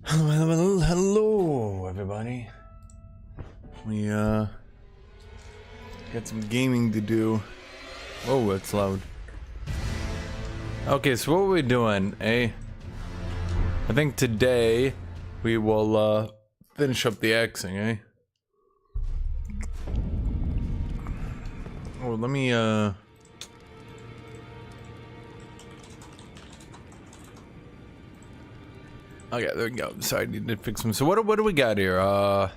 Hello, everybody. We got some gaming to do. Oh, it's loud. Okay, so what are we doing, eh? I think today we will finish up the MAXING, eh? Oh, let me okay, there we go. Sorry, I need to fix them. So what do we got here?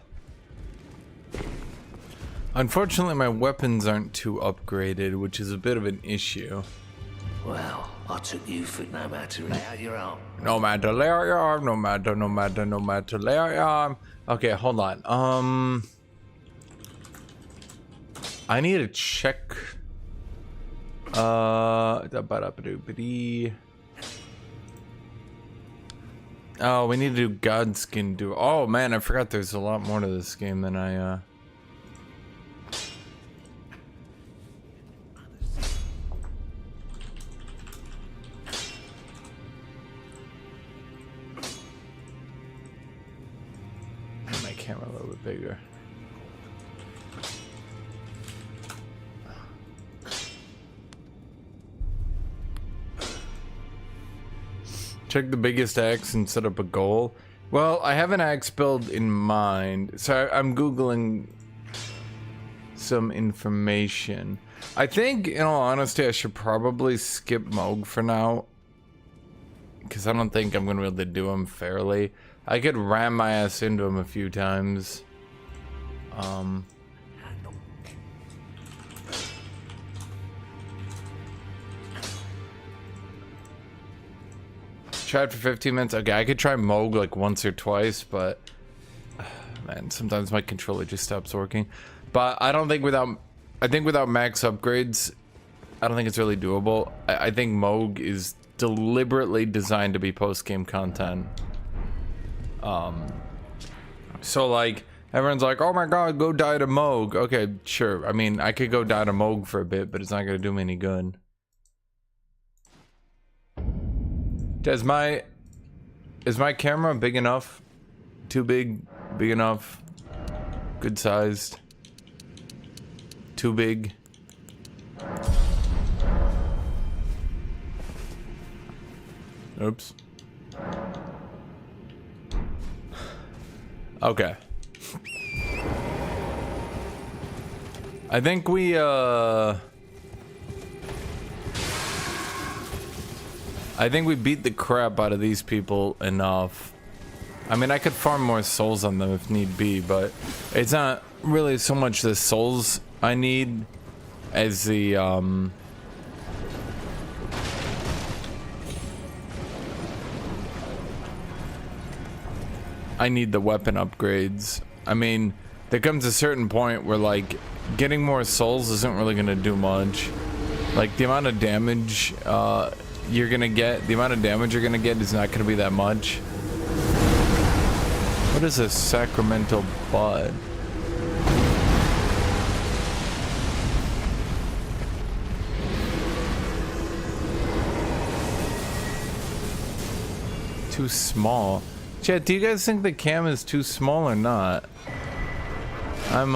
Unfortunately, my weapons aren't too upgraded, which is a bit of an issue. Well, I took you for no matter. Lay out your arm. No matter, lay out your arm. No matter, lay out your arm. Okay, hold on. I need to check. Oh, we need to do Godskin do. Oh man, I forgot there's a lot more to this game than I Make my camera a little bit bigger. Check the biggest axe and set up a goal. Well, I have an axe build in mind, so I'm googling some information. I think, in all honesty, I should probably skip Moog for now, because I don't think I'm gonna be able to do him fairly. I could ram my ass into him a few times. Tried for 15 minutes. Okay, I could try Moog like once or twice, but man, sometimes my controller just stops working. But I don't think I think without max upgrades, I don't think it's really doable. I think Moog is deliberately designed to be post-game content. So like everyone's like, oh my god, go die to Moog. Okay, sure. I mean, I could go die to Moog for a bit, but it's not gonna do me any good. Is my camera big enough? Too big? Big enough? Good sized? Too big? Oops. Okay. I think we I think we beat the crap out of these people enough. I mean, I could farm more souls on them if need be, but it's not really so much the souls I need as the I need the weapon upgrades. I mean, there comes a certain point where like getting more souls isn't really gonna do much. Like the amount of damage you're gonna get, the amount of damage you're gonna get is not gonna be that much. What is a sacramental bud? Too small. Chat, do you guys think the cam is too small or not? I'm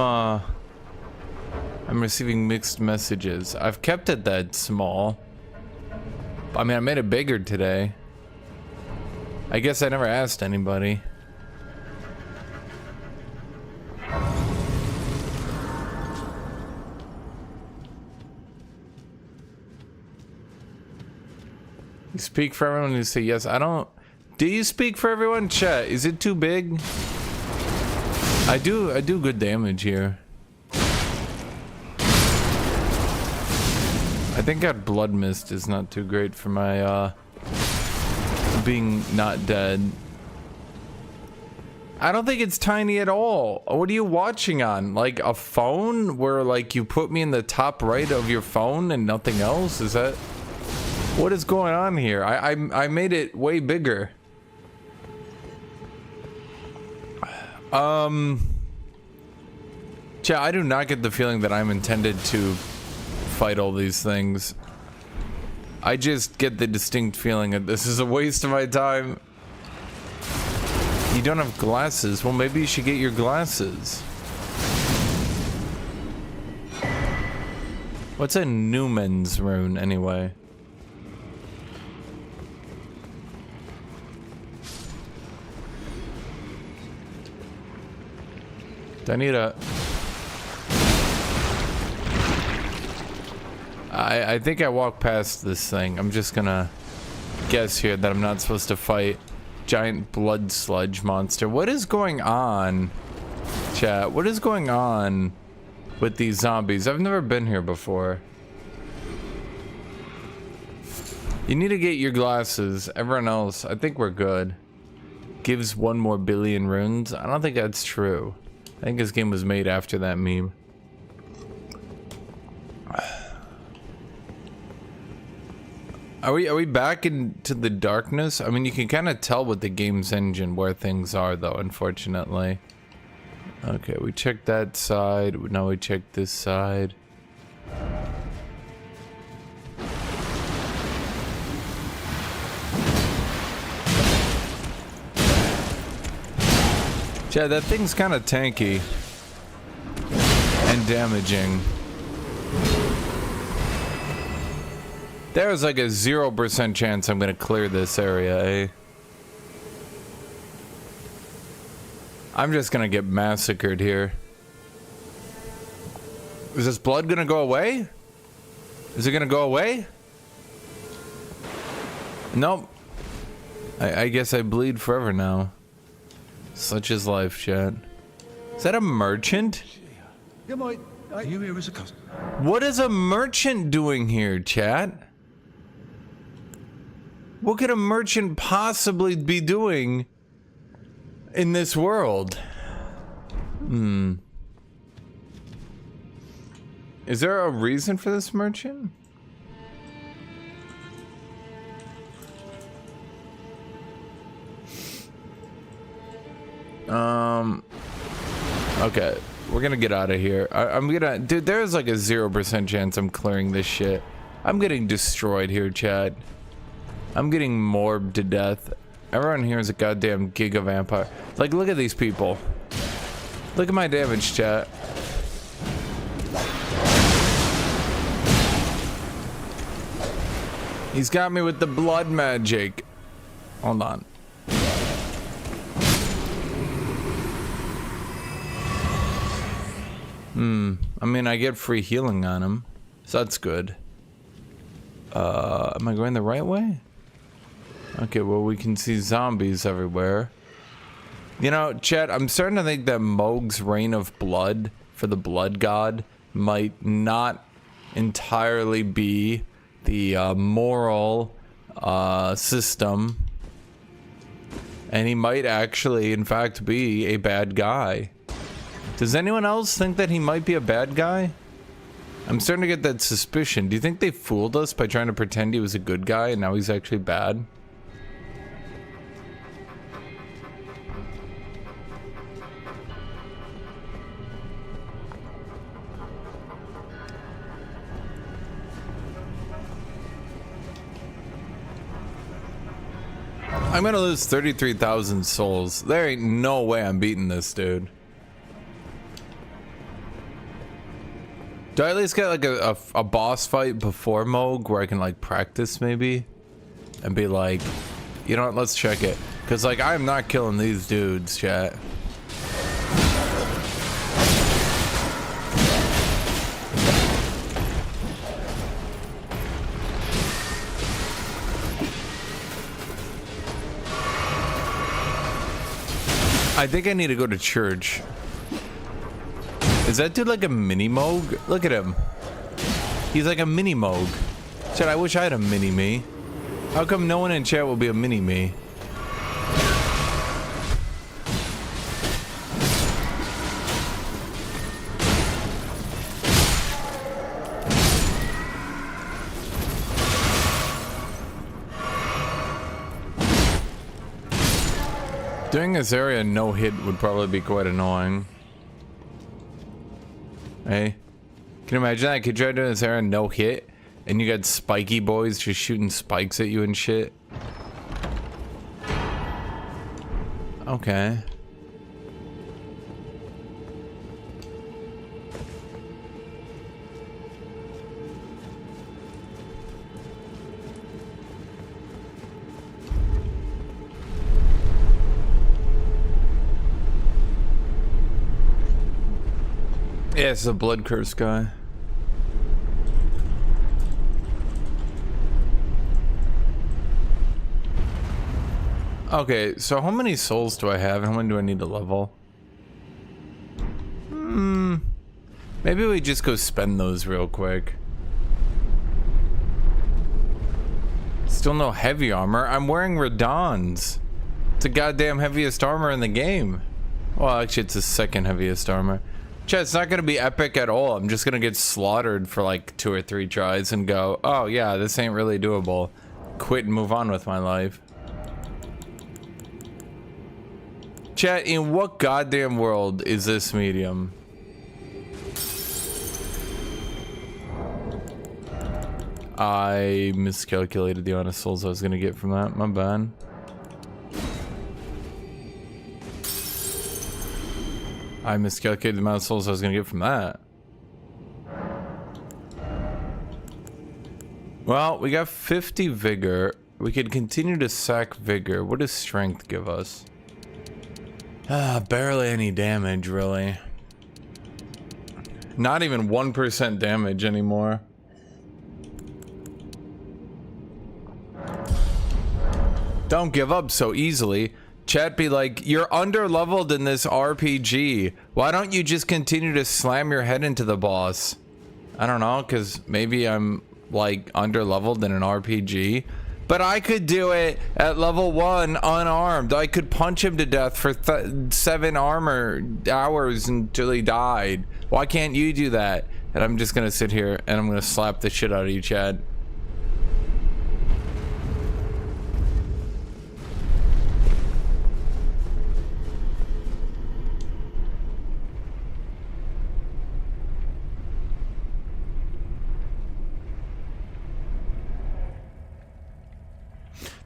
receiving mixed messages. I've kept it that small. I mean, I made it bigger today. I guess I never asked anybody. You speak for everyone who say yes. I don't. Do you speak for everyone? Chat, is it too big? I do good damage here. I think that blood mist is not too great for my being not dead. I don't think it's tiny at all. What are you watching on? Like a phone where like you put me in the top right of your phone and nothing else? Is that what is going on here? I made it way bigger. Chat, I do not get the feeling that I'm intended to fight all these things. I just get the distinct feeling that this is a waste of my time. You don't have glasses. Well, maybe you should get your glasses. What's a Newman's rune anyway? Do I need a... I think I walked past this thing. I'm just gonna guess here that I'm not supposed to fight giant blood sludge monster. What is going on, chat? What is going on with these zombies? I've never been here before. You need to get your glasses. Everyone else, I think we're good. Gives 1 more billion runes. I don't think that's true. I think this game was made after that meme. Are we back into the darkness? I mean, you can kind of tell with the game's engine where things are, though, unfortunately. Okay, we checked that side. Now we check this side. Chad, that thing's kind of tanky and damaging. There's like a 0% chance I'm gonna clear this area, eh? I'm just gonna get massacred here. Is this blood gonna go away? Is it gonna go away? Nope. I guess I bleed forever now. Such is life, chat. Is that a merchant? You here as a customer? What is a merchant doing here, chat? What could a merchant possibly be doing in this world? Is there a reason for this merchant? Okay, we're gonna get out of here. I'm gonna, dude, there's like a 0% chance I'm clearing this shit. I'm getting destroyed here, chat. I'm getting morbed to death. Everyone here is a goddamn giga vampire. Like, look at these people. Look at my damage, chat. He's got me with the blood magic. Hold on. I mean, I get free healing on him, so that's good. Am I going the right way? Okay, well, we can see zombies everywhere. You know, chat, I'm starting to think that Mohg's reign of blood for the blood god might not entirely be the moral system, and he might actually, in fact, be a bad guy. Does anyone else think that he might be a bad guy? I'm starting to get that suspicion. Do you think they fooled us by trying to pretend he was a good guy and now he's actually bad? I'm gonna lose 33,000 souls. There ain't no way I'm beating this dude. Do I at least get like a boss fight before Mohg where I can like practice maybe? And be like, you know what, let's check it. Cause like I'm not killing these dudes, chat. I think I need to go to church. Is that dude like a mini Mohg? Look at him. He's like a mini Mohg. Chat, I wish I had a mini me. How come no one in chat will be a mini me? Doing this area no hit would probably be quite annoying. Hey, can you imagine that? Could you try doing this area no hit and you got spiky boys just shooting spikes at you and shit? Okay. Yeah, it's a blood curse guy. Okay, so how many souls do I have? How many do I need to level? Maybe we just go spend those real quick. Still no heavy armor. I'm wearing Radon's. It's the goddamn heaviest armor in the game. Well, actually, it's the second heaviest armor. Chat, it's not gonna be epic at all. I'm just gonna get slaughtered for like 2 or 3 tries and go, oh yeah, this ain't really doable. Quit and move on with my life. Chat, in what goddamn world is this medium? I miscalculated the amount of souls I was gonna get from that. My bad. I miscalculated the amount of souls I was gonna get from that. Well, we got 50 vigor. We could continue to sack vigor. What does strength give us? Barely any damage, really. Not even 1% damage anymore. Don't give up so easily. Chat be like, you're under leveled in this RPG. Why don't you just continue to slam your head into the boss? I don't know, because maybe I'm like under leveled in an RPG. But I could do it at level 1 unarmed. I could punch him to death for 7 armor hours until he died. Why can't you do that? And I'm just gonna sit here and I'm gonna slap the shit out of you, Chad.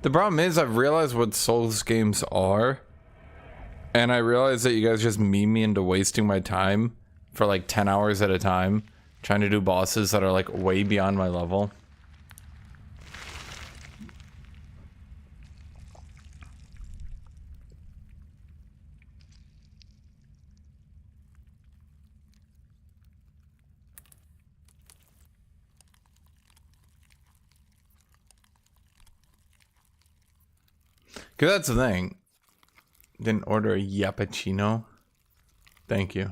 The problem is I've realized what Souls games are, and I realize that you guys just meme me into wasting my time for like 10 hours at a time trying to do bosses that are like way beyond my level. Because that's the thing. Didn't order a yappuccino. Thank you.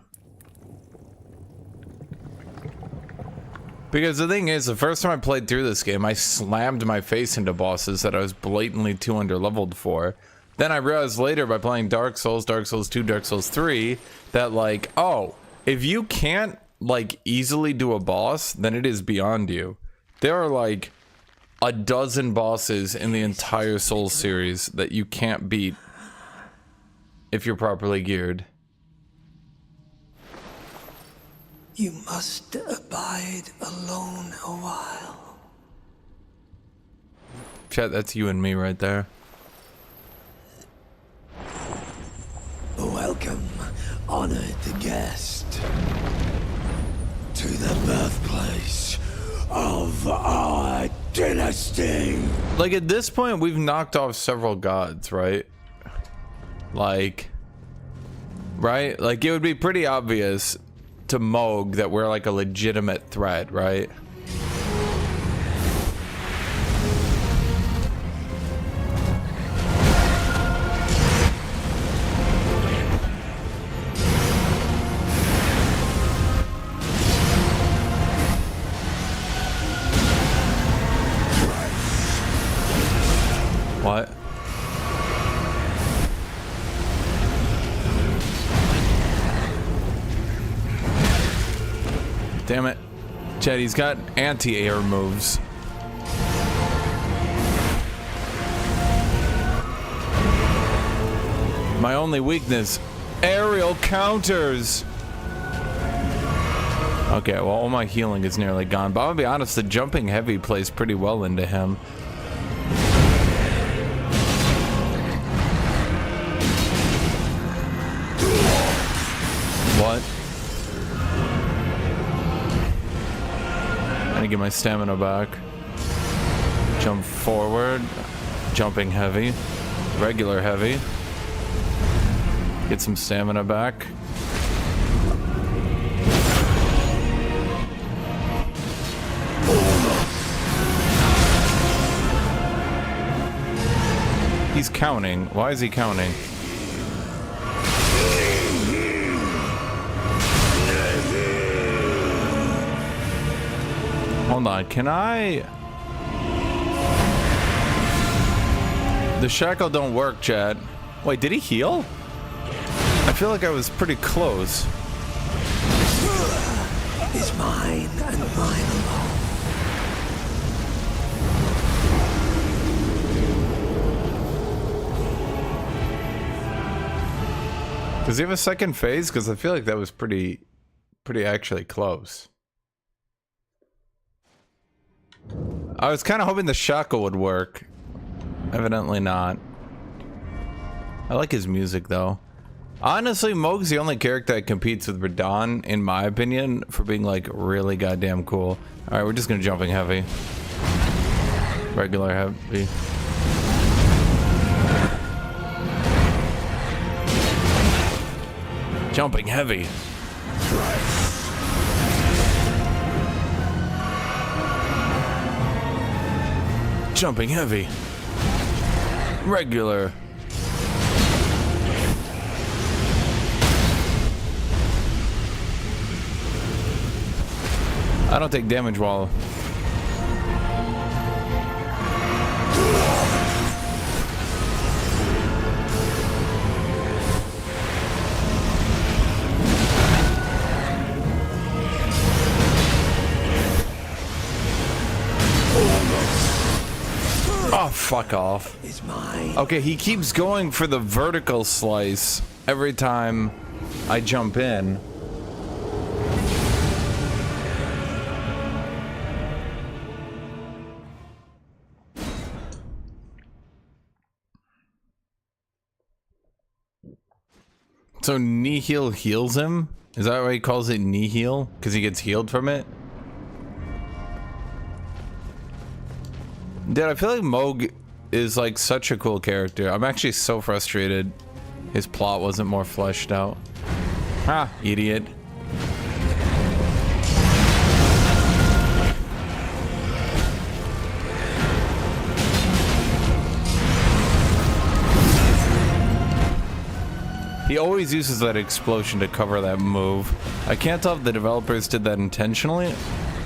Because the thing is, the first time I played through this game, I slammed my face into bosses that I was blatantly too underleveled for. Then I realized later by playing Dark Souls, Dark Souls 2, Dark Souls 3, that like, oh, if you can't like easily do a boss, then it is beyond you. There are like a dozen bosses in the entire Souls series that you can't beat if you're properly geared. You must abide alone a while. Chat, that's you and me right there. Welcome, honored guest, to the birthplace of our dynasty. Like at this point, we've knocked off several gods, right? Like, right? Like it would be pretty obvious to Moog that we're like a legitimate threat, right? What? Damn it. Chad, he's got anti-air moves. My only weakness, aerial counters. Okay, well, all my healing is nearly gone, but I'll be honest, the jumping heavy plays pretty well into him. get my stamina back. Jump forward. Jumping heavy. Regular heavy. Get some stamina back. He's counting. Why is he counting? Hold on, can I? The shackle don't work, chat. Wait, did he heal? I feel like I was pretty close. Is mine and mine alone. Does he have a second phase? Because I feel like that was pretty actually close. I was kind of hoping the shackle would work. Evidently not. I like his music though. Honestly, Moog's the only character that competes with Radahn, in my opinion, for being like really goddamn cool. Alright, we're just gonna jumping heavy. Regular heavy. Jumping heavy. Jumping heavy. Regular. I don't take damage while... Oh, fuck off. Okay, he keeps going for the vertical slice every time I jump in. So Nihil heals him? Is that why he calls it Nihil? Because he gets healed from it? Dude, I feel like Moog is like such a cool character. I'm actually so frustrated his plot wasn't more fleshed out. Ah, idiot. He always uses that explosion to cover that move. I can't tell if the developers did that intentionally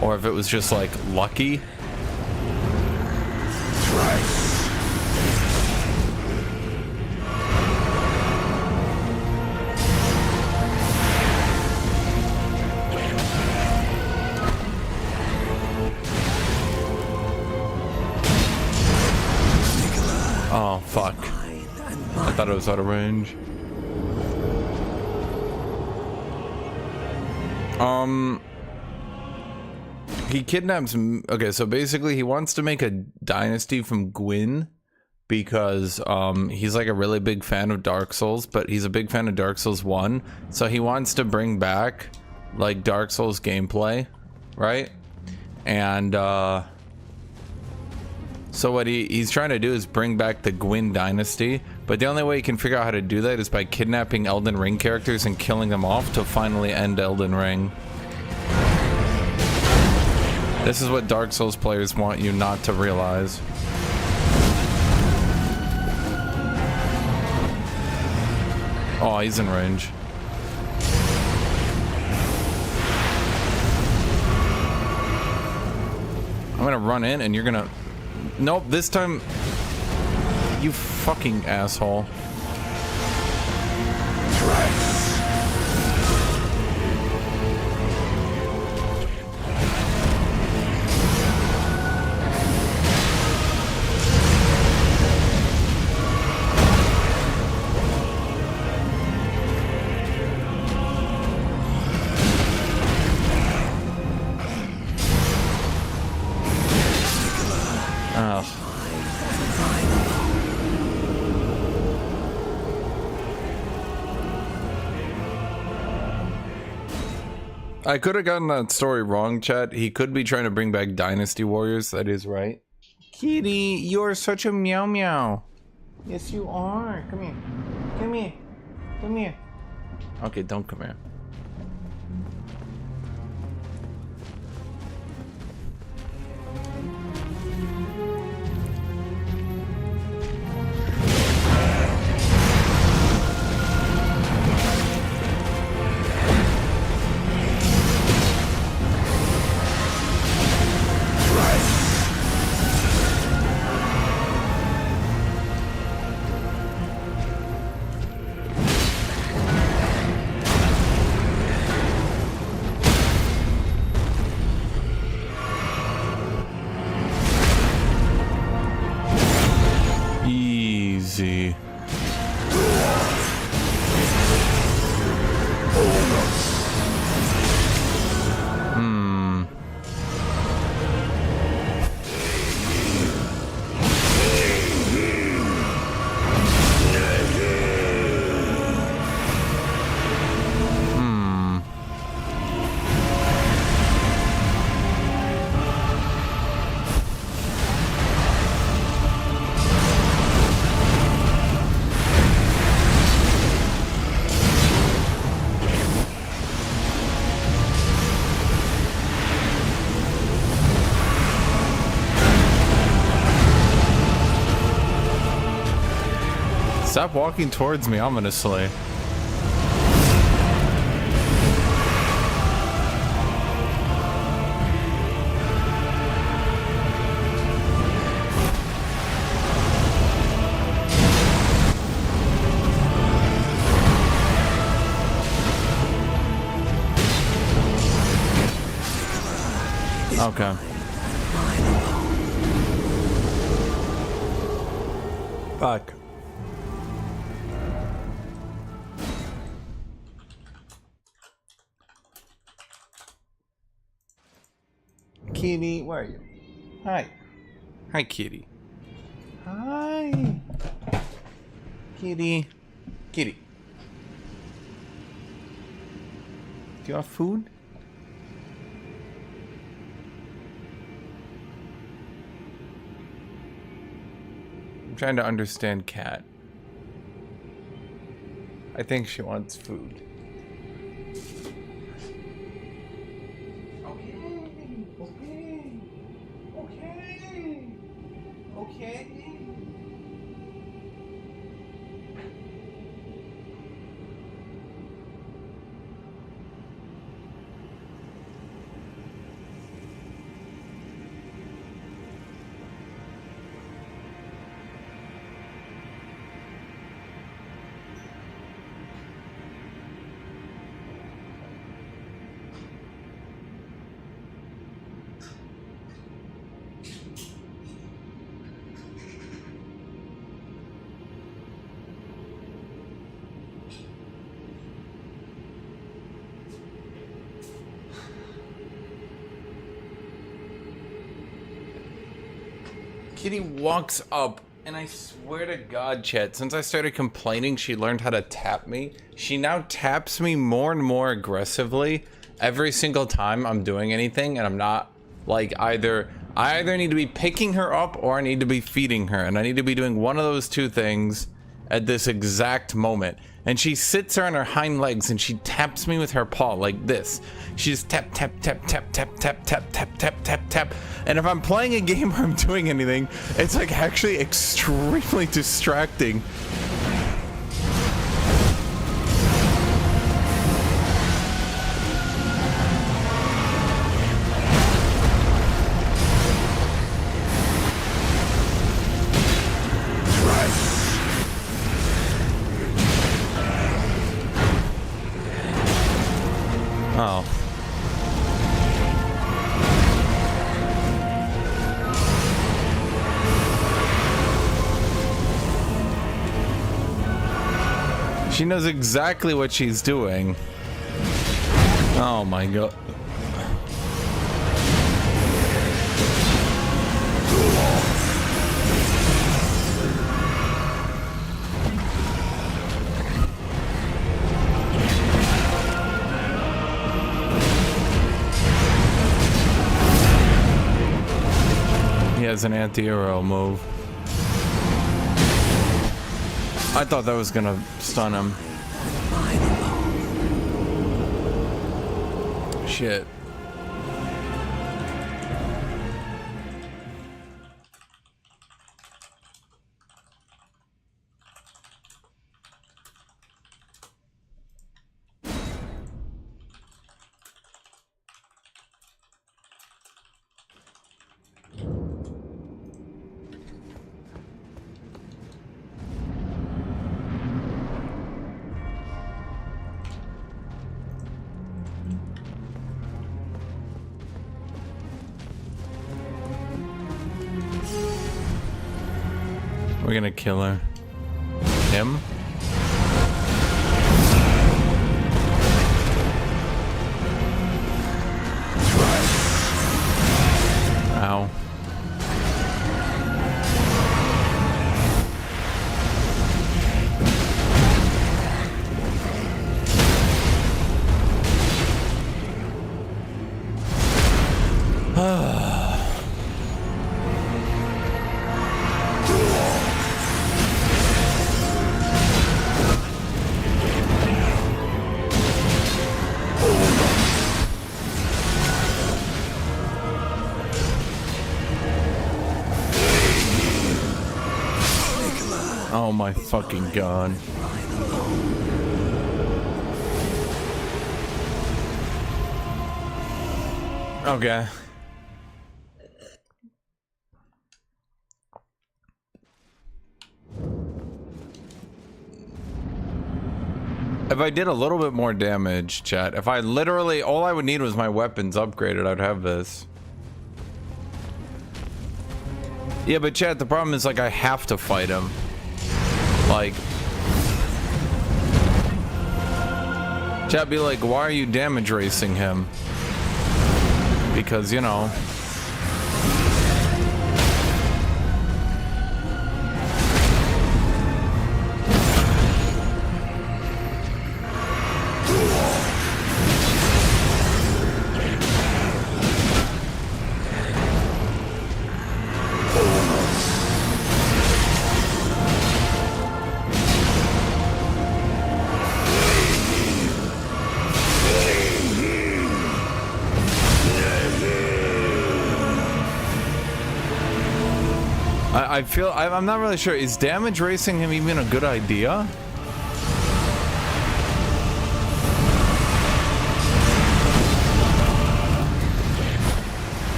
or if it was just like lucky. Oh, fuck. I thought it was out of range. He kidnaps... Okay, so basically he wants to make a dynasty from Gwyn because he's like a really big fan of Dark Souls, but he's a big fan of Dark Souls 1, so he wants to bring back like Dark Souls gameplay, right? And so what he's trying to do is bring back the Gwyn dynasty, but the only way he can figure out how to do that is by kidnapping Elden Ring characters and killing them off to finally end Elden Ring. This is what Dark Souls players want you not to realize. Oh, he's in range. I'm gonna run in and you're gonna... Nope, this time... You fucking asshole. I could have gotten that story wrong, chat. He could be trying to bring back Dynasty Warriors. That is right. Kitty, you're such a meow meow. Yes, you are. Come here. Come here. Come here. Okay, don't come here. Easy. Stop walking towards me ominously. Okay. Fuck. Kitty, where are you? Hi. Hi, Kitty. Hi. Kitty. Kitty. Do you have food? I'm trying to understand Cat. I think she wants food. Kitty walks up, and I swear to God, chat, since I started complaining she learned how to tap me, she now taps me more and more aggressively every single time I'm doing anything, and I'm not, like, I either need to be picking her up or I need to be feeding her, and I need to be doing one of those two things at this exact moment. And she sits her on her hind legs and she taps me with her paw like this. She just tap, tap, tap, tap, tap, tap, tap, tap, tap, tap, tap. And if I'm playing a game where I'm doing anything, it's like actually extremely distracting. Oh. She knows exactly what she's doing. Oh my God. as an anti-hero move. I thought that was gonna stun him. Shit. We're gonna kill her. Him? Ow. Oh my fucking god. Okay. If I did a little bit more damage, chat, if I literally, all I would need was my weapons upgraded, I'd have this. Yeah, but chat, the problem is, like, I have to fight him. Like, chat be like, why are you damage racing him? Because, you know. I feel, I'm not really sure. Is damage racing him even a good idea?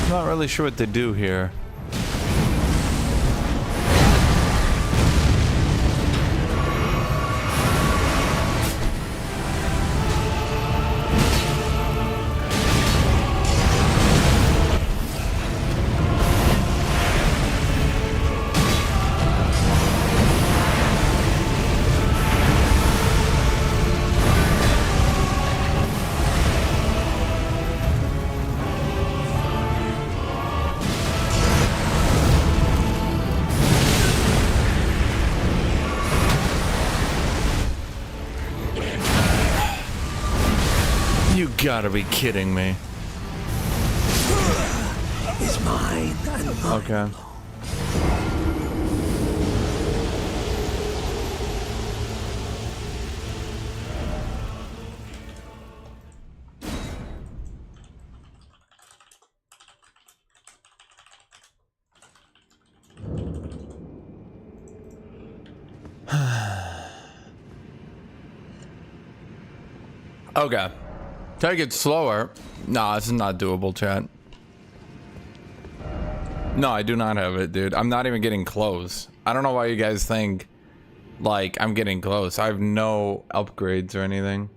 I'm not really sure what to do here. You gotta be kidding me. It's mine and mine. Okay. Okay. Take it slower. Nah, this is not doable, chat. No, I do not have it, dude. I'm not even getting close. I don't know why you guys think, like, I'm getting close. I have no upgrades or anything.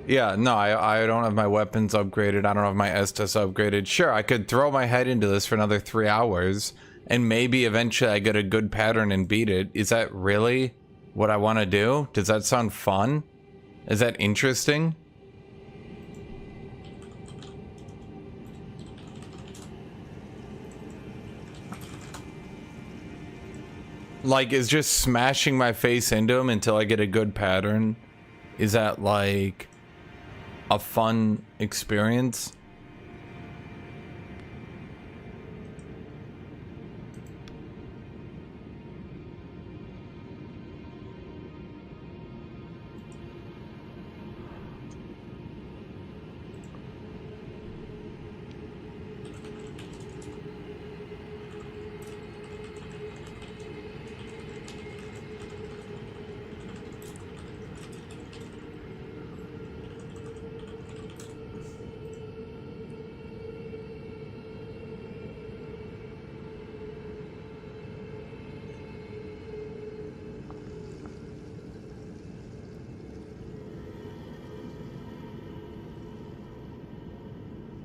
Yeah, no, I don't have my weapons upgraded. I don't have my Estus upgraded. Sure, I could throw my head into this for another 3 hours, and maybe eventually I get a good pattern and beat it. Is that really what I want to do? Does that sound fun? Is that interesting? Like, is just smashing my face into him until I get a good pattern? Is that, like, a fun experience?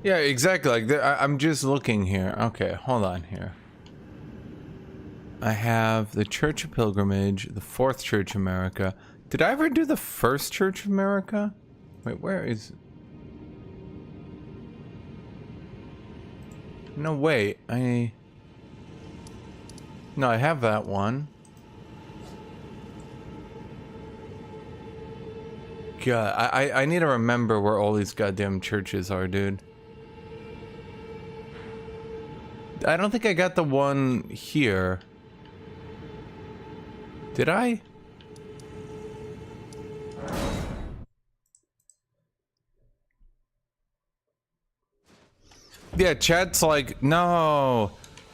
Yeah, exactly. Like I'm just looking here. Okay, hold on here. I have the Church of Pilgrimage, the Fourth Church of America. Did I ever do the First Church of America? Wait, where is... No, wait. No, I have that one. God, I need to remember where all these goddamn churches are, dude. I don't think I got the one here. Did I? Yeah, chat's like, no.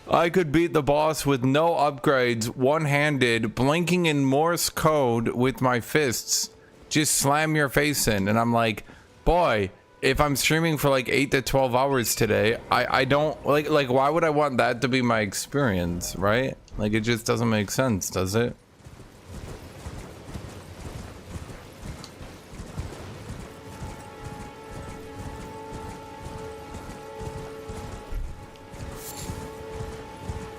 I could beat the boss with no upgrades, one-handed, blinking in Morse code with my fists. Just slam your face in. And I'm like, boy, if I'm streaming for like 8 to 12 hours today, I don't like why would I want that to be my experience, right? Like it just doesn't make sense, does it?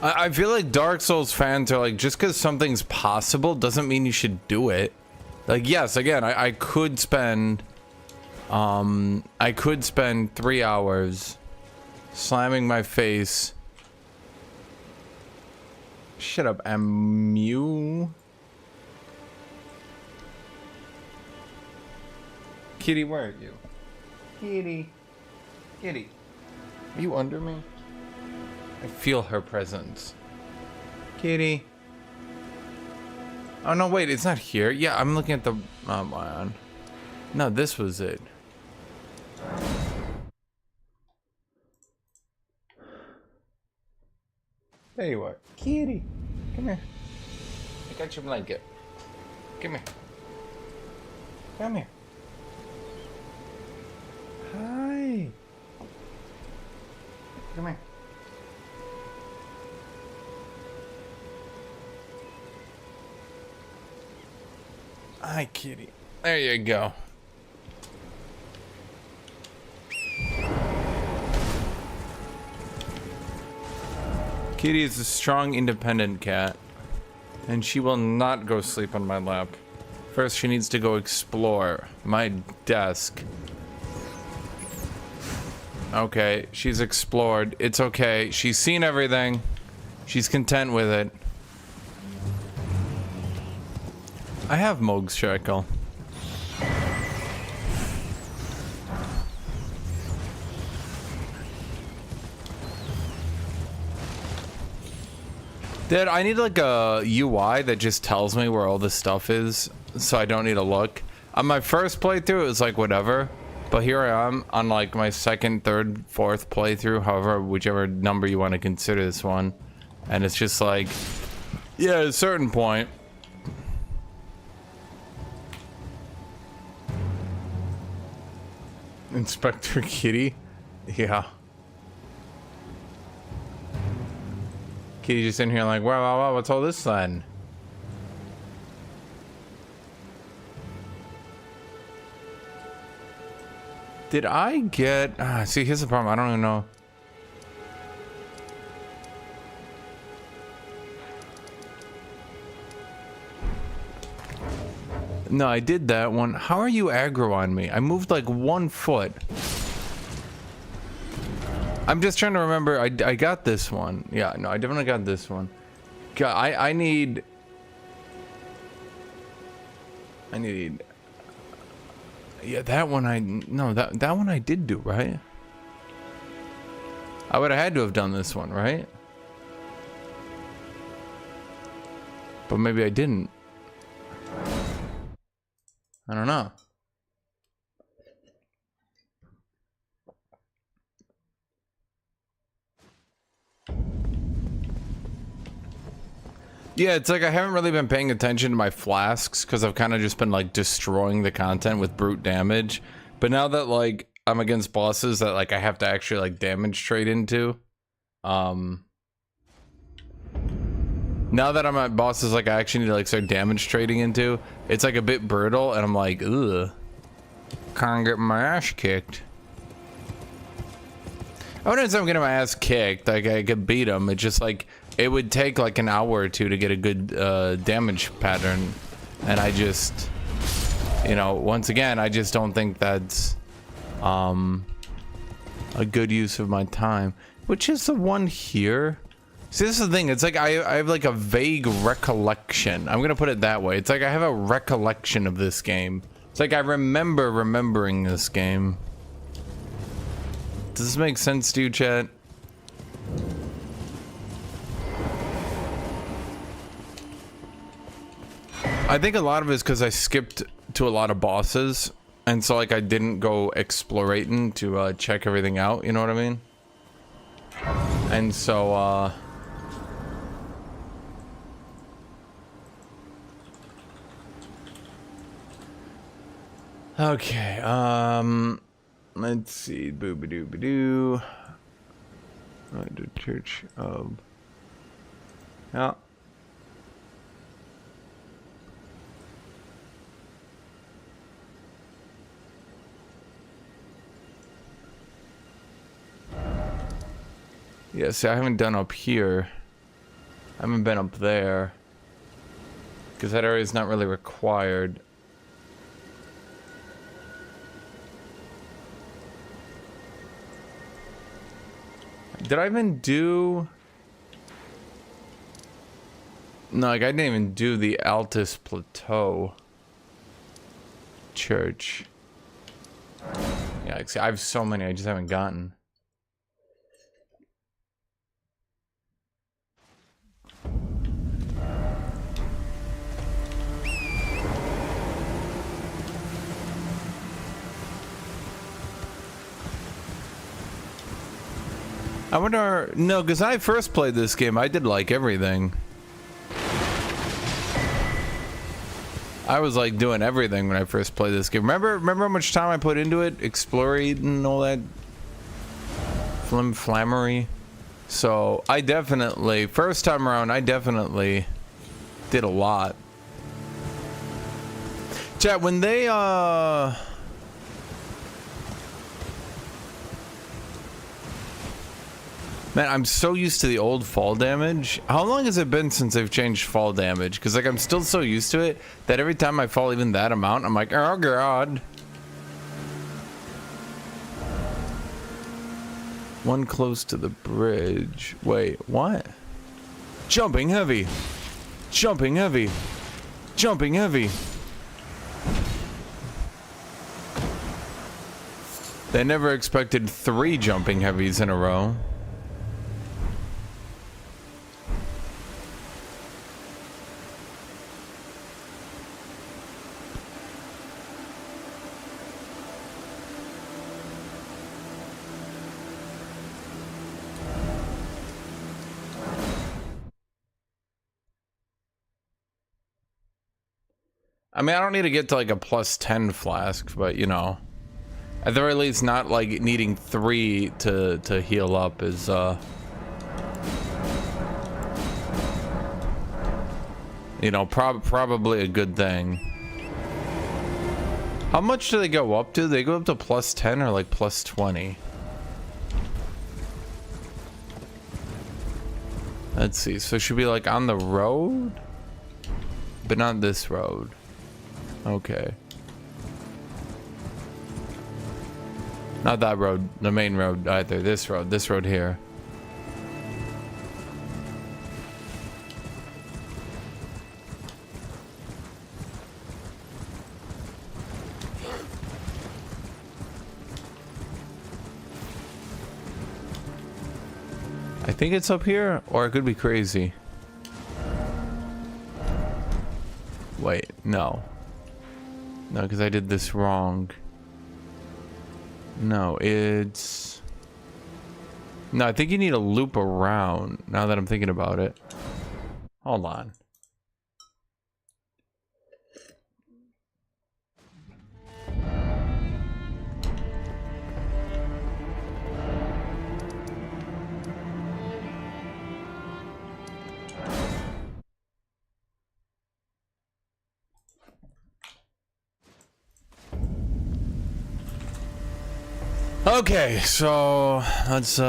I feel like Dark Souls fans are like, just because something's possible doesn't mean you should do it. Like, yes, again, I could spend 3 hours slamming my face. Shut up, MU. Kitty, where are you? Kitty. Kitty. Are you under me? I feel her presence. Kitty. Oh no, wait, it's not here. Yeah, I'm looking at the... Oh, man. No, this was it. There you are. Kitty. Come here. I got your blanket. Come here. Come here. Hi. Come here. Hi, kitty. There you go. Kitty is a strong, independent cat, and she will not go sleep on my lap. First, she needs to go explore my desk. Okay, she's explored. It's okay. She's seen everything. She's content with it. I have Mog's Shackle. Dude, I need like a UI that just tells me where all this stuff is, so I don't need to look. On my first playthrough, it was like whatever, but here I am on like my second, third, fourth playthrough, however, whichever number you want to consider this one, and it's just like, yeah, at a certain point. Inspector Kitty? Yeah. Kitty just in here like, wow, what's all this then? Did I get... see, here's the problem. I don't even know. No, I did that one. How are you aggro on me? I moved like 1 foot. I'm just trying to remember. I got this one. Yeah, no, I definitely got this one. God, I need... Yeah, that one no, that one I did do, right? I would have had to have done this one, right? But maybe I didn't. I don't know. Yeah, it's like I haven't really been paying attention to my flasks because I've kind of just been like destroying the content with brute damage. But now that like I'm against bosses that like I have to actually like damage trade into, now that I'm at bosses like I actually need to like start damage trading into, it's like a bit brutal, and I'm like, ugh, can't get my ass kicked. I wouldn't say I'm getting my ass kicked. Like, I could beat him. It's just like, it would take like an hour or two to get a good damage pattern. And I just, you know, once again, I just don't think that's a good use of my time. Which is the one here? See, this is the thing. It's like I have like a vague recollection. I'm gonna put it that way. It's like I have a recollection of this game. It's like I remember remembering this game. Does this make sense to you, chat? I think a lot of it is because I skipped to a lot of bosses, and so like I didn't go explorating to check everything out, you know what I mean? And so okay, let's see, boo-ba-doo-ba-doo. The Church of... Yeah. Yeah, see, I haven't done up here. I haven't been up there. Because that area is not really required. Did I even do... No, like, I didn't even do the Altus Plateau Church. Yeah, like, see, I have so many I just haven't gotten. I wonder, no, because I first played this game, I did like everything. I was like doing everything when I first played this game. Remember how much time I put into it, exploring and all that flammery. So I definitely, first time around, I definitely did a lot. Chat, when they man, I'm so used to the old fall damage. How long has it been since they've changed fall damage? Because like I'm still so used to it that every time I fall even that amount, I'm like, oh god. One close to the bridge. Wait, what? Jumping heavy. Jumping heavy. Jumping heavy. They never expected 3 jumping heavies in a row. I mean, I don't need to get to like a +10 flask, but you know, at the very least, not like needing 3 to heal up is you know, probably a good thing. How much do they go up to? They go up to +10 or like +20? Let's see. So should be like on the road, but not this road. Okay. Not that road, the main road either. This road here. I think it's up here, or it could be crazy. Wait, no. No, because I did this wrong. No, it's... No, I think you need a loop around, now that I'm thinking about it. Hold on. Okay, so let's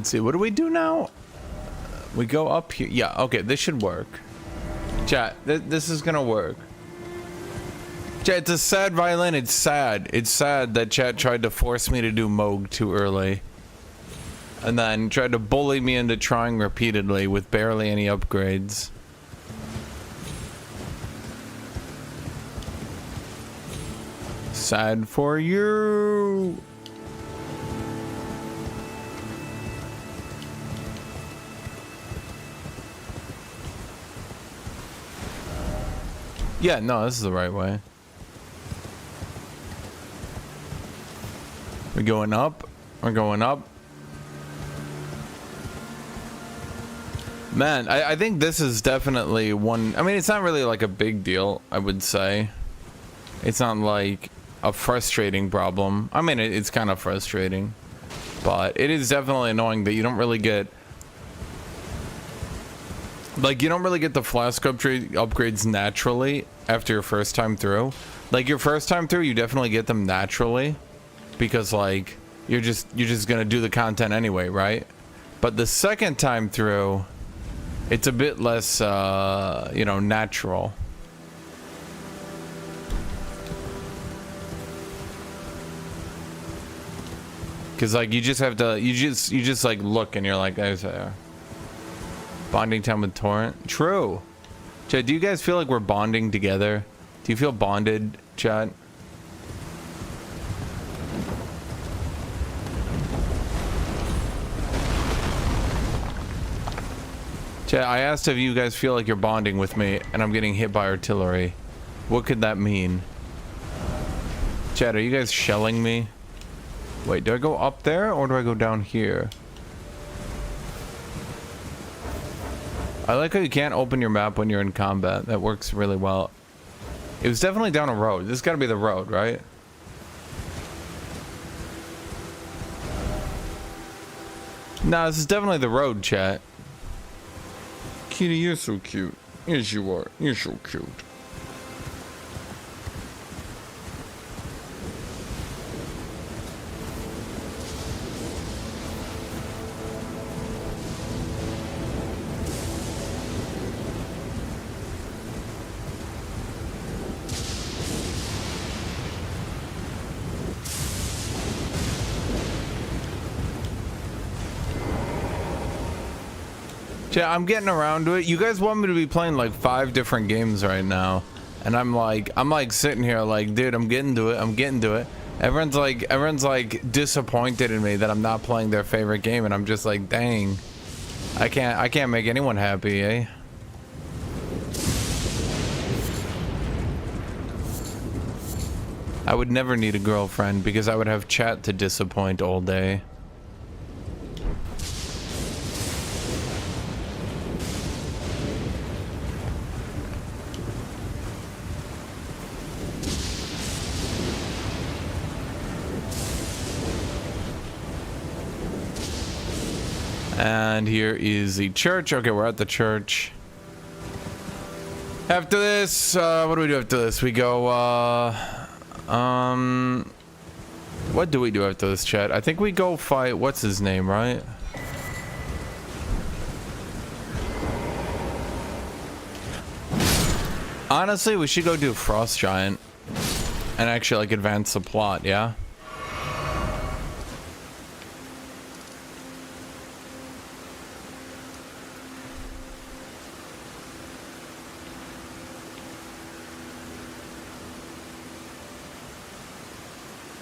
see. What do we do now? We go up here. Yeah, okay, this should work. Chat, this is gonna work. Chat, it's a sad violin. It's sad. It's sad that chat tried to force me to do Moog too early. And then tried to bully me into trying repeatedly with barely any upgrades. Sad for you. Yeah, no, this is the right way. We're going up. We're going up. Man, I think this is definitely one. I mean, it's not really like a big deal, I would say. It's not like a frustrating problem. I mean, it's kind of frustrating, but it is definitely annoying that you don't really get. Like, you don't really get the flask upgrades naturally after your first time through. Like, your first time through, you definitely get them naturally. Because, like, you're just gonna do the content anyway, right? But the second time through, it's a bit less, you know, natural. Cause like you just have to, you just like look and you're like, there's a bonding time with Torrent. True. Chat, do you guys feel like we're bonding together? Do you feel bonded, chat? Chat, I asked if you guys feel like you're bonding with me and I'm getting hit by artillery. What could that mean? Chat, are you guys shelling me? Wait, do I go up there or do I go down here? I like how you can't open your map when you're in combat. That works really well. It was definitely down a road. This has got to be the road, right? No, this is definitely the road, chat. Kitty, you're so cute. Yes, you are. You're so cute. Yeah, I'm getting around to it. You guys want me to be playing like 5 different games right now, and I'm like sitting here like, dude, I'm getting to it. I'm getting to it. Everyone's like disappointed in me that I'm not playing their favorite game, and I'm just like, dang, I can't make anyone happy, eh? I would never need a girlfriend because I would have chat to disappoint all day. And here is the church. Okay, we're at the church. After this, what do we do after this? We go, what do we do after this, chat? I think we go fight, what's his name, right? Honestly, we should go do Frost Giant and actually, like, advance the plot, yeah?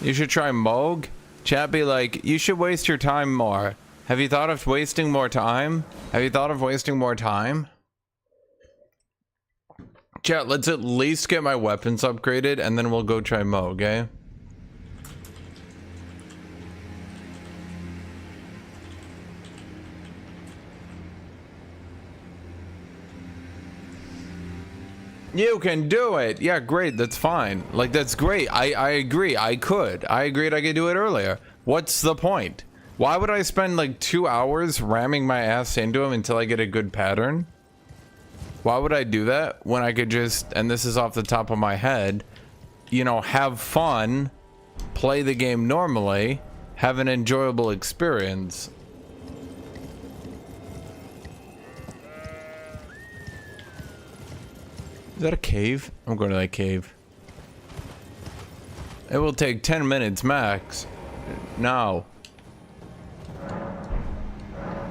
You should try Moog. Chat be like, you should waste your time more. Have you thought of wasting more time? Have you thought of wasting more time? Chat, let's at least get my weapons upgraded and then we'll go try Moog, eh? You can do it. Yeah, great. That's fine. Like, that's great. I agree. I agreed I could do it earlier. What's the point? Why would I spend like 2 hours ramming my ass into him until I get a good pattern? Why would I do that when I could just, and this is off the top of my head, you know, have fun play the game normally, have an enjoyable experience. Is that a cave? I'm going to that cave. It will take 10 minutes max. No.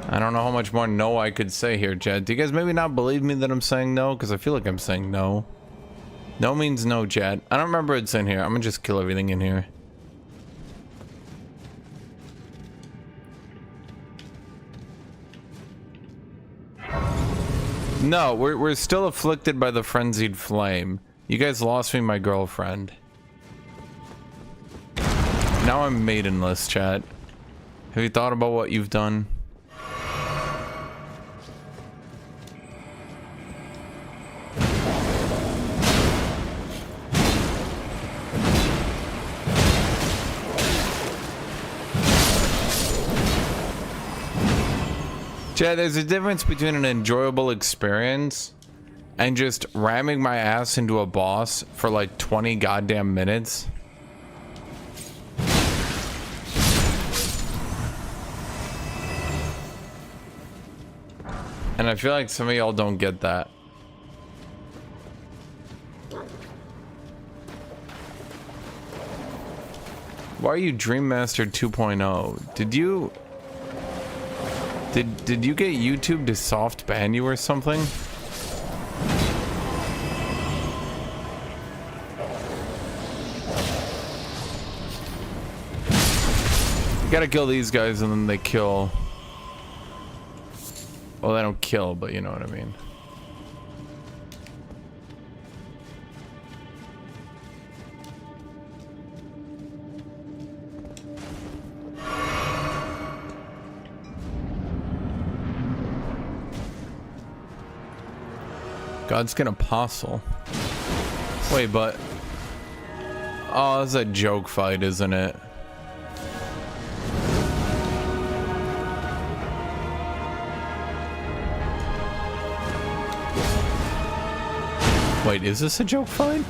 I don't know how much more no I could say here, chat. Do you guys maybe not believe me that I'm saying no? Because I feel like I'm saying no. No means no, chat. I don't remember it's in here. I'm gonna just kill everything in here. No, we're still afflicted by the frenzied flame. You guys lost me my girlfriend. Now I'm maidenless, chat. Have you thought about what you've done? Chad, there's a difference between an enjoyable experience and just ramming my ass into a boss for like 20 goddamn minutes. And I feel like some of y'all don't get that. Why are you Dream Master 2.0? Did you get YouTube to soft ban you or something? You gotta kill these guys and then they kill. Well, they don't kill, but you know what I mean. Godskin Apostle. Wait, but... Oh, it's a joke fight, isn't it? Wait, is this a joke fight?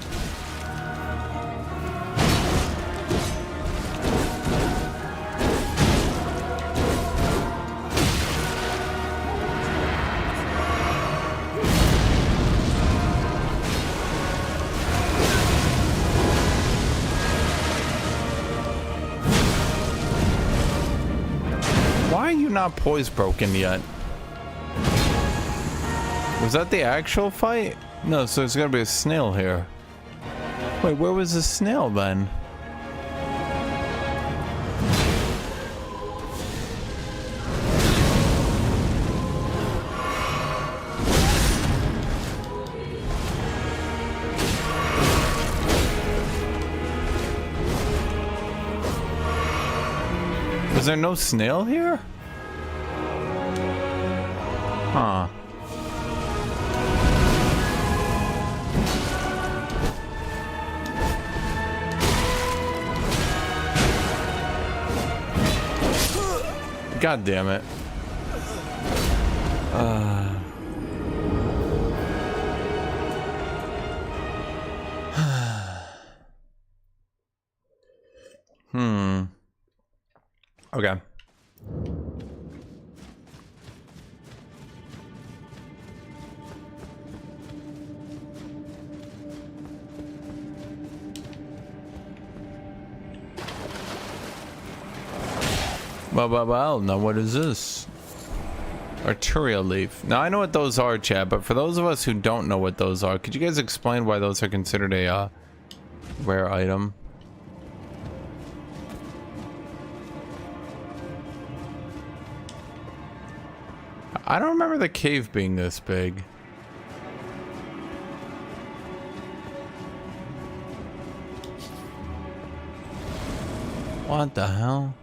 Why are you not poise broken yet? Was that the actual fight? No, so there's gotta be a snail here. Wait, where was the snail then? Was there no snail here? Huh. God damn it. Okay. Well, now what is this? Arturia leaf. Now I know what those are, chat, but for those of us who don't know what those are, could you guys explain why those are considered a rare item? I don't remember the cave being this big. What the hell?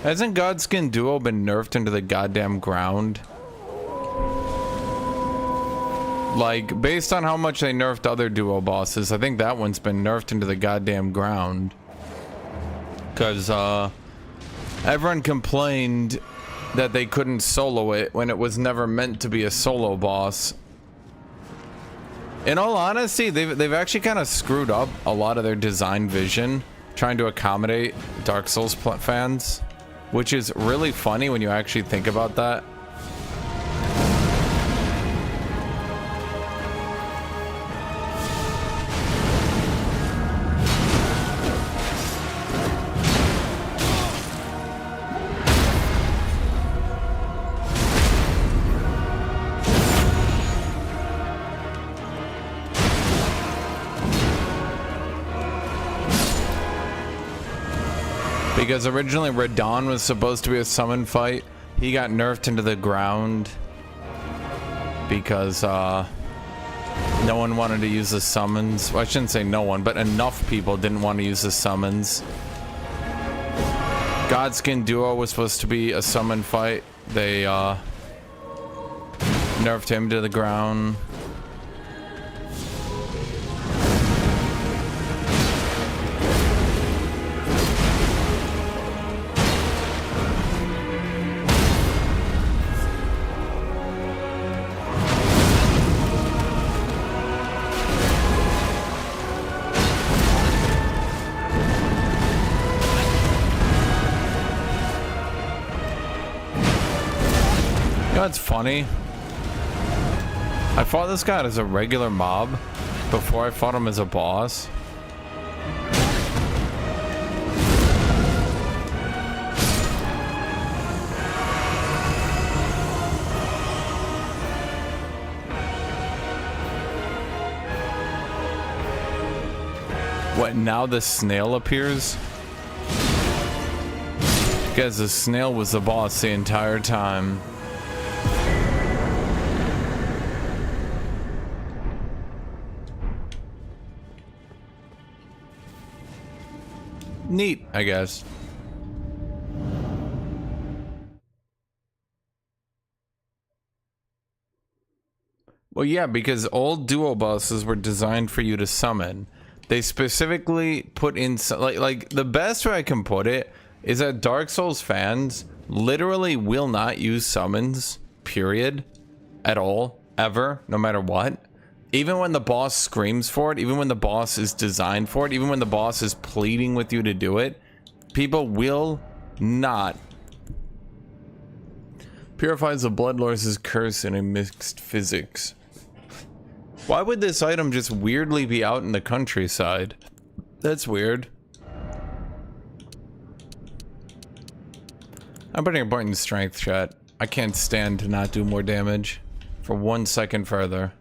Hasn't Godskin Duo been nerfed into the goddamn ground? Like, based on how much they nerfed other Duo bosses, I think that one's been nerfed into the goddamn ground. Because, everyone complained that they couldn't solo it when it was never meant to be a solo boss. In all honesty, they've actually kind of screwed up a lot of their design vision trying to accommodate Dark Souls fans, which is really funny when you actually think about that. Because originally Radon was supposed to be a summon fight. He got nerfed into the ground because no one wanted to use the summons. Well, I shouldn't say no one, but enough people didn't want to use the summons. Godskin Duo was supposed to be a summon fight. They nerfed him to the ground. That's funny. I fought this guy as a regular mob before I fought him as a boss. What, now the snail appears? Because the snail was the boss the entire time. Neat, I guess. Well, yeah, because old duo bosses were designed for you to summon. They specifically put in like the best way I can put it is that Dark Souls fans literally will not use summons, period, at all, ever, no matter what. Even when the boss screams for it, even when the boss is designed for it, even when the boss is pleading with you to do it, people will not. Purifies the Bloodlord's curse in a mixed physics. Why would this item just weirdly be out in the countryside? That's weird. I'm putting a point in strength, chat. I can't stand to not do more damage for 1 second further.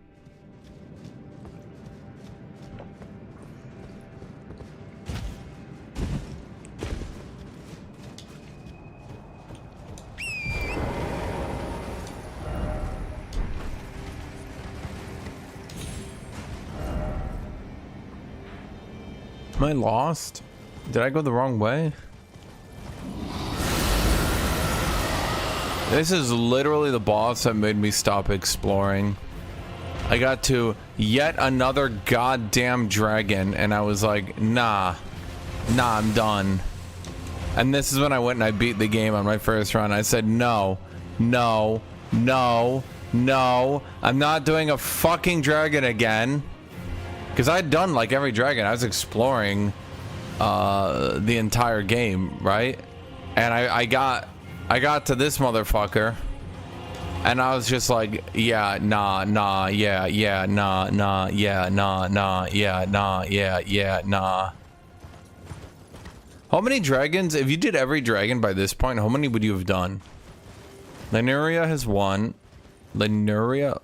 Am I lost? Did I go the wrong way? This is literally the boss that made me stop exploring. I got to yet another goddamn dragon and I was like, nah, I'm done. And this is when I went and I beat the game on my first run. I said, no, I'm not doing a fucking dragon again. Because I'd done like every dragon. I was exploring the entire game, right? And I got to this motherfucker and I was just like, yeah, nah, yeah, nah. How many dragons, if you did every dragon by this point, how many would you have done? Lemuria has one. Lemuria?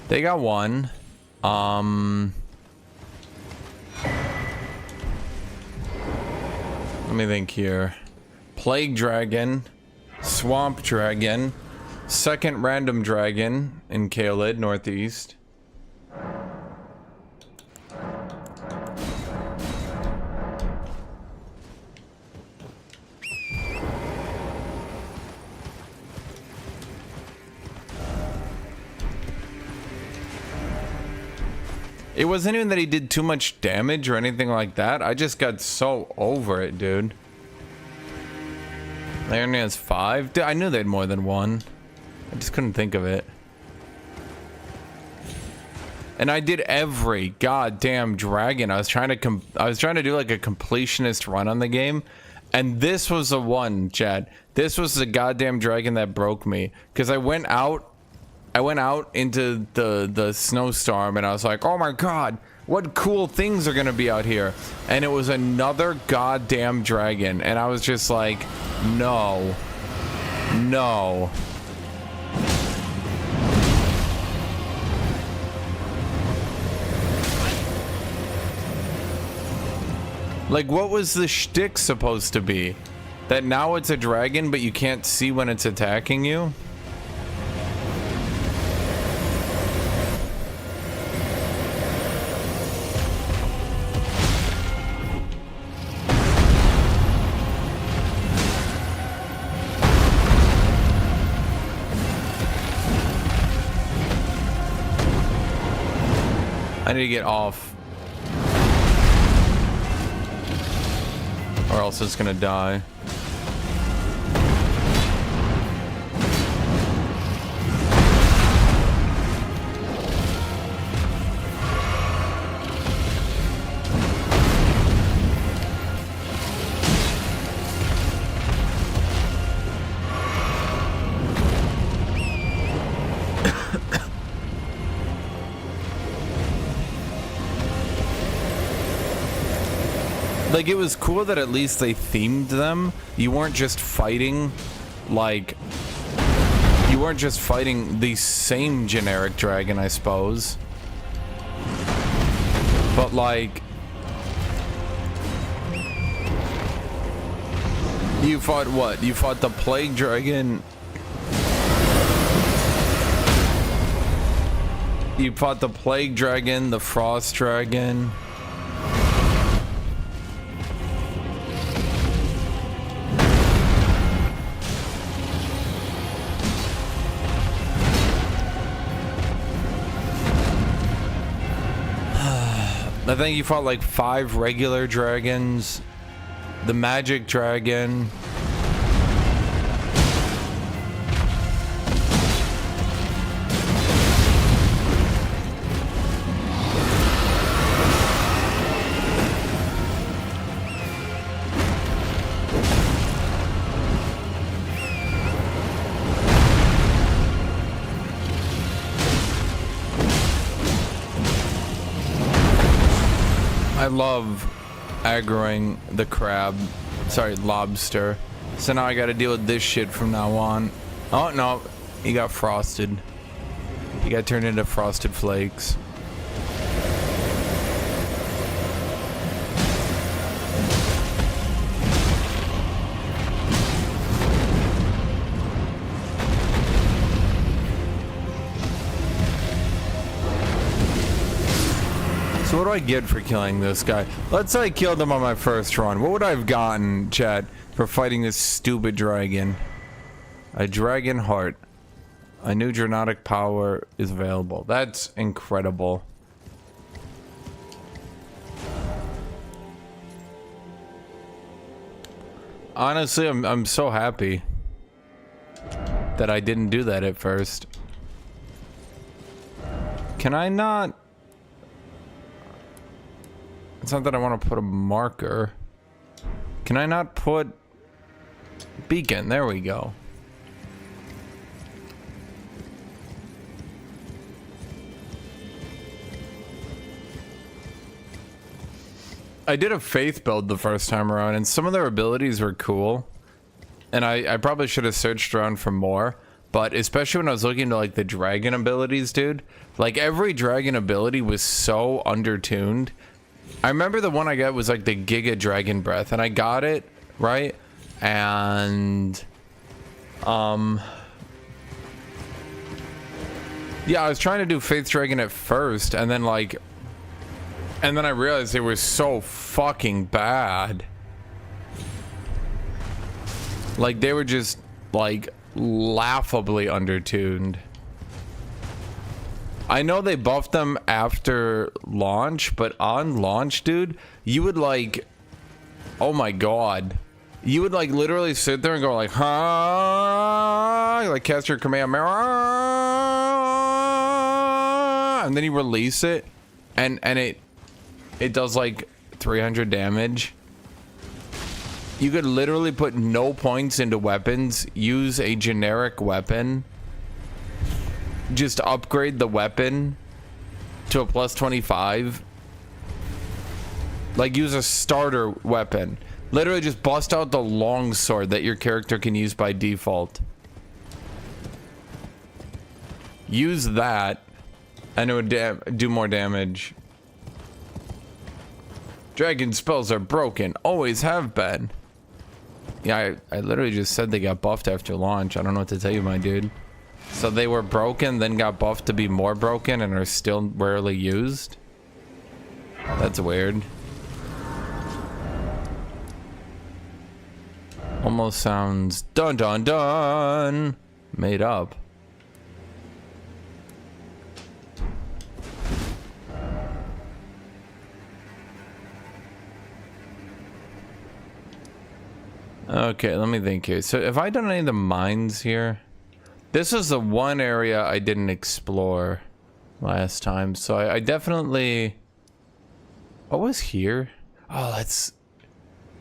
They got one. Let me think here. Plague Dragon, Swamp Dragon, second Random Dragon in Caelid, Northeast. It wasn't even that he did too much damage or anything like that. I just got so over it, dude. They only has 5? Dude, I knew they had more than one. I just couldn't think of it. And I did every goddamn dragon. I was trying to do like a completionist run on the game. And this was the one, Chad. This was the goddamn dragon that broke me. Because I went out into the snowstorm and I was like, oh my god, what cool things are gonna be out here. And it was another goddamn dragon. And I was just like, no. No. Like, what was the shtick supposed to be? That now it's a dragon, but you can't see when it's attacking you? I need to get off. Or else it's gonna die. Like, it was cool that at least they themed them. You weren't just fighting, like... You weren't just fighting the same generic dragon, I suppose. But, like... You fought what? You fought the Plague Dragon... You fought the Plague Dragon, the Frost Dragon... I think you fought like 5 regular dragons, the magic dragon. I love aggroing the crab, sorry, lobster. So now I gotta deal with this shit from now on. Oh no, he got frosted. He got turned into frosted flakes. So what do I get for killing this guy? Let's say I killed him on my first run. What would I have gotten, chat, for fighting this stupid dragon? A dragon heart. A new dramatic power is available. That's incredible. Honestly, I'm so happy that I didn't do that at first. Can I not? It's not that I want to put a marker. Can I not put beacon? There we go. I did a faith build the first time around, and some of their abilities were cool. And I probably should have searched around for more. But especially when I was looking into like the dragon abilities, dude. Like every dragon ability was so undertuned. I remember the one I got was like the Giga Dragon Breath, and I got it, right? And yeah, I was trying to do Faith Dragon at first, and then I realized it was so fucking bad. Like they were just like laughably undertuned. I know they buffed them after launch, but on launch, dude, you would like, oh my god, You would like literally sit there and go like, huh? Like cast your command, and then you release it, and it does like 300 damage. You could literally put no points into weapons, use a generic weapon, just upgrade the weapon to a plus 25. Like use a starter weapon. Literally just bust out the long sword that your character can use by default. Use that, and it would do more damage. Dragon spells are broken. Always have been. Yeah, I literally just said they got buffed after launch. I don't know what to tell you, my dude. So they were broken, then got buffed to be more broken, and are still rarely used? That's weird. Almost sounds dun dun dun made up. Okay, let me think here. So have I done any of the mines here? This is the one area I didn't explore last time. So I definitely... What was here? Oh, that's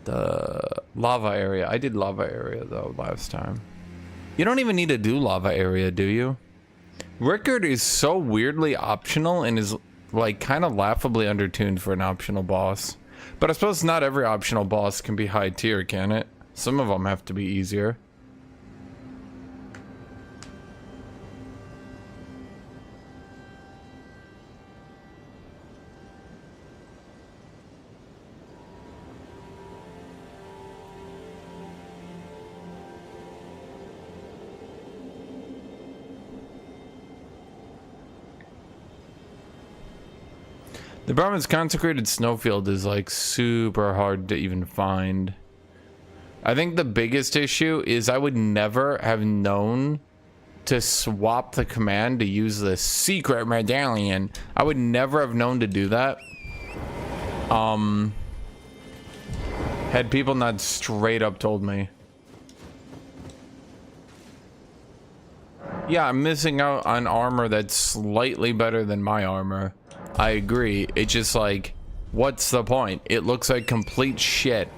the lava area. I did lava area though last time. You don't even need to do lava area, do you? Rickard is so weirdly optional and is like kind of laughably undertuned for an optional boss. But I suppose not every optional boss can be high tier, can it? Some of them have to be easier. The Brahmin's consecrated snowfield is like super hard to even find. I think the biggest issue is I would never have known to swap the command to use the secret medallion. I would never have known to do that. Had people not straight up told me. Yeah, I'm missing out on armor that's slightly better than my armor. I agree. It's just like, what's the point? It looks like complete shit.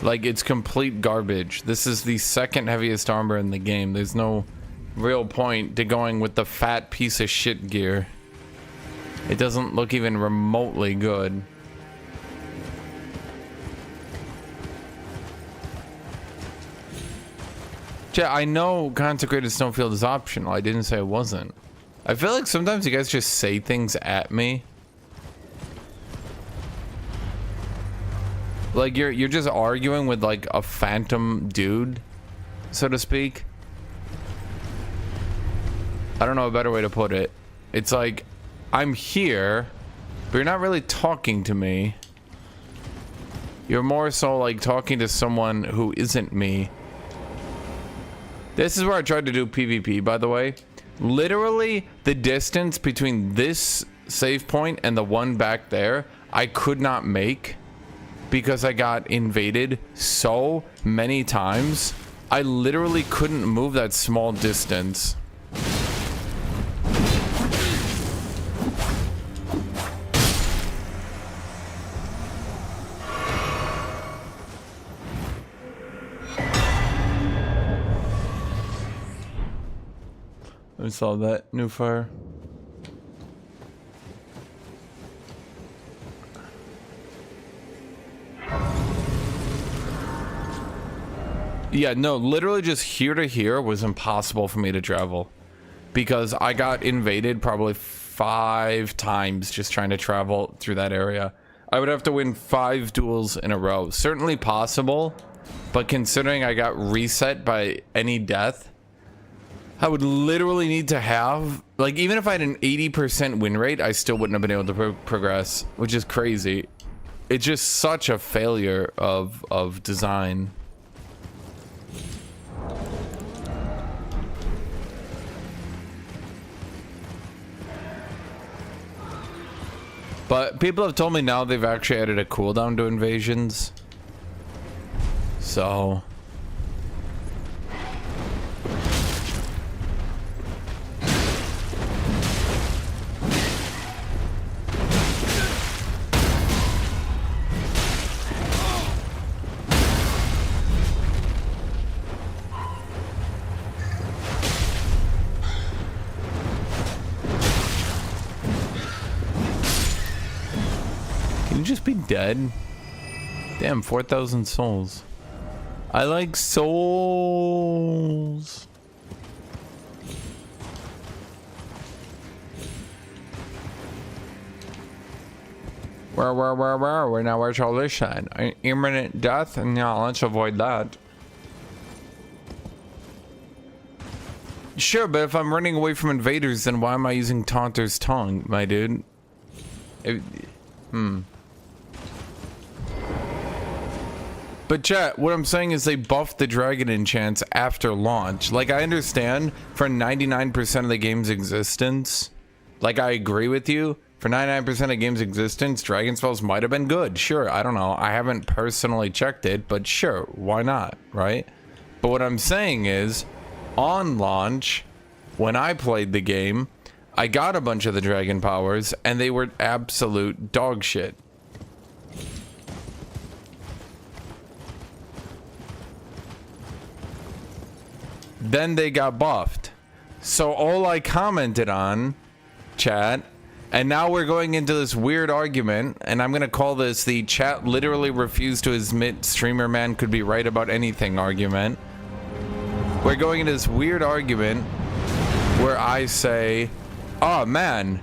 Like, it's complete garbage. This is the second heaviest armor in the game. There's no real point to going with the fat piece of shit gear. It doesn't look even remotely good. Yeah, I know consecrated snowfield is optional. I didn't say it wasn't. I feel like sometimes you guys just say things at me. Like you're just arguing with like a phantom dude, so to speak. I don't know a better way to put it. It's like I'm here, but you're not really talking to me. You're more so like talking to someone who isn't me. This is where I tried to do PvP, by the way. Literally, the distance between this save point and the one back there, I could not make because I got invaded so many times. I literally couldn't move that small distance. I saw that new fire. Yeah, no, literally just here to here was impossible for me to travel because I got invaded probably 5 times just trying to travel through that area. I would have to win 5 duels in a row. Certainly possible, but considering I got reset by any death, I would literally need to have, like, even if I had an 80% win rate, I still wouldn't have been able to progress, which is crazy. It's just such a failure of design. But people have told me now they've actually added a cooldown to invasions. So can you just be dead? Damn, 4,000 souls. I like souls. Where now where's all this at? Imminent death? No, let's avoid that. Sure, but if I'm running away from invaders, then why am I using Taunter's Tongue, my dude? But chat, what I'm saying is they buffed the dragon enchants after launch. Like, I understand for 99% of the game's existence, like, I agree with you. For 99% of the game's existence, dragon spells might have been good. Sure, I don't know. I haven't personally checked it, but sure, why not, right? But what I'm saying is, on launch, when I played the game, I got a bunch of the dragon powers, and they were absolute dog shit. Then they got buffed. So all I commented on, chat, and now we're going into this weird argument, and I'm gonna call this the chat literally refused to admit streamer man could be right about anything argument. We're going into this weird argument where I say, oh man,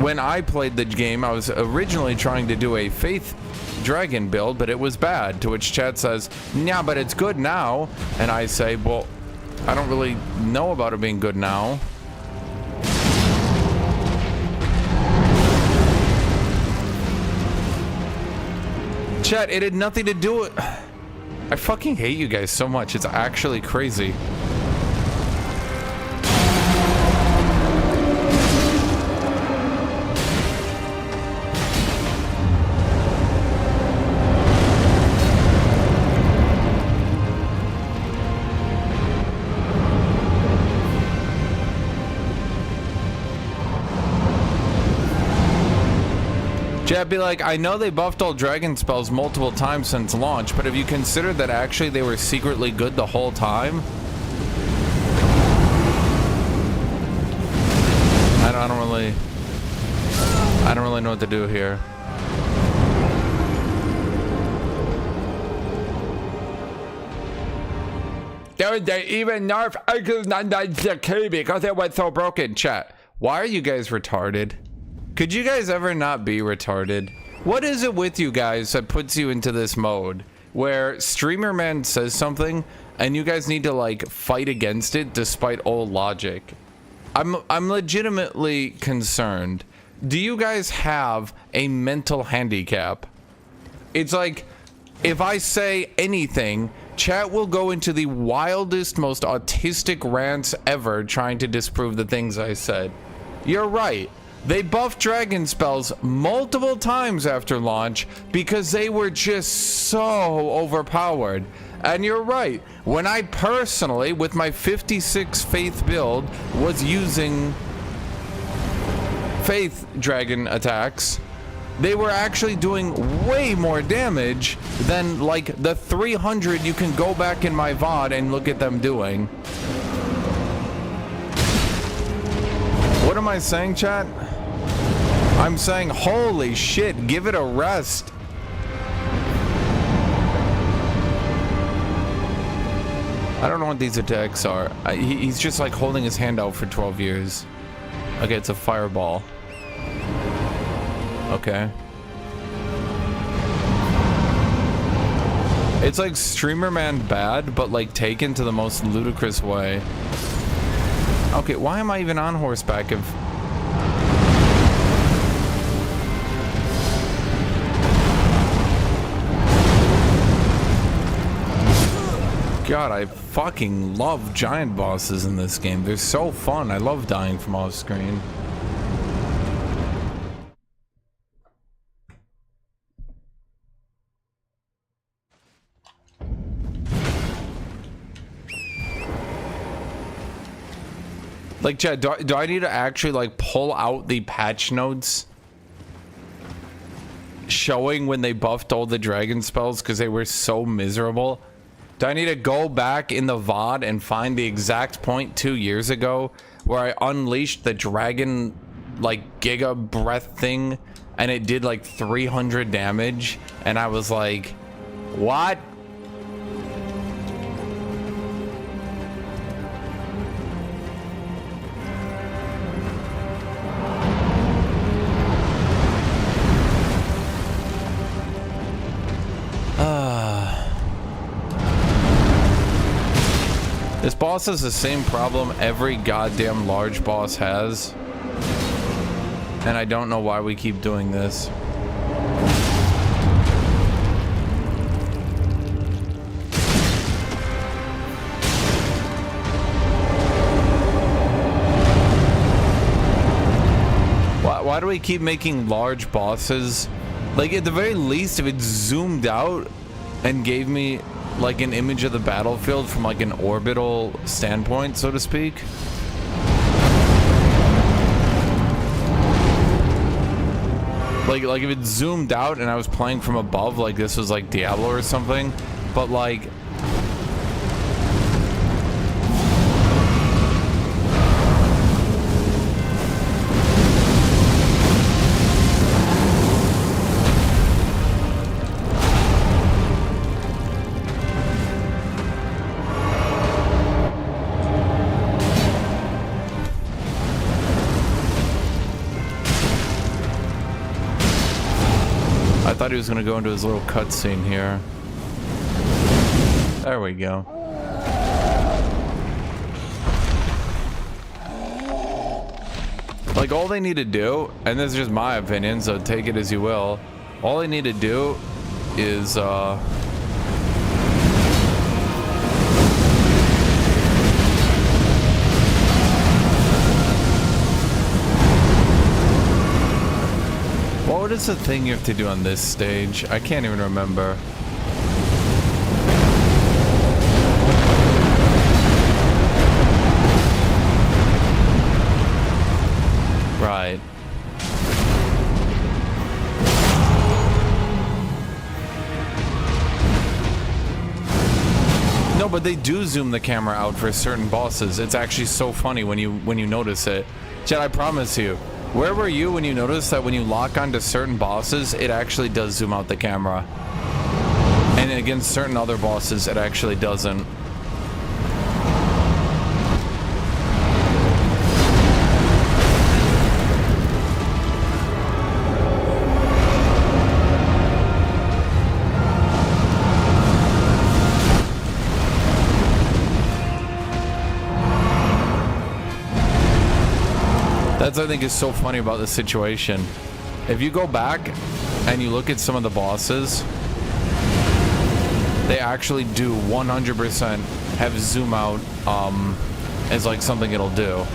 when I played the game, I was originally trying to do a faith dragon build, but it was bad, to which chat says, yeah, but it's good now. And I say, well, I don't really know about it being good now. Chat, it had nothing to do with... I fucking hate you guys so much. It's actually crazy. Chat, be like, I know they buffed all dragon spells multiple times since launch, but have you considered that actually they were secretly good the whole time? I don't really know what to do here. They even nerf Arcus because it was so broken. Chat, why are you guys retarded? Could you guys ever not be retarded? What is it with you guys that puts you into this mode where streamer man says something and you guys need to like fight against it despite all logic? I'm legitimately concerned. Do you guys have a mental handicap? It's like if I say anything, chat will go into the wildest, most autistic rants ever trying to disprove the things I said. You're right. They buffed dragon spells multiple times after launch because they were just so overpowered. And you're right, when I personally, with my 56 faith build, was using faith dragon attacks, they were actually doing way more damage than like the 300 you can go back in my VOD and look at them doing. What am I saying, chat? I'm saying, holy shit, give it a rest. I don't know what these attacks are. He's just like holding his hand out for 12 years. Okay, it's a fireball. Okay. It's like streamer man bad, but like taken to the most ludicrous way. Okay, why am I even on horseback if... God, I fucking love giant bosses in this game. They're so fun. I love dying from off screen. Like, Chad, do I need to actually, like, pull out the patch notes showing when they buffed all the dragon spells because they were so miserable? Do I need to go back in the VOD and find the exact point 2 years ago where I unleashed the dragon, like, giga breath thing and it did, like, 300 damage? And I was like, what? This boss has the same problem every goddamn large boss has. And I don't know why we keep doing this. Why do we keep making large bosses? Like, at the very least, if it zoomed out and gave me like an image of the battlefield from like an orbital standpoint, so to speak. Like if it zoomed out and I was playing from above, like this was like Diablo or something, but like I thought he was gonna go into his little cutscene here. There we go. Like, all they need to do, and this is just my opinion, so take it as you will, all they need to do is what is the thing you have to do on this stage? I can't even remember. Right. No, but they do zoom the camera out for certain bosses. It's actually so funny when you notice it. Chad, I promise you. Where were you when you noticed that when you lock onto certain bosses, it actually does zoom out the camera? And against certain other bosses, it actually doesn't. That's what I think is so funny about this situation. If you go back and you look at some of the bosses, they actually do 100% have zoom out as like something it'll do.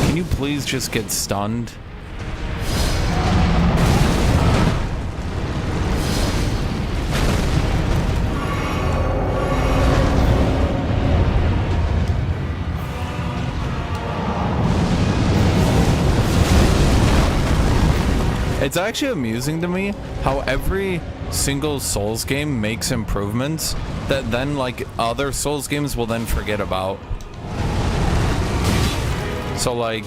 Can you please just get stunned? It's actually amusing to me how every single Souls game makes improvements that then like other Souls games will then forget about. So like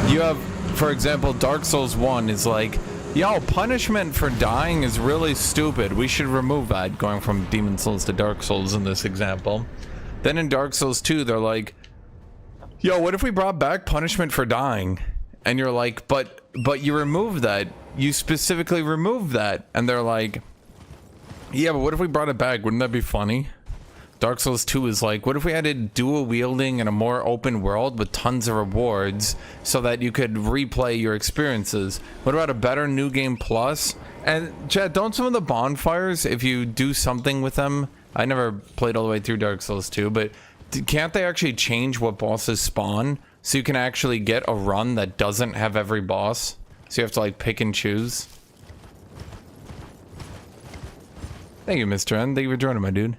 you have, for example, Dark Souls 1 is like, yo, punishment for dying is really stupid. We should remove that, going from Demon Souls to Dark Souls in this example. Then in Dark Souls 2, they're like, yo, what if we brought back punishment for dying? And you're like, but you removed that. You specifically removed that. And they're like, yeah, but what if we brought it back? Wouldn't that be funny? Dark Souls 2 is like, what if we added dual wielding and a more open world with tons of rewards so that you could replay your experiences? What about a better New Game Plus? And Chad, don't some of the bonfires, if you do something with them, I never played all the way through Dark Souls 2, but can't they actually change what bosses spawn so you can actually get a run that doesn't have every boss? So you have to like pick and choose. Thank you, Mr. N. Thank you for joining, my dude.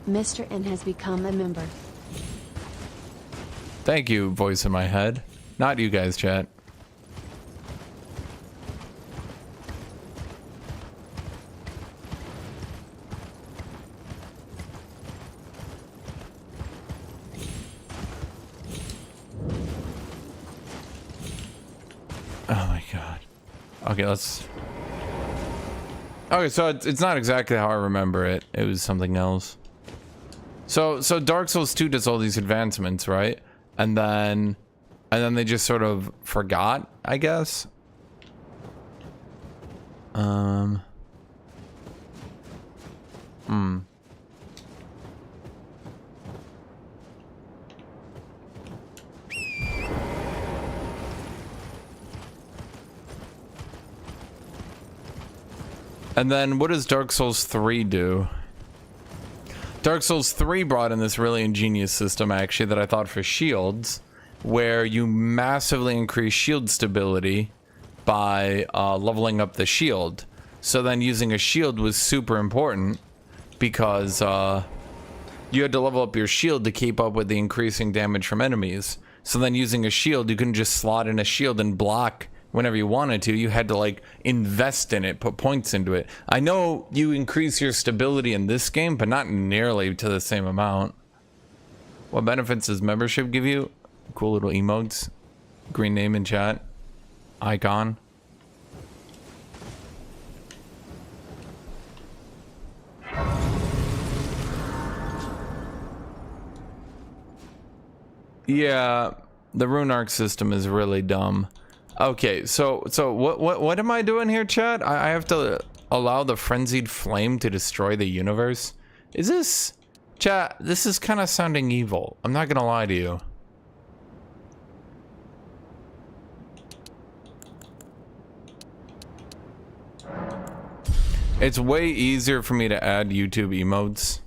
Mr. N has become a member. Thank you, voice in my head. Not you guys, chat. Oh my god. Okay, let's... Okay, so it's not exactly how I remember it. It was something else. So Dark Souls 2 does all these advancements, right? And then they just sort of forgot, I guess. And then what does Dark Souls 3 do? Dark Souls 3 brought in this really ingenious system, actually, that I thought for shields, where you massively increase shield stability by leveling up the shield. So then using a shield was super important because you had to level up your shield to keep up with the increasing damage from enemies. So then using a shield, you couldn't just slot in a shield and block whenever you wanted to. You had to like invest in it, put points into it. I know you increase your stability in this game, but not nearly to the same amount. What benefits does membership give you? Cool little emotes. Green name in chat. Icon. Yeah, the rune arc system is really dumb. Okay, so what am I doing here, chat? I have to allow the frenzied flame to destroy the universe? Is this... Chat, this is kind of sounding evil. I'm not gonna lie to you. It's way easier for me to add YouTube emotes,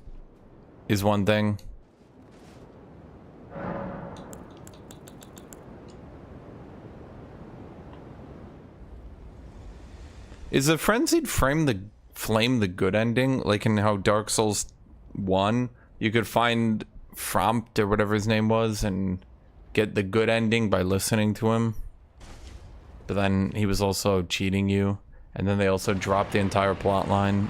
is one thing. Is the frenzied flame the good ending? Like in how Dark Souls 1, you could find Frompt or whatever his name was and get the good ending by listening to him. But then he was also cheating you. And then they also dropped the entire plot line.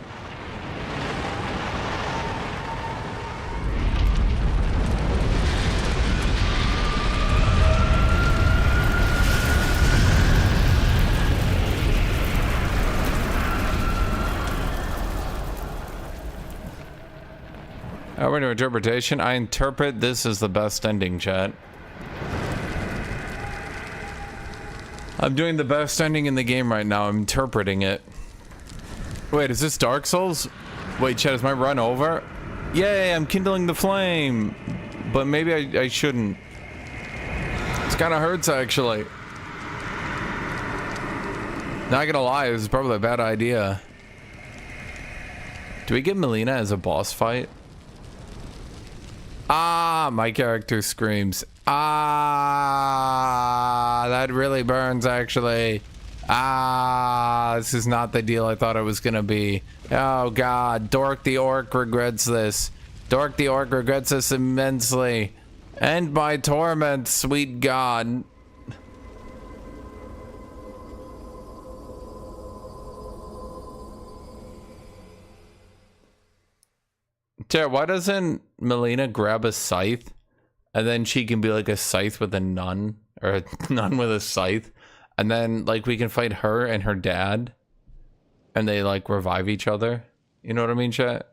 We're into interpretation. I interpret this as the best ending, chat. I'm doing the best ending in the game right now. I'm interpreting it. Wait, is this Dark Souls? Wait, chat, is my run over? Yay, I'm kindling the flame. But maybe I shouldn't. This kind of hurts, actually. Not gonna lie, this is probably a bad idea. Do we get Melina as a boss fight? Ah, my character screams. Ah, that really burns, actually. Ah, this is not the deal I thought it was gonna be. Oh god, Dork the Orc regrets this. Dork the Orc regrets this immensely. End my torment, sweet god. Tara, why doesn't Melina grab a scythe and then she can be like a scythe with a nun, or a nun with a scythe, and then like we can fight her and her dad and they like revive each other? You know what I mean, chat?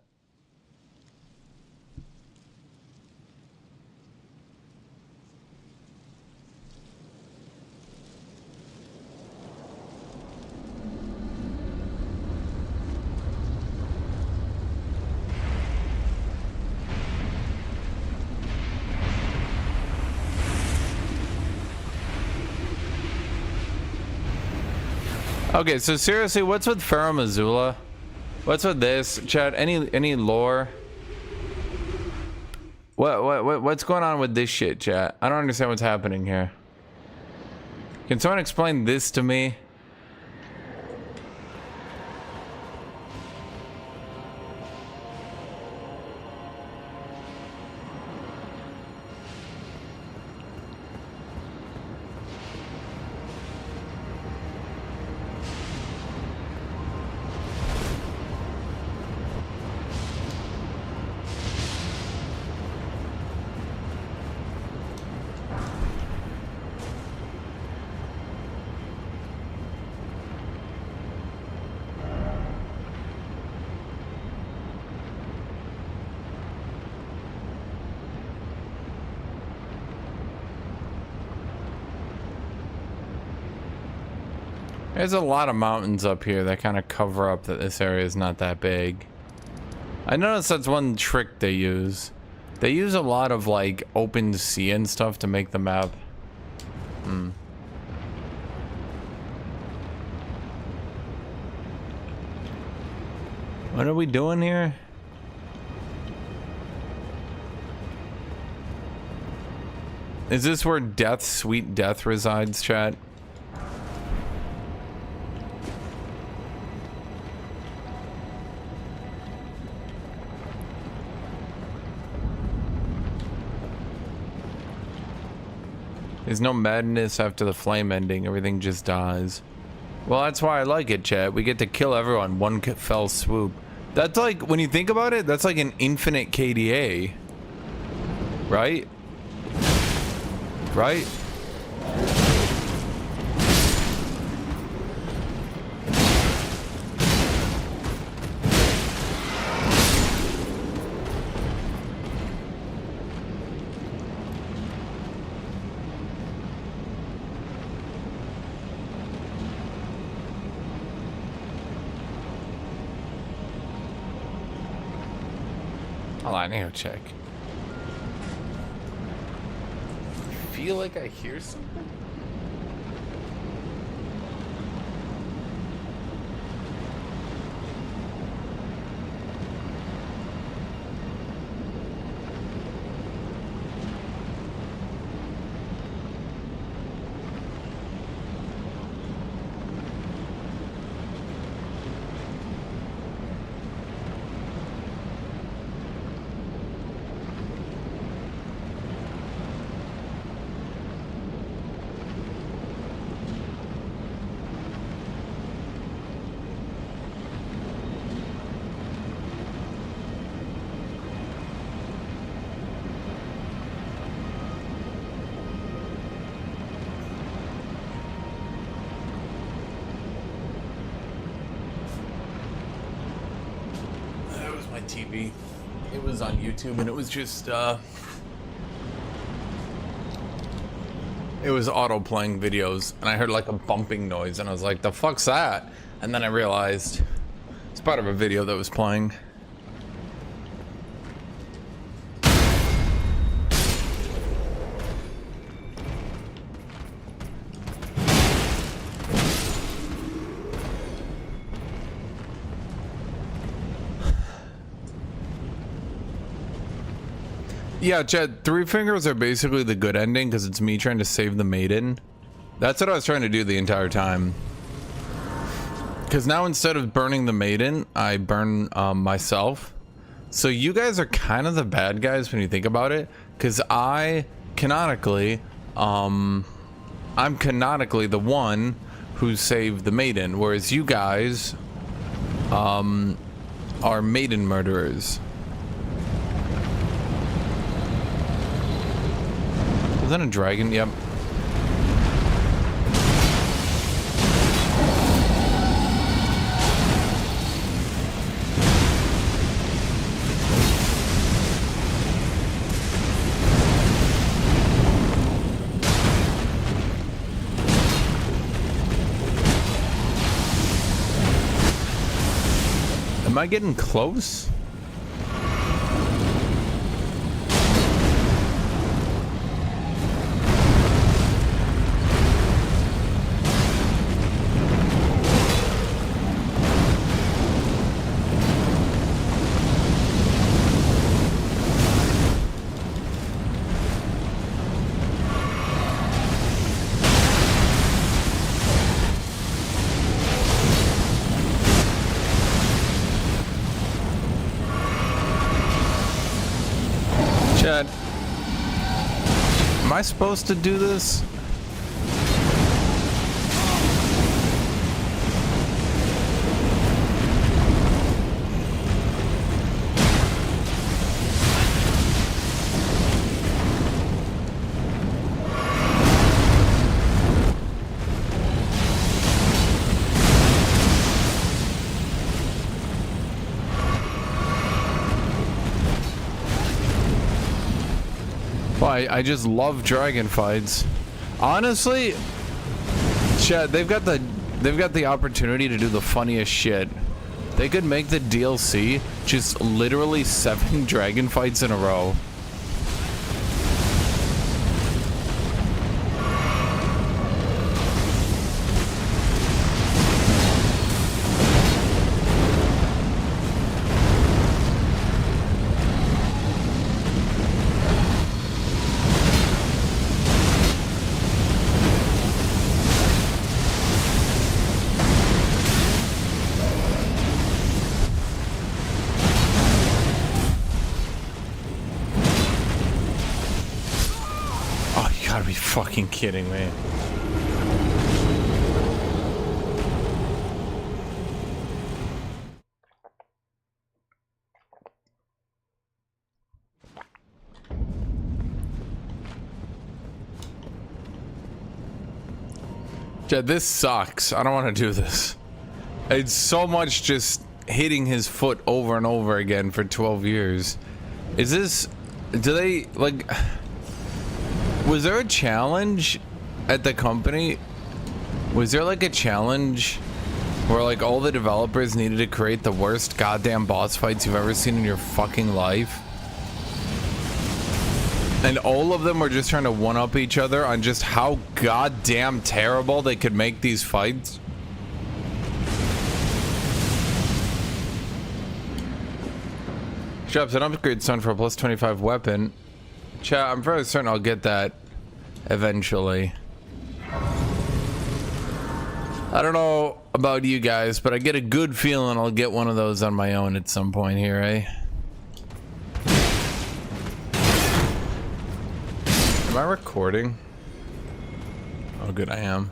Okay, so seriously, what's with Farum Azula? What's with this, chat? Any lore? What's going on with this shit, chat? I don't understand what's happening here. Can someone explain this to me? There's a lot of mountains up here that kind of cover up that this area is not that big. I noticed that's one trick they use. They use a lot of like open sea and stuff to make the map. What are we doing here? Is this where death, sweet death resides, chat? There's no madness after the flame ending. Everything just dies. Well, that's why I like it, chat. We get to kill everyone one fell swoop. That's like, when you think about it, that's like an infinite KDA. Right? Right? I need to check. I feel like I hear something. TV. It was on YouTube and it was just it was auto playing videos and I heard like a bumping noise and I was like, the fuck's that? And then I realized it's part of a video that was playing. Yeah, Chad, Three Fingers are basically the good ending because it's me trying to save the maiden. That's what I was trying to do the entire time. Because now instead of burning the maiden, I burn myself. So you guys are kind of the bad guys when you think about it. Because I'm canonically the one who saved the maiden. Whereas you guys are maiden murderers. Is that a dragon? Yep. Am I getting close? I supposed to do this? I just love dragon fights. Honestly, Chad, they've got the opportunity to do the funniest shit. They could make the DLC just literally 7 dragon fights in a row. Fucking kidding me. Yeah, this sucks. I don't want to do this. It's so much just hitting his foot over and over again for 12 years. Is this... Do they, like... Was there a challenge at the company? Was there like a challenge where like all the developers needed to create the worst goddamn boss fights you've ever seen in your fucking life? And all of them were just trying to one-up each other on just how goddamn terrible they could make these fights? Drops an upgrade stone for a plus 25 weapon. Chat, I'm fairly certain I'll get that eventually. I don't know about you guys, but I get a good feeling I'll get one of those on my own at some point here, eh? Am I recording? Oh, good, I am.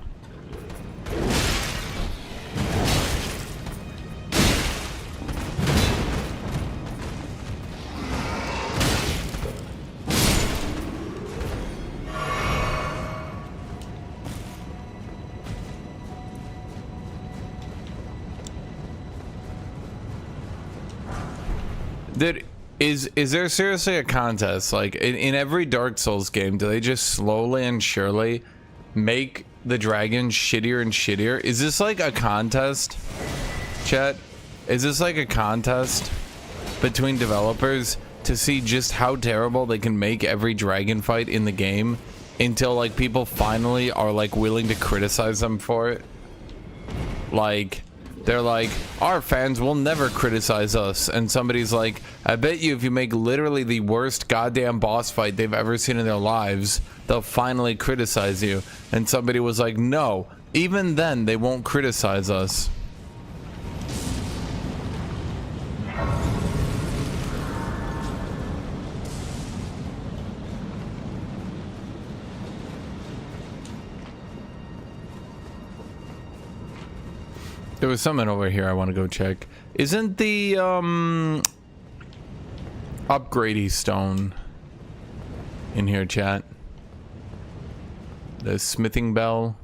Is there seriously a contest? Like in every Dark Souls game, do they just slowly and surely make the dragons shittier and shittier? Is this like a contest, chat? Is this like a contest between developers to see just how terrible they can make every dragon fight in the game until like people finally are like willing to criticize them for it? Like, they're like, our fans will never criticize us. And somebody's like, I bet you if you make literally the worst goddamn boss fight they've ever seen in their lives, they'll finally criticize you. And somebody was like, no, even then they won't criticize us. There was something over here I want to go check. Isn't the upgradey stone in here, chat? The smithing bell.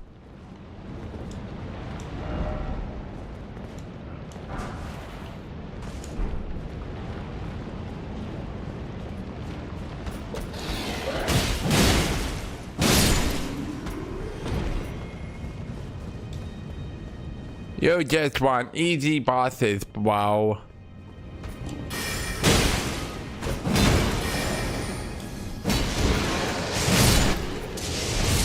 You just want easy bosses, wow.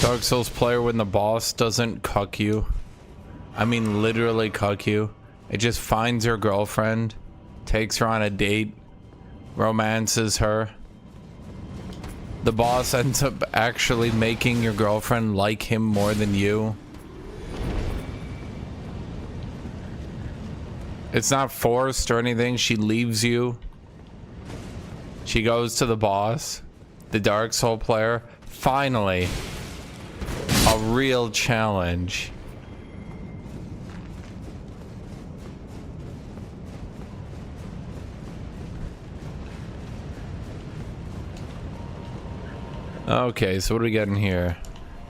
Dark Souls player, when the boss doesn't cuck you, I mean literally cuck you, it just finds your girlfriend, takes her on a date, romances her. The boss ends up actually making your girlfriend like him more than you. It's not forced or anything. She leaves you. She goes to the boss. the Dark Soul player. Finally, a real challenge. Okay, so what do we got in here?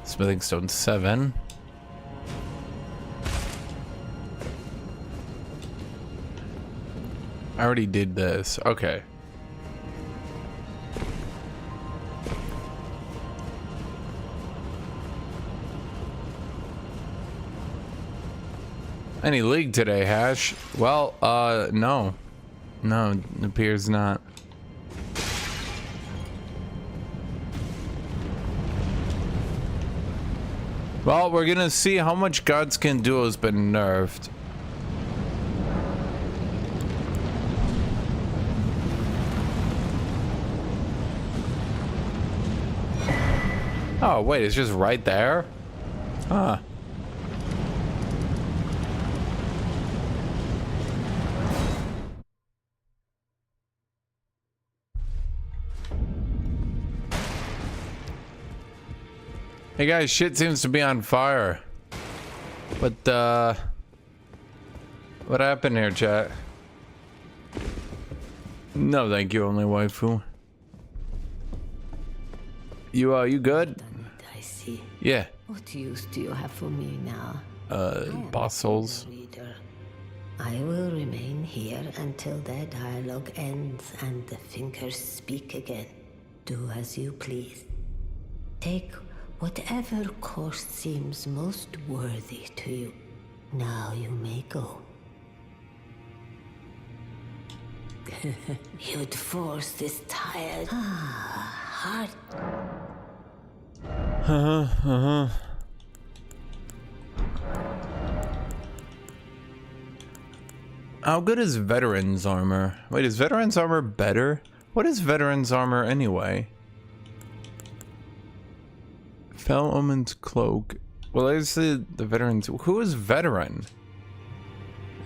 Smithing stone 7. I already did this. Okay. Any league today, Hash? Well, no. No, it appears not. Well, we're gonna see how much Godskin Duo has been nerfed. Oh, wait, it's just right there? Huh. Hey guys, shit seems to be on fire. But, what happened here, chat? No, thank you, only waifu. You good? I see. Yeah. What use do you have for me now? Boss souls. Reader. I will remain here until their dialogue ends and the fingers speak again. Do as you please. Take whatever course seems most worthy to you. Now you may go. You'd force this tired heart. How good is Veteran's armor? Wait, is Veteran's armor better? What is Veteran's armor anyway? Fell Omen's cloak. Well, there's the Veteran's. Who is Veteran?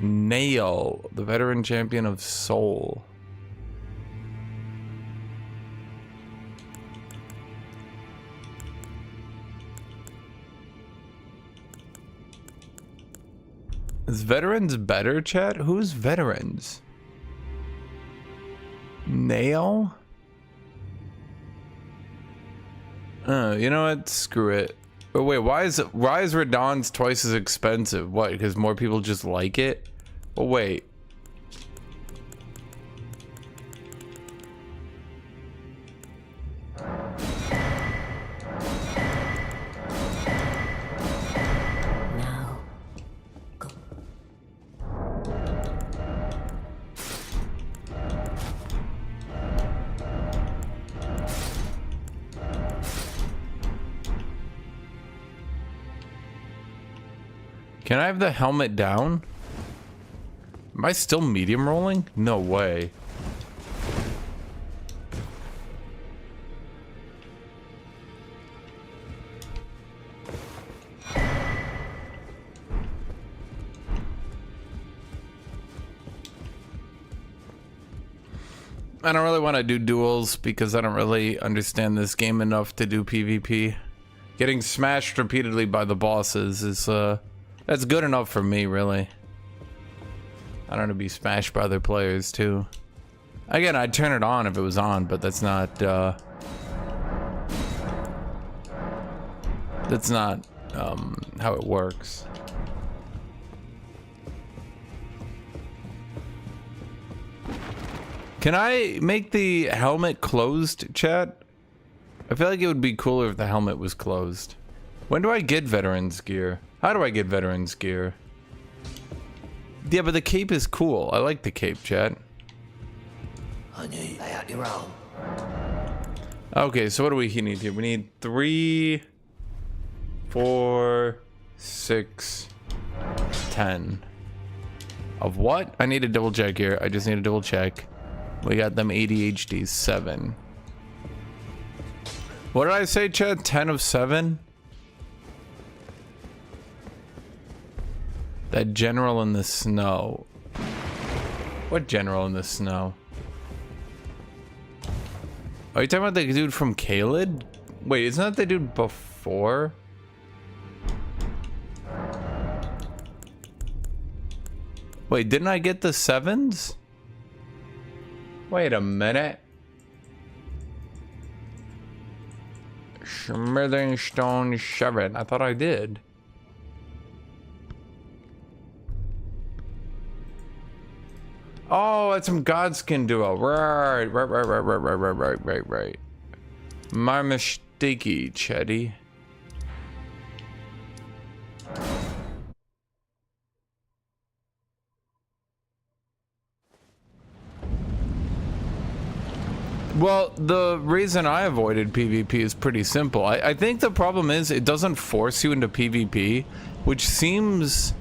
Nail, the Veteran champion of Soul. Is Veterans better, chat? Who's Veterans? Nail? You know what? Screw it. But wait, why is Radahn's twice as expensive? What? Because more people just like it? But wait. Now, go. Can I have the helmet down? Am I still medium rolling? No way. I don't really want to do duels because I don't really understand this game enough to do PvP. Getting smashed repeatedly by the bosses is that's good enough for me, really. I don't want to be smashed by other players too. Again, I'd turn it on if it was on, but that's not how it works. Can I make the helmet closed, chat? I feel like it would be cooler if the helmet was closed. When do I get veterans gear? How do I get veterans gear? Yeah, but the cape is cool. I like the cape, chat. I knew you lay out your own. Okay, so what do we need here? We need 3, 4, 6, 10. Of what? I need a double check here. I just need a double check. We got them ADHD 7. What did I say, chat? 10 of 7? That general in the snow. What general in the snow? Are you talking about the dude from Kaled? Wait, isn't that the dude before? Wait, didn't I get the 7s? Wait a minute. Smithing Stone 7. I thought I did. Oh, it's some Godskin duo. Right. My mistakey, Chetty. Well, the reason I avoided PvP is pretty simple. I think the problem is it doesn't force you into PvP, which seems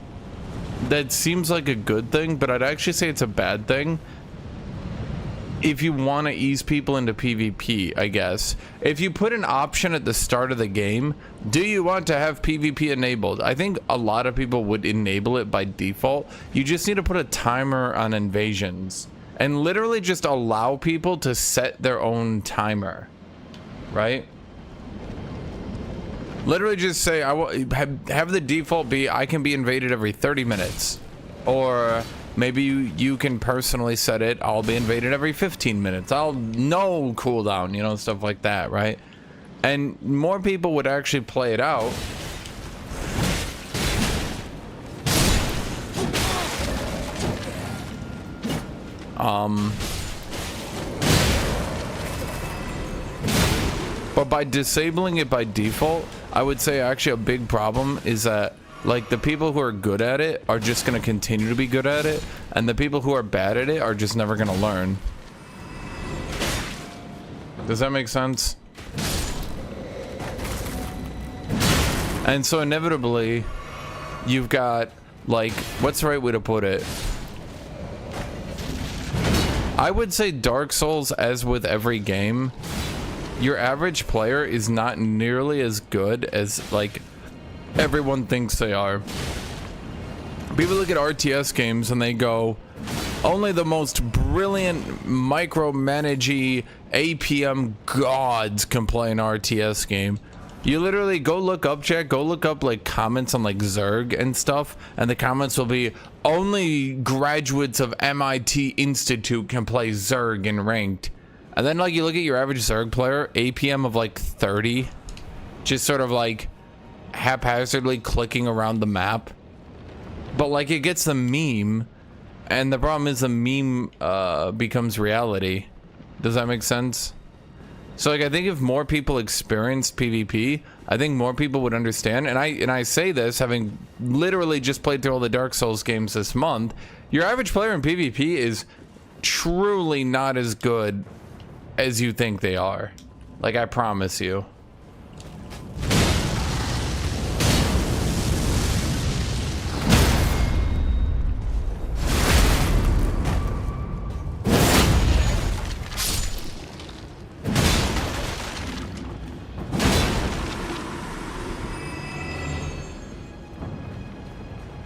like a good thing, but I'd actually say it's a bad thing if you want to ease people into PvP, I guess. If you put an option at the start of the game, do you want to have PvP enabled? I think a lot of people would enable it by default. You just need to put a timer on invasions and literally just allow people to set their own timer, right? Literally just say, I will have the default be I can be invaded every 30 minutes. Or maybe you can personally set it, I'll be invaded every 15 minutes. I'll no cooldown, you know, stuff like that, right? And more people would actually play it out. But by disabling it by default, I would say actually a big problem is that like the people who are good at it are just going to continue to be good at it, and the people who are bad at it are just never going to learn. Does that make sense? And so inevitably you've got like, what's the right way to put it? I would say Dark Souls, as with every game, your average player is not nearly as good as like everyone thinks they are. People look at RTS games and they go, only the most brilliant micromanagey APM gods can play an RTS game. You literally go look up, Jack, go look up like comments on like Zerg and stuff, and the comments will be, only graduates of MIT Institute can play Zerg in ranked. And then like you look at your average Zerg player, APM of like 30, just sort of like haphazardly clicking around the map. But like it gets the meme, and the problem is the meme becomes reality. Does that make sense? So like I think if more people experienced PvP, I think more people would understand. And I say this having literally just played through all the Dark Souls games this month. Your average player in PvP is truly not as good as you think they are. Like I promise you.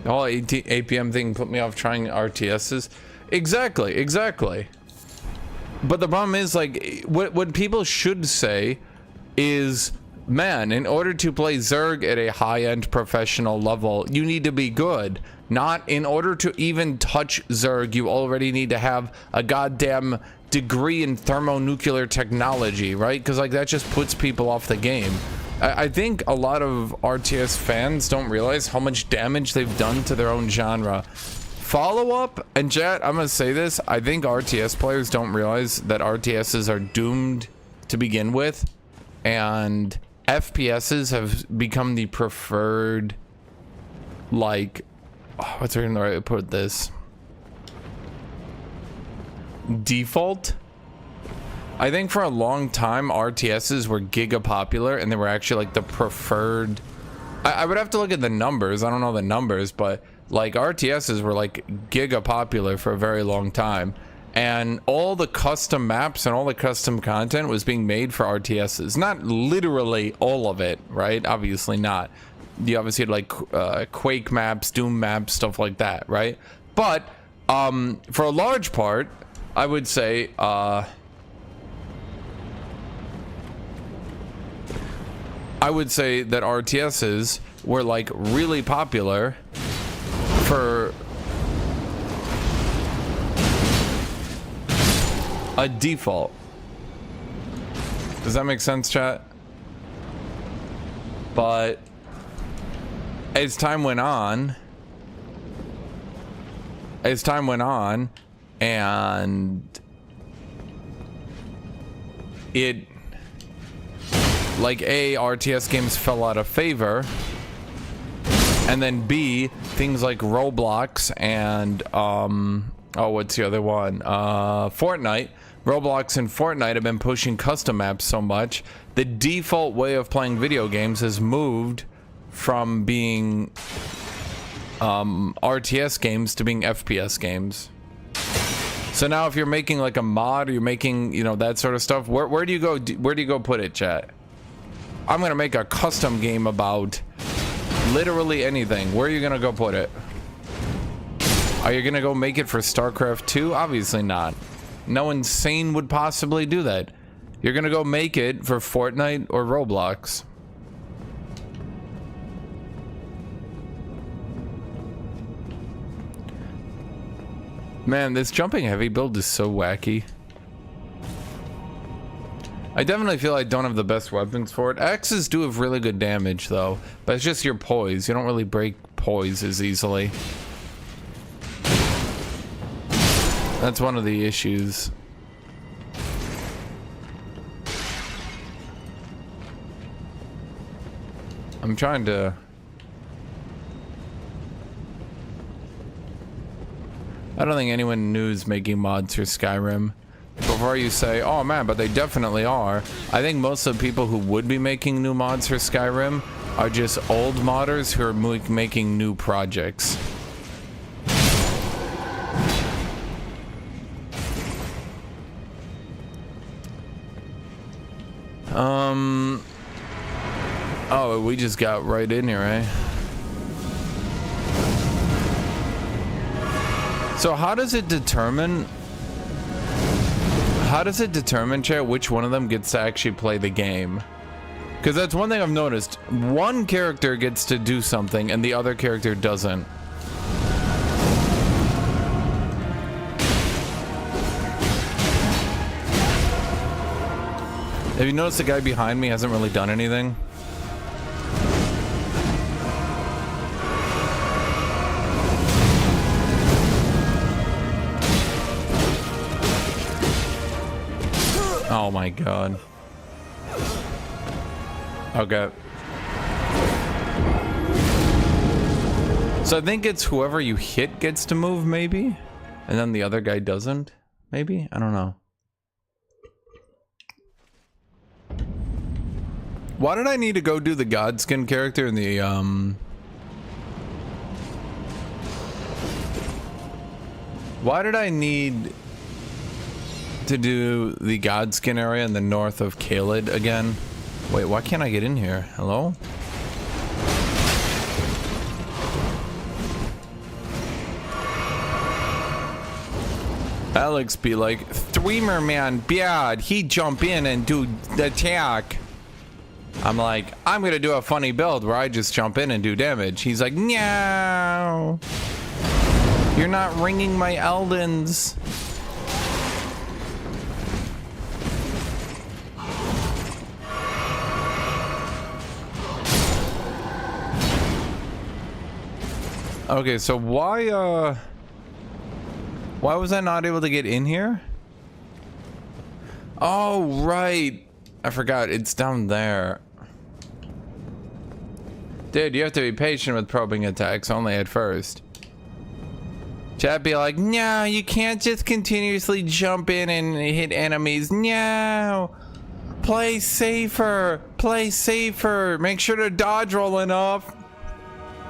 The whole APM thing put me off trying RTSs. Exactly. But the problem is, like, what people should say is, man, in order to play Zerg at a high-end professional level, you need to be good. Not in order to even touch Zerg, you already need to have a goddamn degree in thermonuclear technology, right? Because, like, that just puts people off the game. I think a lot of RTS fans don't realize how much damage they've done to their own genre. Follow up, and chat, I'm gonna say this, I think RTS players don't realize that RTSs are doomed to begin with, and FPSs have become the preferred, like, what's the right way to put this? Default? I think for a long time RTSs were giga popular, and they were actually like the preferred. I would have to look at the numbers. I don't know the numbers, but like RTSs were like giga popular for a very long time, and all the custom maps and all the custom content was being made for RTSs. Not literally all of it, right? Obviously not. You obviously had like Quake maps, Doom maps, stuff like that, right? But for a large part, I would say I would say that RTSs were like really popular for a default. Does that make sense, chat? But as time went on, and it, like, A, RTS games fell out of favor, and then B, things like Roblox and oh, what's the other one? Fortnite. Roblox and Fortnite have been pushing custom maps so much, the default way of playing video games has moved from being RTS games to being FPS games. So now if you're making like a mod, or you're making, you know, that sort of stuff, where do you go? Where do you go put it, chat? I'm gonna make a custom game about literally anything. Where are you gonna go put it? Are you gonna go make it for StarCraft 2? Obviously not. No one sane would possibly do that. You're gonna go make it for Fortnite or Roblox. Man, this jumping heavy build is so wacky. I definitely feel I don't have the best weapons for it. Axes do have really good damage though, but it's just your poise. You don't really break poise as easily. That's one of the issues. I'm trying to... I don't think anyone new is making mods for Skyrim. Before you say, oh man, but they definitely are. I think most of the people who would be making new mods for Skyrim are just old modders who are making new projects. Oh, we just got right in here, eh? So how does it determine, chat, which one of them gets to actually play the game? Because that's one thing I've noticed. One character gets to do something and the other character doesn't. Have you noticed the guy behind me hasn't really done anything? Oh my god. Okay. So I think it's whoever you hit gets to move, maybe? And then the other guy doesn't? Maybe? I don't know. Why did I need to go do the Godskin character in the, Why did I need to do the Godskin area in the north of Caelid again? Wait, why can't I get in here? Hello? Alex be like, streamer man bad, he jump in and do the attack. I'm like, I'm gonna do a funny build where I just jump in and do damage. He's like, no, you're not ringing my Eldens. Okay, so why was I not able to get in here? Oh, right. I forgot, it's down there. Dude, you have to be patient with probing attacks, only at first. Chat be like, no, you can't just continuously jump in and hit enemies. No. Play safer. Play safer. Make sure to dodge roll enough.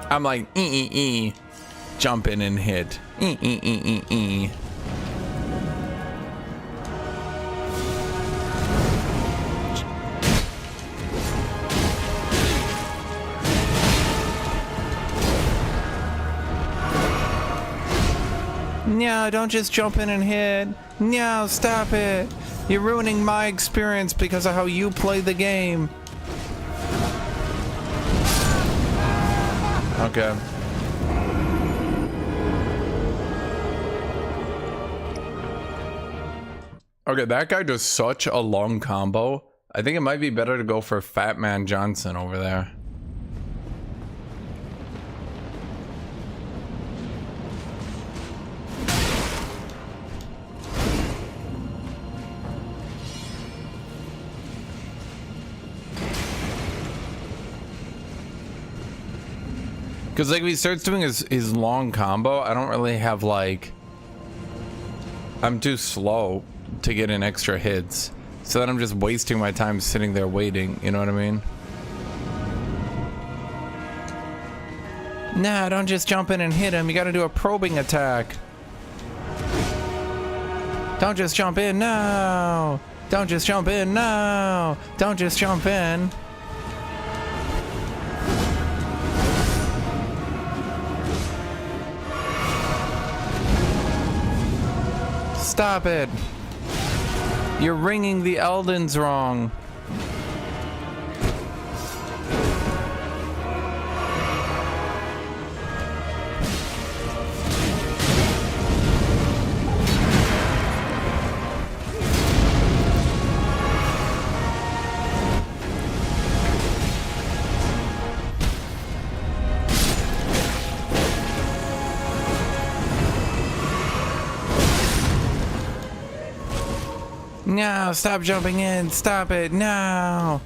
I'm like, jump in and hit. No, don't just jump in and hit. No, stop it. You're ruining my experience because of how you play the game. Okay. Okay, that guy does such a long combo. I think it might be better to go for Fat Man Johnson over there. Because like if he starts doing his long combo, I don't really have like... I'm too slow to get in extra hits. So then I'm just wasting my time sitting there waiting, you know what I mean? Nah, don't just jump in and hit him. You gotta do a probing attack. Don't just jump in, no! Don't just jump in, no! Don't just jump in. Stop it! You're ringing the Eldens wrong. No, stop jumping in. Stop it. No.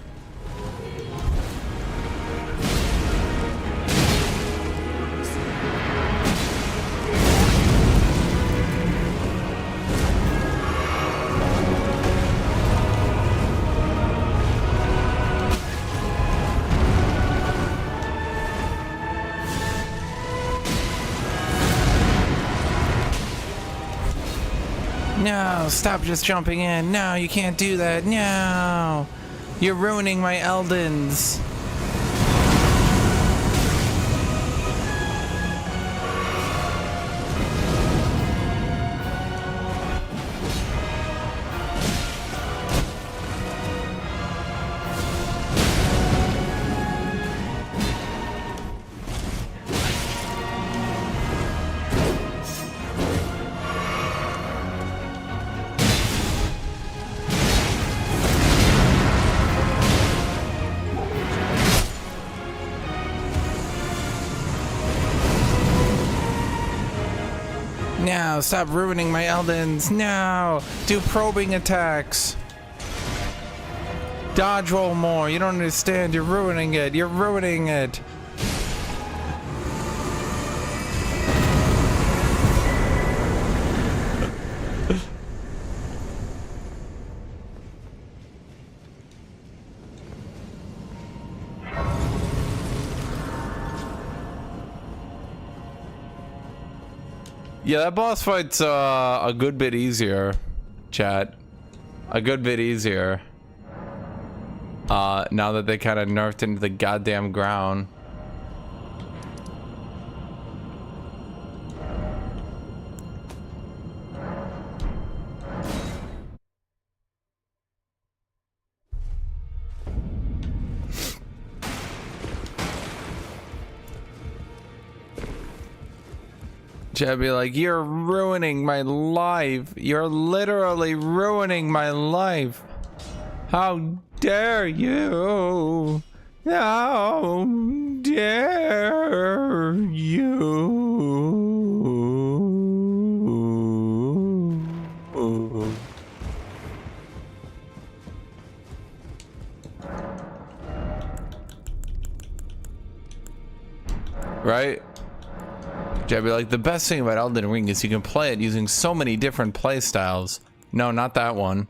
No, stop just jumping in. No, you can't do that. No. You're ruining my Eldens. No, stop ruining my Eldens. No, do probing attacks. Dodge roll more. You don't understand. You're ruining it. You're ruining it. Yeah, that boss fight's a good bit easier, chat. A good bit easier. Now that they kind of nerfed into the goddamn ground. Chad be like, you're ruining my life. You're literally ruining my life. How dare you? How dare you? Right? I'd be like, the best thing about Elden Ring is you can play it using so many different play styles. No, not that one.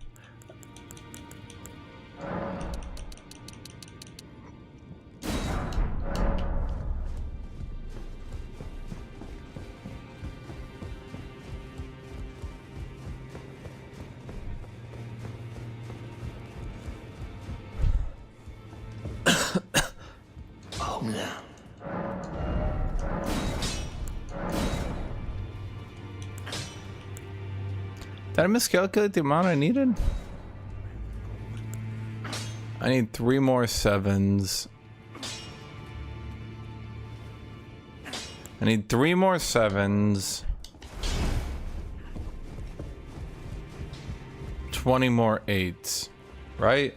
Oh no. Did I miscalculate the amount I needed? I need 3 more 7s. I need 3 more 7s. 20 more 8s. Right?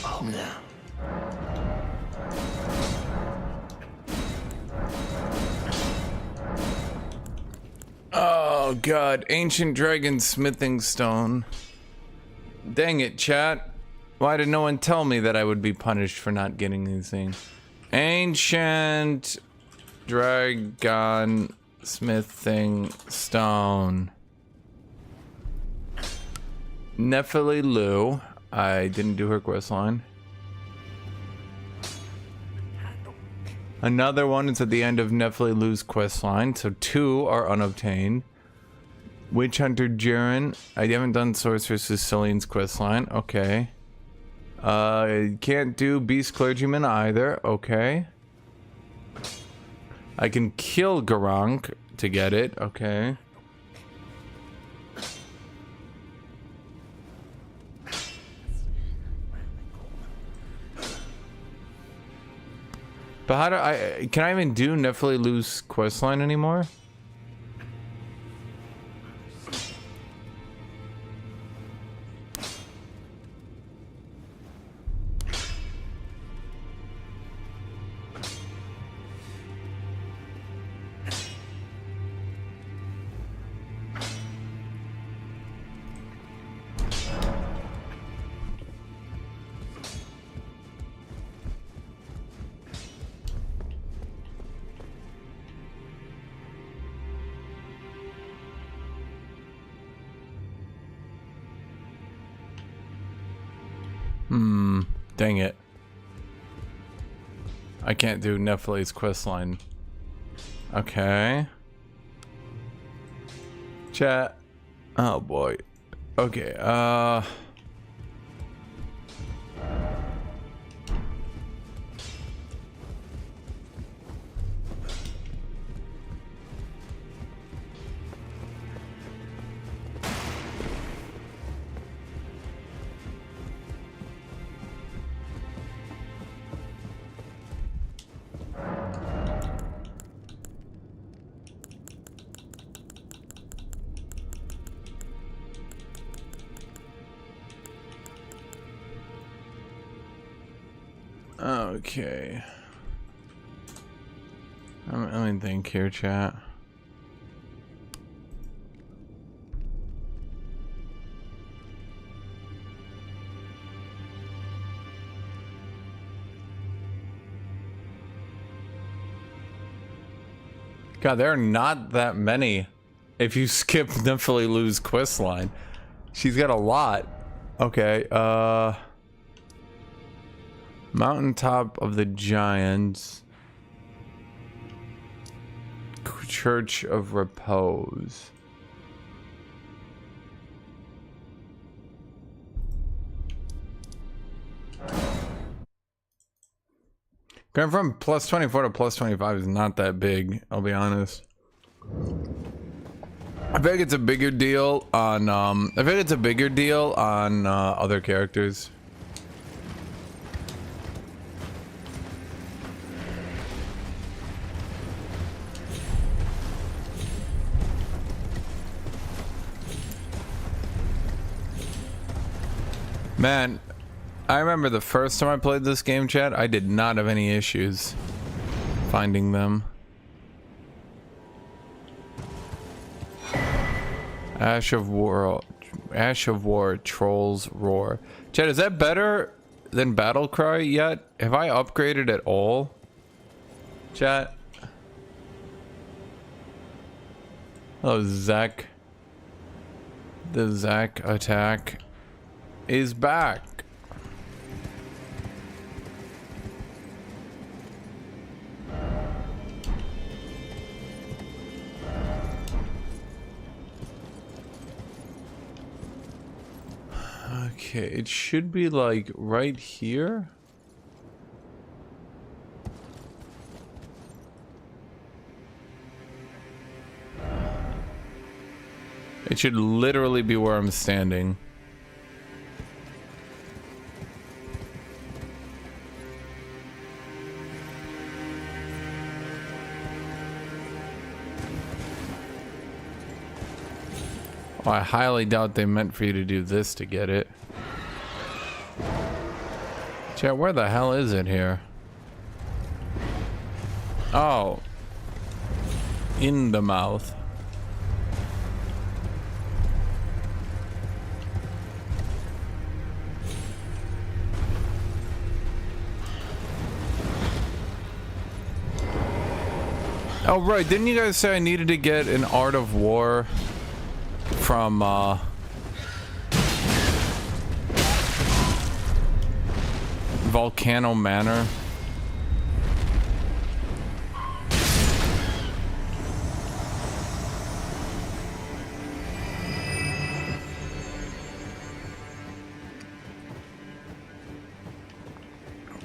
Oh, no. Oh god, ancient dragon smithing stone. Dang it, chat. Why did no one tell me that I would be punished for not getting these things? Ancient dragon smithing stone. Nephili Lu. I didn't do her quest line. Another one is at the end of Nephili Lu's quest line, so 2 are unobtained. Witch Hunter Jaren. I haven't done Sorceress Sicilian's quest line. Okay. Can't do Beast Clergyman either. Okay. I can kill Garank to get it. Okay. But how do can I even do Nephili Lu's questline anymore? Dang it. I can't do Nephili's questline. Okay. Chat. Oh boy. Okay, okay. Let me think here, chat. God, there are not that many. If you skip Nephili Lu's quest line, she's got a lot. Okay, Mountaintop of the Giants. Church of Repose. Going from plus 24 to plus 25 is not that big, I'll be honest. I feel like it's a bigger deal on other characters. Man, I remember the first time I played this game, chat, I did not have any issues finding them. Ash of War, Trolls Roar. Chat, is that better than Battlecry yet? Have I upgraded at all? Chat. Oh, Zach. The Zach attack is back. Okay, it should be like right here. It should literally be where I'm standing. Oh, I highly doubt they meant for you to do this to get it. Chat, where the hell is it here? Oh. In the mouth. Oh, right. Didn't you guys say I needed to get an Art of War from, Volcano Manor?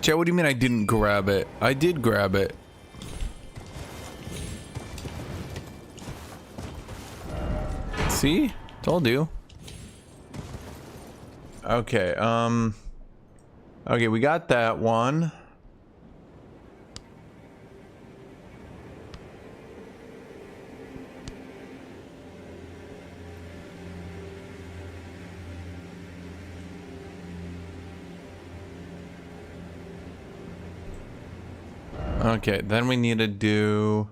Chat, what do you mean I didn't grab it? I did grab it. See? Told you. Okay, okay, we got that one. Okay, then we need to do...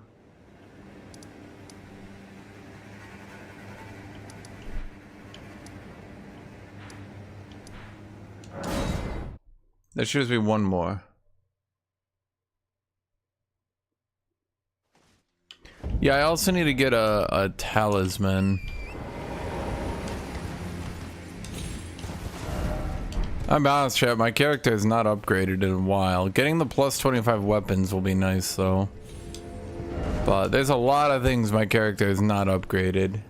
There should be one more. Yeah, I also need to get a talisman. I'm honest, chat, my character is not upgraded in a while. Getting the plus 25 weapons will be nice, though. But there's a lot of things my character is not upgraded.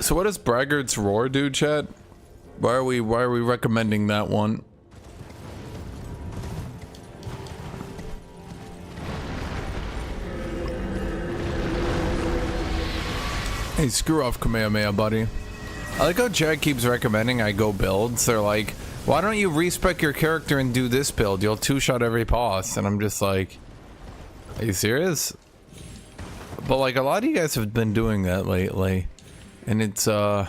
So what does Braggart's Roar do, chat? Why are we recommending that one? Hey, screw off Kamehameha, buddy. I like how Chad keeps recommending I go builds. They're like, why don't you respec your character and do this build? You'll two-shot every boss. And I'm just like, are you serious? But like, a lot of you guys have been doing that lately. And it's the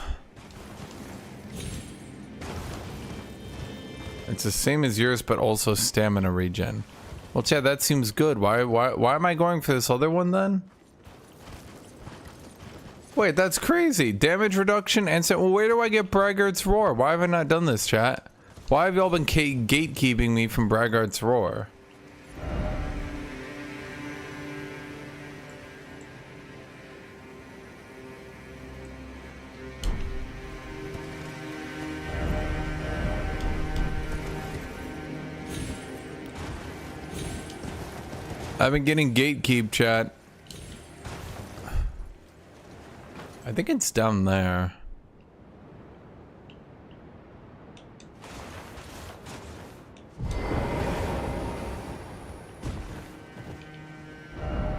same as yours, but also stamina regen. Well, Chad, that seems good. Why am I going for this other one then? Wait, that's crazy. Damage reduction and well, where do I get Braggart's Roar? Why have I not done this, chat? Why have y'all been gatekeeping me from Braggart's Roar? I've been getting gatekeep, chat. I think it's down there.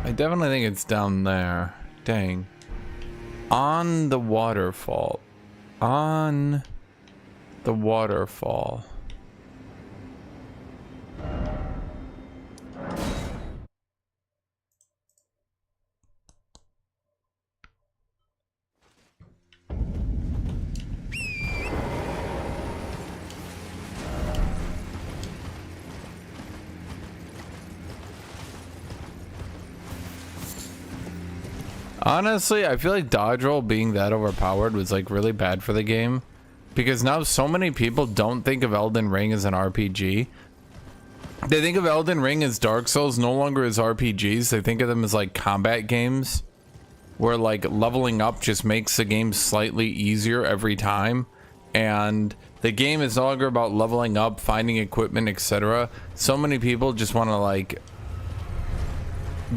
I definitely think it's down there. Dang. On the waterfall. On the waterfall. Honestly, I feel like dodge roll being that overpowered was like really bad for the game, because now so many people don't think of Elden Ring as an RPG. They think of Elden Ring as Dark Souls, no longer as RPGs. They think of them as like combat games where like leveling up just makes the game slightly easier every time, and the game is no longer about leveling up, finding equipment, etc. So many people just want to like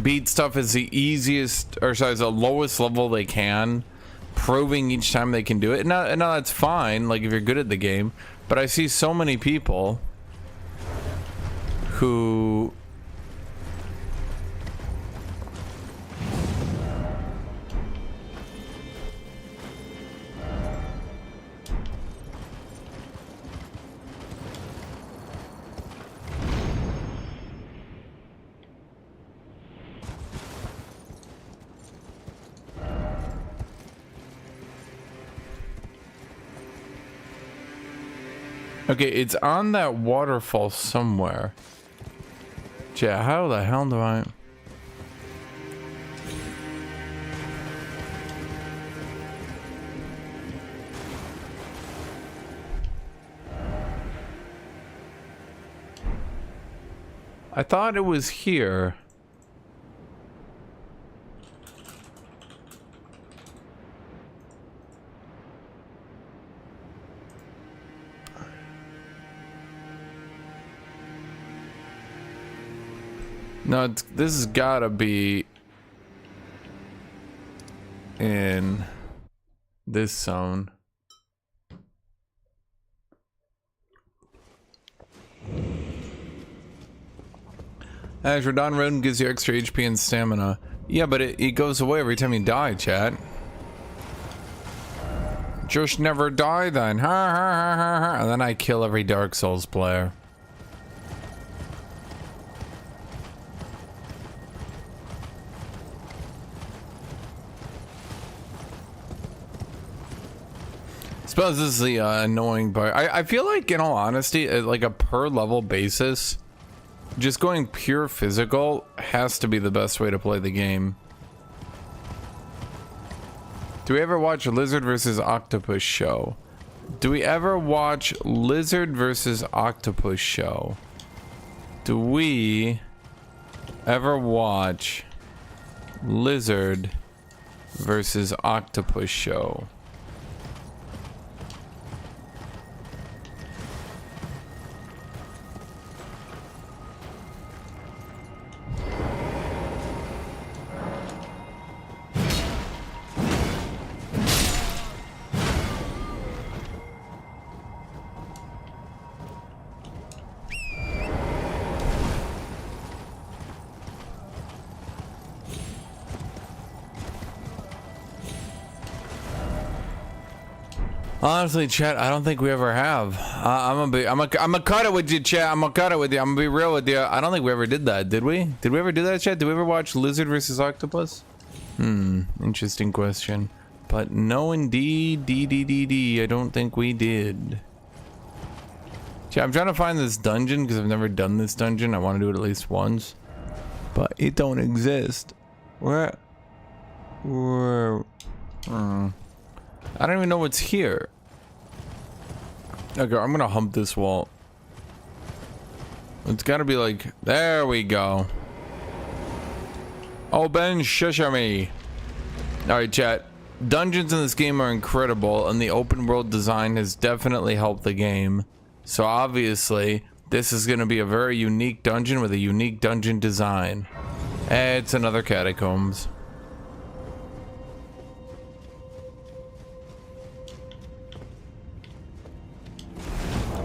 beat stuff as the easiest, or sorry, as the lowest level they can, proving each time they can do it. And now that's fine, like if you're good at the game. But I see so many people who okay, it's on that waterfall somewhere. Yeah, how the hell do I... I thought it was here. No, this has gotta be in this zone. As Radon Rodent gives you extra HP and stamina. Yeah, but it goes away every time you die, chat. Just never die then. Ha ha ha ha ha. And then I kill every Dark Souls player. I suppose this is the annoying part. I feel like, in all honesty, at like a per level basis, just going pure physical has to be the best way to play the game. Do we ever watch Lizard versus Octopus show? Do we ever watch Lizard versus Octopus show? Do we ever watch Lizard versus Octopus show? Honestly, chat, I don't think we ever have. I'm gonna cut it with you, chat. I'm gonna cut it with you. I'm gonna be real with you. I don't think we ever did that, did we? Did we ever do that, chat? Did we ever watch Lizard versus Octopus? Interesting question. But no, indeed, I don't think we did. Chat, I'm trying to find this dungeon because I've never done this dungeon. I want to do it at least once, but it don't exist. Where? I don't even know what's here. Okay, I'm gonna hump this wall. It's gotta be like, there we go. Oh, Ben, shush me. Alright, chat. Dungeons in this game are incredible, and the open world design has definitely helped the game. So obviously, this is gonna be a very unique dungeon with a unique dungeon design. It's another catacombs.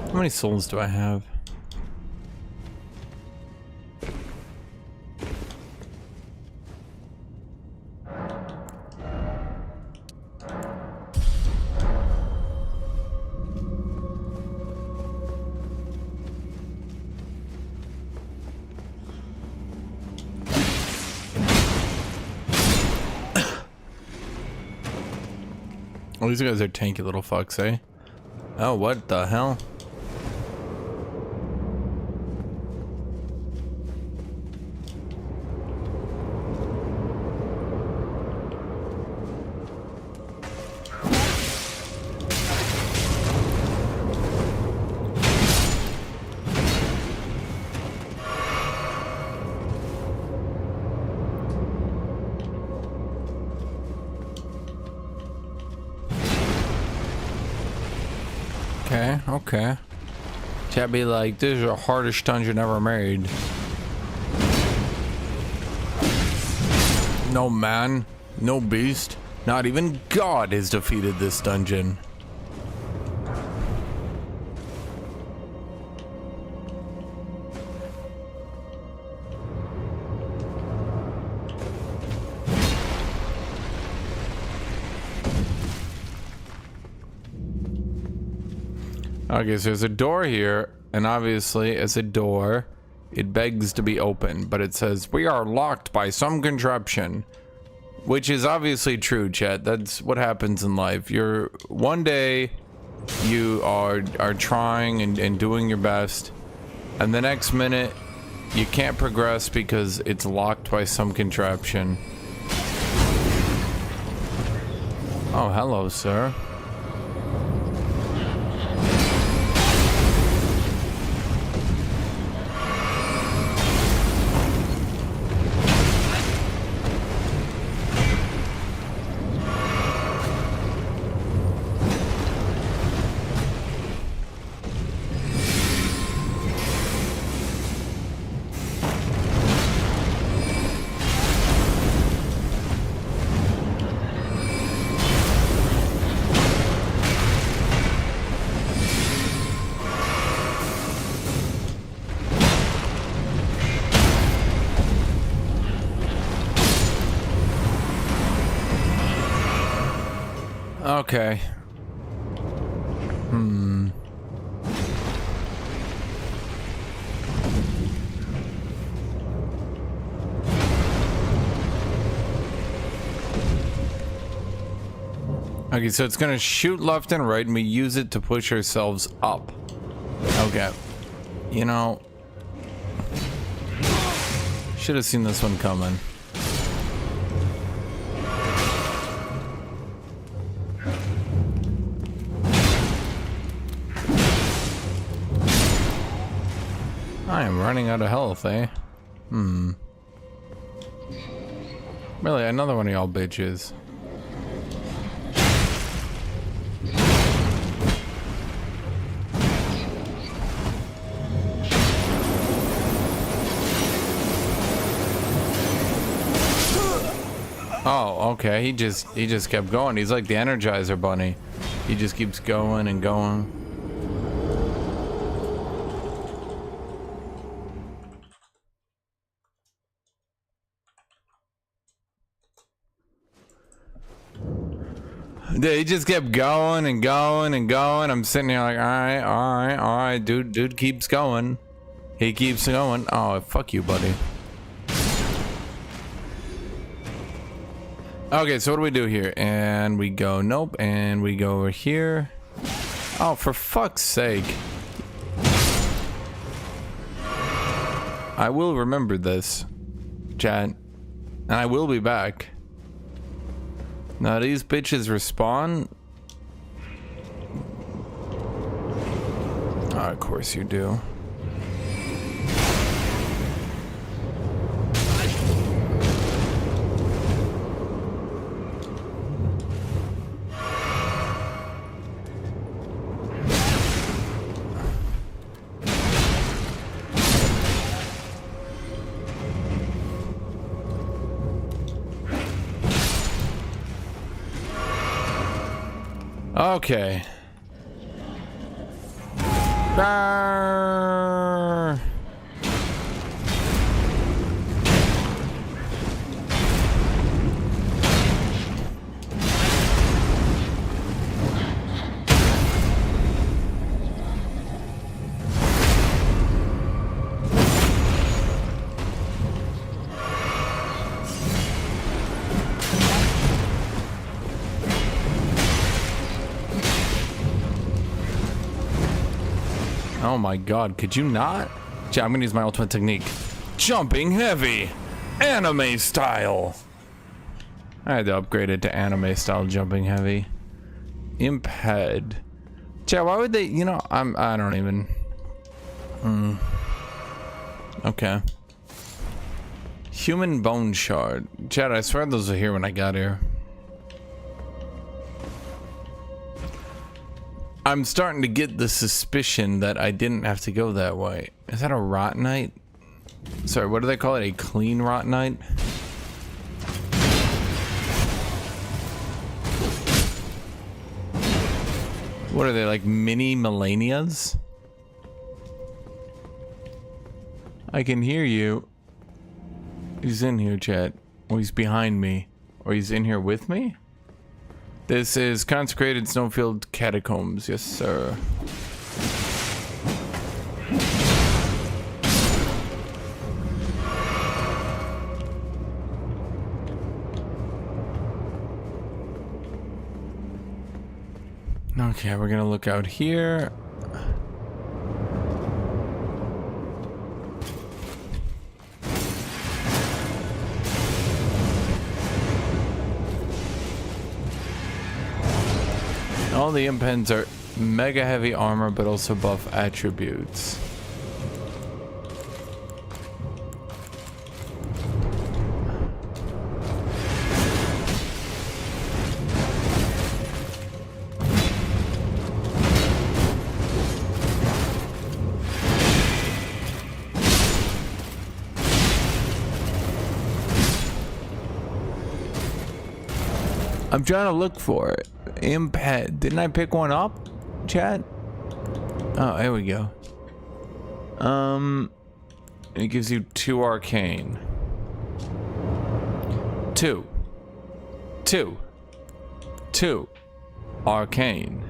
How many souls do I have? Oh, these guys are tanky little fucks, eh? Oh, what the hell? Okay. Chat be like, this is the hardest dungeon ever made. No man, no beast, not even God has defeated this dungeon. Okay, so there's a door here, and obviously, as a door, it begs to be opened, but it says, we are locked by some contraption. Which is obviously true, chat. That's what happens in life. One day, you are trying and doing your best, and the next minute, you can't progress because it's locked by some contraption. Oh, hello, sir. Okay. Okay, so it's gonna shoot left and right, and we use it to push ourselves up. Okay. You know, should have seen this one coming. I am running out of health, eh? Really, another one of y'all bitches. Oh, okay. He just kept going. He's like the Energizer Bunny. He just keeps going and going. Yeah, he just kept going and going and going. I'm sitting here like, all right, dude keeps going. He keeps going. Oh, fuck you, buddy. Okay, so what do we do here? And we go, nope, and we go over here. Oh, for fuck's sake. I will remember this, chat, and I will be back. Now these bitches respawn. Oh, of course you do. Okay. Arrgh. Oh my god, could you not? Yeah, I'm gonna use my ultimate technique. Jumping heavy! Anime style! I had to upgrade it to anime style jumping heavy. Imp head. Yeah, why would they, you know, I don't even. Okay. Human bone shard. Chad, I swear those were here when I got here. I'm starting to get the suspicion that I didn't have to go that way. Is that a rot night? Sorry, what do they call it? A clean rot night? What are they, like mini Millennias? I can hear you. He's in here, chat. Or he's behind me. Or he's in here with me? This is consecrated snowfield catacombs. Yes, sir. Okay, we're gonna look out here. All the impens are mega heavy armor, but also buff attributes. I'm trying to look for it. Imped. Didn't I pick one up, chat? Oh, there we go. It gives you 2 arcane. 2 arcane.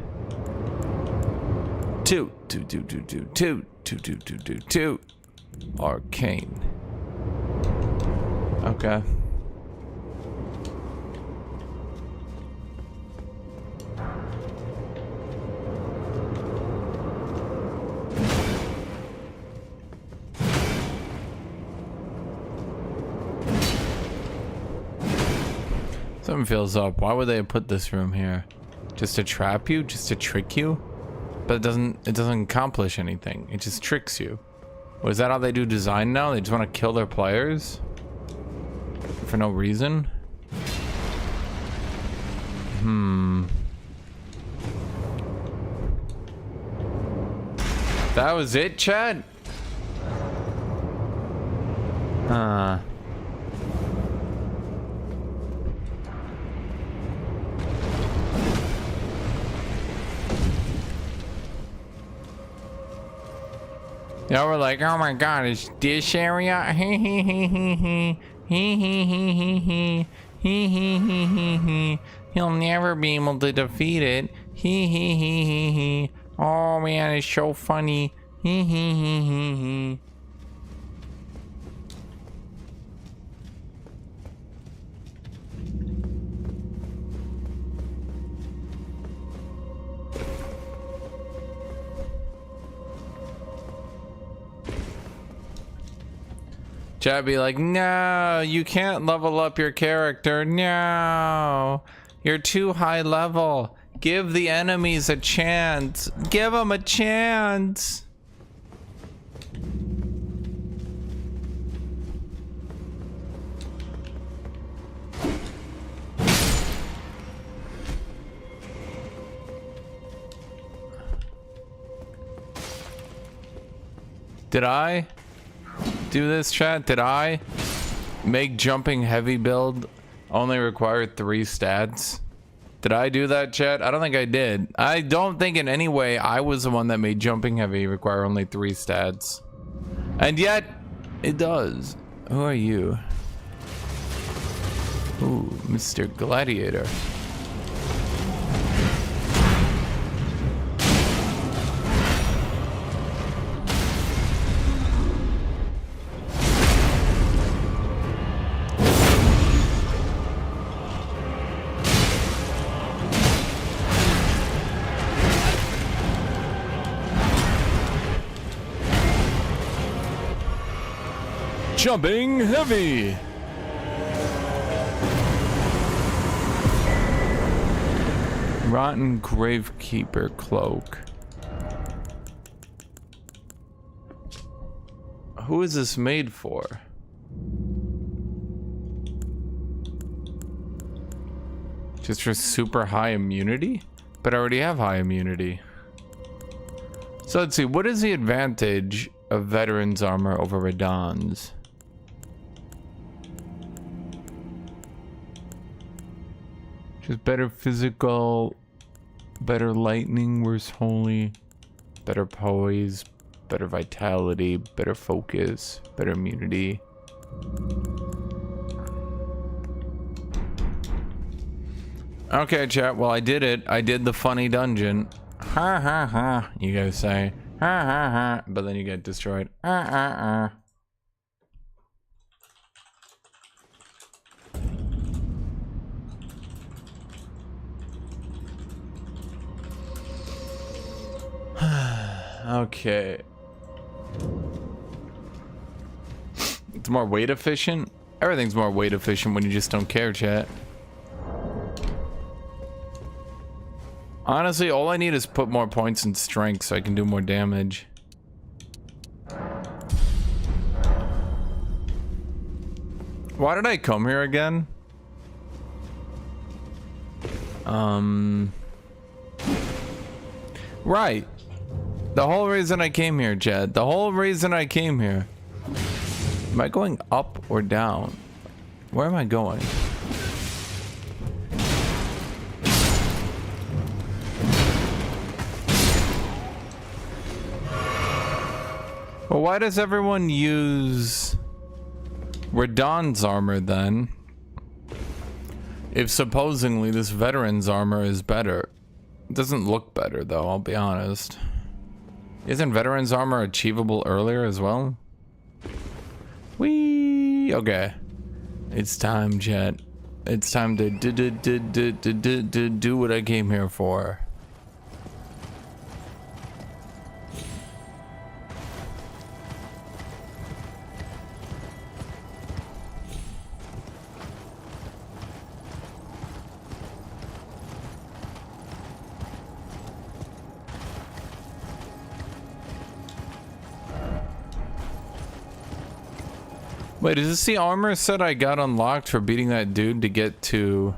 2 arcane. Okay. Something feels up. Why would they have put this room here? Just to trap you? Just to trick you? But it doesn't accomplish anything. It just tricks you. Was that how they do design now? They just want to kill their players? For no reason? That was it, chat? Yeah, we're like, oh my god, it's this area? He'll never be able to defeat it. Oh man, it's so funny. Chad be like, no, you can't level up your character. No, you're too high level. Give the enemies a chance. Give them a chance. Did I do this, chat? Did I make jumping heavy build only require 3 stats? Did I do that, chat? I don't think I did. I don't think in any way I was the one that made jumping heavy require only 3 stats. And yet, it does. Who are you? Ooh, Mr. Gladiator. Jumping heavy. Rotten Gravekeeper cloak. Who is this made for? Just for super high immunity? But I already have high immunity. So let's see, what is the advantage of veterans armor over Radahn's? Just better physical Better lightning, worse holy. Better poise. Better vitality. Better focus. Better immunity. Okay, chat. Well, I did it. I did the funny dungeon. Ha ha ha. You guys say ha ha ha, but then you get destroyed. Okay. It's more weight efficient. Everything's more weight efficient when you just don't care, chat. Honestly, all I need is put more points in strength so I can do more damage. Why did I come here again? Right. The whole reason I came here, Chad. The whole reason I came here. Am I going up or down? Where am I going? Well, why does everyone use Radahn's armor then? If supposedly this veteran's armor is better. It doesn't look better though, I'll be honest. Isn't veteran's armor achievable earlier as well? Whee! Okay. It's time, chat. It's time to do what I came here for. Wait, is this the armor set I got unlocked for beating that dude to get to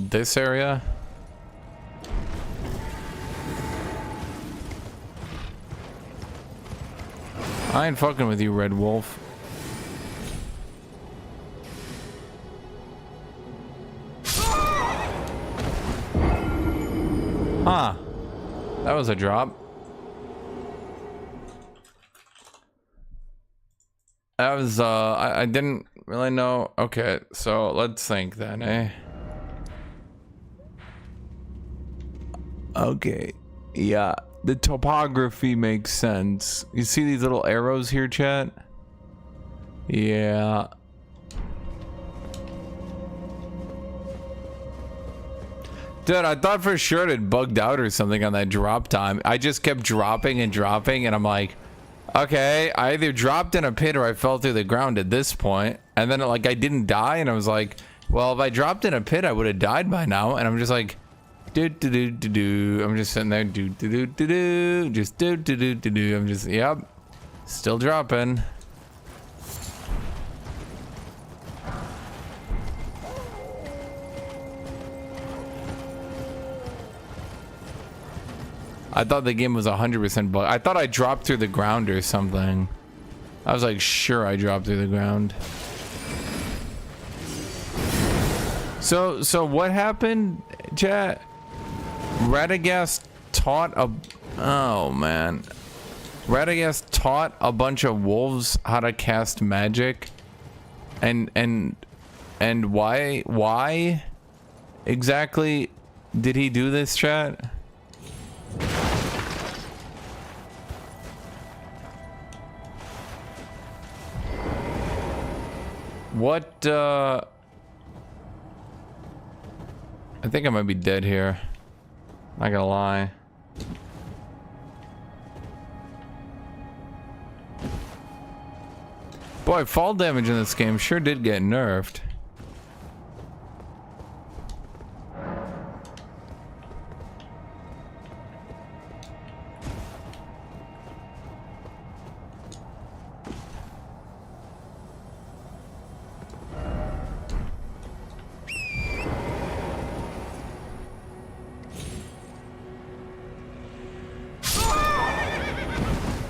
this area? I ain't fucking with you, Red Wolf. Huh. That was a drop. That was, I didn't really know. Okay, so let's think then, eh? Okay, yeah, the topography makes sense. You see these little arrows here, chat? Yeah. Dude, I thought for sure it bugged out or something on that drop time. I just kept dropping and dropping, and I'm like, okay, I either dropped in a pit or I fell through the ground at this point. And then like I didn't die, and I was like, well, if I dropped in a pit, I would have died by now. And I'm just like, do do do do do. I'm just sitting there, do do do do do, just do do do do do. I'm just, yep, still dropping. I thought the game was 100% bug. I thought I dropped through the ground or something. I was like, sure, I dropped through the ground. So what happened, chat? Radagast taught a... Oh, man. Radagast taught a bunch of wolves how to cast magic. And why exactly did he do this, chat? What, I think I might be dead here. Not gonna lie. Boy, fall damage in this game sure did get nerfed.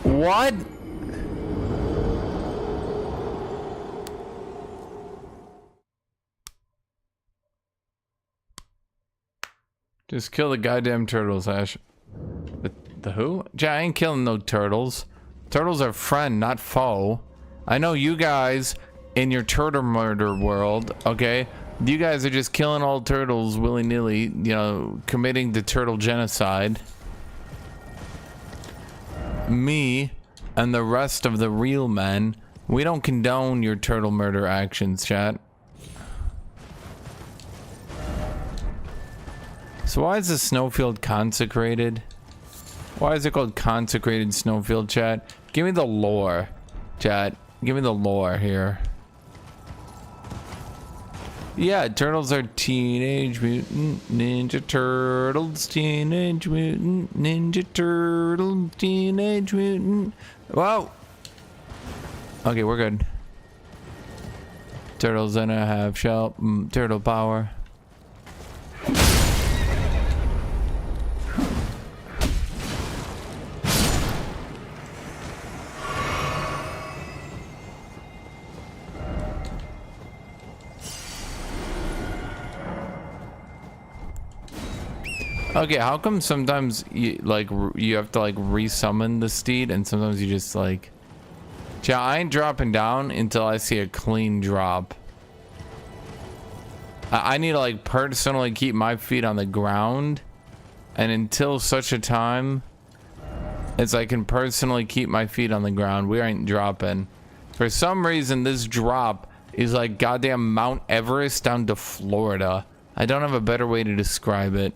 What? Just kill the goddamn turtles, Ash. The who? I ain't killing no turtles. Turtles are friend, not foe. I know you guys in your turtle murder world, okay? You guys are just killing all turtles willy-nilly, you know, committing the turtle genocide. Me and the rest of the real men, we don't condone your turtle murder actions, chat. So why is the snowfield consecrated? Why is it called consecrated snowfield, chat? Give me the lore, chat. Give me the lore here. Yeah, turtles are Teenage Mutant Ninja Turtles. Teenage Mutant Ninja Turtles. Teenage Mutant. Whoa. Okay, we're good. Turtles in a half shell. Turtle power. Okay, how come sometimes you have to like resummon the steed and sometimes you just like... Yeah, I ain't dropping down until I see a clean drop. I need to like personally keep my feet on the ground, and until such a time as I can personally keep my feet on the ground, we ain't dropping. For some reason, this drop is like goddamn Mount Everest down to Florida. I don't have a better way to describe it.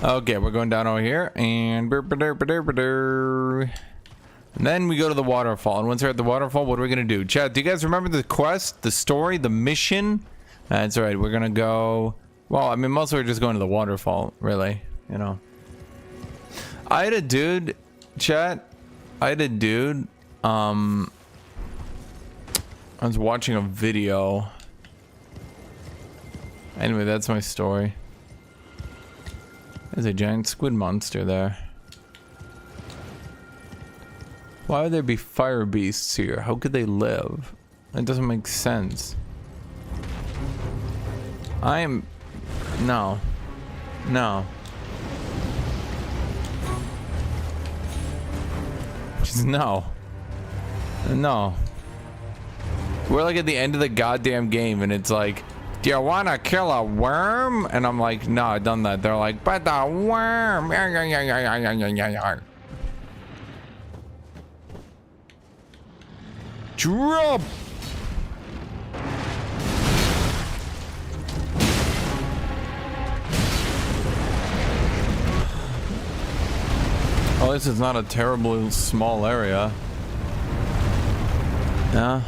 Okay, we're going down over here, and then we go to the waterfall. And once we're at the waterfall, what are we gonna do? Chat, do you guys remember the quest, the story, the mission? That's right. We're gonna go. Well, I mean, mostly we're just going to the waterfall, really. You know. I had a dude, chat. I had a dude. I was watching a video. Anyway, that's my story. There's a giant squid monster there. Why would there be fire beasts here? How could they live? That doesn't make sense. No. No. Just no. No. We're like at the end of the goddamn game and it's like, do you want to kill a worm? And I'm like, no, I've done that. They're like, but the worm. Drop. Oh, this is not a terribly small area. Yeah.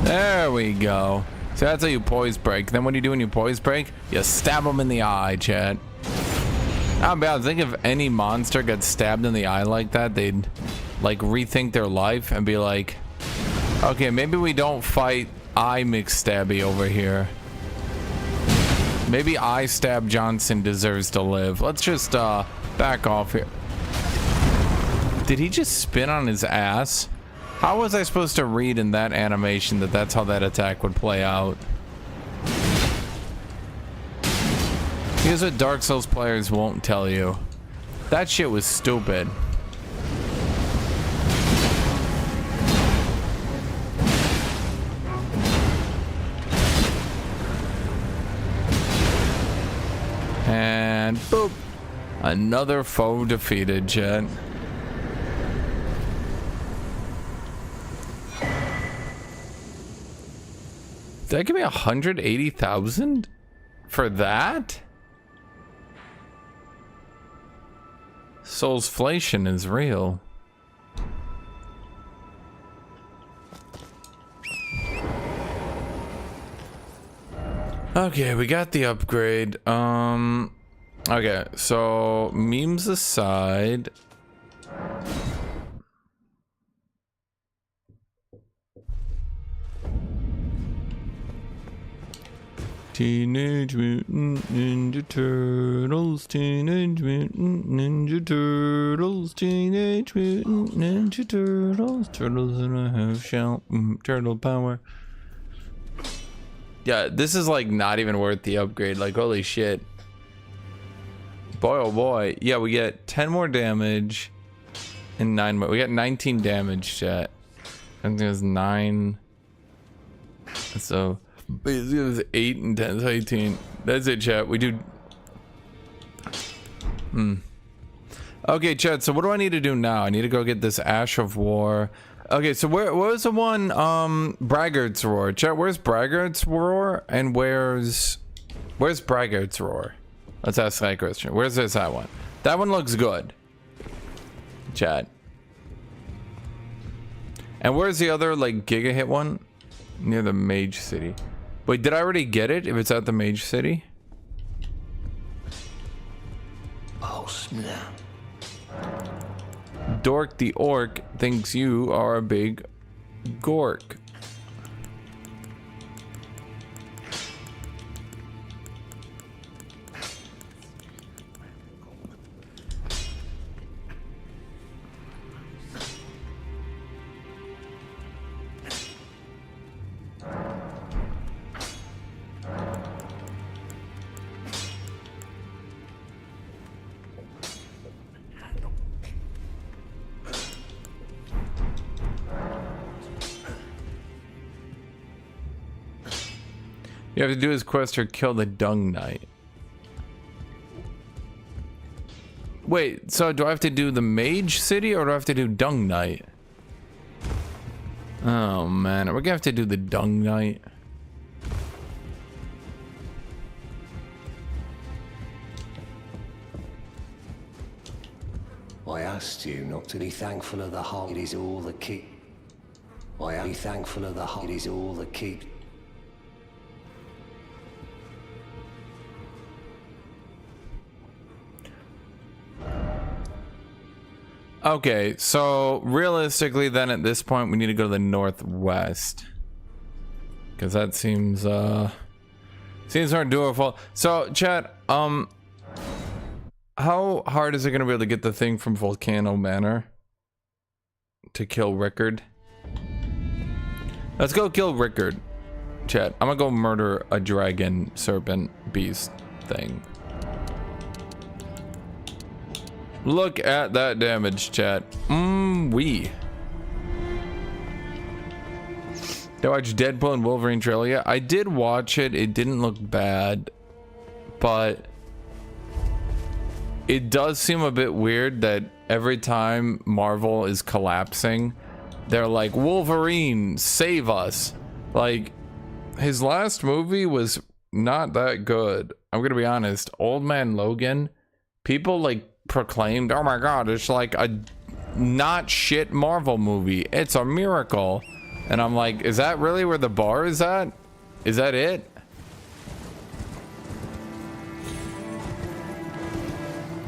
There we go. So that's how you poise break. Then what do you do when you poise break? You stab them in the eye, chat. Not bad. I think if any monster got stabbed in the eye like that, they'd like rethink their life and be like, okay, maybe we don't fight eye McStabby over here. Maybe Eye Stab Johnson deserves to live. Let's just back off here. Did he just spin on his ass? How was I supposed to read in that animation that that's how that attack would play out? Here's what Dark Souls players won't tell you. That shit was stupid. And boop. Another foe defeated, chat. Did that give me 180,000 for that? Soulsflation is real. Okay, we got the upgrade. Okay, so memes aside. Teenage Mutant Ninja Turtles, Teenage Mutant Ninja Turtles, Teenage Mutant Ninja Turtles, turtles in a half shell, turtle power. Yeah, this is like not even worth the upgrade. Like, holy shit. Boy, oh boy. Yeah, we get 10 more damage and 9 more. We got 19 damage, chat. I think it was 9. So, it was 8 and 10, so 18. That's it, chat. We do. Okay, chat. So, what do I need to do now? I need to go get this Ash of War. Okay, so where was the one? Braggart's Roar. Chat, where's Braggart's Roar? And where's Braggart's Roar? Let's ask that question. Where's that one? That one looks good. Chat. And where's the other, like, Giga Hit one? Near the Mage City. Wait, did I already get it? If it's at the Mage City? Oh, snap. Dork the Orc thinks you are a big gork. You have to do his quest or kill the Dung Knight. Wait, so do I have to do the Mage City or do I have to do Dung Knight? Oh man, we're gonna have to do the Dung Knight. I asked you not to be thankful of the heart, it is all the keep. I am thankful of the heart, it is all the keep. Okay, so realistically then at this point we need to go to the northwest. Cause that seems more doable. So chat, how hard is it gonna be able to get the thing from Volcano Manor to kill Rickard? Let's go kill Rickard. Chat, I'm gonna go murder a dragon serpent beast thing. Look at that damage, chat. Did I watch Deadpool and Wolverine trailer yet? I did watch it. It didn't look bad, but it does seem a bit weird that every time Marvel is collapsing, they're like, Wolverine, save us. Like, his last movie was not that good. I'm gonna be honest. Old Man Logan, people like proclaimed, oh my god, it's like a not shit Marvel movie, it's a miracle. And I'm like, is that really where the bar is at? Is that it?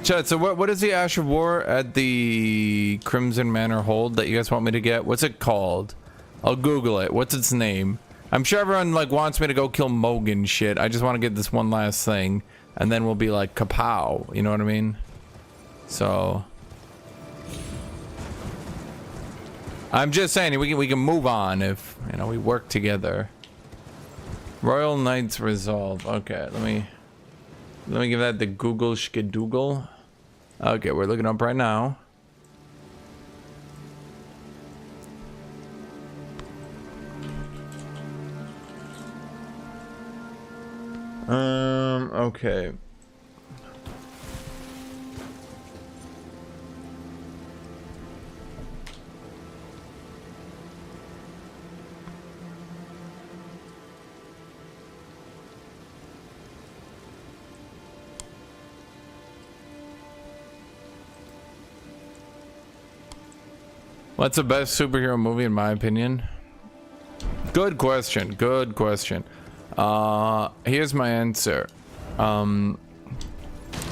Chat, so what is the Ash of War at the Crimson Manor hold that you guys want me to get? What's it called? I'll Google it. What's its name? I'm sure everyone like wants me to go kill Mogan shit. I just want to get this one last thing and then we'll be like kapow, you know what I mean? So I'm just saying we can move on if, you know, we work together. Royal Knights Resolve. Okay, let me give that the Google skadoogle. Okay, we're looking up right now. Okay. What's the best superhero movie in my opinion? Good question. Good question. Here's my answer.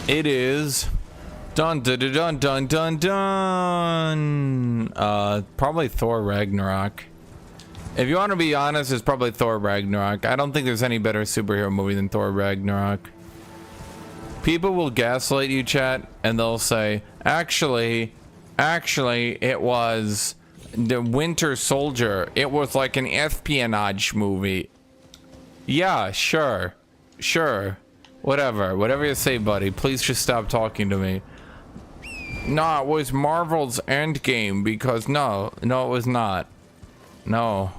It is dun dun dun dun dun dun. Probably Thor Ragnarok. If you want to be honest, it's probably Thor Ragnarok. I don't think there's any better superhero movie than Thor Ragnarok. People will gaslight you, chat, and they'll say, actually, it was the Winter Soldier. It was like an espionage movie. Yeah, sure. Whatever you say, buddy. Please just stop talking to me. No, it was Marvel's Endgame because no, it was not. No.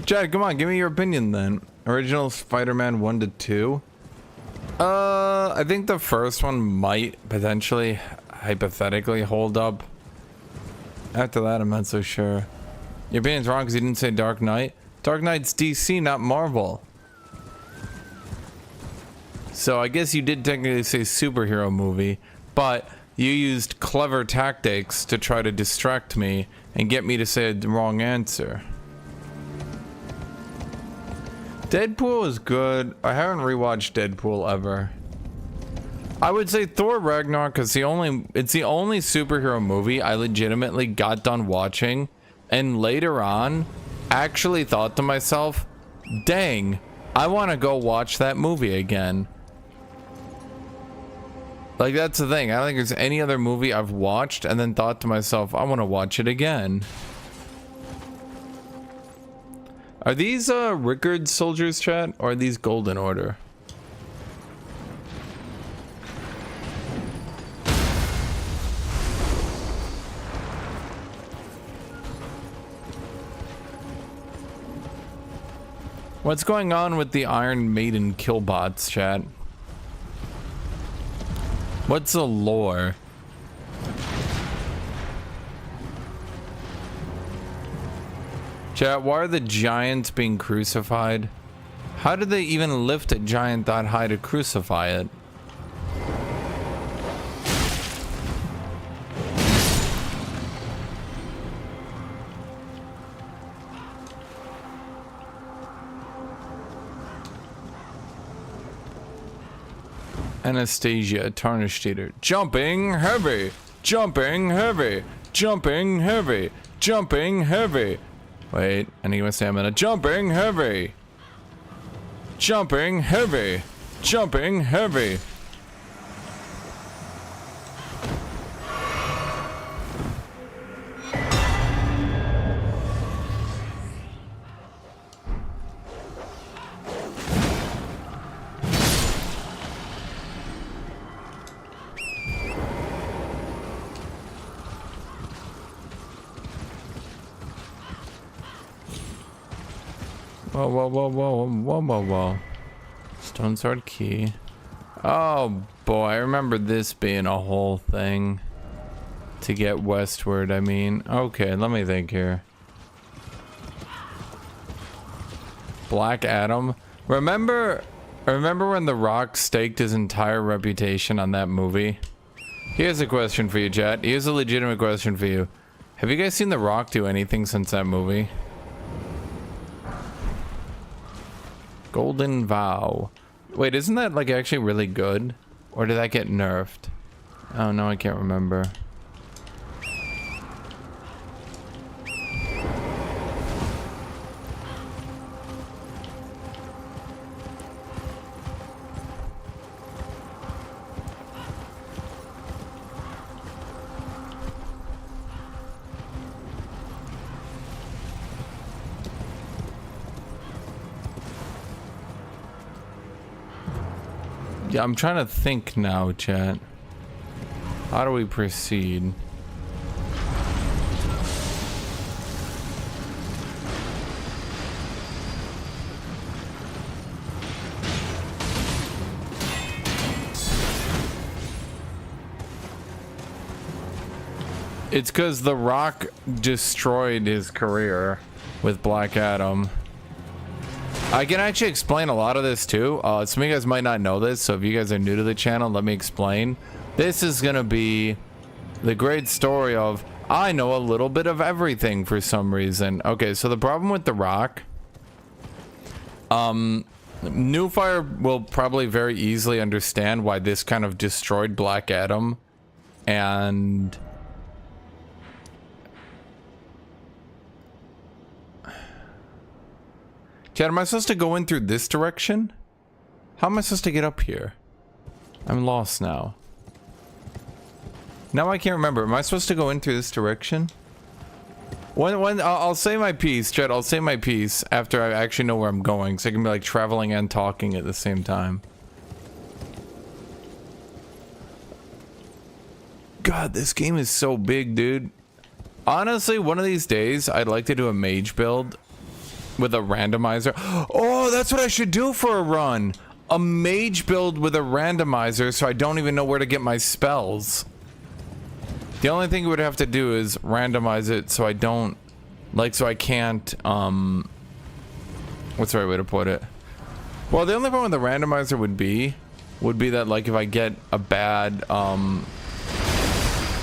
Chad, come on, give me your opinion then. Original Spider-Man 1 to 2? I think the first one might potentially, hypothetically, hold up. After that, I'm not so sure. Your opinion's wrong because you didn't say Dark Knight. Dark Knight's DC, not Marvel. So I guess you did technically say superhero movie, but you used clever tactics to try to distract me and get me to say the wrong answer. Deadpool is good. I haven't rewatched Deadpool ever. I would say Thor Ragnarok is it's the only superhero movie I legitimately got done watching and later on actually thought to myself, dang, I want to go watch that movie again. Like, that's the thing. I don't think there's any other movie I've watched and then thought to myself, I want to watch it again. Are these Rickard soldiers, chat, or are these Golden Order? What's going on with the Iron Maiden killbots, chat? What's the lore? Chat, why are the giants being crucified? How did they even lift a giant that high to crucify it? Anastasia, Tarnished Eater. Jumping heavy! Jumping heavy! Jumping heavy! Jumping heavy! Wait, I need my stamina. Jumping heavy! Jumping heavy! Jumping heavy! Whoa. Stone sword key. Oh boy, I remember this being a whole thing. To get westward, I mean. Okay, let me think here. Black Adam. Remember when The Rock staked his entire reputation on that movie? Here's a question for you, chat. Here's a legitimate question for you. Have you guys seen The Rock do anything since that movie? Golden Vow. Wait, isn't that like actually really good? Or did that get nerfed? Oh no, I can't remember. Yeah, I'm trying to think now, chat. How do we proceed? It's because The Rock destroyed his career with Black Adam. I can actually explain a lot of this too. Some of you guys might not know this, so if you guys are new to the channel, let me explain. This is gonna be the great story of I know a little bit of everything for some reason. Okay, so the problem with The Rock, Newfire will probably very easily understand why this kind of destroyed Black Adam, and Chad, am I supposed to go in through this direction? How am I supposed to get up here? I'm lost now. Now I can't remember. Am I supposed to go in through this direction? When I'll say my piece, Chad. I'll say my piece after I actually know where I'm going, so I can be like traveling and talking at the same time. God, this game is so big, dude. Honestly, one of these days, I'd like to do a mage build with a randomizer. Oh, that's what I should do for a run. A mage build with a randomizer, so I don't even know where to get my spells. The only thing you would have to do is randomize it so I don't, like, so I can't, what's the right way to put it? Well, the only problem with the randomizer would be that, like, if I get a bad,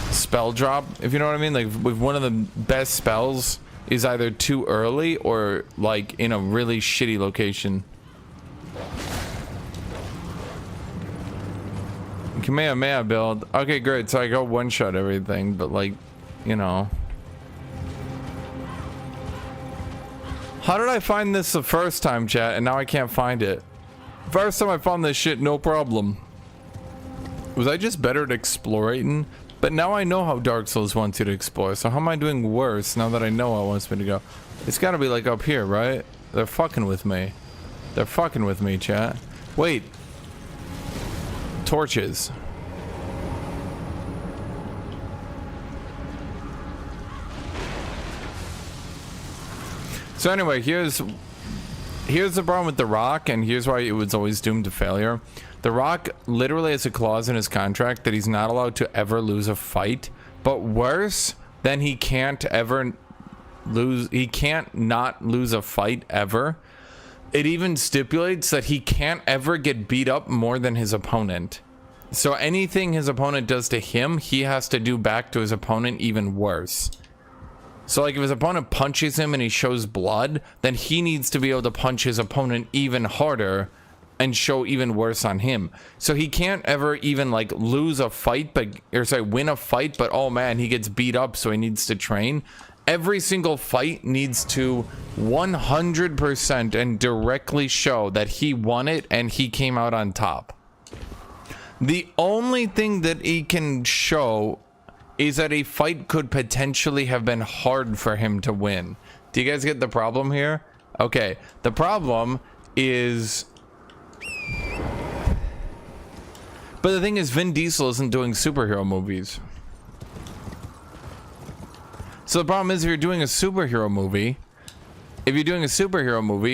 spell drop, if you know what I mean, like, if one of the best spells is either too early or like in a really shitty location. Kamehameha build. Okay, great. So I go one shot everything, but like, you know. How did I find this the first time, chat, and now I can't find it? First time I found this shit, no problem. Was I just better at exploring? But now I know how Dark Souls wants you to explore, so how am I doing worse now that I know how it wants me to go? It's gotta be like up here, right? They're fucking with me. They're fucking with me, chat. Wait. Torches. So anyway, here's the problem with The Rock, and here's why it was always doomed to failure. The Rock literally has a clause in his contract that he's not allowed to ever lose a fight, but worse than he can't not lose a fight ever. It even stipulates that he can't ever get beat up more than his opponent. So anything his opponent does to him, he has to do back to his opponent even worse. So like if his opponent punches him and he shows blood, then he needs to be able to punch his opponent even harder and show even worse on him. So he can't ever even like lose a fight, win a fight, but oh man, he gets beat up, so he needs to train. Every single fight needs to 100% and directly show that he won it and he came out on top. The only thing that he can show is that a fight could potentially have been hard for him to win. Do you guys get the problem here? Okay, the problem is... But the thing is, Vin Diesel isn't doing superhero movies. So the problem is, if you're doing a superhero movie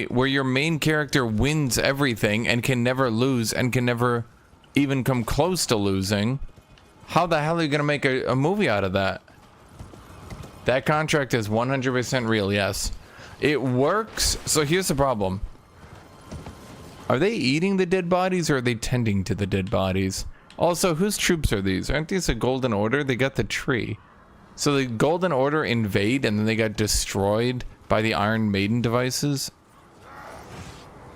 where your main character wins everything and can never lose and can never even come close to losing, how the hell are you gonna make a movie out of that? That contract is 100% real, yes. It works. So here's the problem. Are they eating the dead bodies or are they tending to the dead bodies? Also, whose troops are these? Aren't these the Golden Order? They got the tree. So the Golden Order invade and then they got destroyed by the Iron Maiden devices.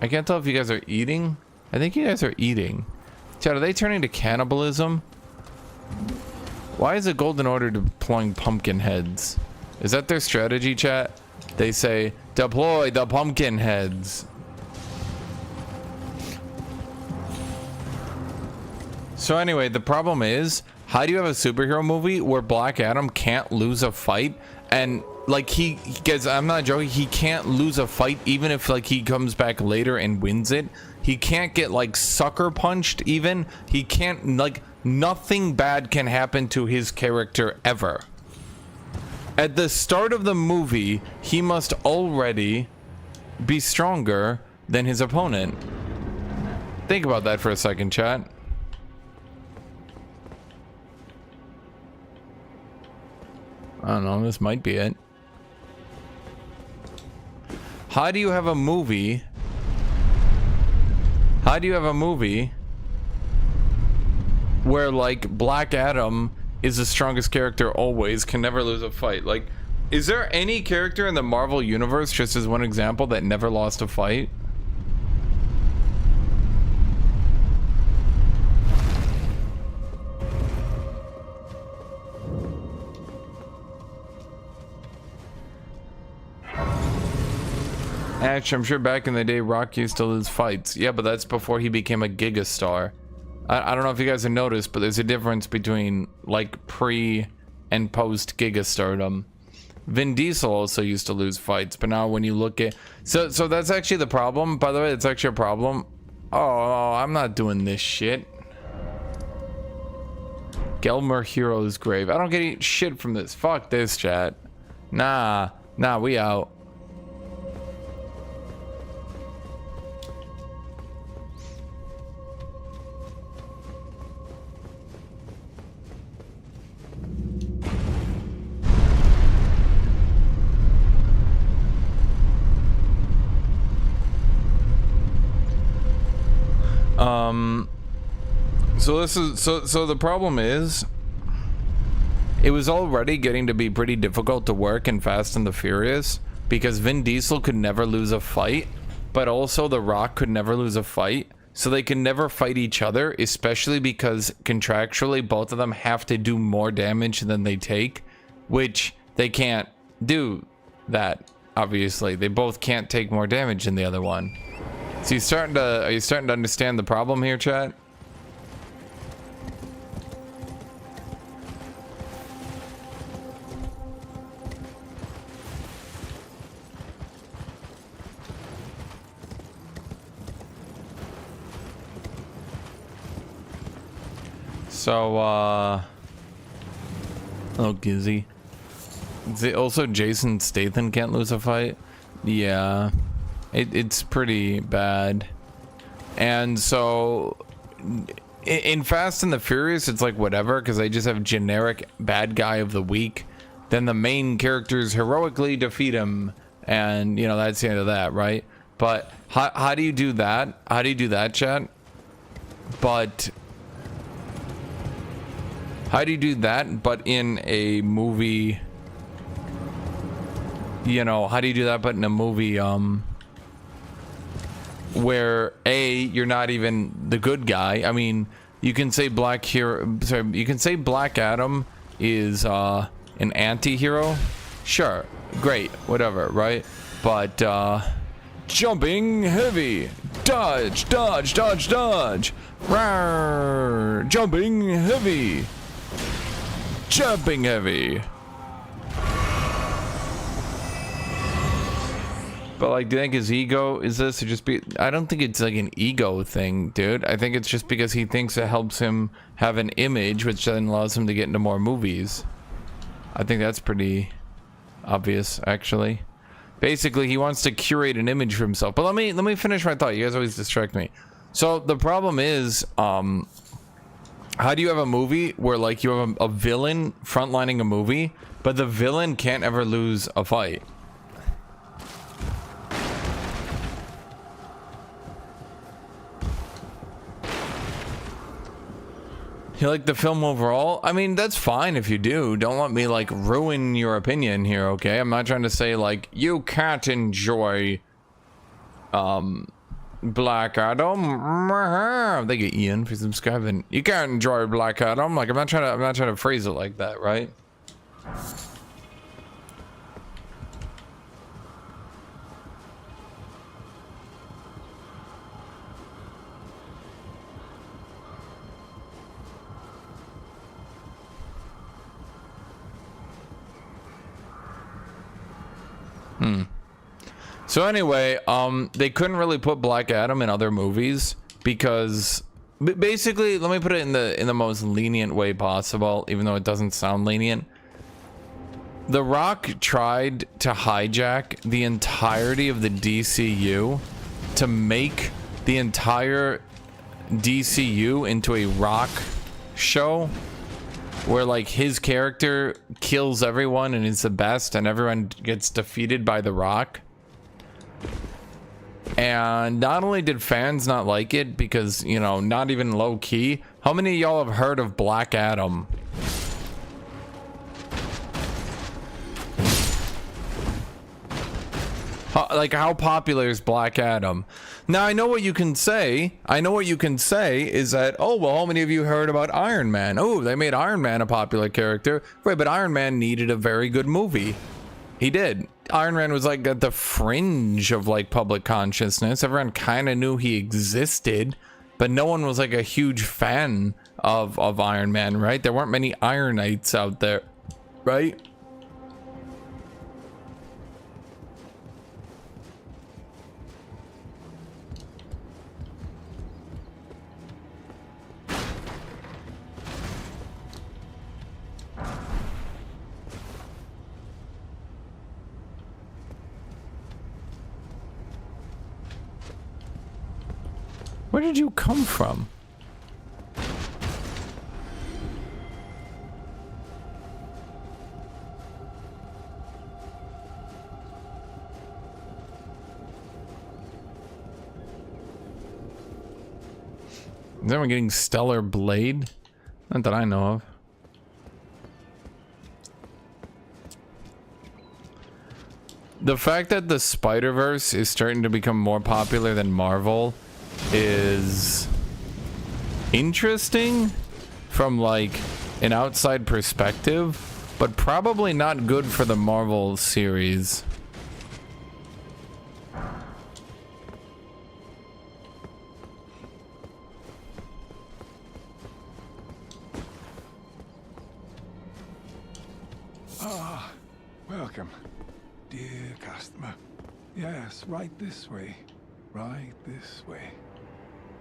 I can't tell if you guys are eating. I think you guys are eating. Chad, are they turning to cannibalism? Why is the Golden Order deploying pumpkin heads? Is that their strategy, chat? They say, deploy the pumpkin heads. So anyway, the problem is, how do you have a superhero movie where Black Adam can't lose a fight? And like guys, I'm not joking, he can't lose a fight even if like he comes back later and wins it. He can't get like sucker punched even. He can't, like, nothing bad can happen to his character ever. At the start of the movie, he must already be stronger than his opponent. Think about that for a second, chat. I don't know, this might be it. How do you have a movie? How do you have a movie where, like, Black Adam is the strongest character always, can never lose a fight? Like, is there any character in the Marvel Universe, just as one example, that never lost a fight? Actually, I'm sure back in the day, Rock used to lose fights. Yeah, but that's before he became a gigastar. I don't know if you guys have noticed, but there's a difference between, like, pre and post gigastardom. Vin Diesel also used to lose fights, but now when you look at... So that's actually the problem. By the way, it's actually a problem. Oh, I'm not doing this shit. Gelmer Hero's grave. I don't get any shit from this. Fuck this, chat. Nah, we out. So the problem is, it was already getting to be pretty difficult to work in Fast and the Furious because Vin Diesel could never lose a fight, but also The Rock could never lose a fight, so they can never fight each other, especially because contractually both of them have to do more damage than they take, which they can't do that. Obviously, they both can't take more damage than the other one. So are you starting to understand the problem here, chat? So, oh, Gizzy. Also, Jason Statham can't lose a fight. Yeah, it's pretty bad. And so, in Fast and the Furious, it's like whatever, because they just have generic bad guy of the week. Then the main characters heroically defeat him, and, you know, that's the end of that, right? But how do you do that? How do you do that, chat? But... how do you do that, but in a movie, you know, how do you do that, but in a movie, where you're not even the good guy? I mean, you can say you can say Black Adam is, an anti-hero. Sure, great, whatever, right? But, jumping heavy, dodge, dodge, dodge, dodge, rawr, jumping heavy. Jumping heavy. But like, do you think his ego is this to just be... I don't think it's like an ego thing, dude. I think it's just because he thinks it helps him have an image, which then allows him to get into more movies. I think that's pretty obvious, actually. Basically, he wants to curate an image for himself. But let me finish my thought. You guys always distract me. So the problem is, how do you have a movie where, like, you have a villain frontlining a movie, but the villain can't ever lose a fight? You like the film overall? I mean, that's fine if you do. Don't let me, like, ruin your opinion here, okay? I'm not trying to say, like, you can't enjoy, Black Adam. Thank you, Ian, for subscribing. You can't enjoy Black Adam. Like, I'm not trying to phrase it like that, right? So anyway, they couldn't really put Black Adam in other movies because basically, let me put it in the most lenient way possible, even though it doesn't sound lenient. The Rock tried to hijack the entirety of the DCU to make the entire DCU into a Rock show. where like his character kills everyone and is the best and everyone gets defeated by the Rock. And not only did fans not like it because, you know, not even low key, how many of y'all have heard of Black Adam? How popular is Black Adam? Now, I know what you can say. I know what you can say is that, oh, well, how many of you heard about Iron Man? Oh, they made Iron Man a popular character. Right, but Iron Man needed a very good movie. He did. Iron Man was like at the fringe of like public consciousness. Everyone kind of knew he existed, but no one was like a huge fan of Iron Man, right? There weren't many Ironites out there, right? Where did you come from? Is anyone getting Stellar Blade? Not that I know of. The fact that the Spider-Verse is starting to become more popular than Marvel is interesting from like an outside perspective, but probably not good for the Marvel series. Welcome, dear customer. Yes, right this way. Right this way.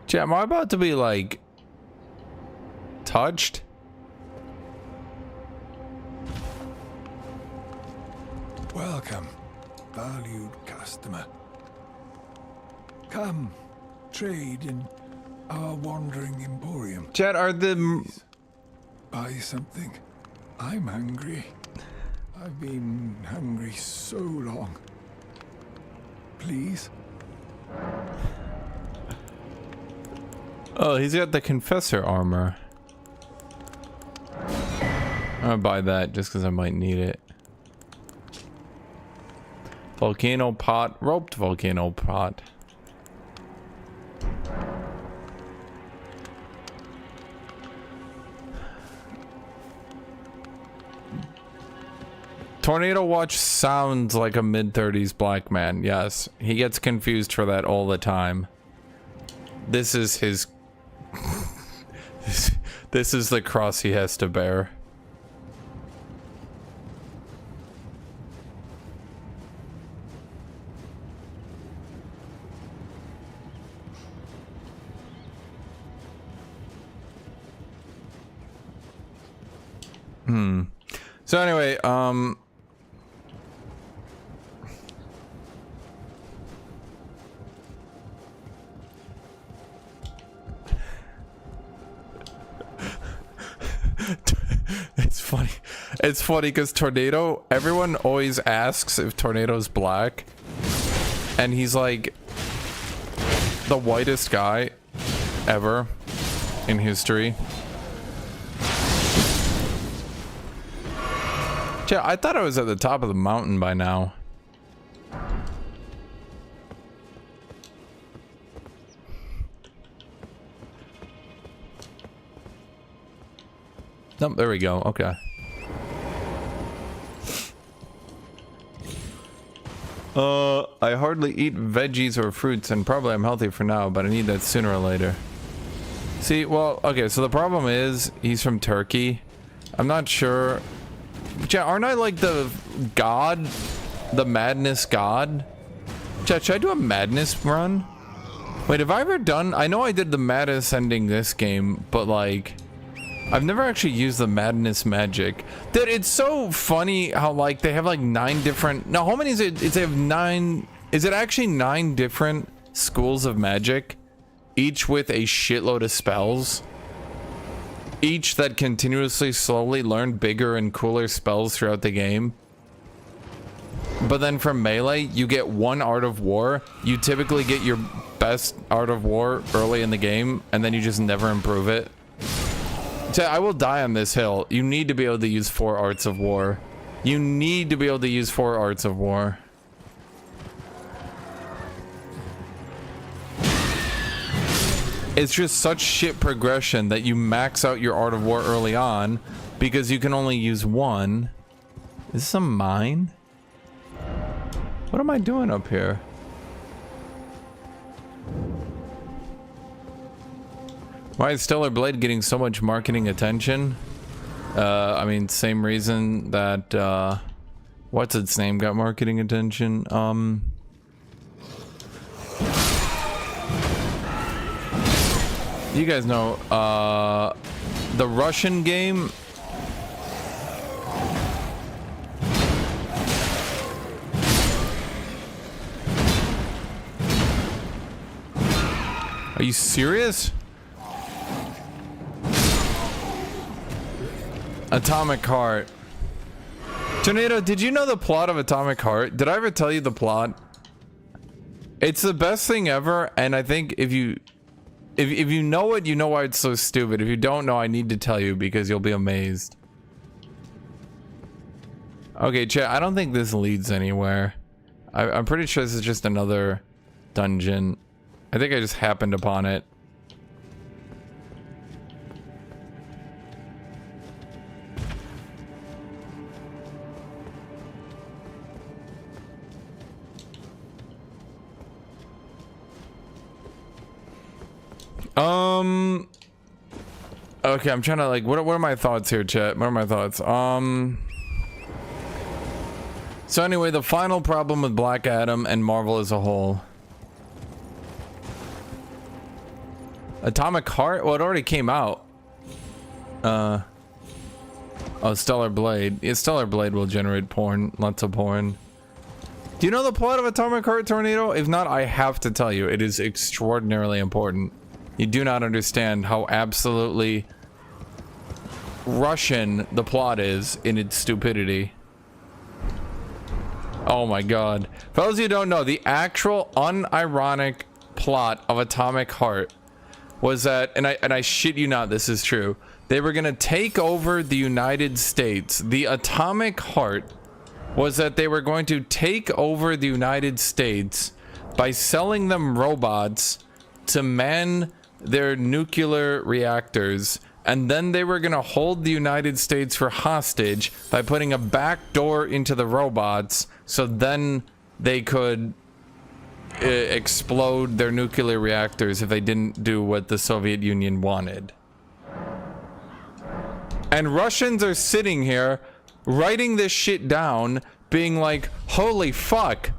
Chat, am I about to be like touched? Welcome, valued customer. Come, trade in our wandering emporium. Chat, are the... Buy something. I'm hungry. I've been hungry so long. Please? Oh, he's got the Confessor armor. I'll buy that just because I might need it. Volcano pot, roped volcano pot. Tornado Watch sounds like a mid-30s black man. Yes, he gets confused for that all the time. This is his... this is the cross he has to bear. So anyway, it's funny. It's funny because Tornado, everyone always asks if Tornado's black, and he's like the whitest guy ever in history. Yeah, I thought I was at the top of the mountain by now. Nope, there we go. Okay. I hardly eat veggies or fruits, and probably I'm healthy for now, but I need that sooner or later. See, well, okay, so the problem is he's from Turkey. I'm not sure. Chat, aren't I like the god? The madness god? Chat, should I do a madness run? Wait, have I ever done... I know I did the madness ending this game, but like... I've never actually used the madness magic. Dude, it's so funny how like they have like 9 different... No, how many is it? They have 9... Is it actually 9 different schools of magic? Each with a shitload of spells? each that continuously slowly learn bigger and cooler spells throughout the game. But then from melee, you get one Art of War. You typically get your best Art of War early in the game, and then you just never improve it. So I will die on this hill. You need to be able to use 4 Arts of War. You need to be able to use 4 Arts of War. It's just such shit progression that you max out your Art of War early on because you can only use 1. Is this a mine? What am I doing up here? Why is Stellar Blade getting so much marketing attention? I mean, same reason that, what's its name got marketing attention? You guys know, the Russian game. Are you serious? Atomic Heart. Tornado, did you know the plot of Atomic Heart? Did I ever tell you the plot? It's the best thing ever, and I think if you know it, you know why it's so stupid. If you don't know, I need to tell you because you'll be amazed. Okay, chat, I don't think this leads anywhere. I'm pretty sure this is just another dungeon. I think I just happened upon it. Okay, I'm trying to like, what are my thoughts here, chat? What are my thoughts? So anyway, the final problem with Black Adam and Marvel as a whole. Atomic Heart? Well, it already came out. Oh, Stellar Blade. Yeah, Stellar Blade will generate porn. Lots of porn. Do you know the plot of Atomic Heart, Tornado? If not, I have to tell you. It is extraordinarily important. You do not understand how absolutely Russian the plot is in its stupidity. Oh my god. For those of you who don't know, the actual unironic plot of Atomic Heart was that, and I shit you not, this is true, they were gonna take over the United States. The Atomic Heart was that they were going to take over the United States by selling them robots to man their nuclear reactors, and then they were gonna hold the United States for hostage by putting a back door into the robots so then they could explode their nuclear reactors if they didn't do what the Soviet Union wanted. And Russians are sitting here writing this shit down, being like, holy fuck,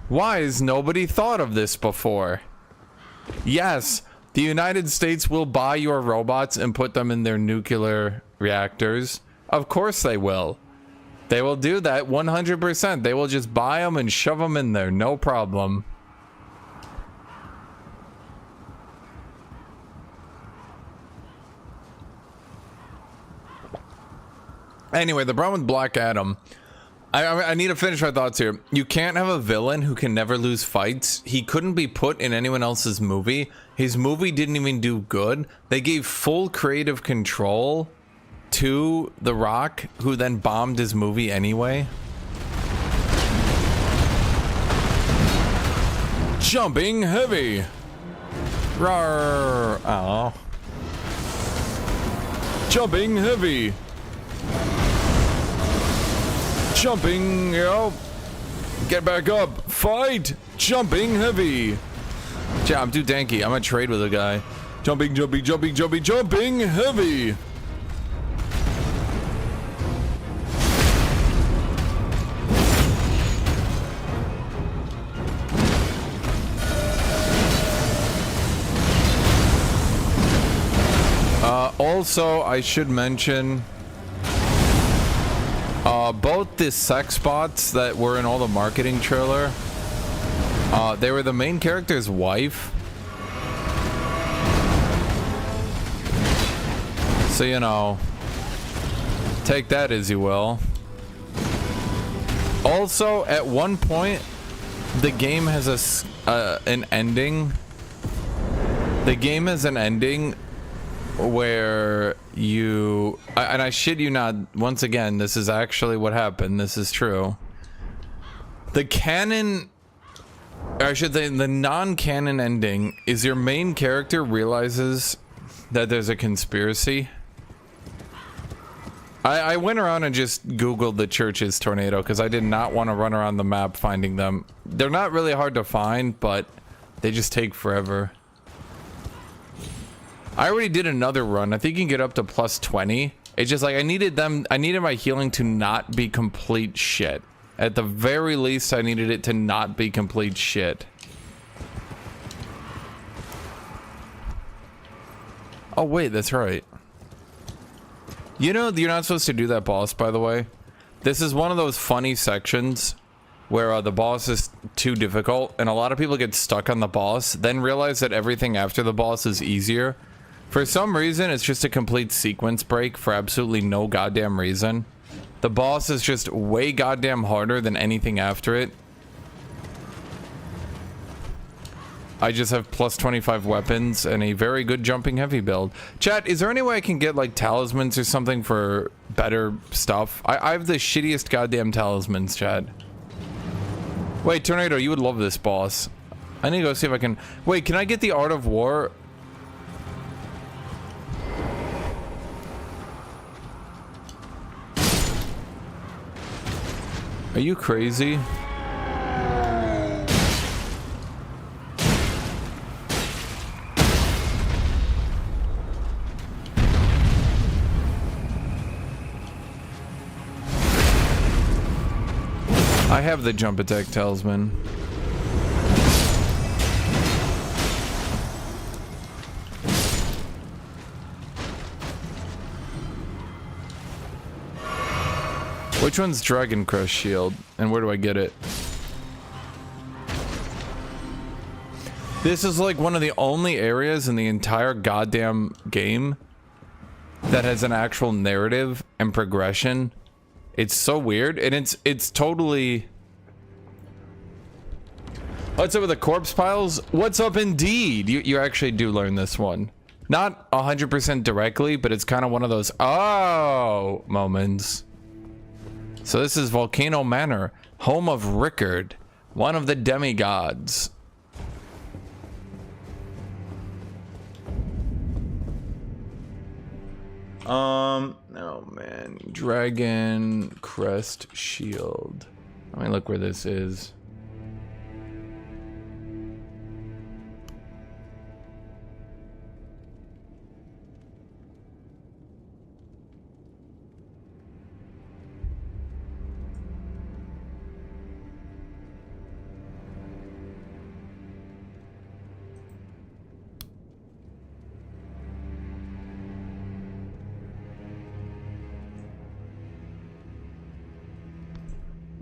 why has nobody thought of this before? Yes, the United States will buy your robots and put them in their nuclear reactors. Of course they will. They will do that 100%. They will just buy them and shove them in there, no problem. Anyway, the problem with Black Adam, I need to finish my thoughts here. You can't have a villain who can never lose fights. He couldn't be put in anyone else's movie. His movie didn't even do good. They gave full creative control to The Rock, who then bombed his movie anyway. Jumping heavy. Rawr. Oh. Jumping heavy. Jumping, yo. Get back up. Fight. Jumping heavy. Yeah, I'm too danky. I'm gonna trade with a guy. Jumping, jumping, jumping, jumping, jumping heavy. Also, I should mention both the sex bots that were in all the marketing trailer, they were the main character's wife. So, you know, take that as you will. Also, at one point, the game has an ending. The game has an ending where you... and I shit you not, once again, this is actually what happened. This is true. The canon... or I should say, the non-canon ending is your main character realizes that there's a conspiracy. I went around and just Googled the church's tornado because I did not want to run around the map finding them. They're not really hard to find, but they just take forever. I already did another run. I think you can get up to plus 20. It's just like I needed my healing to not be complete shit. At the very least, I needed it to not be complete shit. Oh wait, that's right. You know, you're not supposed to do that boss, by the way. This is one of those funny sections where the boss is too difficult, and a lot of people get stuck on the boss, then realize that everything after the boss is easier. For some reason, it's just a complete sequence break for absolutely no goddamn reason. The boss is just way goddamn harder than anything after it. I just have plus 25 weapons and a very good jumping heavy build. Chat, is there any way I can get like talismans or something for better stuff? I have the shittiest goddamn talismans, chat. Wait, Tornado, you would love this boss. I need to go see if I can... Wait, can I get the Art of War? Are you crazy? I have the jump attack talisman. Which one's Dragon Crush Shield? And where do I get it? This is like one of the only areas in the entire goddamn game that has an actual narrative and progression. It's so weird, and it's totally... What's up with the corpse piles? What's up indeed? You actually do learn this one. Not 100% directly, but it's kind of one of those oh moments. So this is Volcano Manor, home of Rickard, one of the demigods. Oh man, Dragon Crest Shield. Let me look where this is.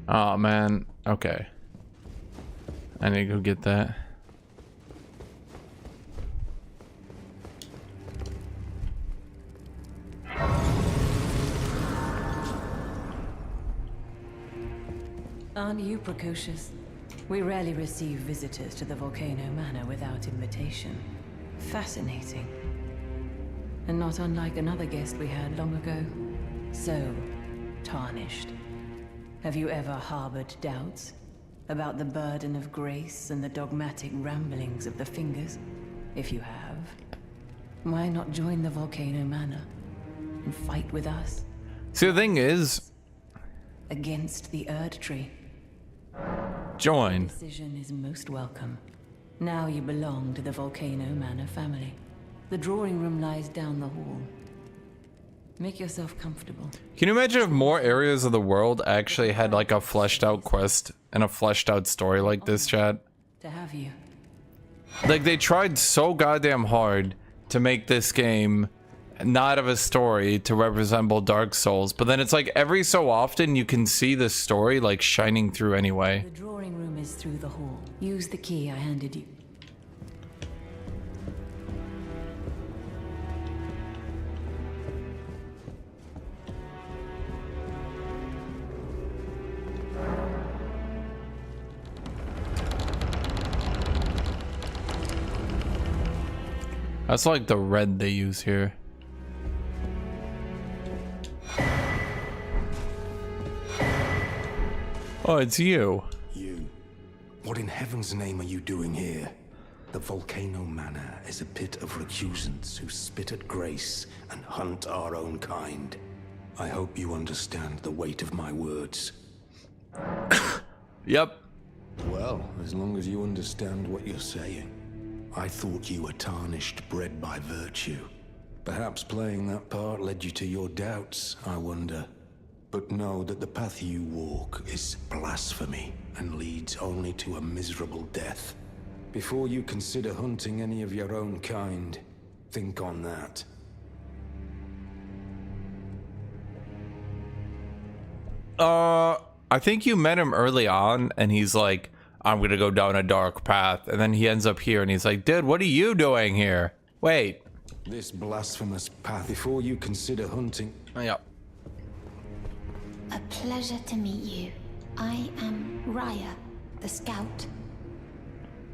Oh man, okay. I need to go get that. Aren't you precocious? We rarely receive visitors to the Volcano Manor without invitation. Fascinating. And not unlike another guest we had long ago. So, tarnished. Have you ever harbored doubts about the burden of grace and the dogmatic ramblings of the Fingers? If you have, why not join the Volcano Manor and fight with us? See, the thing is... Against the Erd Tree. Join. Decision is most welcome. Now you belong to the Volcano Manor family. The drawing room lies down the hall. Make yourself comfortable. Can you imagine if more areas of the world actually had like a fleshed out quest and a fleshed out story like this, chat? To have you. Like they tried so goddamn hard to make this game not have a story to resemble Dark Souls, but then it's like every so often you can see the story like shining through anyway. The drawing room is through the hall. Use the key I handed you. That's like the red they use here. Oh, it's you. You. What in heaven's name are you doing here? The Volcano Manor is a pit of recusants who spit at grace and hunt our own kind. I hope you understand the weight of my words. Yep. Well, as long as you understand what you're saying. I thought you were tarnished, bred by virtue. Perhaps playing that part led you to your doubts, I wonder. But know that the path you walk is blasphemy and leads only to a miserable death. Before you consider hunting any of your own kind, think on that. I think you met him early on, and he's like, I'm gonna go down a dark path, and then he ends up here, and he's like, dude, what are you doing here? Wait. This blasphemous path, before you consider hunting... Yep. A pleasure to meet you. I am Raya, the Scout.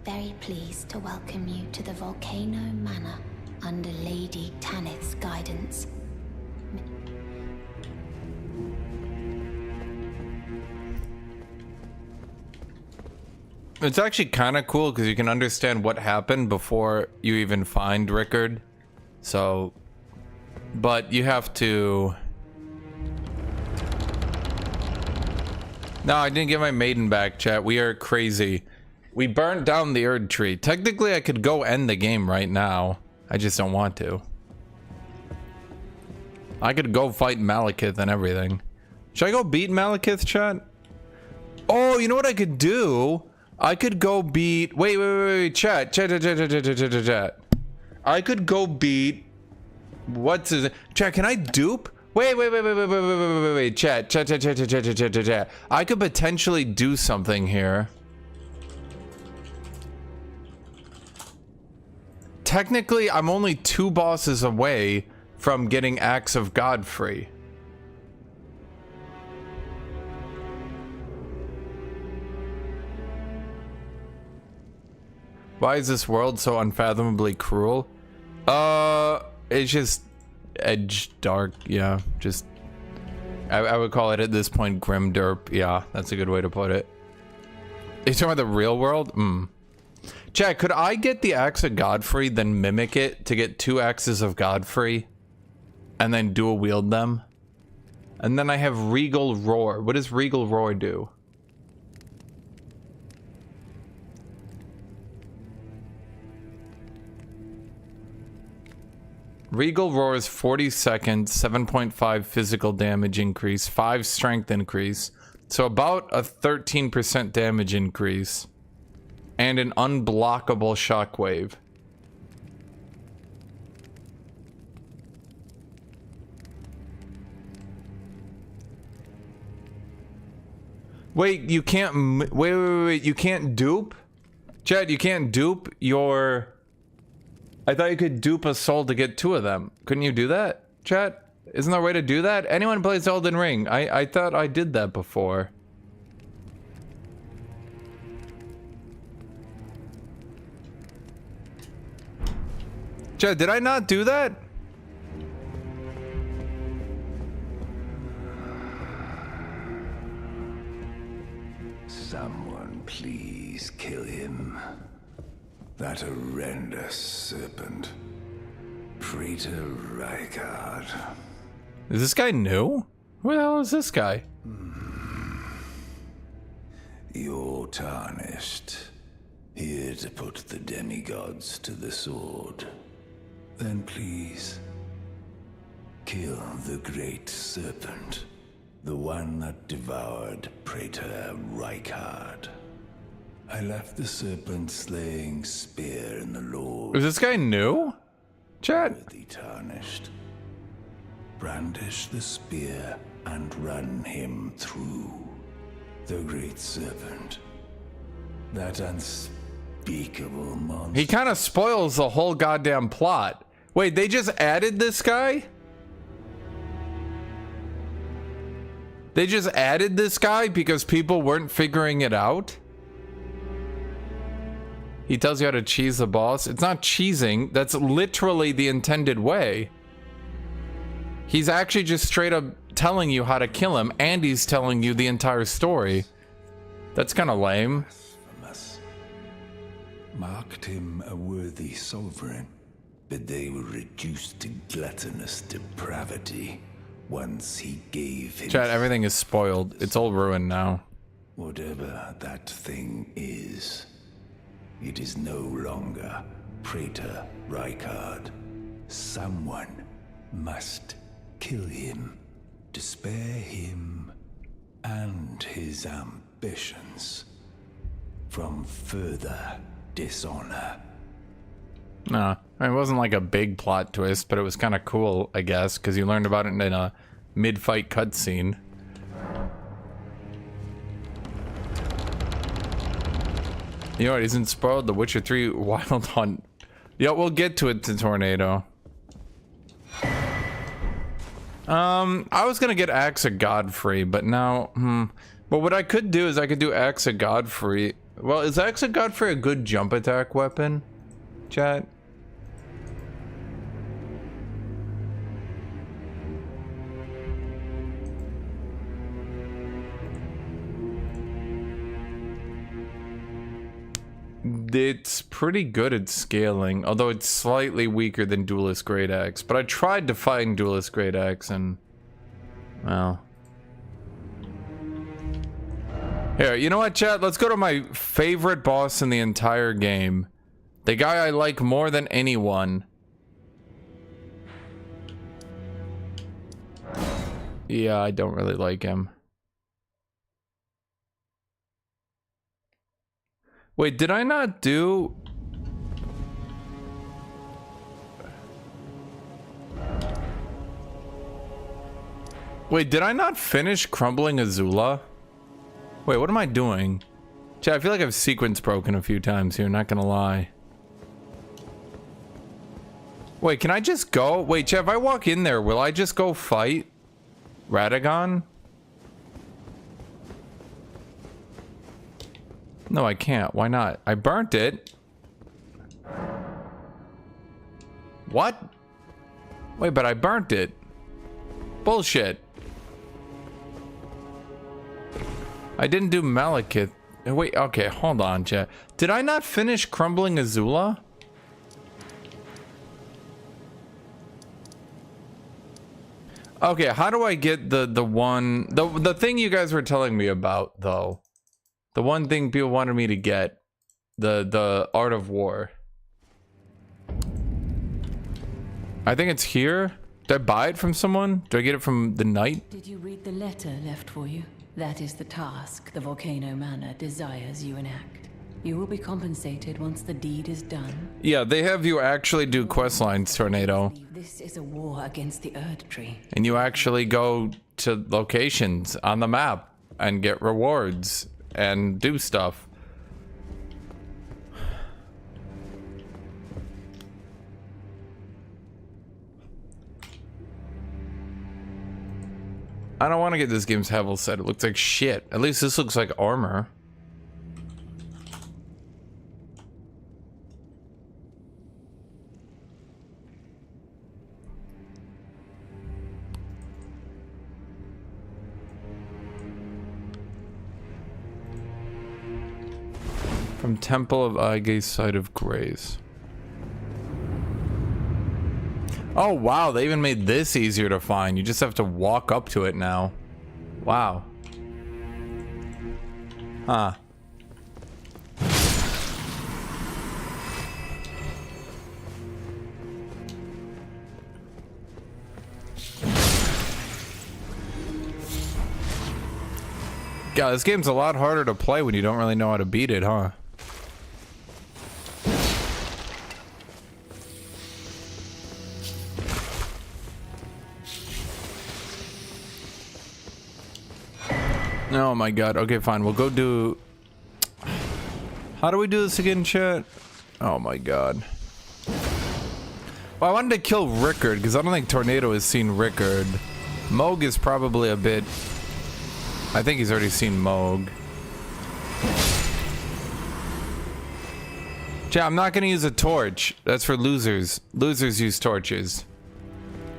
Very pleased to welcome you to the Volcano Manor under Lady Tanith's guidance. It's actually kind of cool because you can understand what happened before you even find Rickard. So, but you have to... No, I didn't get my maiden back, chat. We are crazy. We burned down the Erd tree. Technically, I could go end the game right now. I just don't want to. I could go fight Malekith and everything. Should I go beat Malekith, chat? Oh, you know what I could do? I could go beat... Wait, chat. I could go beat... What's his... Chat, can I dupe? Wait, chat. I could potentially do something here. Technically, I'm only 2 bosses away from getting Axe of God free. Why is this world so unfathomably cruel? It's just edge dark, yeah, just I would call it at this point grim derp. Yeah, that's a good way to put it. Are you talking about the real world? Chat, could I get the Axe of Godfrey, then mimic it to get 2 Axes of Godfrey and then dual wield them? And then I have Regal Roar. What does Regal Roar do? Regal Roar is 40 seconds, 7.5 physical damage increase, 5 strength increase, so about a 13% damage increase, and an unblockable shockwave. Wait, you can't... Wait, you can't dupe? Chad, you can't dupe your... I thought you could dupe a soul to get 2 of them. Couldn't you do that, chat? Isn't there a way to do that? Anyone who plays Elden Ring? I thought I did that before. Chat, did I not do that? Someone please kill him. That horrendous serpent. Praetor Rykard. Is this guy new? Who the hell is this guy? You're tarnished. Here to put the demigods to the sword. Then please, kill the great serpent. The one that devoured Praetor Rykard. I left the serpent slaying spear in the Lord. Is this guy new? Chat. Worthy tarnished. Brandish the spear and run him through. The great serpent. That unspeakable monster. He kind of spoils the whole goddamn plot. Wait, they just added this guy? They just added this guy because people weren't figuring it out? He tells you how to cheese the boss. It's not cheesing. That's literally the intended way. He's actually just straight up telling you how to kill him, and he's telling you the entire story. That's kind of lame. Marked him a worthy sovereign, but they were reduced to gluttonous depravity once he gave him. Chat, everything is spoiled. It's all ruined now. Whatever that thing is, it is no longer Praetor Rykard. Someone must kill him to spare him and his ambitions from further dishonor. Nah, I mean, it wasn't like a big plot twist, but it was kind of cool, I guess, because you learned about it in a mid-fight cutscene. You know what isn't spoiled? The Witcher 3 Wild Hunt. Yeah, we'll get to it, to Tornado. I was gonna get Axe of Godfrey, but now, But what I could do is I could do Axe of Godfrey. Well, is Axe of Godfrey a good jump attack weapon? Chat? It's pretty good at scaling, although it's slightly weaker than Duelist Great Axe. But I tried to find Duelist Great Axe and, well. Here, you know what, chat? Let's go to my favorite boss in the entire game. The guy I like more than anyone. Yeah, I don't really like him. Wait, did I not do... Wait, did I not finish Crumbling Azula? Wait, what am I doing? Chat, I feel like I've sequence broken a few times here, not gonna lie. Wait, can I just go? Wait, chat, if I walk in there, will I just go fight Radagon? No, I can't. Why not? I burnt it. What? Wait, but I burnt it. Bullshit. I didn't do Malekith. Wait, okay, hold on, chat. Did I not finish Crumbling Azula? Okay, how do I get the thing you guys were telling me about, though? The one thing people wanted me to get, the Art of War. I think it's here. Did I buy it from someone? Do I get it from the knight? Did you read the letter left for you? That is the task the Volcano Manor desires you enact. You will be compensated once the deed is done. Yeah, they have you actually do quest lines, Tornado. This is a war against the Erd Tree. And you actually go to locations on the map and get rewards and do stuff. I don't want to get this game's Hevel set. It looks like shit. At least this looks like armor. From Temple of Aige's Site of Grace. Oh wow, they even made this easier to find. You just have to walk up to it now. Wow. Huh. God, this game's a lot harder to play when you don't really know how to beat it, huh? Oh my god. Okay, fine. We'll go do... How do we do this again, chat? Oh my god. Well, I wanted to kill Rickard, because I don't think Tornado has seen Rickard. Moog is probably a bit... I think he's already seen Moog. Chat, I'm not gonna use a torch. That's for losers. Losers use torches.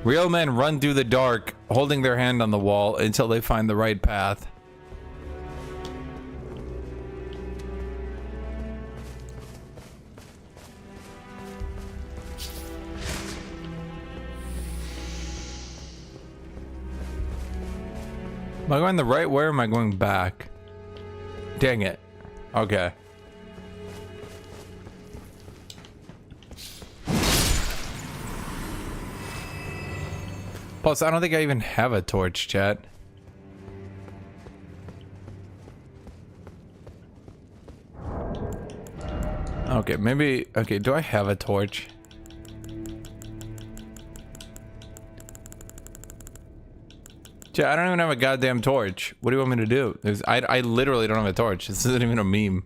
Real men run through the dark, holding their hand on the wall until they find the right path. Am I going the right way or am I going back? Dang it. Okay. Plus, I don't think I even have a torch, chat. Okay, maybe... Okay, do I have a torch? Chat, I don't even have a goddamn torch. What do you want me to do? I literally don't have a torch. This isn't even a meme.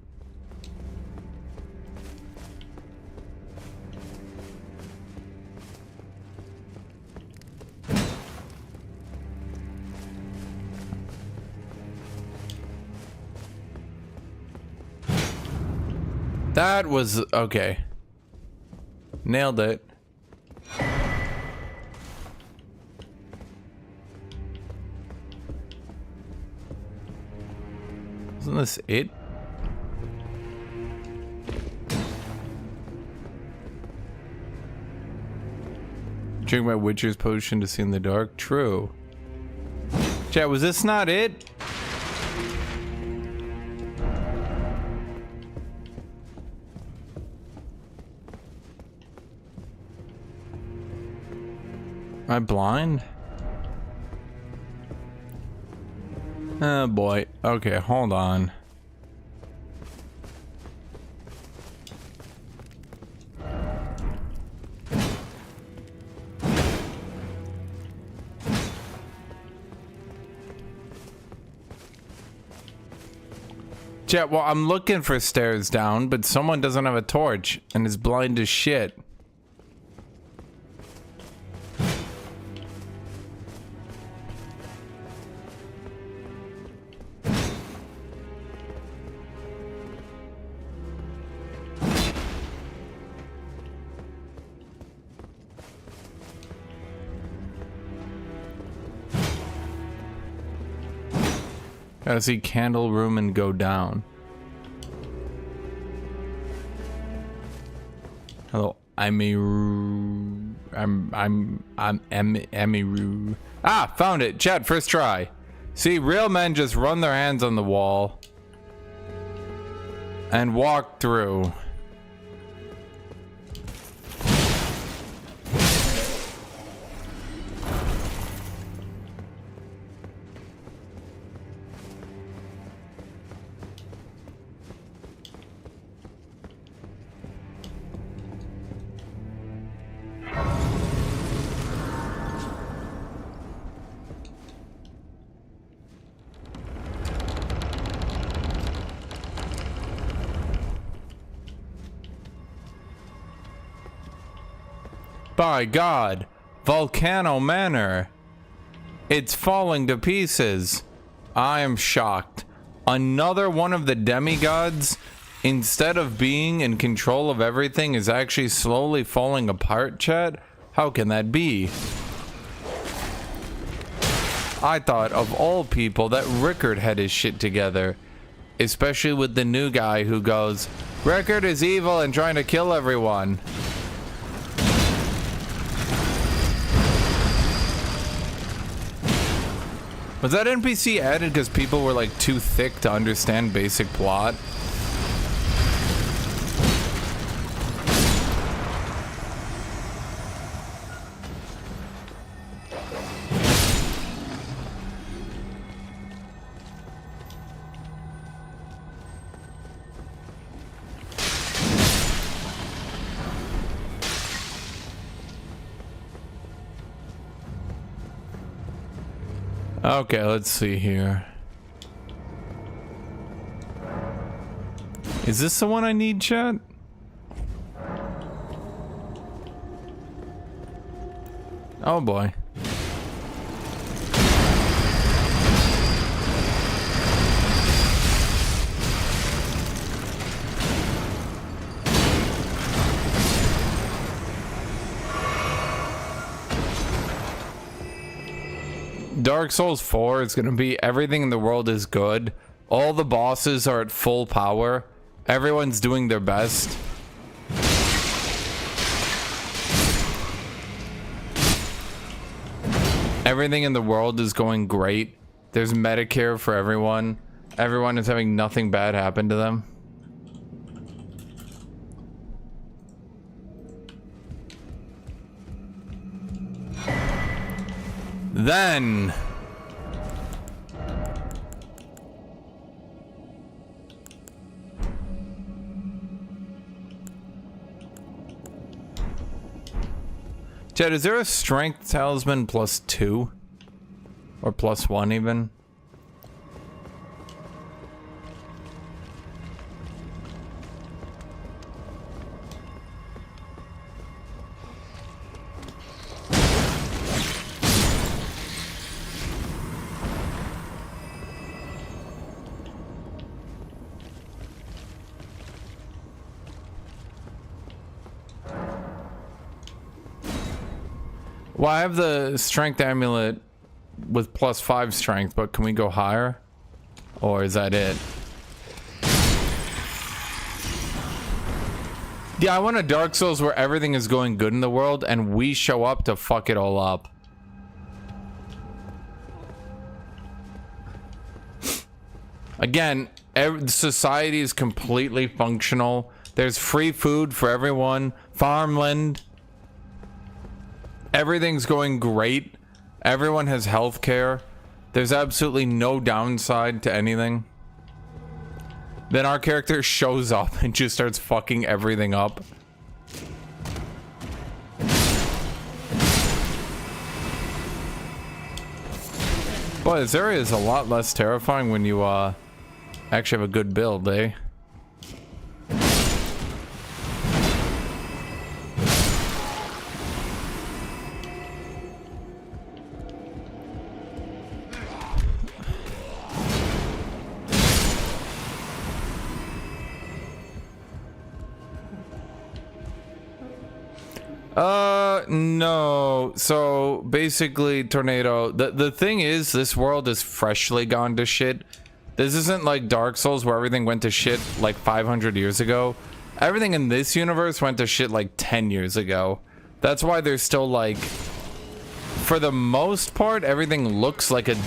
That was okay. Nailed it. Isn't this it? Drink my Witcher's potion to see in the dark. True. Chat, was this not it? Am I blind? Oh boy. Okay, hold on. Chat, well, I'm looking for stairs down, but someone doesn't have a torch and is blind as shit. Gotta see candle room and go down. Hello, I'm Emiru. Ah, found it. Chat, first try. See, real men just run their hands on the wall and walk through. By God, Volcano Manor. It's falling to pieces. I am shocked. Another one of the demigods, instead of being in control of everything, is actually slowly falling apart, chat? How can that be? I thought of all people that Rickard had his shit together. Especially with the new guy who goes, Rickard is evil and trying to kill everyone. Was that NPC added because people were like too thick to understand basic plot? Okay, let's see here. Is this the one I need, chat? Oh boy. Dark Souls 4 is going to be everything in the world is good. All the bosses are at full power. Everyone's doing their best. Everything in the world is going great. There's Medicare for everyone. Everyone is having nothing bad happen to them. Then Jed, is there a strength talisman +2? Or +1 even? Well, I have the strength amulet with +5 strength, but can we go higher? Or is that it? Yeah, I want a Dark Souls where everything is going good in the world and we show up to fuck it all up. Again, society is completely functional. There's free food for everyone. Farmland. Everything's going great. Everyone has health care. There's absolutely no downside to anything. Then our character shows up and just starts fucking everything up. Boy, this area is a lot less terrifying when you actually have a good build, eh? No. So basically, Tornado, the thing is, this world is freshly gone to shit. This isn't like Dark Souls where everything went to shit like 500 years ago. Everything in this universe went to shit like 10 years ago. That's why there's still like, for the most part, everything looks like a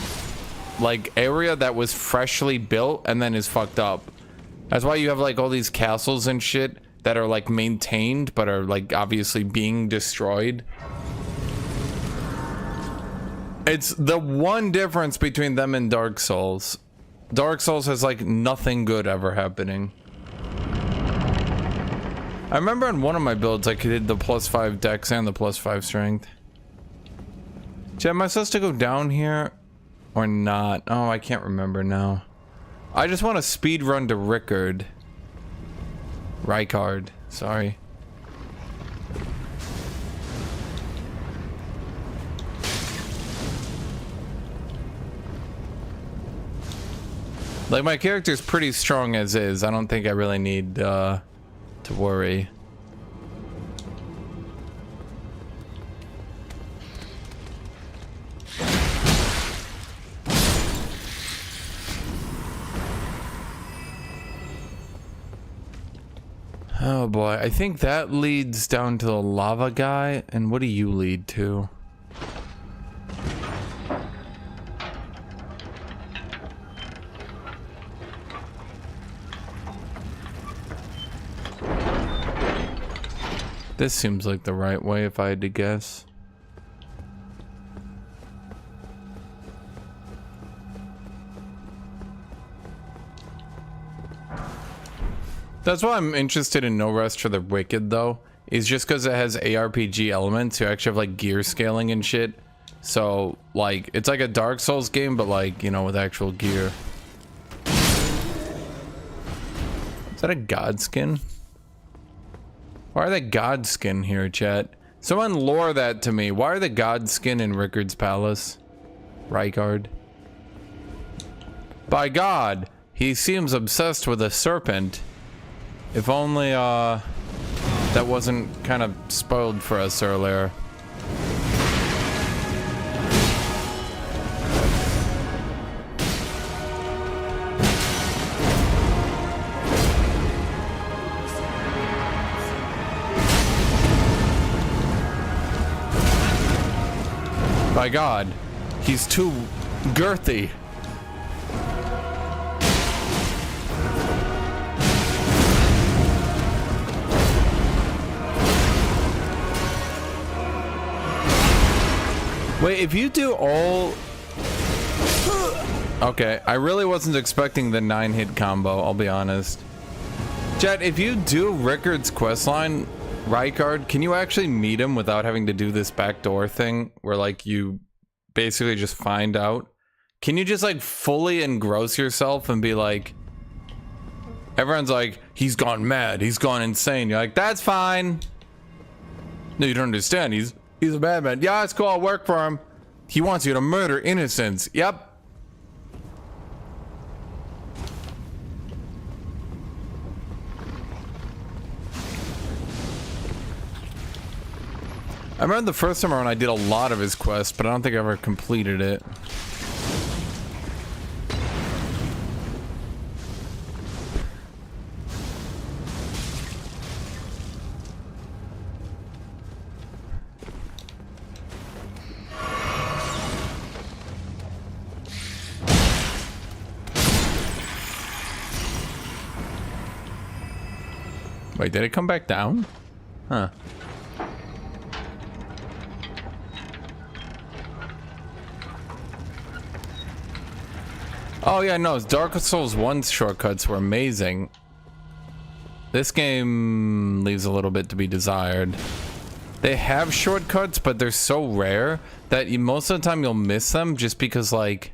area that was freshly built and then is fucked up. That's why you have like all these castles and shit that are like maintained but are like obviously being destroyed. It's the one difference between them and Dark Souls. Dark Souls has like nothing good ever happening. I remember on one of my builds I did the +5 dex and the +5 strength. Chat, am I supposed to go down here or not? Oh, I can't remember now. I just want to speed run to Rykard, sorry. Like, my character's pretty strong as is. I don't think I really need to worry. Oh boy, I think that leads down to the lava guy. And what do you lead to? This seems like the right way if I had to guess. That's why I'm interested in No Rest for the Wicked though, is just because it has ARPG elements. You actually have like gear scaling and shit. So like, it's like a Dark Souls game, but like, you know, with actual gear. Is that a god skin? Why are the god skin here, chat? Someone lore that to me. Why are the god skin in Rickard's palace? Rykard. By God, he seems obsessed with a serpent. If only that wasn't kind of spoiled for us earlier. By God, he's too girthy. Wait, if you do all... Okay, I really wasn't expecting the 9-hit combo, I'll be honest. Chat, if you do Rickard's questline, Rykard, can you actually meet him without having to do this backdoor thing where like you basically just find out? Can you just like fully engross yourself and be like, everyone's like, he's gone mad, he's gone insane. You're like, that's fine. No, you don't understand. He's a bad man. Yeah, it's cool. I'll work for him. He wants you to murder innocents. Yep. I remember the first time around I did a lot of his quests, but I don't think I ever completed it. Wait, did it come back down? Huh. Oh yeah, no, Dark Souls 1's shortcuts were amazing. This game leaves a little bit to be desired. They have shortcuts, but they're so rare that most of the time you'll miss them just because, like...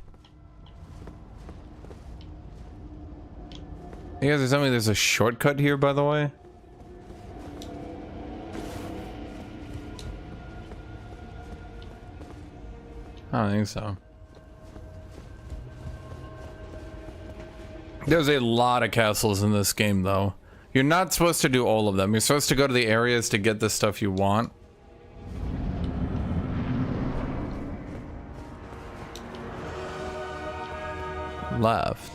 You guys are telling me there's a shortcut here, by the way? I don't think so. There's a lot of castles in this game, though. You're not supposed to do all of them. You're supposed to go to the areas to get the stuff you want. Left.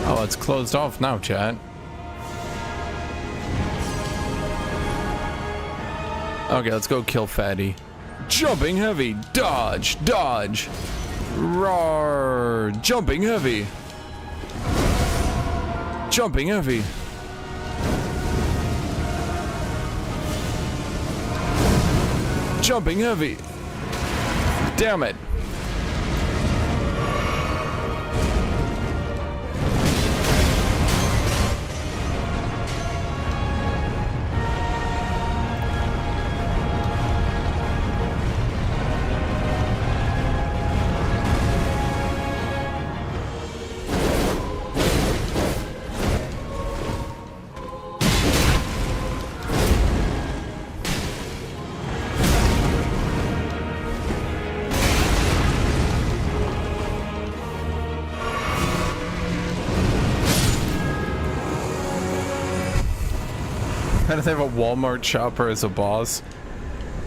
Oh, it's closed off now, chat. Okay, let's go kill Fatty. Jumping heavy, dodge, dodge. Roar, jumping heavy. Jumping heavy. Jumping heavy. Damn it. How do they have a Walmart shopper as a boss?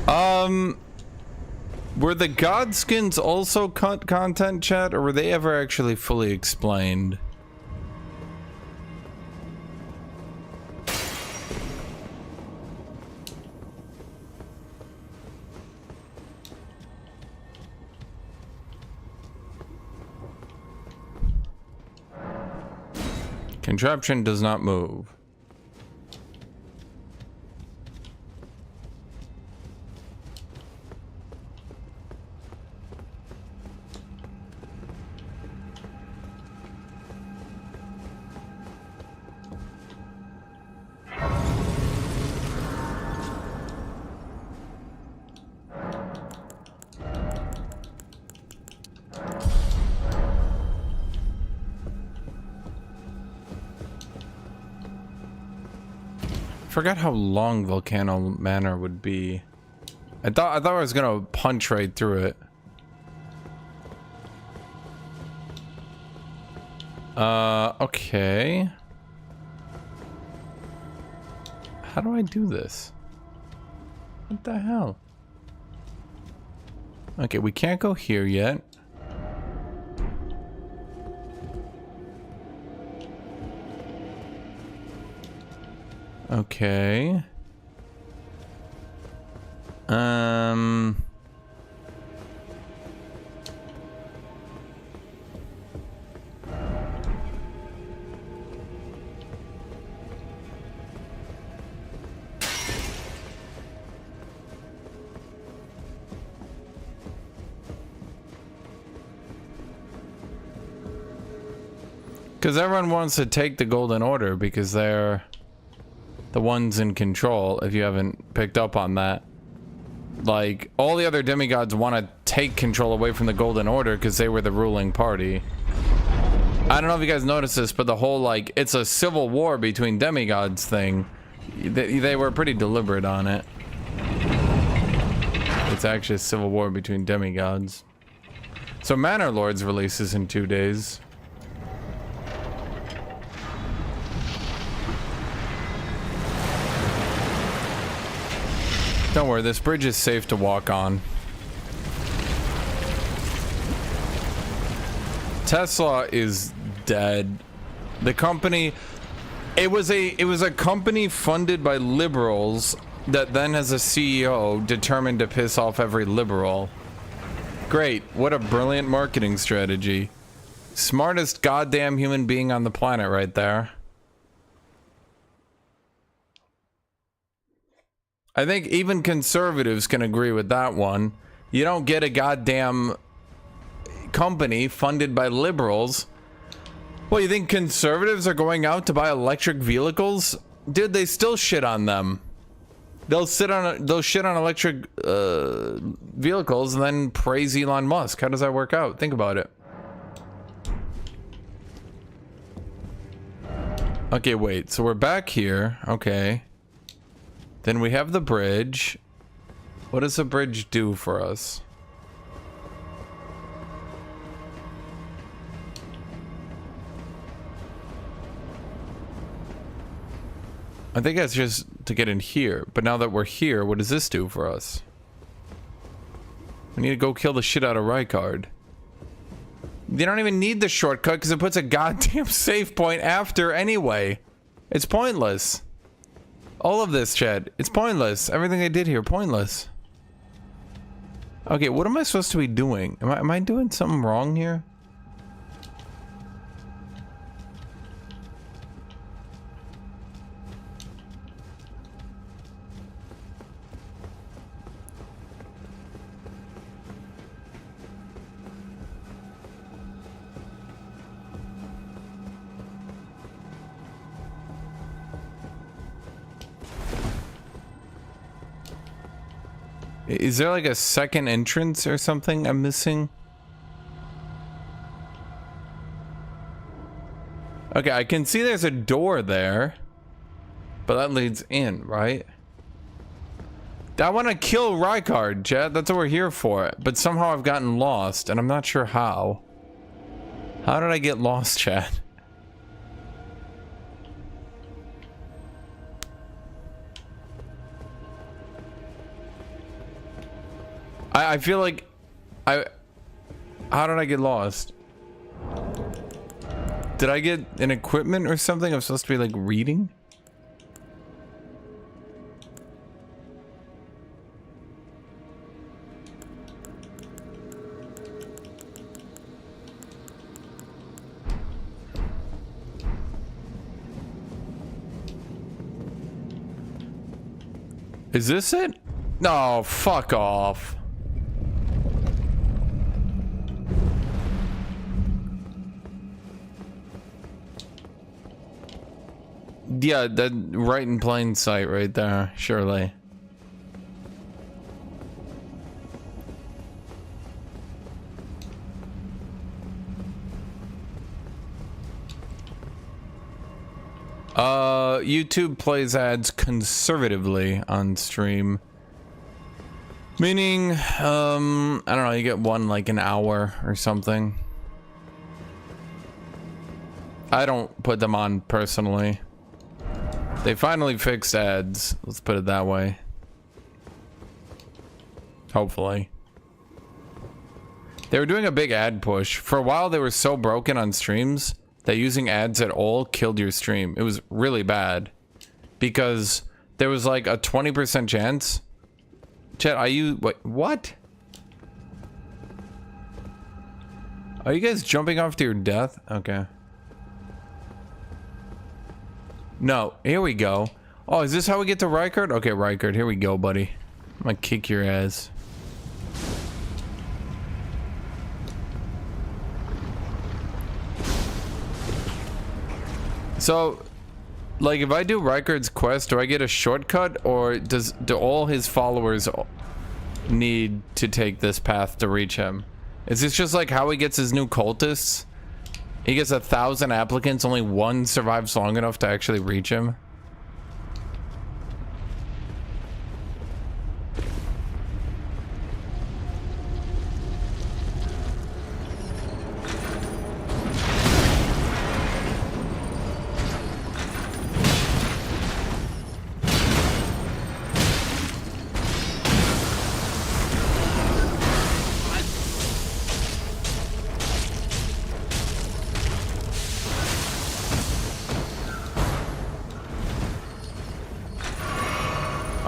Were the god skins also content, chat, or were they ever actually fully explained? Contraption does not move. Forgot how long Volcano Manor would be. I thought I was gonna punch right through it. Okay. How do I do this? What the hell? Okay, we can't go here yet. Okay. Because everyone wants to take the Golden Order because they're the ones in control, if you haven't picked up on that. Like, all the other demigods want to take control away from the Golden Order because they were the ruling party. I don't know if you guys noticed this, but the whole, like, it's a civil war between demigods thing, they were pretty deliberate on it. It's actually a civil war between demigods. So Manor Lords releases in 2 days. Don't worry, this bridge is safe to walk on. Tesla is dead. The company, it was a company funded by liberals that then has a CEO determined to piss off every liberal. Great, what a brilliant marketing strategy. Smartest goddamn human being on the planet right there. I think even conservatives can agree with that one. You don't get a goddamn company funded by liberals. Well, you think conservatives are going out to buy electric vehicles? Dude, they still shit on them. They'll shit on electric vehicles and then praise Elon Musk. How does that work out? Think about it. Okay, wait. So we're back here. Okay. Then we have the bridge. What does the bridge do for us? I think that's just to get in here. But now that we're here, what does this do for us? We need to go kill the shit out of Rykard. They don't even need the shortcut because it puts a goddamn save point after anyway. It's pointless. All of this, Chad. It's pointless. Everything I did here, pointless. Okay, what am I supposed to be doing? Am I doing something wrong here? Is there like a second entrance or something I'm missing? Okay, I can see there's a door there, but that leads in, right? I want to kill Rykard, Chad. That's what we're here for. But somehow I've gotten lost, and I'm not sure how. How did I get lost, Chad? I feel like how did I get lost? Did I get an equipment or something I'm supposed to be like reading? Is this it? No, fuck off. Yeah, that right in plain sight right there, surely. YouTube plays ads conservatively on stream. Meaning, I don't know, you get one like an hour or something. I don't put them on personally. They finally fixed ads, let's put it that way. Hopefully. They were doing a big ad push. For a while they were so broken on streams that using ads at all killed your stream. It was really bad. because there was like a 20% chance. Chat, are you what? Are you guys jumping off to your death? Okay. No, here we go. Oh, is this how we get to Rykard? Okay, Rykard, here we go, buddy. I'm gonna kick your ass. So, like, if I do Rykard's quest, do I get a shortcut, or do all his followers need to take this path to reach him? Is this just like how he gets his new cultists? He gets 1,000 applicants, only one survives long enough to actually reach him.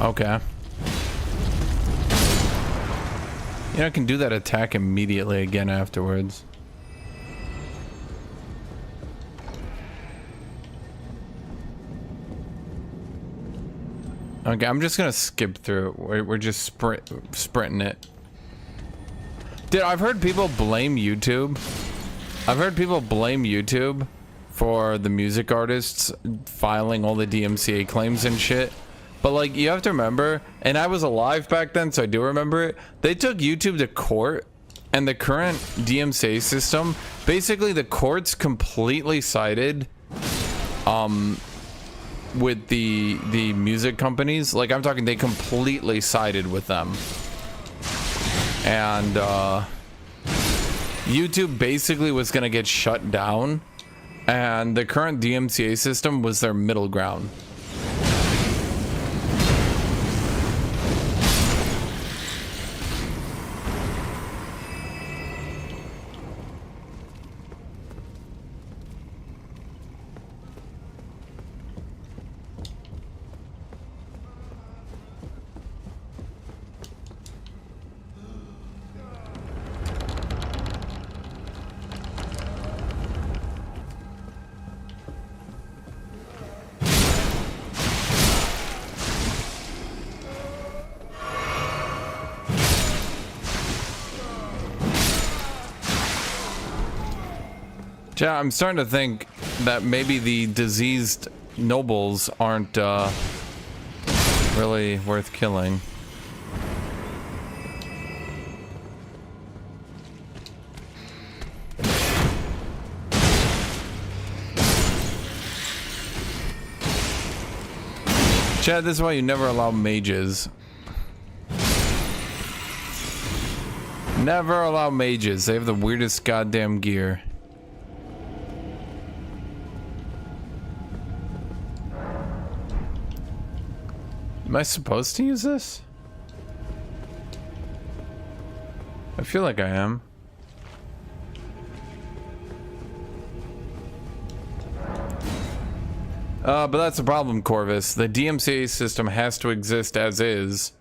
Okay. You know, I can do that attack immediately again afterwards. Okay, I'm just gonna skip through. We're just sprinting it. Dude, I've heard people blame YouTube. I've heard people blame YouTube for the music artists filing all the DMCA claims and shit. But like, you have to remember, and I was alive back then, so I do remember it. They took YouTube to court, and the current DMCA system, basically the courts completely sided with the music companies. Like, I'm talking, they completely sided with them. And YouTube basically was gonna get shut down, and the current DMCA system was their middle ground. Yeah, I'm starting to think that maybe the diseased nobles aren't really worth killing. Chad, this is why you never allow mages. Never allow mages. They have the weirdest goddamn gear. Am I supposed to use this? I feel like I am. But that's the problem, Corvus. The DMCA system has to exist as is,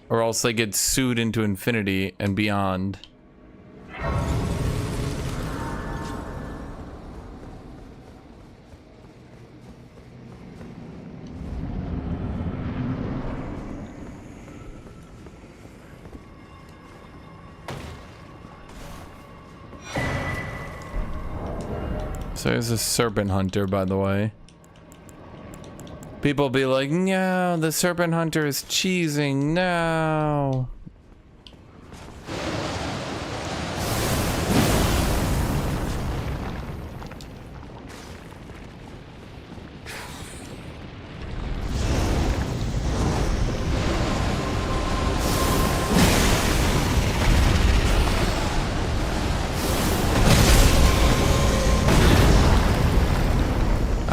or else they get sued into infinity and beyond. So there's a serpent hunter, by the way. People be like, no, the serpent hunter is cheesing, no.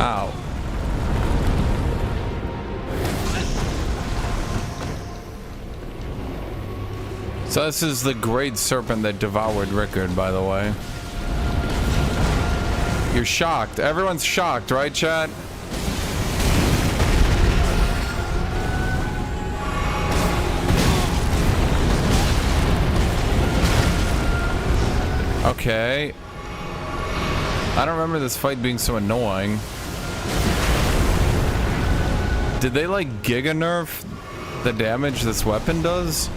Ow. So this is the great serpent that devoured Rickard, by the way. You're shocked. Everyone's shocked, right, chat? Okay. I don't remember this fight being so annoying. Did they like giga nerf the damage this weapon does?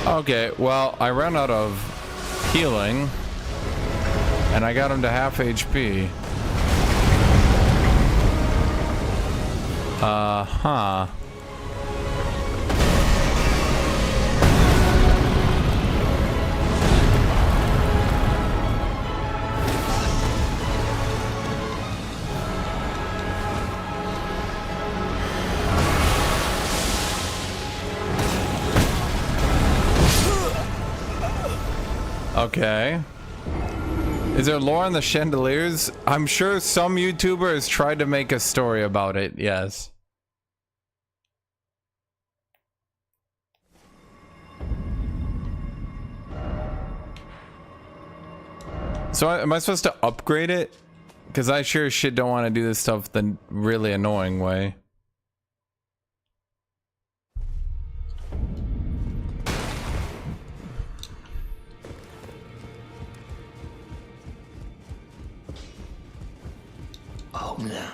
Okay, well, I ran out of healing, and I got him to half HP. Huh. Okay. Is there lore on the chandeliers? I'm sure some YouTuber has tried to make a story about it, yes. So am I supposed to upgrade it? Because I sure as shit don't want to do this stuff the really annoying way. Oh, no.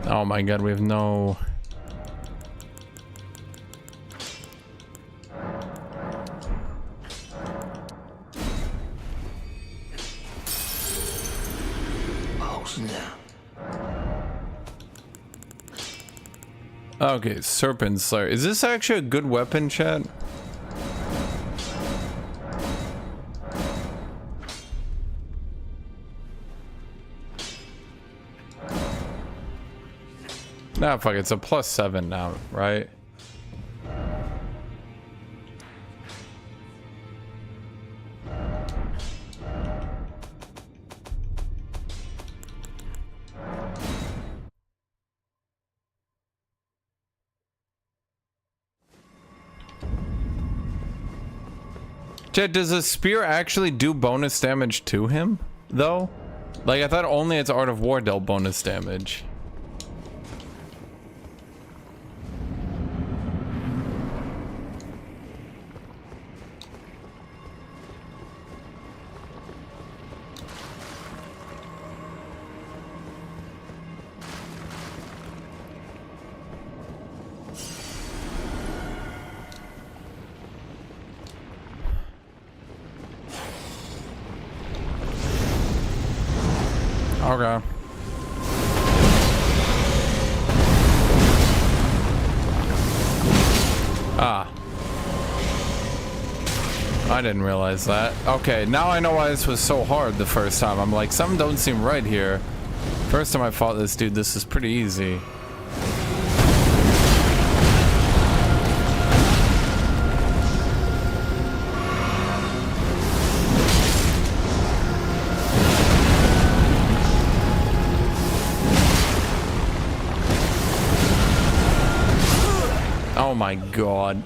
Oh my god, we have no... Oh, no. Okay, Serpent Slayer. Is this actually a good weapon, chat? Nah, fuck, it's a +7 now, right? Chat, does a spear actually do bonus damage to him, though? Like, I thought only its Art of War dealt bonus damage. Okay. Ah. I didn't realize that. Okay, now I know why this was so hard the first time. I'm like, something don't seem right here. First time I fought this dude, this is pretty easy. Oh my god.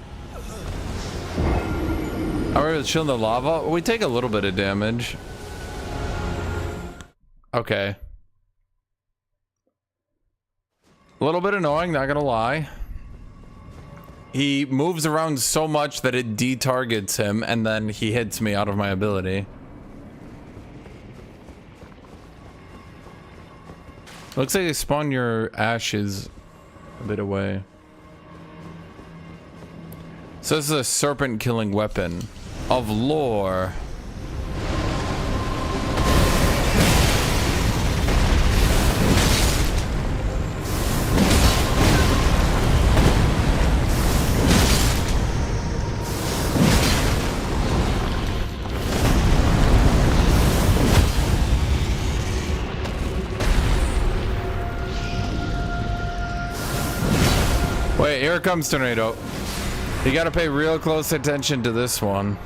Are we chill in the lava? We take a little bit of damage. Okay. A little bit annoying, not gonna lie. He moves around so much that it de-targets him, and then he hits me out of my ability. Looks like they spawn your ashes a bit away. So this is a serpent killing weapon of lore. Wait, here comes Tornado. You gotta pay real close attention to this one.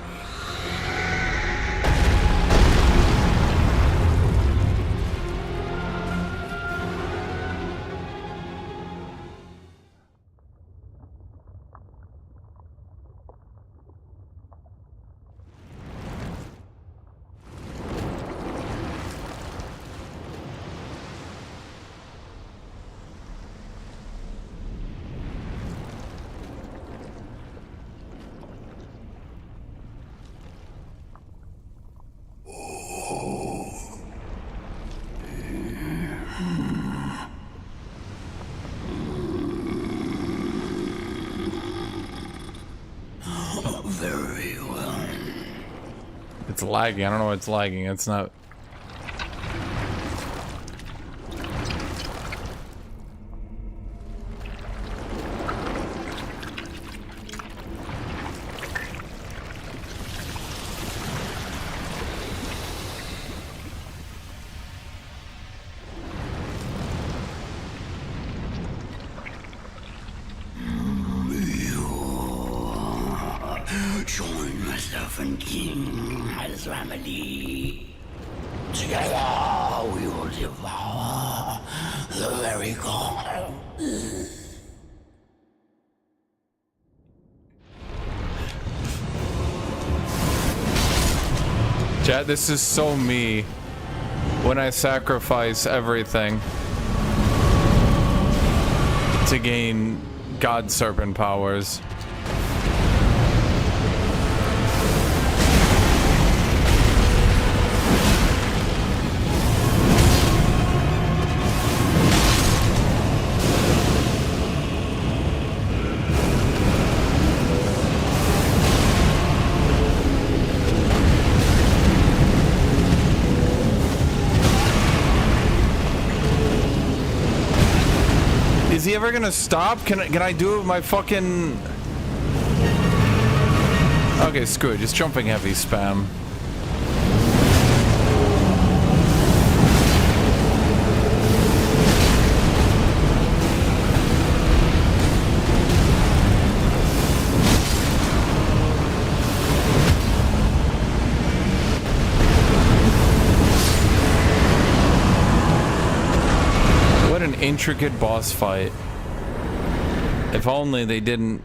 Very well. It's lagging. I don't know why it's lagging. It's not. Join myself and King as family. Together we will devour the very god. Chat, this is so me when I sacrifice everything to gain God Serpent powers. Is he ever gonna stop? Can I do it with my fucking... Okay, screw it. Just jumping heavy spam. What an intricate boss fight. If only they didn't...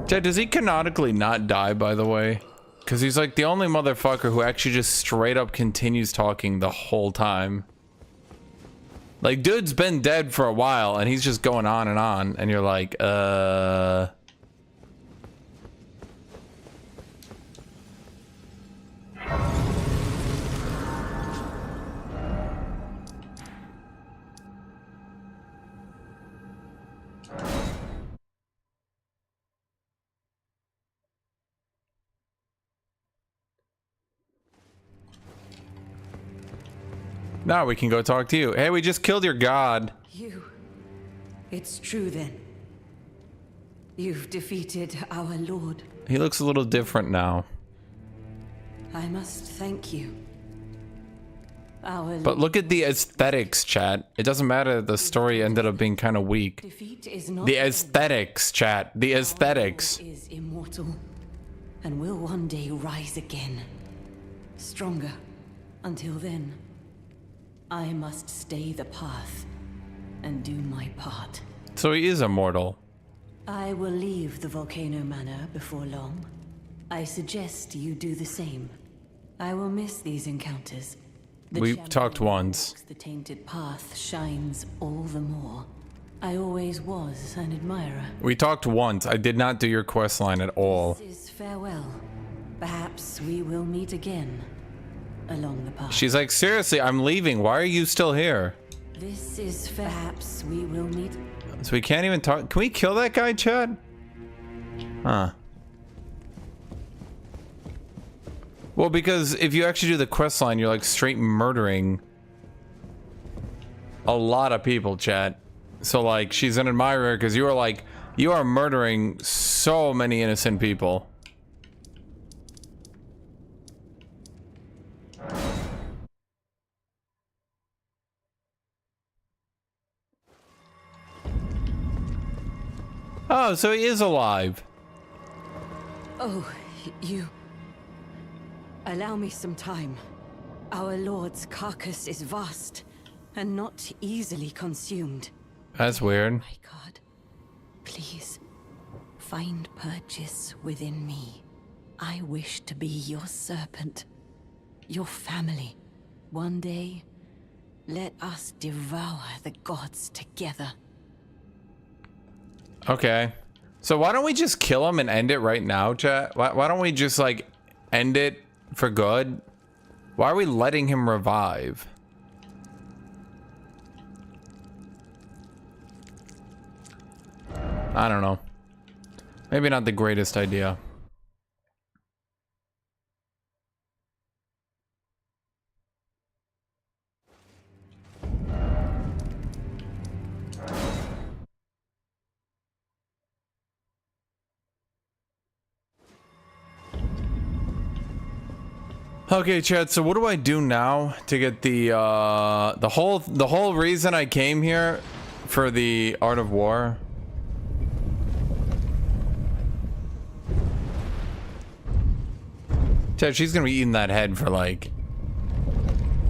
Chad, does he canonically not die, by the way? Because he's like the only motherfucker who actually just straight up continues talking the whole time. Like, dude's been dead for a while, and he's just going on, and you're like, Now we can go talk to you. Hey, we just killed your god. You. It's true then. You've defeated our lord. He looks a little different now. I must thank you. Our But look at the aesthetics, chat. It doesn't matter that the story ended up being kind of weak. defeat is not The aesthetics, chat. The aesthetics. Our lord is immortal and will one day rise again. Stronger. Until then, I must stay the path and do my part. So he is immortal. I will leave the Volcano Manor before long. I suggest you do the same. I will miss these encounters. The We've champion talked who once. walks the tainted path shines all the more. I always was an admirer. We talked once. I did not do your quest line at all. This is farewell. Perhaps we will meet again along the path. She's like, seriously, I'm leaving. Why are you still here? This is perhaps we will meet. So we can't even talk. Can we kill that guy, Chad? Huh. Well, because if you actually do the quest line, you're like straight murdering a lot of people, Chad. So like, she's an admirer because you were like, You are murdering so many innocent people. Oh, so he is alive. Oh, you... Allow me some time. Our lord's carcass is vast, and not easily consumed. That's weird. My God, please, find purchase within me. I wish to be your serpent, your family. One day, let us devour the gods together. Okay. So why don't we just kill him and end it right now, chat? Why don't we just, like, end it for good? Why are we letting him revive? I don't know. Maybe not the greatest idea. Okay, chat, so what do I do now to get the whole reason I came here for the Art of War? Chat, she's gonna be eating that head for like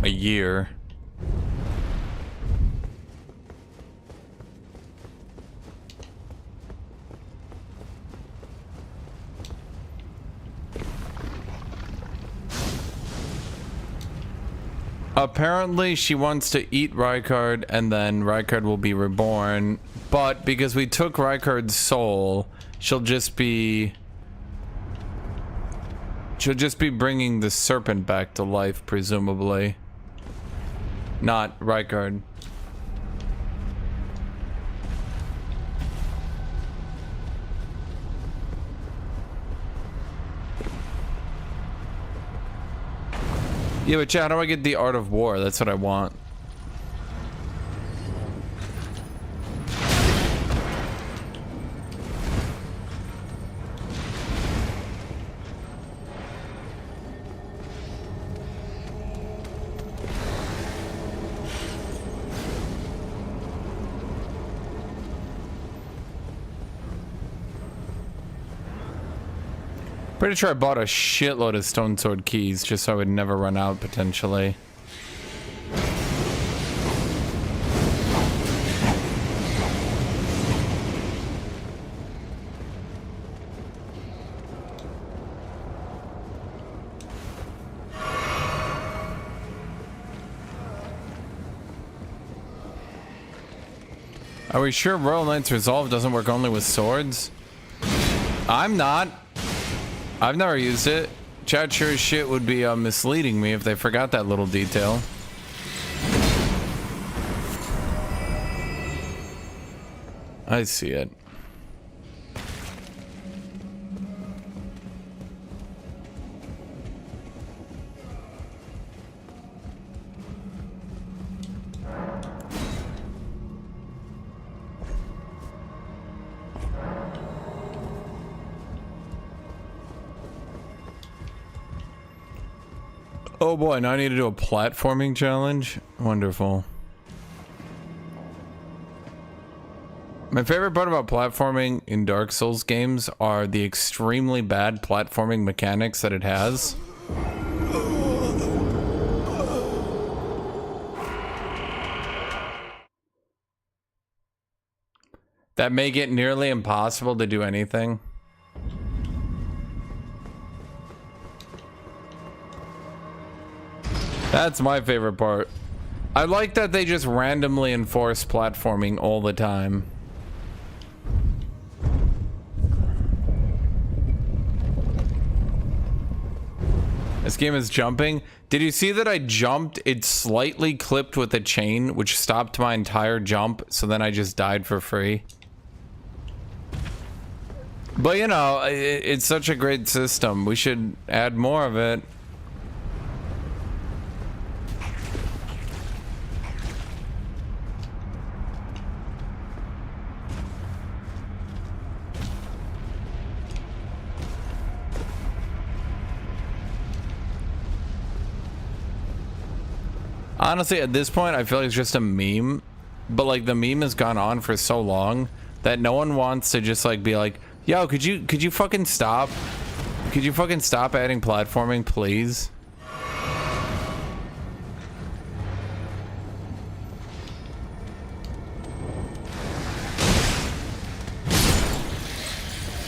a year. Apparently she wants to eat Rykard and then Rykard will be reborn, but because we took Rykard's soul, she'll just be bringing the serpent back to life, presumably. Not Rykard. Yeah, but chat, how do I get the Art of War? That's what I want. Pretty sure I bought a shitload of stone sword keys just so I would never run out, potentially. Are we sure Royal Knight's Resolve doesn't work only with swords? I'm not. I've never used it. Chat sure as shit would be misleading me if they forgot that little detail. I see it. Oh boy, now I need to do a platforming challenge? Wonderful. My favorite part about platforming in Dark Souls games are the extremely bad platforming mechanics that it has. That make it nearly impossible to do anything. That's my favorite part. I like that they just randomly enforce platforming all the time. This game is jumping. Did you see that I jumped? It slightly clipped with a chain, which stopped my entire jump, so then I just died for free. But you know, it's such a great system. We should add more of it. Honestly, at this point, I feel like it's just a meme. But like the meme has gone on for so long that no one wants to just like be like, yo, could you fucking stop? Could you fucking stop adding platforming, please?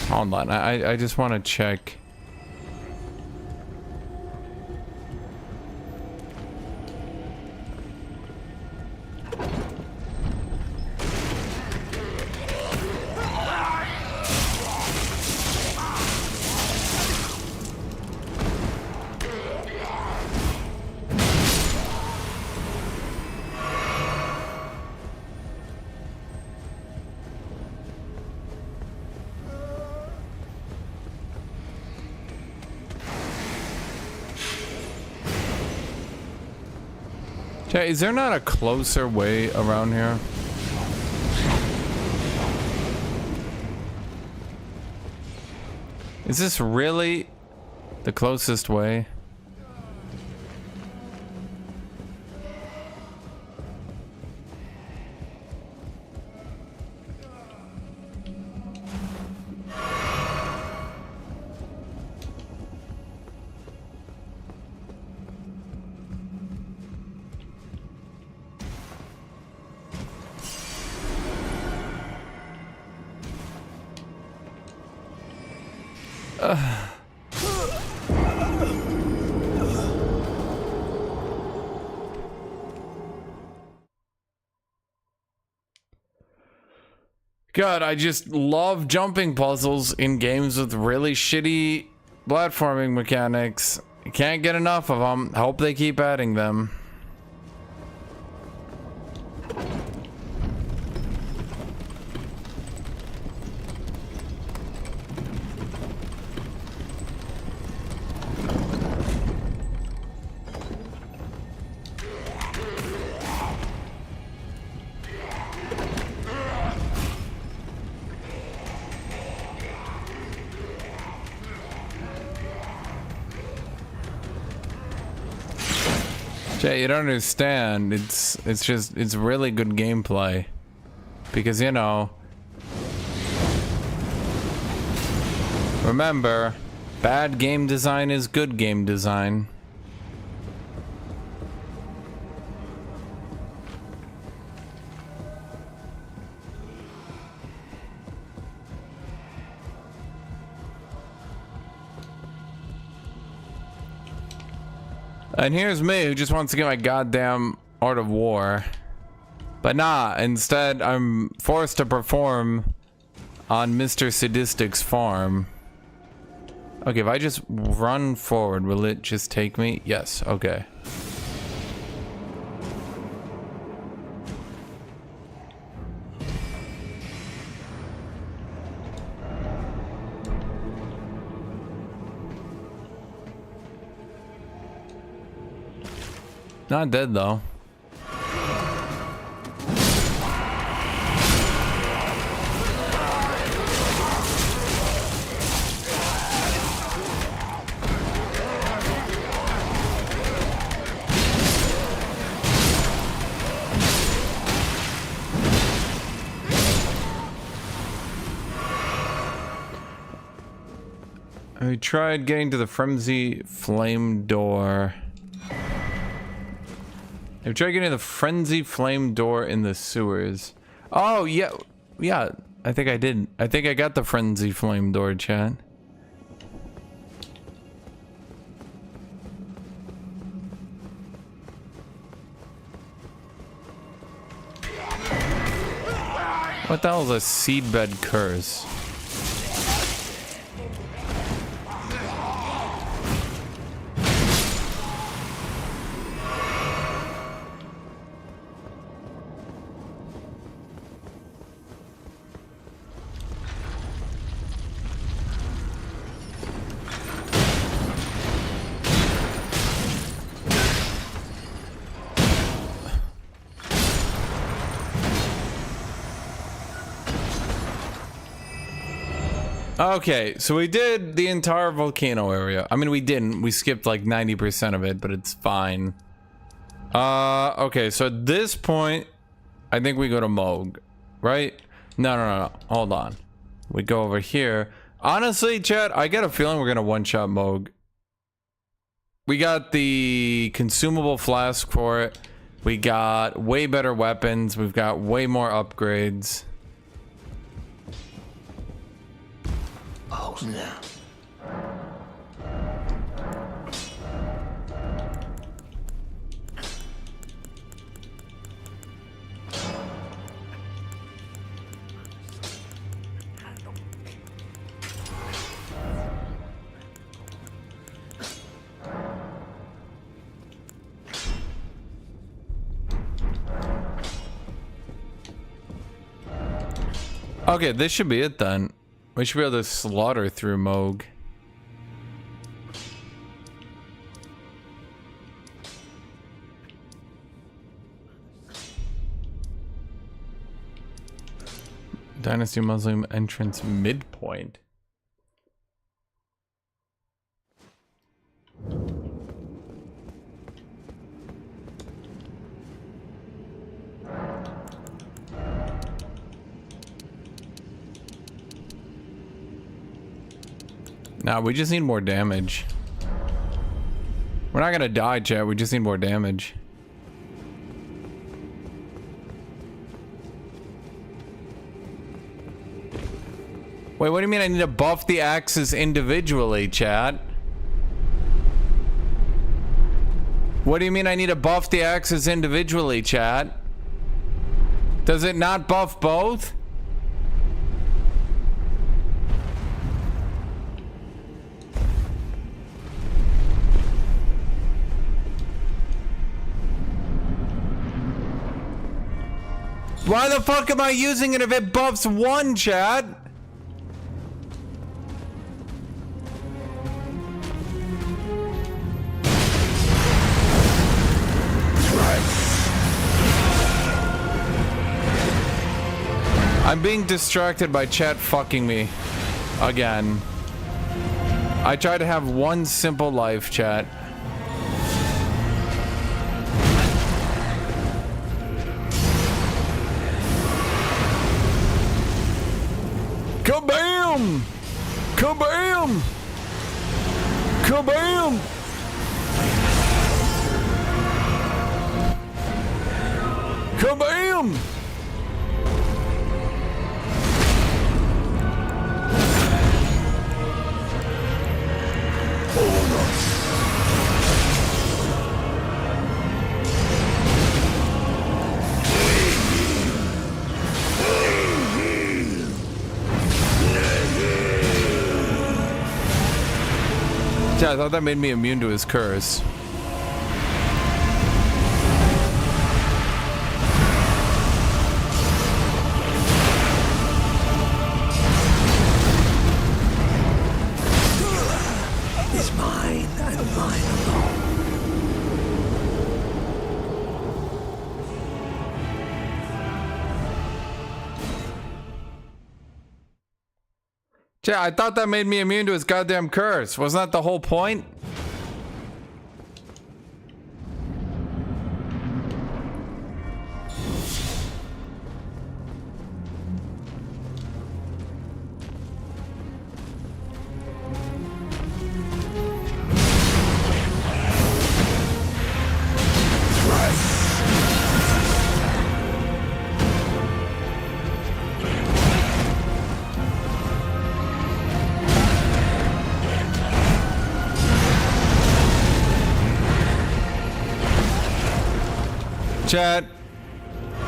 Hold on, I just want to check. Okay, is there not a closer way around here? Is this really the closest way? God, I just love jumping puzzles in games with really shitty platforming mechanics. You can't get enough of them. Hope they keep adding them. Jay, you don't understand. It's really good gameplay. Because, you know, remember, bad game design is good game design. And here's me, who just wants to get my goddamn Art of War. But nah, instead I'm forced to perform on Mr. Sadistic's farm. Okay, if I just run forward, will it just take me? Yes, okay. Not dead though. I tried getting to the Frenzy Flame door. I've tried getting the Frenzy Flame door in the sewers. Oh, yeah. Yeah, I think I did. I think I got the Frenzy Flame door, chat. What the hell is a seedbed curse? Okay, so we did the entire volcano area. I mean, we didn't. We skipped like 90% of it, but it's fine. Okay, so at this point, I think we go to Moog, right? No. Hold on. We go over here. Honestly, chat, I get a feeling we're gonna one-shot Moog. We got the consumable flask for it. We got way better weapons. We've got way more upgrades. Oh, no. Okay, this should be it then. We should be able to slaughter through Moog. Dynasty Muslim entrance midpoint. Nah, we just need more damage. We're not gonna die, chat. We just need more damage. Wait, what do you mean I need to buff the axes individually, chat? What do you mean I need to buff the axes individually, chat? Does it not buff both? Why the fuck am I using it if it buffs one, chat? I'm being distracted by chat fucking me again. I try to have one simple life, chat. Kabam! Kabam! Kabam! Kabam! Yeah, I thought that made me immune to his curse. Is mine and mine alone. Yeah, I thought that made me immune to his goddamn curse. Wasn't that the whole point? Chat,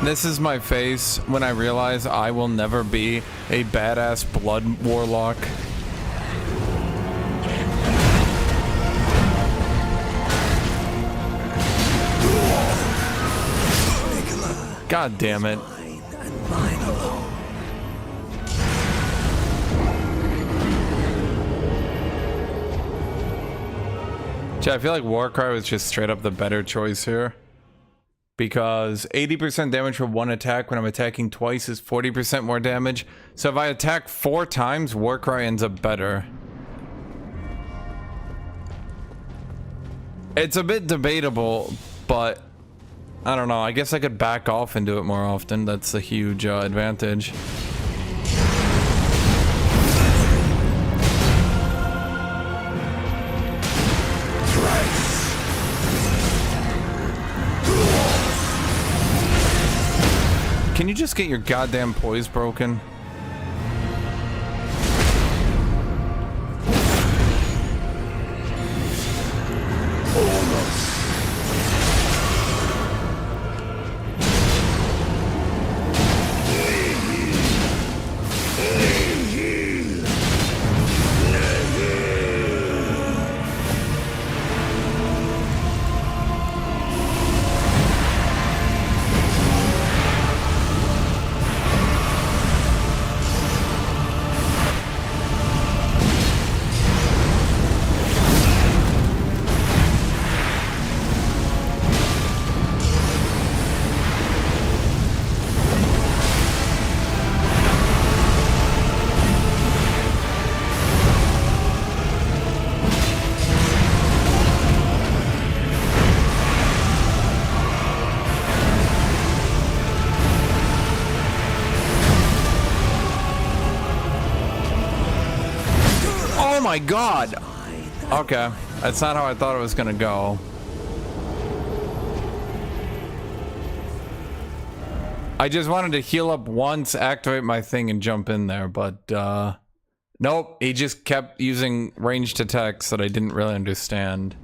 this is my face when I realize I will never be a badass blood warlock. God damn it. Mine and mine alone. Chat, I feel like Warcry was just straight up the better choice here. Because 80% damage for one attack when I'm attacking twice is 40% more damage. So if I attack 4 times, Warcry ends up better. It's a bit debatable, but I don't know. I guess I could back off and do it more often. That's a huge advantage. Can you just get your goddamn poise broken? Oh my god! Okay, that's not how I thought it was gonna go. I just wanted to heal up once, activate my thing, and jump in there, but nope, he just kept using ranged attacks that I didn't really understand.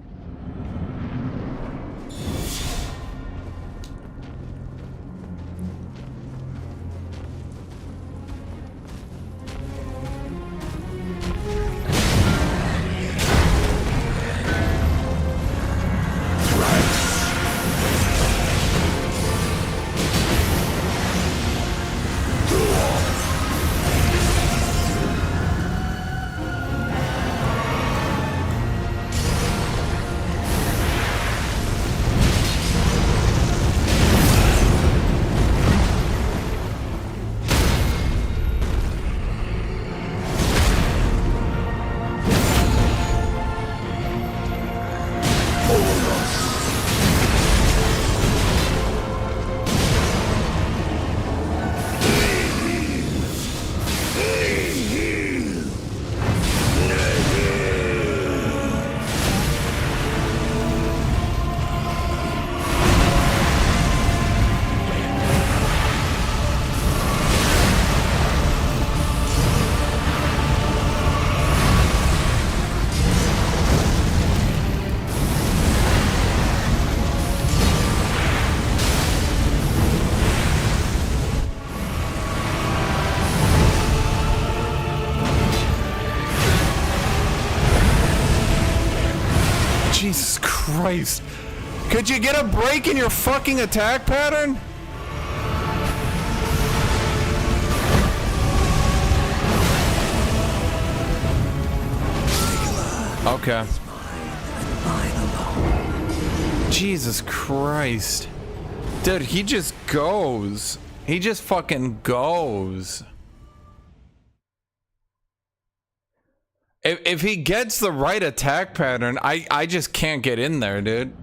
Jesus Christ. Could you get a break in your fucking attack pattern? Okay. Jesus Christ. Dude, he just goes. He just fucking goes. If he gets the right attack pattern, I just can't get in there, dude.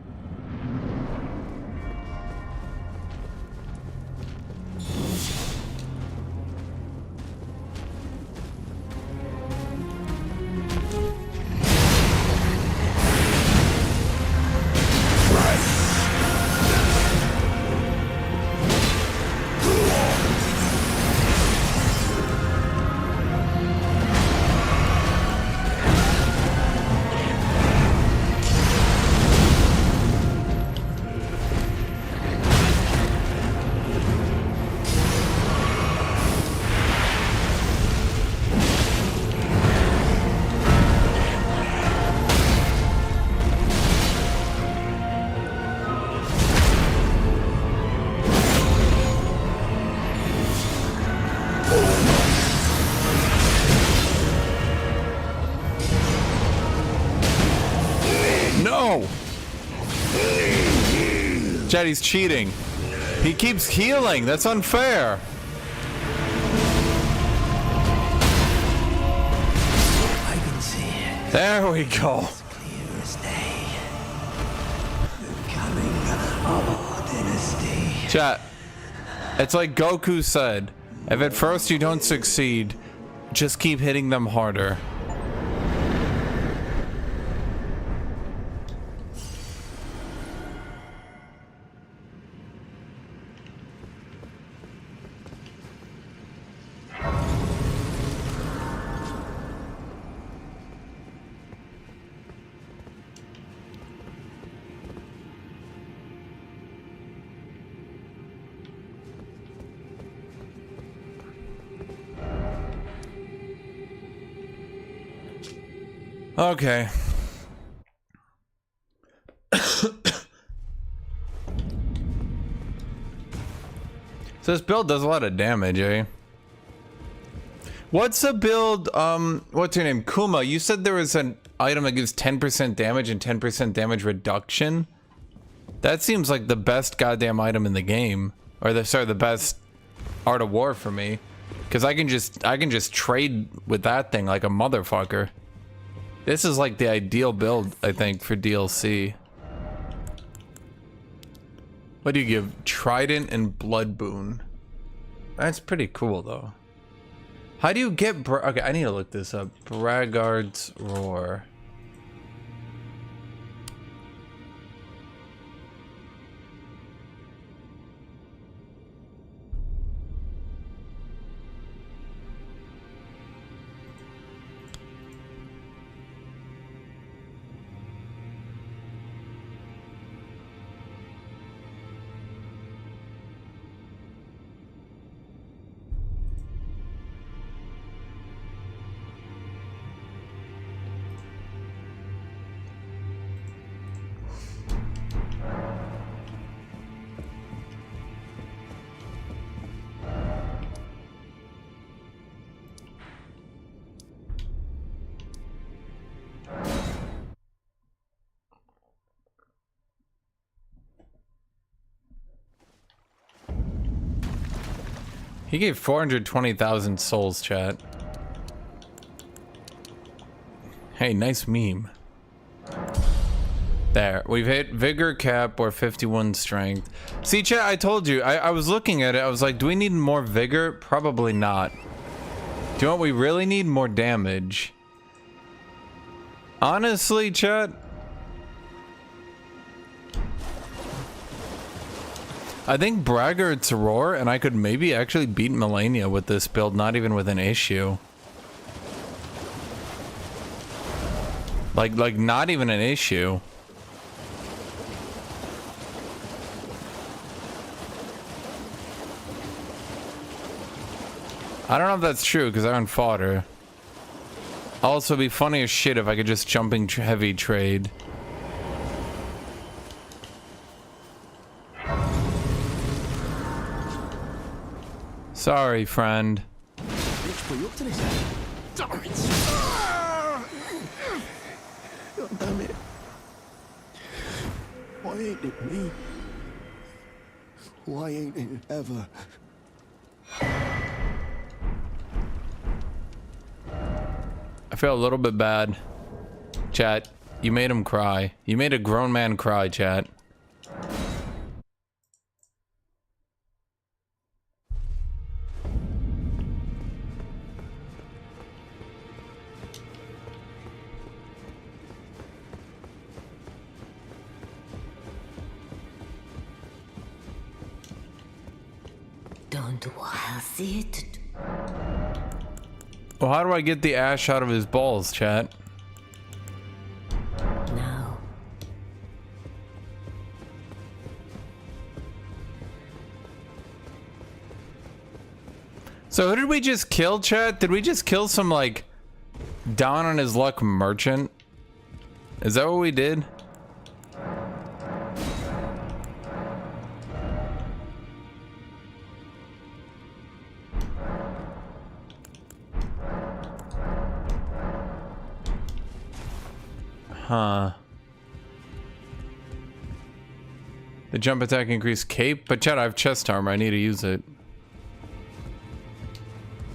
Chad, he's cheating. He keeps healing. That's unfair. I can see it. There we go. Clear as day. The coming of Dennis. Chat. It's like Goku said. If at first you don't succeed, just keep hitting them harder. Okay. So this build does a lot of damage, eh? What's the build, what's your name? Kuma, you said there was an item that gives 10% damage and 10% damage reduction? That seems like the best goddamn item in the game. Or the best Art of War for me. Cause I can just trade with that thing like a motherfucker. This is like the ideal build, I think, for DLC. What do you give? Trident and Blood Boon. That's pretty cool, though. How do you get... Okay, I need to look this up. Braggard's Roar. He gave 420,000 souls, chat. Hey, nice meme. There, we've hit vigor cap or 51 strength. See, chat, I told you, I was looking at it, I was like, do we need more vigor? Probably not. Do you know what we really need? More damage. Honestly, chat, I think Braggart's Roar, and I could maybe actually beat Melania with this build, not even with an issue. Like not even an issue. I don't know if that's true, because I haven't fought her. Also, it'd be funny as shit if I could just jumping heavy trade. Sorry, friend. God damn it. Why ain't it me? Why ain't it ever? I feel a little bit bad. Chat, you made him cry. You made a grown man cry, chat. Don't was it? Well, how do I get the ash out of his balls, chat? Now. So who did we just kill, chat? Did we just kill some, like, down on his luck merchant? Is that what we did? Huh. The jump attack increased cape, but chat, I have chest armor. I need to use it.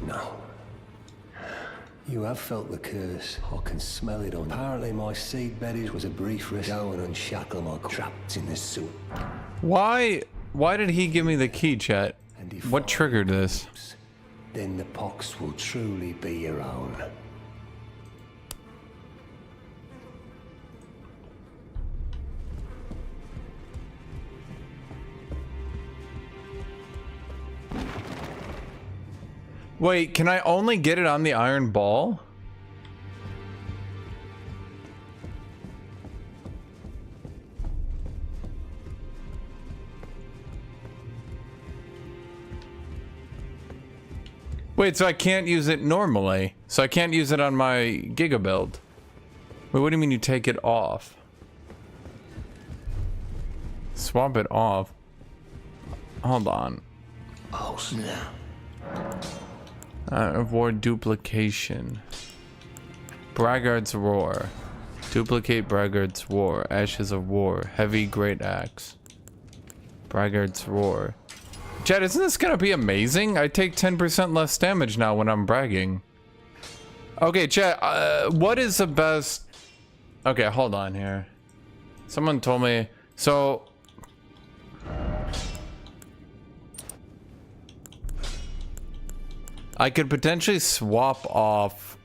No. You have felt the curse. I can smell it on. Apparently my seed bedding was a brief rest. Go and unshackle my trapped in this suit. Why why did he give me the key, chat? And if What triggered this? then the pox will truly be your own. Wait, can I only get it on the iron ball? Wait, so I can't use it normally? So I can't use it on my Giga build? Wait, what do you mean you take it off? Swap it off. Hold on. Oh snap. Avoid duplication. Braggart's Roar. Duplicate Braggart's Roar. Ashes of War. Heavy Great Axe. Braggart's Roar. Chad, isn't this gonna be amazing? I take 10% less damage now when I'm bragging. Okay, Chad, what is the best... Okay, hold on here. Someone told me... So... I could potentially swap off...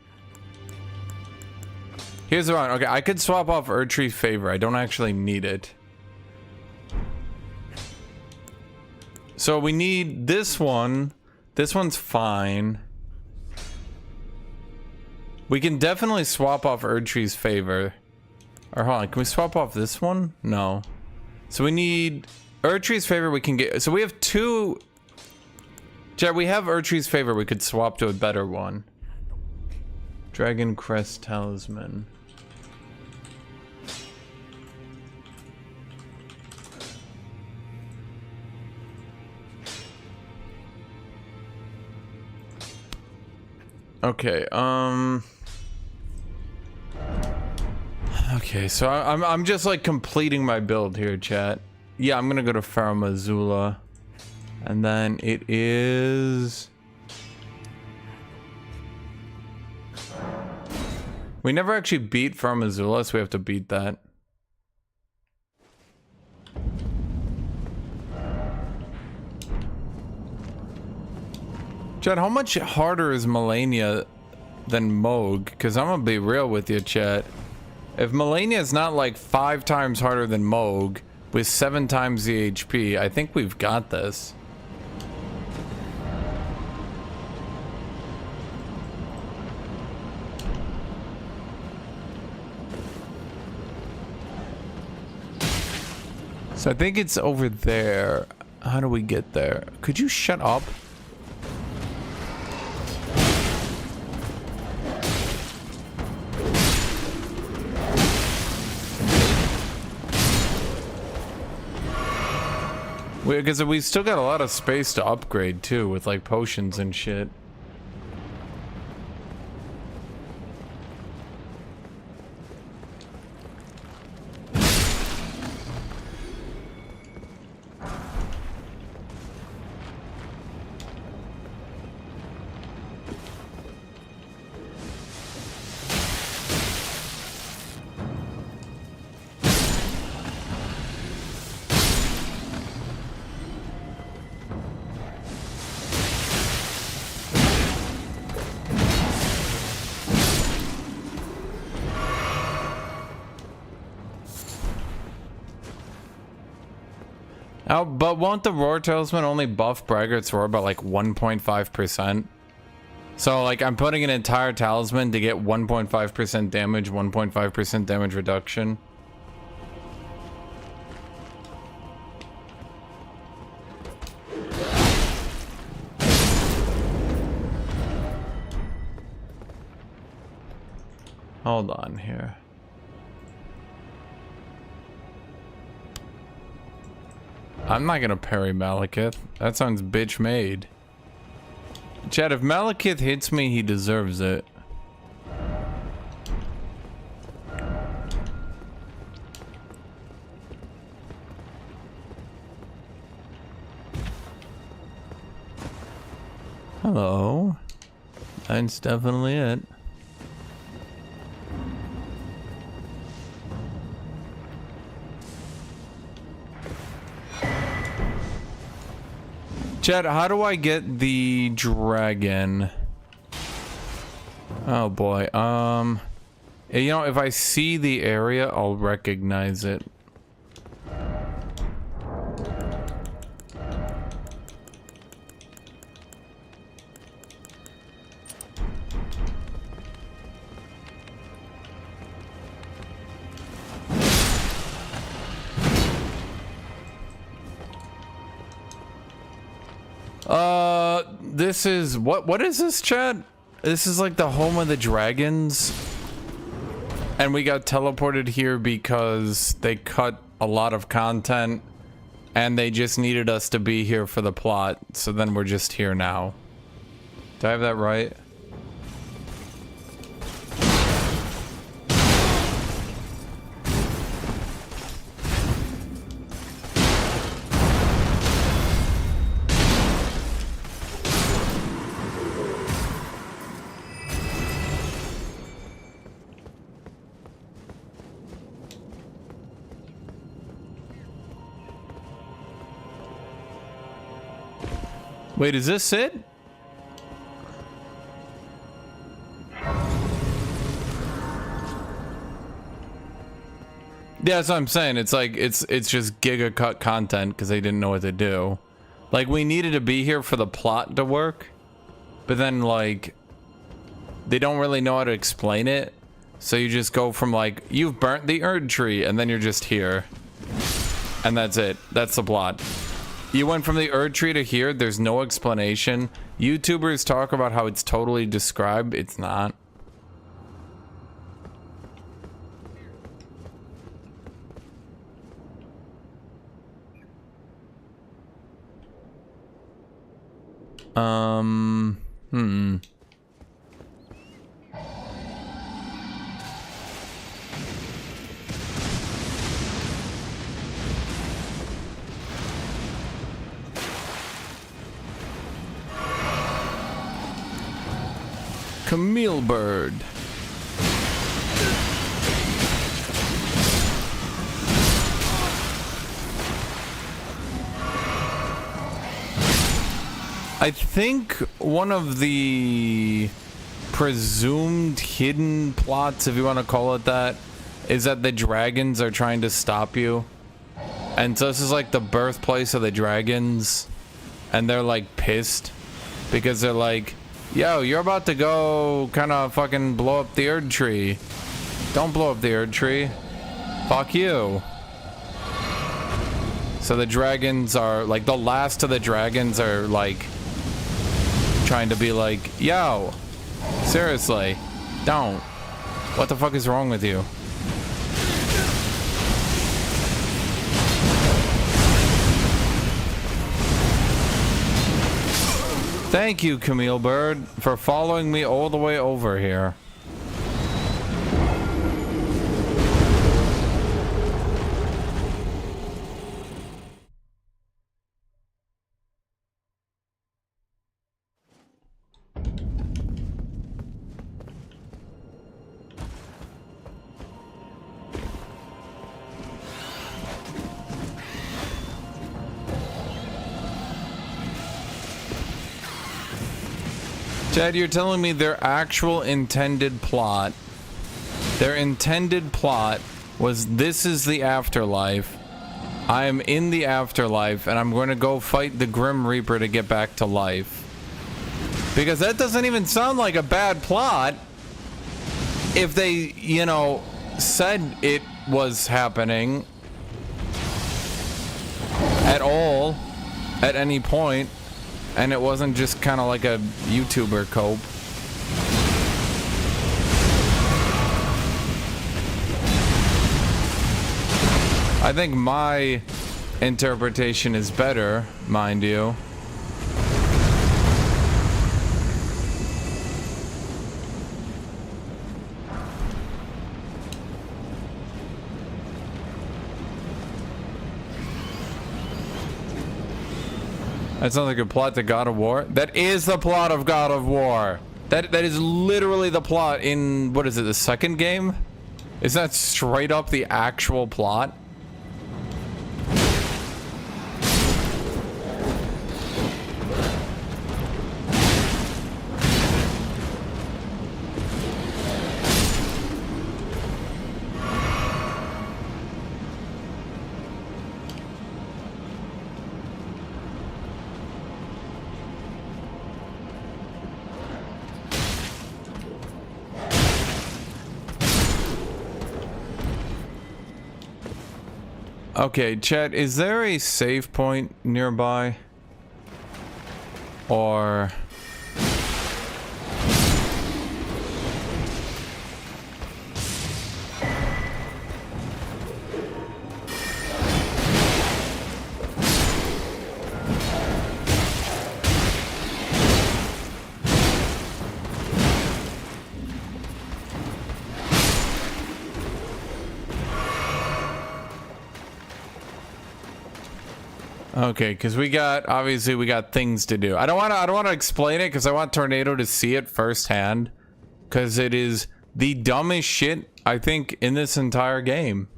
Here's the one. Okay, I could swap off Erdtree's Favor. I don't actually need it. So we need this one. This one's fine. We can definitely swap off Erdtree's Favor. Or hold on, can we swap off this one? No. So we need Erdtree's Favor. We can get... So we have two... Jet, we have Erdtree's Favor. We could swap to a better one. Dragon Crest Talisman. Okay, okay, so I'm just like completing my build here, chat. Yeah, I'm gonna go to Farum Azula. And then it is... We never actually beat Farum Azula, so we have to beat that. Chat, how much harder is Melania than Moog? Because I'm gonna be real with you, chat. If Melania is not like 5 times harder than Moog, with 7 times the HP, I think we've got this. So I think it's over there. How do we get there? Could you shut up? Because we still got a lot of space to upgrade too, with like potions and shit. Oh, but won't the Roar Talisman only buff Braggart's Roar by like 1.5%? So like I'm putting an entire talisman to get 1.5% damage, 1.5% damage reduction. Hold on here. I'm not gonna parry Malekith. That sounds bitch made. Chad, if Malekith hits me, he deserves it. Hello. That's definitely it. Chad, how do I get the dragon? Oh boy. You know, if I see the area, I'll recognize it. This is what is this, Chad? This is like the home of the dragons. And we got teleported here because they cut a lot of content and they just needed us to be here for the plot. So then we're just here now. Do I have that right? Wait, is this it? Yeah, that's what I'm saying. It's like it's just giga cut content because they didn't know what to do. Like, we needed to be here for the plot to work, but then like they don't really know how to explain it. So you just go from like, you've burnt the Erd tree, and then you're just here. And that's it. That's the plot. You went from the Erd tree to here. There's no explanation. YouTubers talk about how it's totally described. It's not. Camille bird. I think one of the presumed hidden plots, if you want to call it that, is that the dragons are trying to stop you. And so this is like the birthplace of the dragons. And they're like pissed because they're like, yo, you're about to go kind of fucking blow up the Erd tree. Don't blow up the Erd tree. Fuck you. So the dragons are like, the last of the dragons are like trying to be like, yo, seriously, don't. What the fuck is wrong with you? Thank you, Camille Bird, for following me all the way over here. Chad, you're telling me their actual intended plot, was this is the afterlife. I am in the afterlife and I'm going to go fight the Grim Reaper to get back to life. Because that doesn't even sound like a bad plot if they, you know, said it was happening at all at any point. And it wasn't just kind of like a YouTuber cope. I think my interpretation is better, mind you. That sounds like a plot to God of War. That is the plot of God of War. That is literally the plot in, what is it, the second game? Is that straight up the actual plot? Okay, chat, is there a save point nearby? Or... Okay, because obviously we got things to do. I don't want to explain it because I want Tornado to see it firsthand, because it is the dumbest shit I think in this entire game.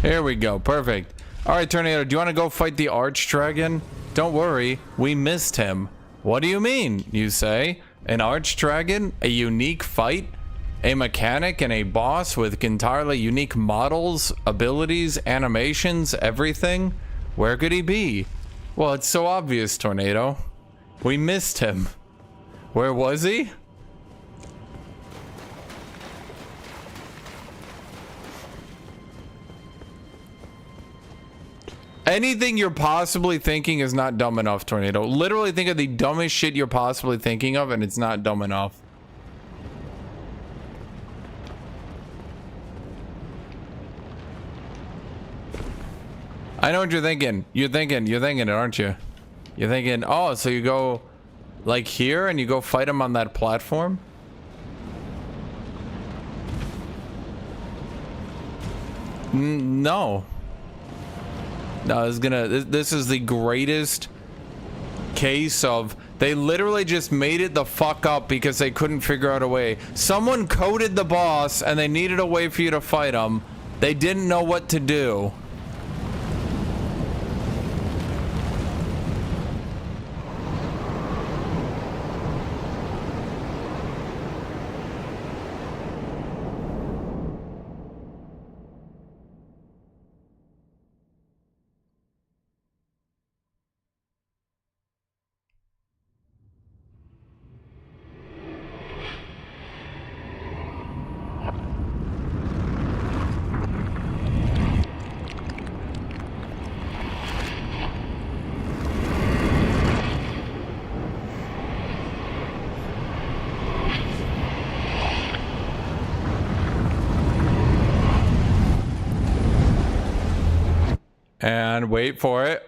Here we go, perfect. All right, Tornado, do you want to go fight the Archdragon? Don't worry, we missed him. What do you mean, you say? An Archdragon? A unique fight? A mechanic and a boss with entirely unique models, abilities, animations, everything? Where could he be? Well, it's so obvious, Tornado. We missed him. Where was he? Anything you're possibly thinking is not dumb enough, Tornado. Literally think of the dumbest shit you're possibly thinking of, and it's not dumb enough. I know what you're thinking. You're thinking it, aren't you? You're thinking, oh, so you go like here and you go fight him on that platform? No. No, this is the greatest case of they literally just made it the fuck up because they couldn't figure out a way. Someone coded the boss and they needed a way for you to fight him. They didn't know what to do. And wait for it.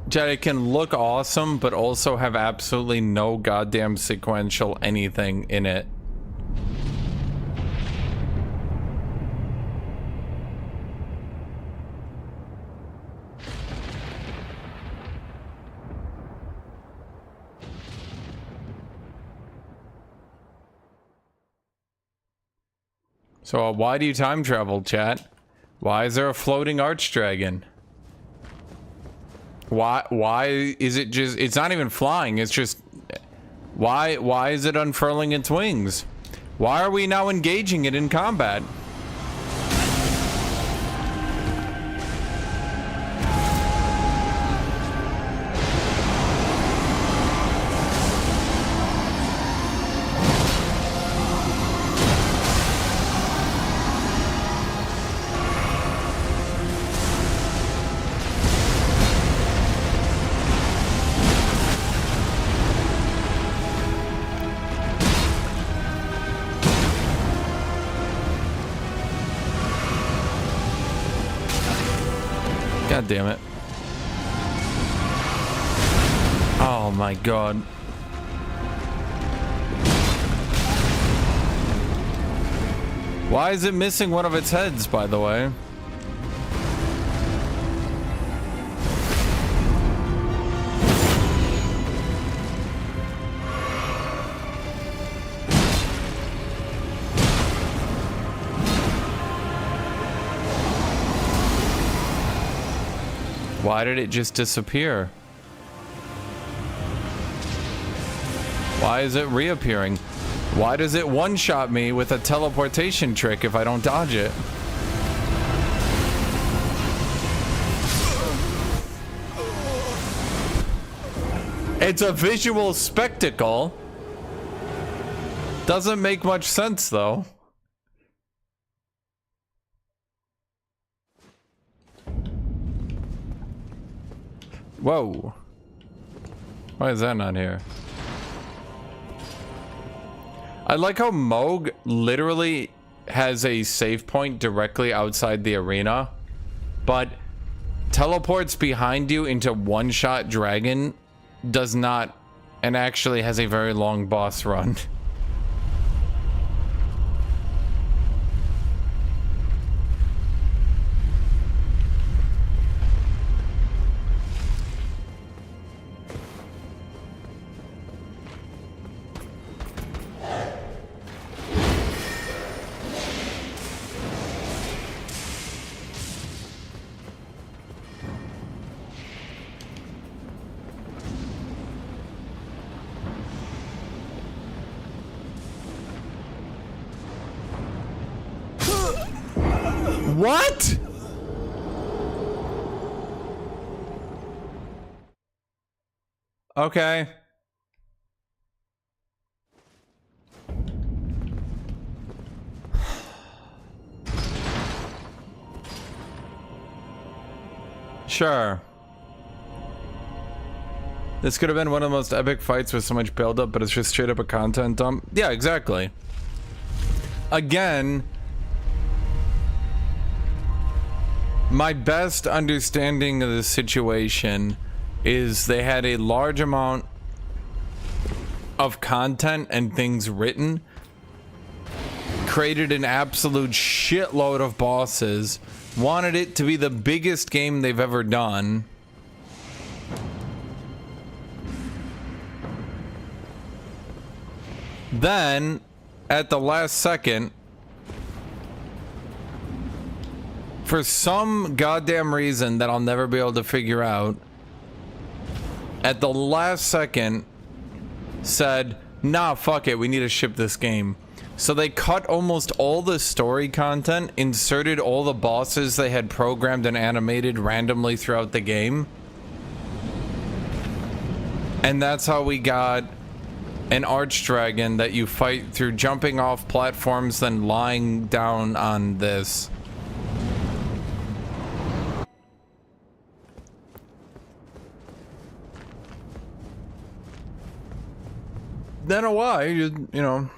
Chat, it can look awesome, but also have absolutely no goddamn sequential anything in it. So why do you time travel, chat? Why is there a floating archdragon? Why is it just, it's not even flying, it's just, why is it unfurling its wings? Why are we now engaging it in combat? God damn it. Oh my god. Why is it missing one of its heads, by the way? Why did it just disappear? Why is it reappearing? Why does it one-shot me with a teleportation trick if I don't dodge it? It's a visual spectacle. Doesn't make much sense, though. Whoa. Why is that not here? I like how Moog literally has a save point directly outside the arena, but teleports behind you into one-shot dragon does not, and actually has a very long boss run. What? Okay. Sure. This could have been one of the most epic fights with so much buildup, but it's just straight up a content dump. Yeah, exactly. Again, my best understanding of the situation is they had a large amount of content and things written, created an absolute shitload of bosses, wanted it to be the biggest game they've ever done, then at the last second, for some goddamn reason that I'll never be able to figure out, at the last second said, nah, fuck it, we need to ship this game. So they cut almost all the story content, inserted all the bosses they had programmed and animated randomly throughout the game. And that's how we got an archdragon that you fight through jumping off platforms, then lying down on this. Then a why, you know.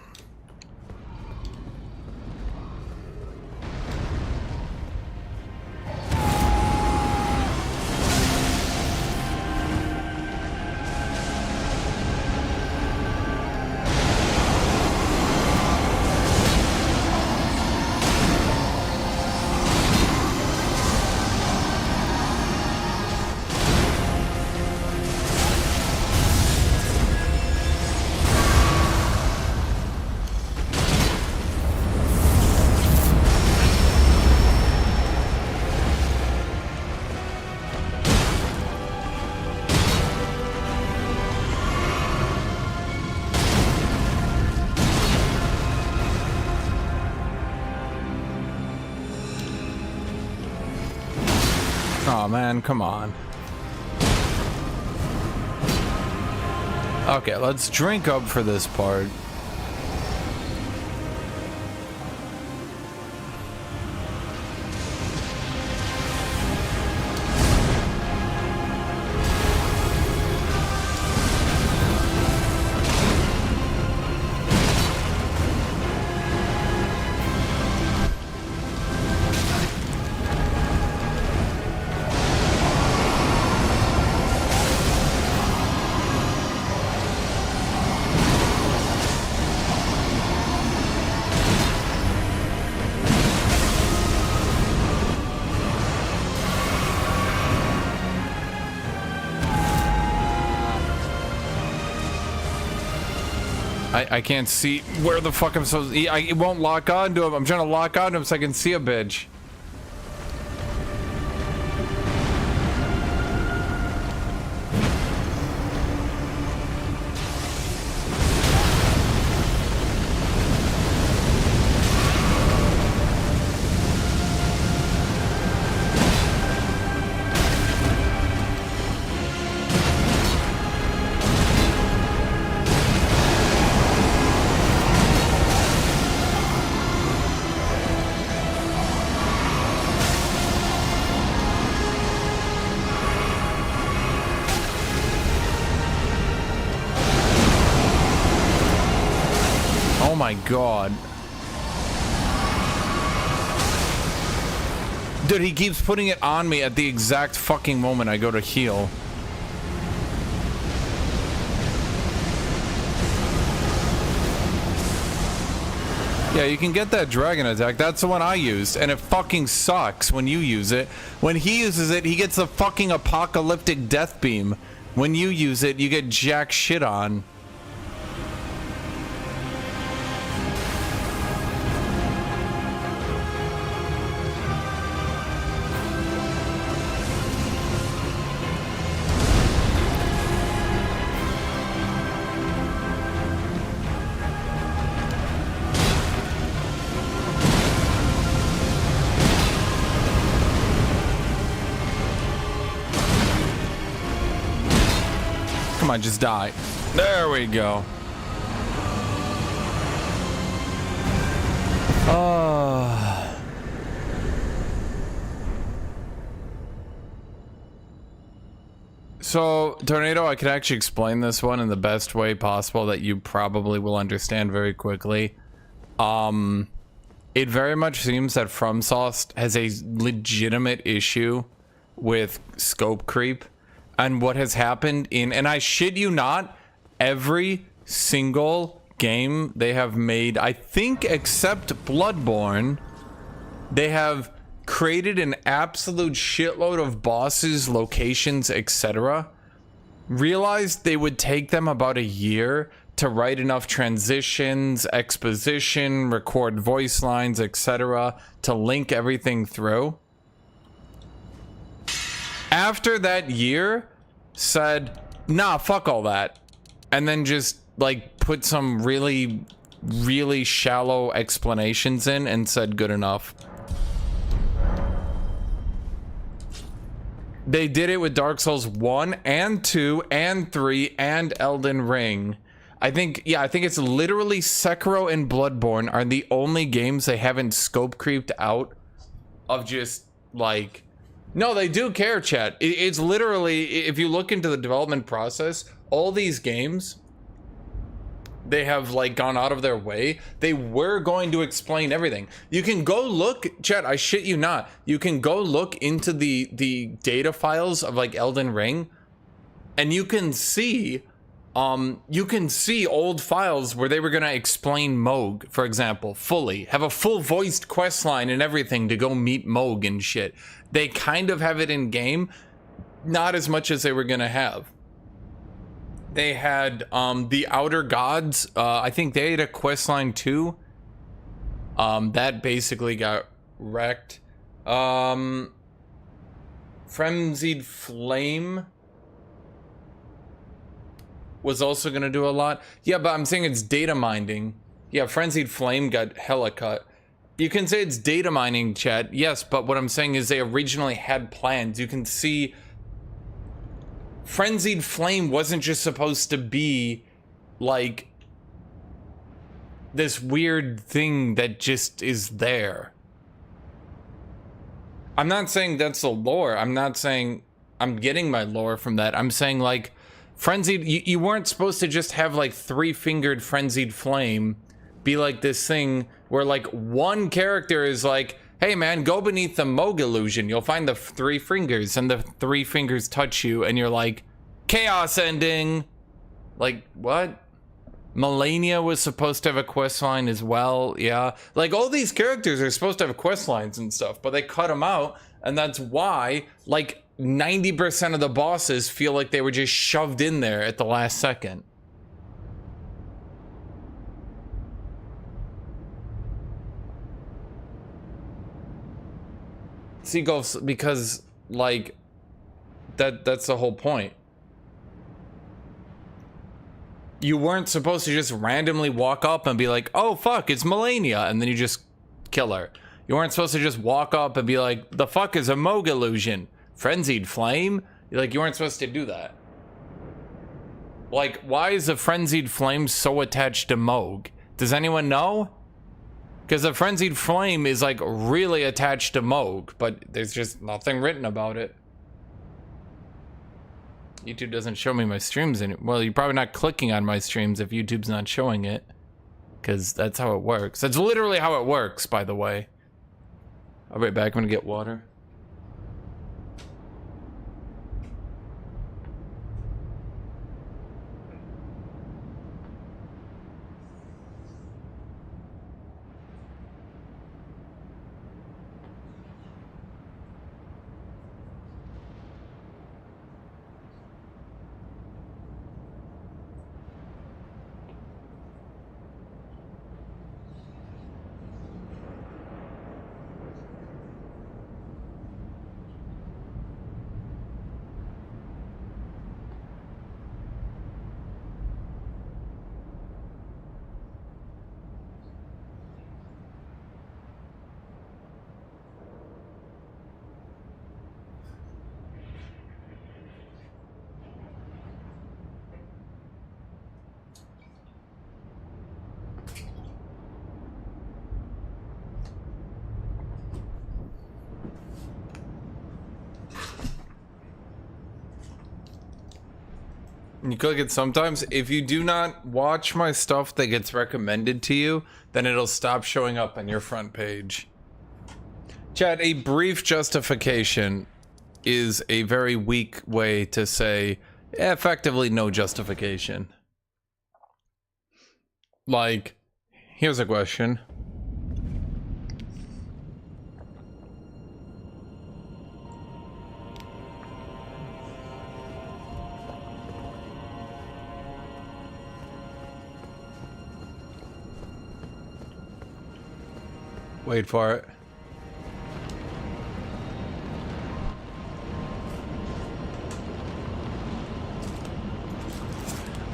Oh man, come on. Okay, let's drink up for this part. I can't see where the fuck I'm supposed to... It won't lock onto him. I'm trying to lock onto him so I can see a bitch. Oh my god. Dude, he keeps putting it on me at the exact fucking moment I go to heal. Yeah, you can get that dragon attack. That's the one I used, and it fucking sucks when you use it. When he uses it, he gets the fucking apocalyptic death beam. When you use it, you get jack shit on. Come on, just die. There we go. So, Tornado, I could actually explain this one in the best way possible that you probably will understand very quickly. It very much seems that FromSoft has a legitimate issue with scope creep. And what has happened and I shit you not, every single game they have made, I think except Bloodborne, they have created an absolute shitload of bosses, locations, etc. Realized they would take them about a year to write enough transitions, exposition, record voice lines, etc. to link everything through. After that year, said, nah, fuck all that. And then just, like, put some really, really shallow explanations in and said, good enough. They did it with Dark Souls 1 and 2 and 3 and Elden Ring. I think it's literally Sekiro and Bloodborne are the only games they haven't scope creeped out of just, like... No, they do care, chat. It's literally, if you look into the development process, all these games, they have, like, gone out of their way. They were going to explain everything. You can go look, chat, I shit you not. You can go look into the data files of, like, Elden Ring, and you can see old files where they were gonna explain Mohg, for example, fully. Have a full voiced quest line and everything to go meet Mohg and shit. They kind of have it in game, not as much as they were gonna have. They had the Outer Gods. I think they had a quest line too. That basically got wrecked. Frenzied Flame was also gonna do a lot. Yeah, but I'm saying it's data mining. Yeah, Frenzied Flame got hella cut. You can say it's data mining, chat. Yes, but what I'm saying is they originally had plans. You can see Frenzied Flame wasn't just supposed to be like this weird thing that just is there. I'm not saying that's the lore. I'm not saying I'm getting my lore from that. I'm saying, like, Frenzied, you weren't supposed to just have, like, three-fingered Frenzied Flame be like this thing where, like, one character is like, hey man, go beneath the Mohg illusion, you'll find the three fingers, and the three fingers touch you and you're like, chaos ending. Like, what? Melania was supposed to have a quest line as well. Yeah, like, all these characters are supposed to have quest lines and stuff, but they cut them out, and that's why, like, 90% of the bosses feel like they were just shoved in there at the last second. seagulls because like that's the whole point. You weren't supposed to just randomly walk up and be like, oh fuck, it's Melania, and then you just kill her. You weren't supposed to just walk up and be like, the fuck is a Moog illusion? Frenzied flame? Like, you weren't supposed to do that. Like, why is a frenzied flame so attached to Moog? Does anyone know? Because a frenzied flame is like really attached to Moog, but there's just nothing written about it. YouTube doesn't show me my streams well, you're probably not clicking on my streams if YouTube's not showing it. Because that's how it works. That's literally how it works, by the way. I'll be right back. I'm gonna get water. You click it sometimes. If you do not watch my stuff that gets recommended to you, then it'll stop showing up on your front page. Chat, a brief justification is a very weak way to say effectively no justification. Like, here's a question. Wait for it.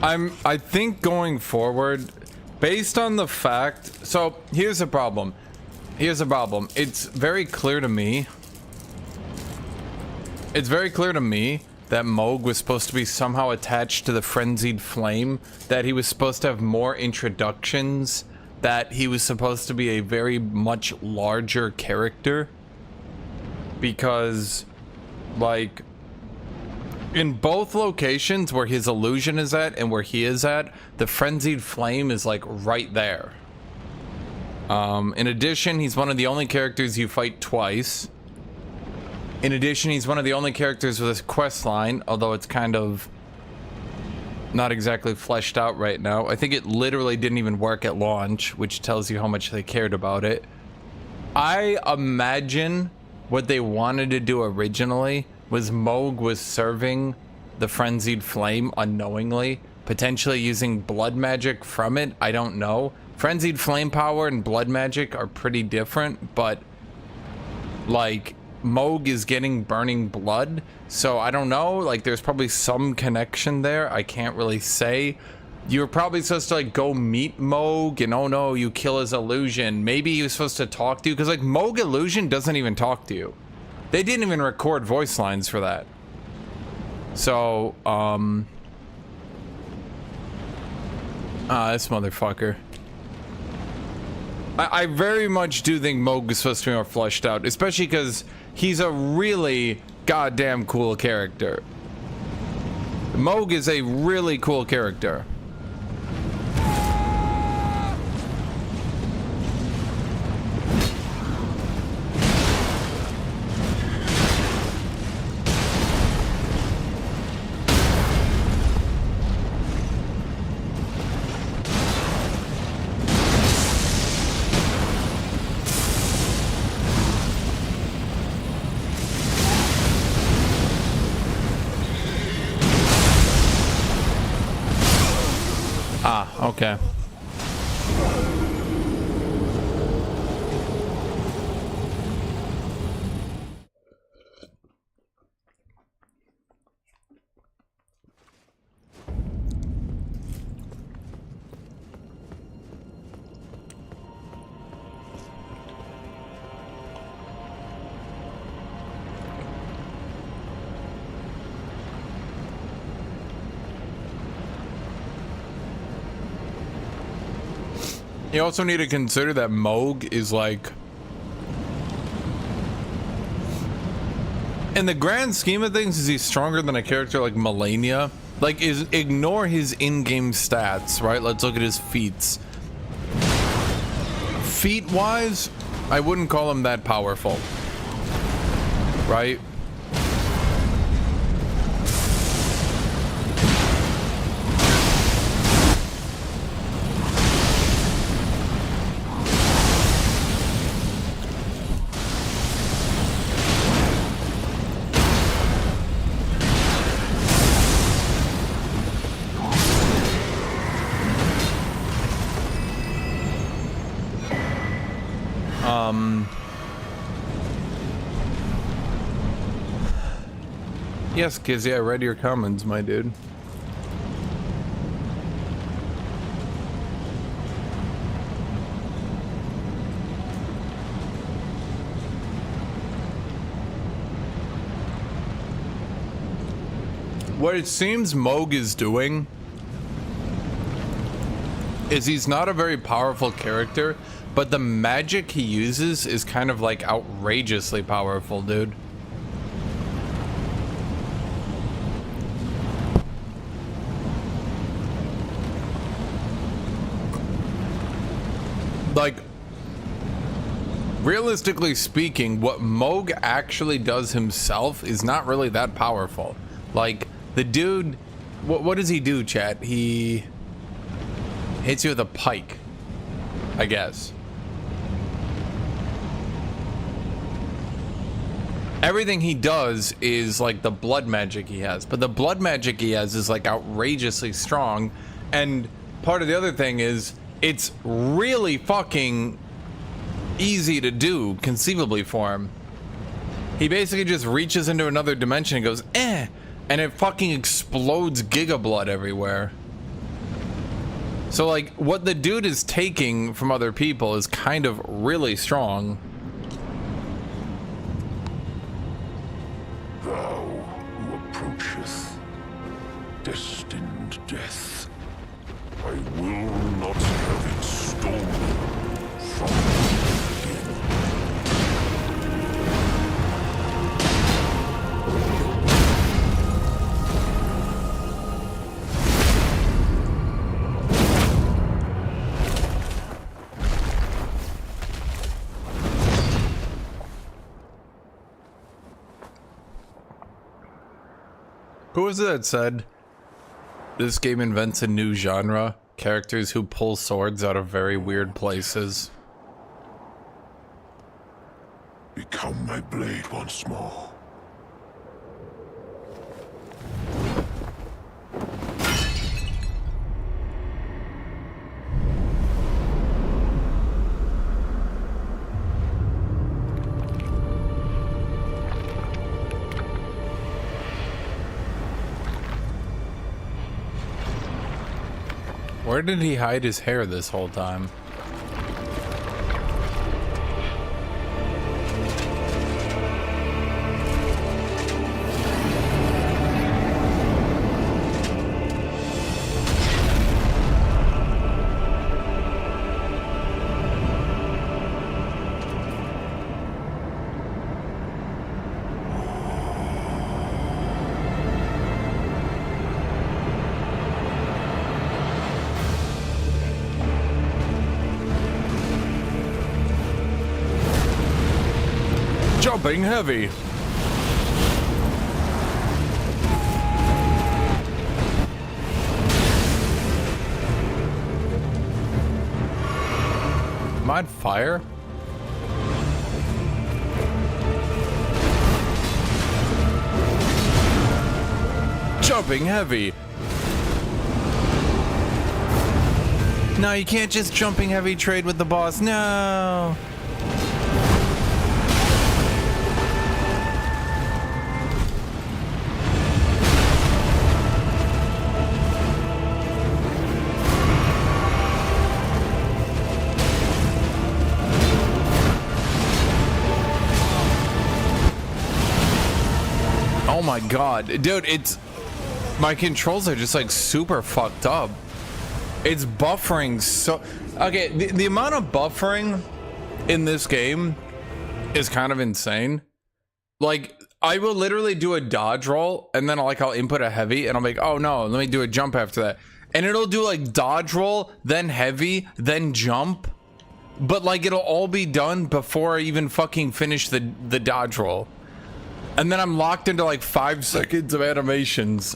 I think going forward, based on the fact, so here's the problem. Here's the problem. It's very clear to me. It's very clear to me that Moog was supposed to be somehow attached to the frenzied flame, that he was supposed to have more introductions, that he was supposed to be a very much larger character, because like in both locations where his illusion is at and where he is at, the frenzied flame is like right there. In addition, he's one of the only characters you fight twice. In addition, he's one of the only characters with a quest line, although it's kind of not exactly fleshed out right now. I think it literally didn't even work at launch, which tells you how much they cared about it. I imagine what they wanted to do originally was Moog was serving the frenzied flame unknowingly, potentially using blood magic from it. I don't know. Frenzied flame power and blood magic are pretty different, but like Moog is getting burning blood, so I don't know, like there's probably some connection there. I can't really say. You were probably supposed to like go meet Moog and oh no, you kill his illusion. Maybe he was supposed to talk to you, because like Moog illusion doesn't even talk to you. They didn't even record voice lines for that. So this motherfucker. I very much do think Moog is supposed to be more fleshed out, especially because he's a really goddamn cool character. Moog is a really cool character. Okay. You also need to consider that Moog is like, in the grand scheme of things, is he stronger than a character like Melania? Like, ignore his in-game stats, right? Let's look at his feats. Feat-wise, I wouldn't call him that powerful, right? Yes, Kizzy, I read your comments, my dude. What it seems Moog is doing is he's not a very powerful character, but the magic he uses is kind of like outrageously powerful, dude. Like, realistically speaking, what Moog actually does himself is not really that powerful. Like, the dude, what does he do, chat? He hits you with a pike, I guess. Everything he does is like the blood magic he has, but the blood magic he has is like outrageously strong. And part of the other thing is, it's really fucking easy to do, conceivably, for him. He basically just reaches into another dimension and goes, eh, and it fucking explodes Giga Blood everywhere. So, like, what the dude is taking from other people is kind of really strong. Thou who approacheth destined death, I will not have it stolen from thee again. Who was it that said, this game invents a new genre? Characters who pull swords out of very weird places. Become my blade once more. Where did he hide his hair this whole time? Jumping heavy. Am I on fire? Jumping heavy. No, you can't just jumping heavy trade with the boss. No. Oh my god, dude, my controls are just like super fucked up. It's buffering so... Okay, the amount of buffering in this game is kind of insane. Like, I will literally do a dodge roll, and then I'll input a heavy, and I'm like, oh no, let me do a jump after that. And it'll do like dodge roll, then heavy, then jump. But like, it'll all be done before I even fucking finish the dodge roll. And then I'm locked into like 5 seconds of animations.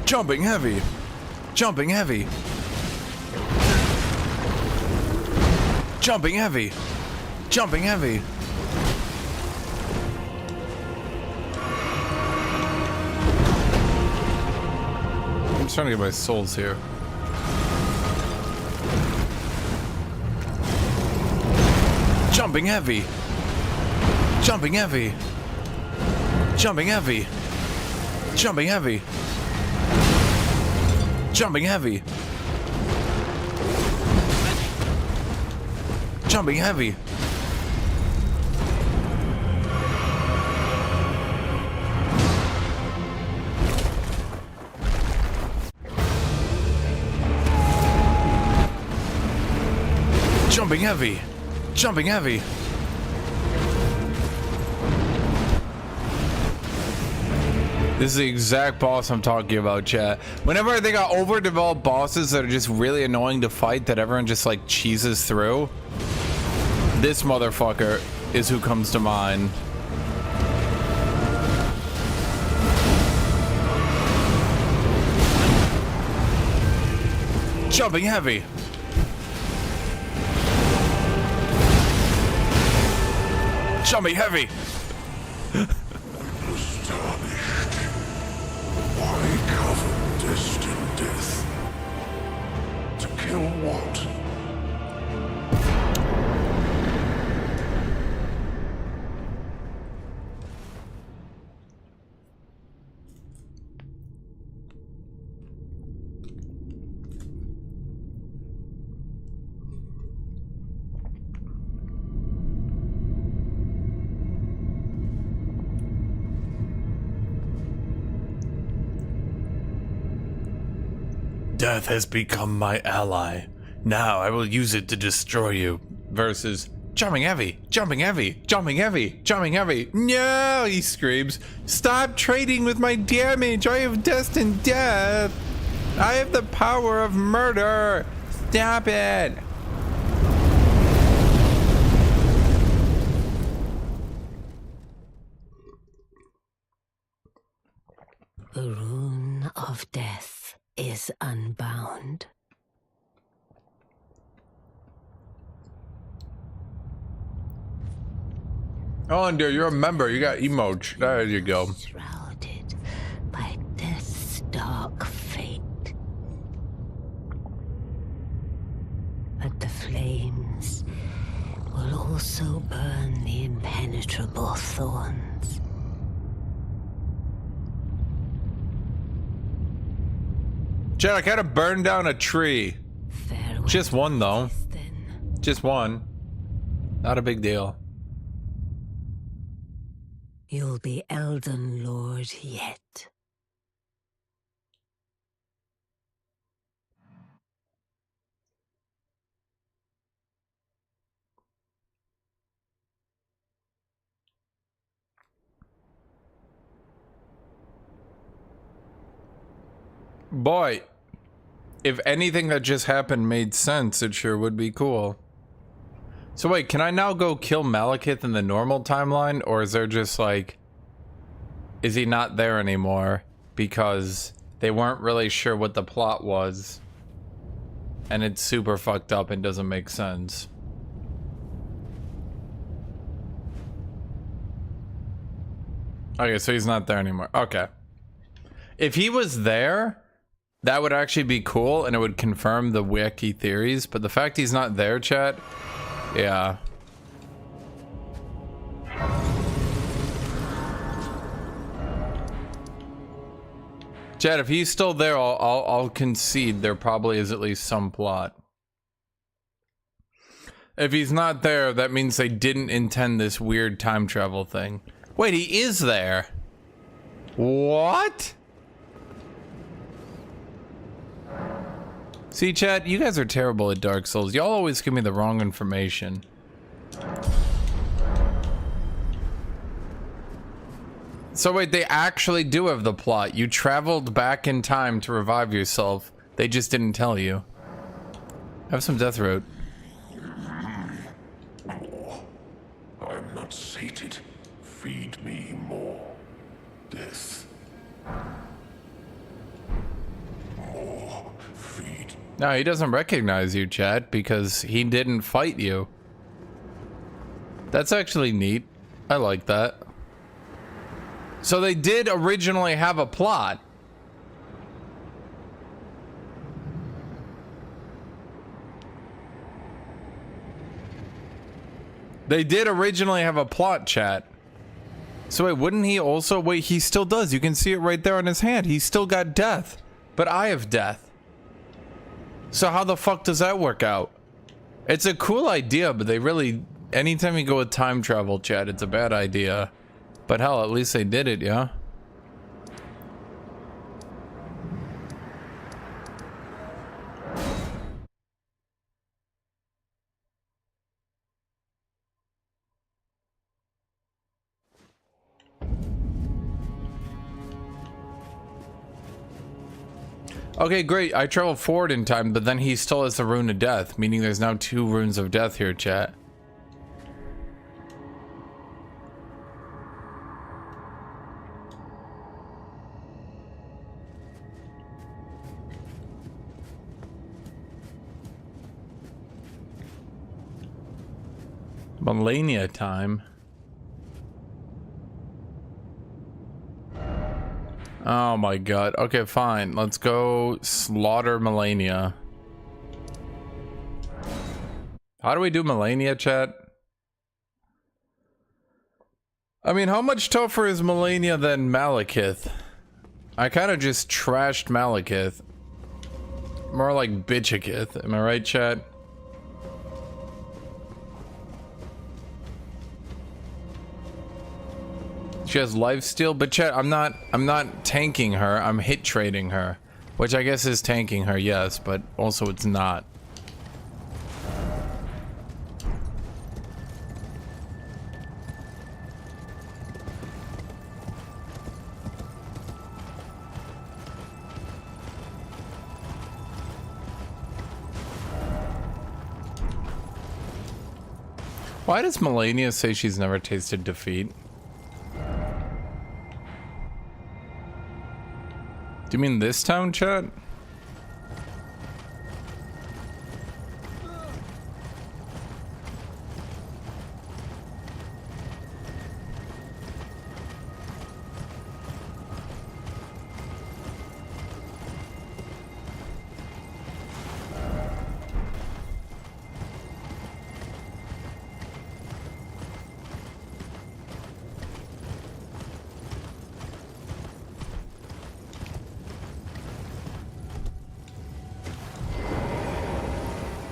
Jumping heavy. Jumping heavy. Jumping heavy. Jumping heavy. I'm just trying to get my souls here. Jumping heavy. Jumping heavy. Jumping heavy. Jumping heavy. Jumping heavy. Jumping heavy. Jumping heavy. Jumping heavy. This is the exact boss I'm talking about, chat. Whenever I think of overdeveloped bosses that are just really annoying to fight, that everyone just like cheeses through, this motherfucker is who comes to mind. Jumping heavy. Jumping heavy. Destined death. To kill what? Death has become my ally. Now I will use it to destroy you. Versus jumping heavy, jumping heavy, jumping heavy, jumping heavy. No, he screams. Stop trading with my damage. I have destined death. I have the power of murder. Stop it. The rune of death is unbound. Oh, and you're a member. You got emotes. There you go. Shrouded by death's dark fate. But the flames will also burn the impenetrable thorns. Jen, I kind of burned down a tree. Farewell. Just one, though. Then. Just one. Not a big deal. You'll be Elden Lord yet. Boy, if anything that just happened made sense, it sure would be cool. So wait, can I now go kill Malekith in the normal timeline? Or is there just like... Is he not there anymore? Because they weren't really sure what the plot was. And it's super fucked up and doesn't make sense. Okay, so he's not there anymore. Okay. If he was there... That would actually be cool, and it would confirm the wiki theories, but the fact he's not there, chat, yeah. Chad, if he's still there, I'll concede there probably is at least some plot. If he's not there, that means they didn't intend this weird time travel thing. Wait, he is there. What? See, Chad, you guys are terrible at Dark Souls. Y'all always give me the wrong information. So wait, they actually do have the plot. You traveled back in time to revive yourself. They just didn't tell you. Have some death root. I'm not sated. Feed me more. Death. More. Feed. No, he doesn't recognize you, Chad, because he didn't fight you. That's actually neat. I like that. So they did originally have a plot. They did originally have a plot, chat. So wait, wouldn't he also... Wait, he still does. You can see it right there on his hand. He's still got death. But I have death. So how the fuck does that work out? It's a cool idea, but they really... Anytime you go with time travel, chat, it's a bad idea. But hell, at least they did it, yeah? Okay, great. I traveled forward in time, but then he still has the rune of death, meaning there's now 2 runes of death here, chat. Millennia time. Oh my god. Okay, fine. Let's go slaughter Millennia. How do we do Millennia, chat? I mean, how much tougher is Millennia than Malekith? I kind of just trashed Malekith. More like Bitchikith. Am I right, chat? She has lifesteal, but chat, I'm not tanking her, I'm hit trading her. Which I guess is tanking her, yes, but also it's not. Why does Millennia say she's never tasted defeat? Do you mean this town, chat?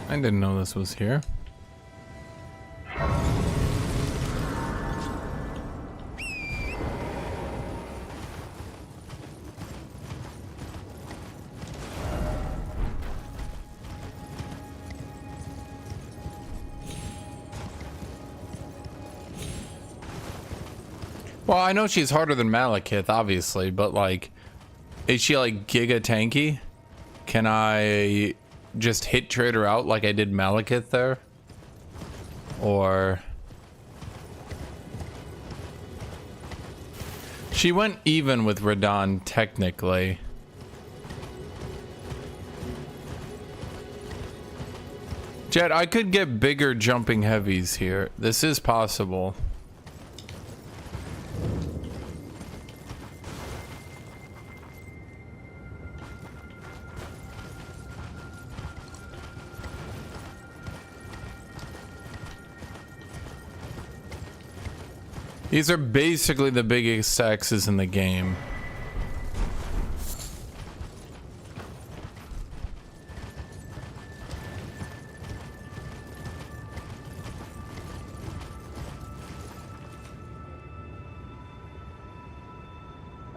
I didn't know this was here. Well, I know she's harder than Malekith, obviously, but like, is she like giga tanky? Can I just hit trade her out like I did Malekith there? Or... She went even with Radahn, technically. Jet, I could get bigger jumping heavies here. This is possible. These are basically the biggest axes in the game.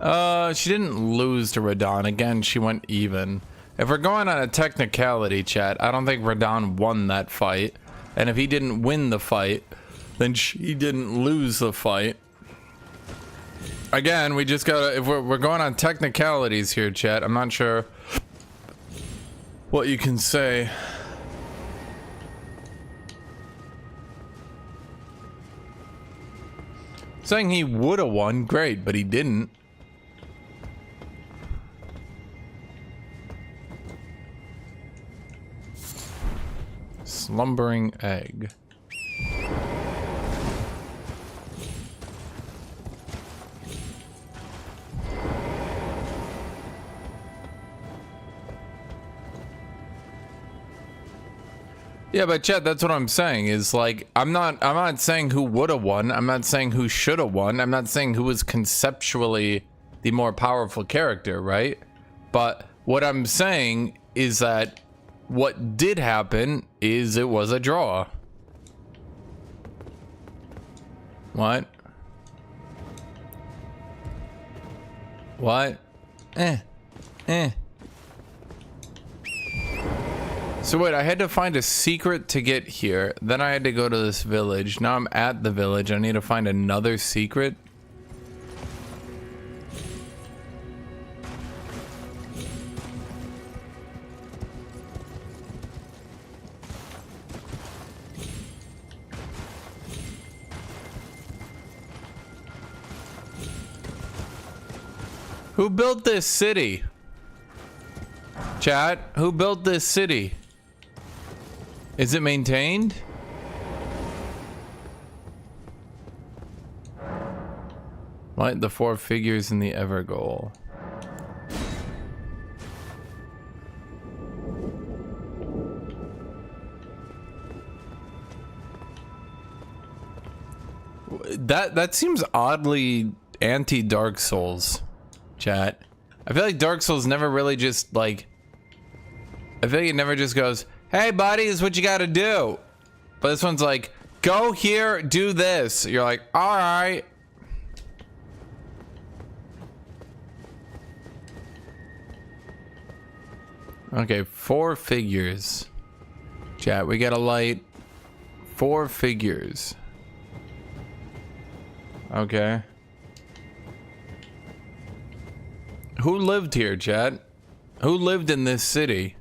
She didn't lose to Radon. Again, she went even. If we're going on a technicality, chat, I don't think Radon won that fight. And if he didn't win the fight, then she didn't lose the fight. Again, we just gotta, if we're going on technicalities here, chat, I'm not sure what you can say. Saying he would have won, great, but he didn't. Slumbering egg. Yeah, but Chet, that's what I'm saying is like I'm not saying who would have won. I'm not saying who should have won. I'm not saying who was conceptually the more powerful character, right? But what I'm saying is that what did happen is it was a draw. What? What? So wait, I had to find a secret to get here. Then I had to go to this village. Now I'm at the village. I need to find another secret. Who built this city? Chat, who built this city? Is it maintained? Light the 4 figures in the Evergoal. That seems oddly anti-Dark Souls, chat. I feel like Dark Souls never really just like, I feel like it never just goes, hey buddy, this is what you gotta do. But this one's like, go here, do this. You're like, all right. Okay, 4 figures. Chat, we gotta light 4 figures. Okay. Who lived here, chat? Who lived in this city?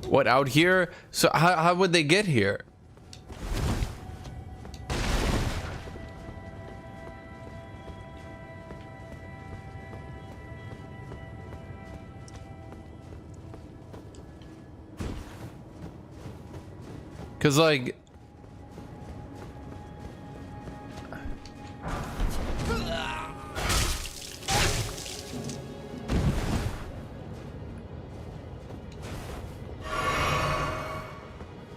What, out here? So how would they get here? Cause like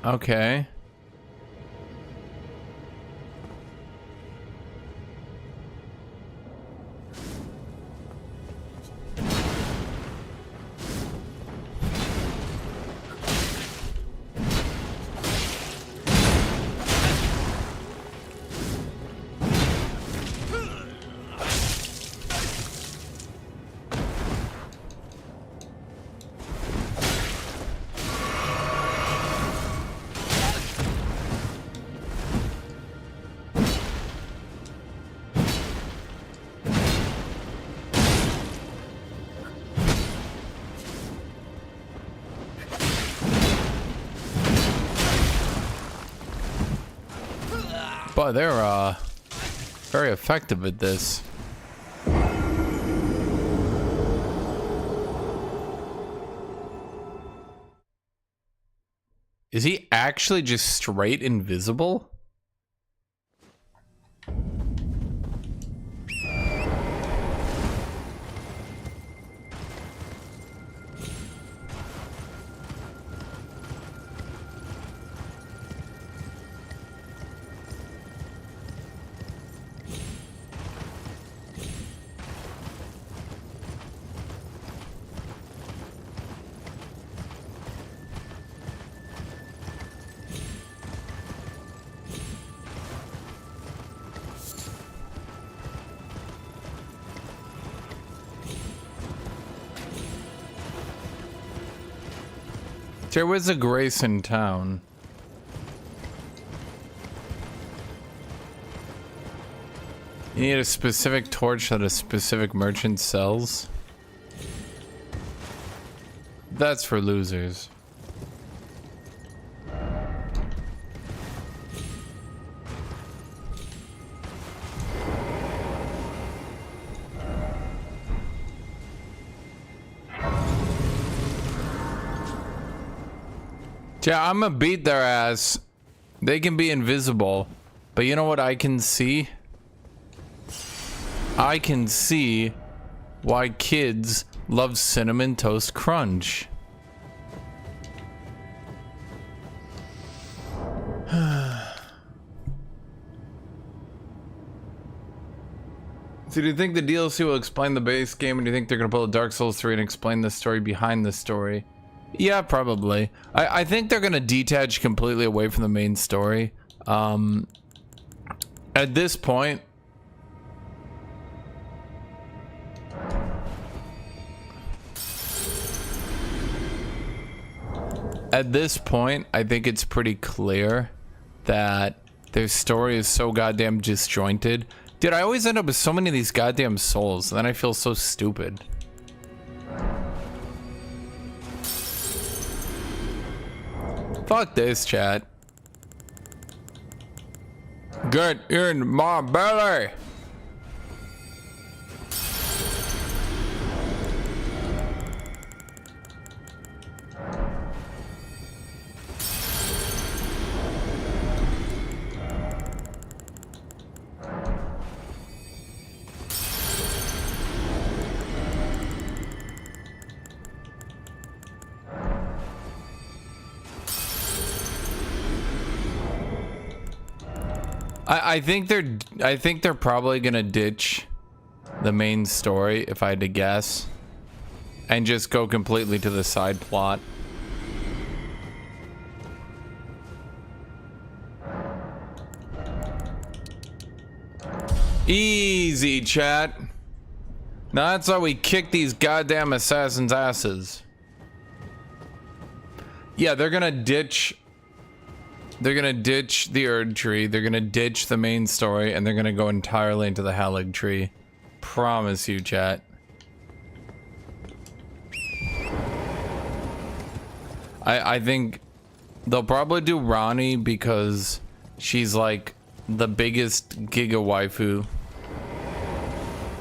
okay. But they're very effective at this. Is he actually just straight invisible? There was a Grace in town. You need a specific torch that a specific merchant sells. That's for losers. Yeah, I'm gonna beat their ass. They can be invisible. But you know what I can see? I can see why kids love Cinnamon Toast Crunch. So do you think the DLC will explain the base game, or do you think they're gonna pull a Dark Souls 3 and explain the story behind the story? Yeah, probably. I think they're gonna detach completely away from the main story. At this point, I think it's pretty clear that their story is so goddamn disjointed. Dude, I always end up with so many of these goddamn souls, and then I feel so stupid. Fuck this, chat. Get in my belly! I think they're probably gonna ditch the main story, if I had to guess, and just go completely to the side plot. Easy, chat. Now that's how we kick these goddamn assassins' asses. Yeah, they're gonna ditch the Erd tree, they're gonna ditch the main story, and they're gonna go entirely into the Halig tree. Promise you, chat. I think they'll probably do Ronnie because she's like the biggest giga waifu.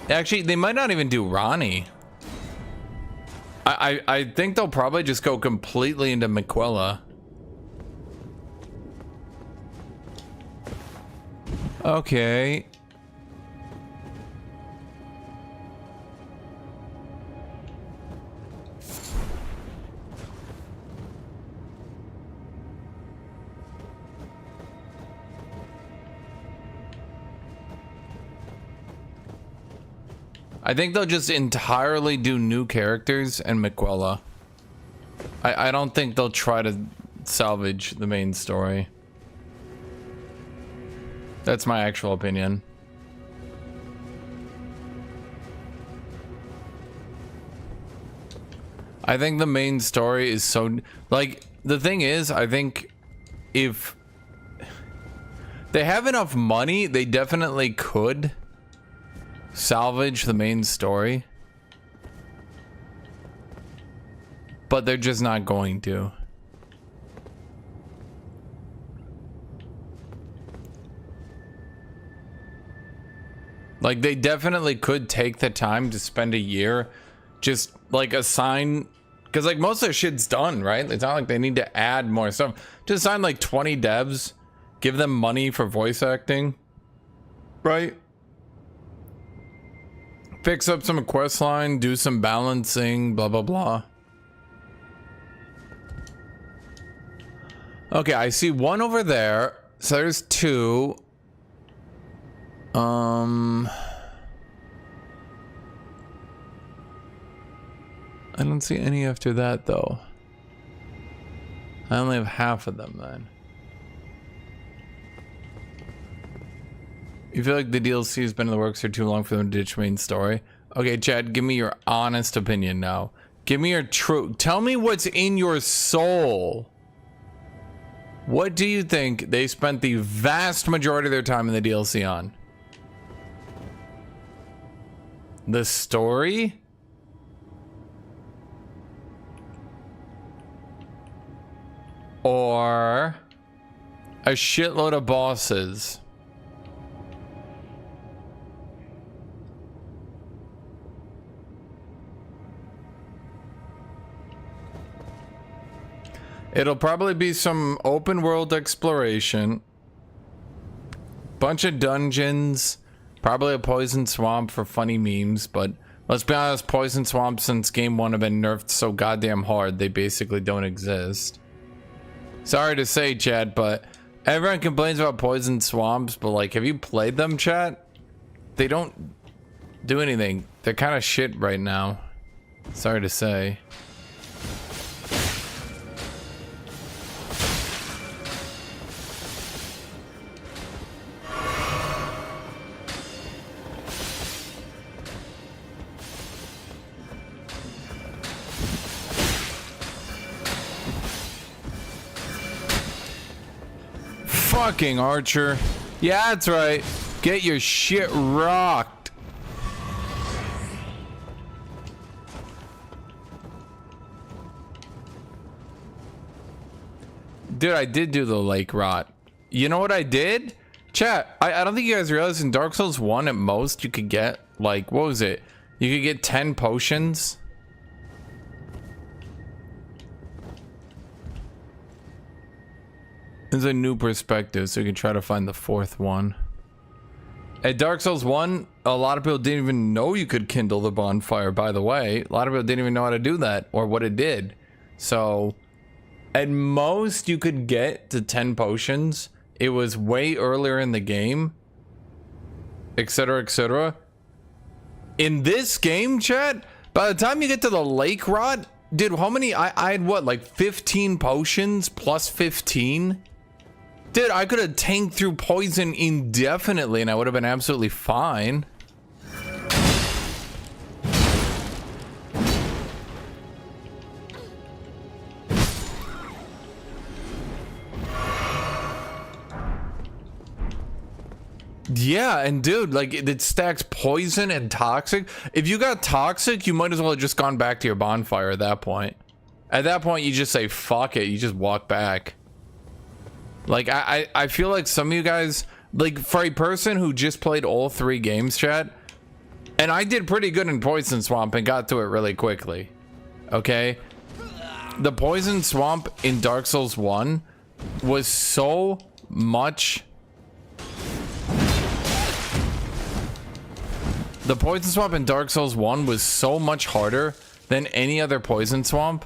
Actually, they might not even do Ronnie. I think they'll probably just go completely into Miquella. Okay. I think they'll just entirely do new characters and Miquella. I don't think they'll try to salvage the main story. That's my actual opinion. I think the main story is so... Like, the thing is, I think if they have enough money, they definitely could salvage the main story. But they're just not going to. Like, they definitely could take the time to spend a year just, like, assign... Because, like, most of their shit's done, right? It's not like they need to add more stuff. Just assign, like, 20 devs. Give them money for voice acting. Right? Fix up some quest line. Do some balancing. Blah, blah, blah. Okay, I see one over there. So there's two. I don't see any after that, though. I only have half of them, then. You feel like the DLC has been in the works for too long for them to ditch main story? Okay, Chad, give me your honest opinion now. Give me your truth. Tell me what's in your soul. What do you think they spent the vast majority of their time in the DLC on? The story? Or a shitload of bosses? It'll probably be some open world exploration, bunch of dungeons, probably a poison swamp for funny memes, but let's be honest, poison swamps since game 1 have been nerfed so goddamn hard they basically don't exist. Sorry to say, chat, but everyone complains about poison swamps, but like, have you played them, chat? They don't do anything. They're kind of shit right now. Sorry to say. Fucking Archer. Yeah, that's right. Get your shit rocked. Dude, I did do the lake rot. You know what I did? Chat, I don't think you guys realize in Dark Souls 1 at most you could get, like, what was it? You could get 10 potions. There's a new perspective, so you can try to find the 4th one. At Dark Souls 1, a lot of people didn't even know you could kindle the bonfire, by the way. A lot of people didn't even know how to do that, or what it did. So, at most, you could get to 10 potions. It was way earlier in the game. Etc, etc. In this game, chat, by the time you get to the lake rot, dude, how many? I had what, like 15 potions plus 15? Dude, I could have tanked through poison indefinitely and I would have been absolutely fine. Yeah, and dude, like, it stacks poison and toxic. If you got toxic, you might as well have just gone back to your bonfire at that point. At that point, you just say, fuck it, you just walk back. Like, I feel like some of you guys, like, for a person who just played all 3 games, chat, and I did pretty good in Poison Swamp and got to it really quickly, okay? The Poison Swamp in Dark Souls 1 was so much... The Poison Swamp in Dark Souls 1 was so much harder than any other Poison Swamp.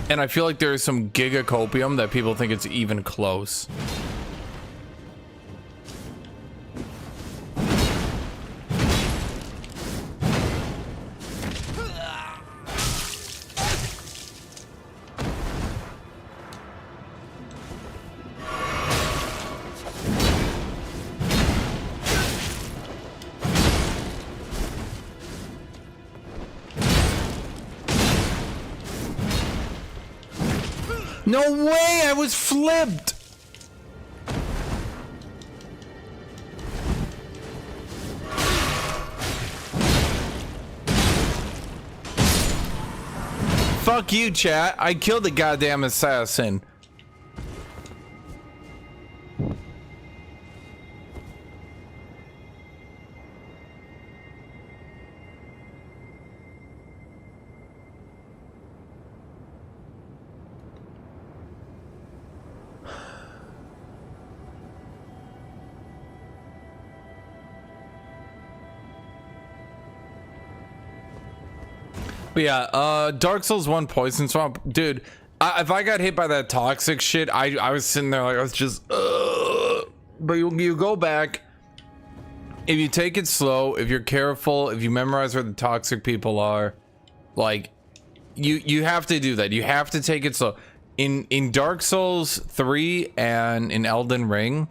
And I feel like there is some gigacopium that people think it's even close. No way! I was flipped! Fuck you, chat. I killed the goddamn assassin. But yeah, Dark Souls 1 Poison Swamp, dude, if I got hit by that toxic shit, I was sitting there like I was just, but you go back, if you take it slow, if you're careful, if you memorize where the toxic people are, like, you have to do that. You have to take it slow. In Dark Souls 3 and in Elden Ring,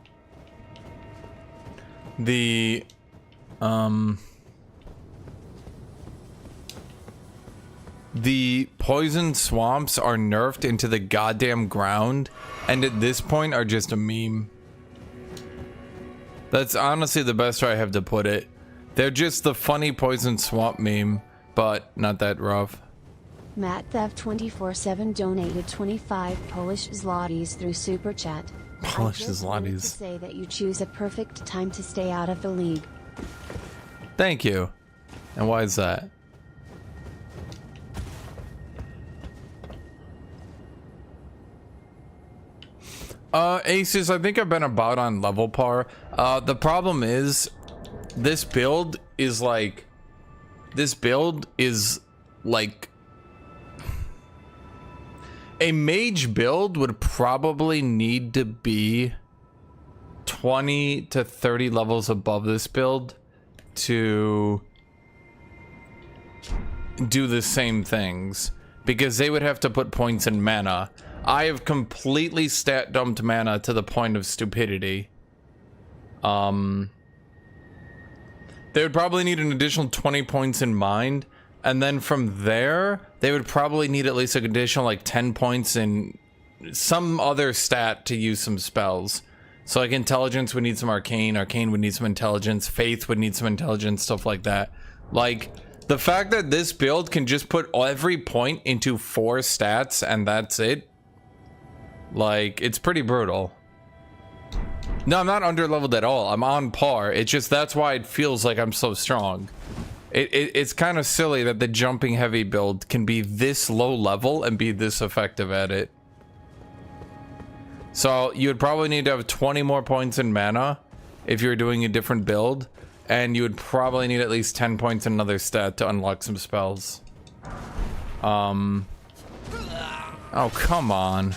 the poison swamps are nerfed into the goddamn ground, and at this point are just a meme. That's honestly the best way I have to put it. They're just the funny poison swamp meme, but not that rough. Matt Theft 24/7 donated 25 Polish zlotys through Super Chat. Polish I just wanted to zlotys. say that you choose a perfect time to stay out of the league. Thank you. And why is that? Aces, I think I've been about on level par. The problem is, this build is like a mage build would probably need to be 20 to 30 levels above this build to do the same things, because they would have to put points in mana. I have completely stat dumped mana to the point of stupidity. They would probably need an additional 20 points in mind, and then from there they would probably need at least an additional like 10 points in some other stat to use some spells. So like intelligence would need some arcane would need some intelligence, faith would need some intelligence, stuff like that. Like the fact that this build can just put every point into 4 stats and that's it, like, it's pretty brutal. No, I'm not under leveled at all. I'm on par. It's just that's why it feels like I'm so strong. It's kind of silly that the jumping heavy build can be this low level and be this effective at it. So you would probably need to have 20 more points in mana if you're doing a different build, and you would probably need at least 10 points in another stat to unlock some spells. Oh, come on.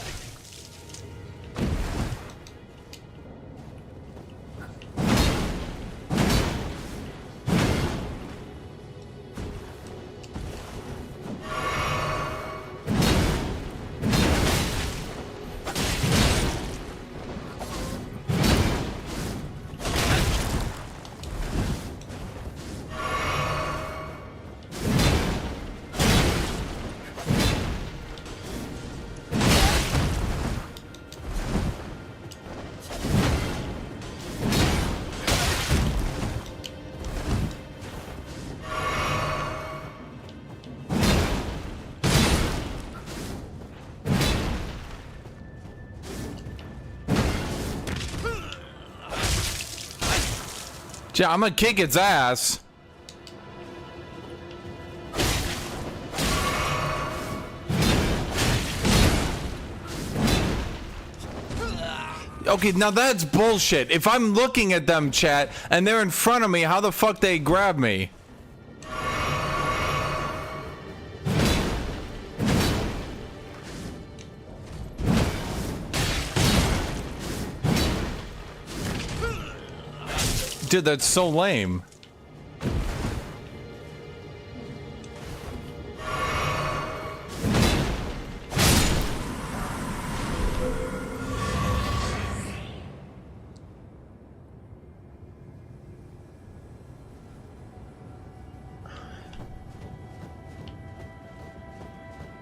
Yeah, I'm gonna kick its ass. Okay, now that's bullshit. If I'm looking at them, chat, and they're in front of me, how the fuck they grab me? Dude, that's so lame.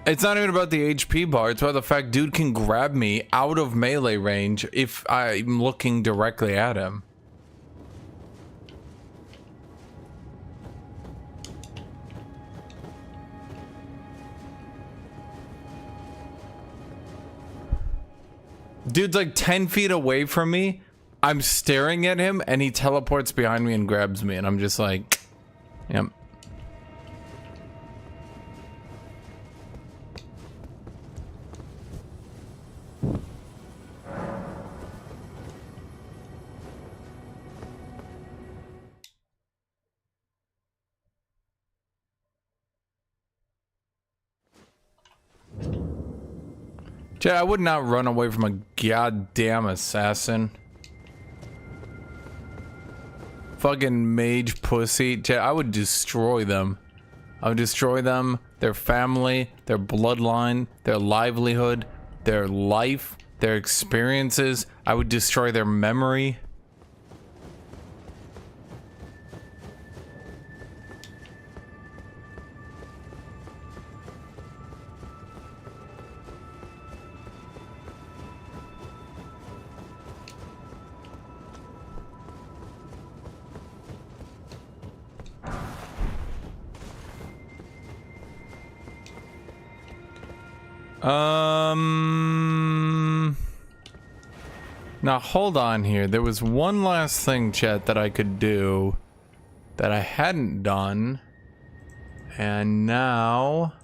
It's not even about the HP bar, it's about the fact dude can grab me out of melee range if I'm looking directly at him. Dude's like 10 feet away from me. I'm staring at him and he teleports behind me and grabs me, and I'm just like, yep. Chat, I would not run away from a goddamn assassin. Fucking mage pussy. Chat, I would destroy them. I would destroy them, their family, their bloodline, their livelihood, their life, their experiences. I would destroy their memory. Now hold on here. There was one last thing, chat, that I could do that I hadn't done. And now...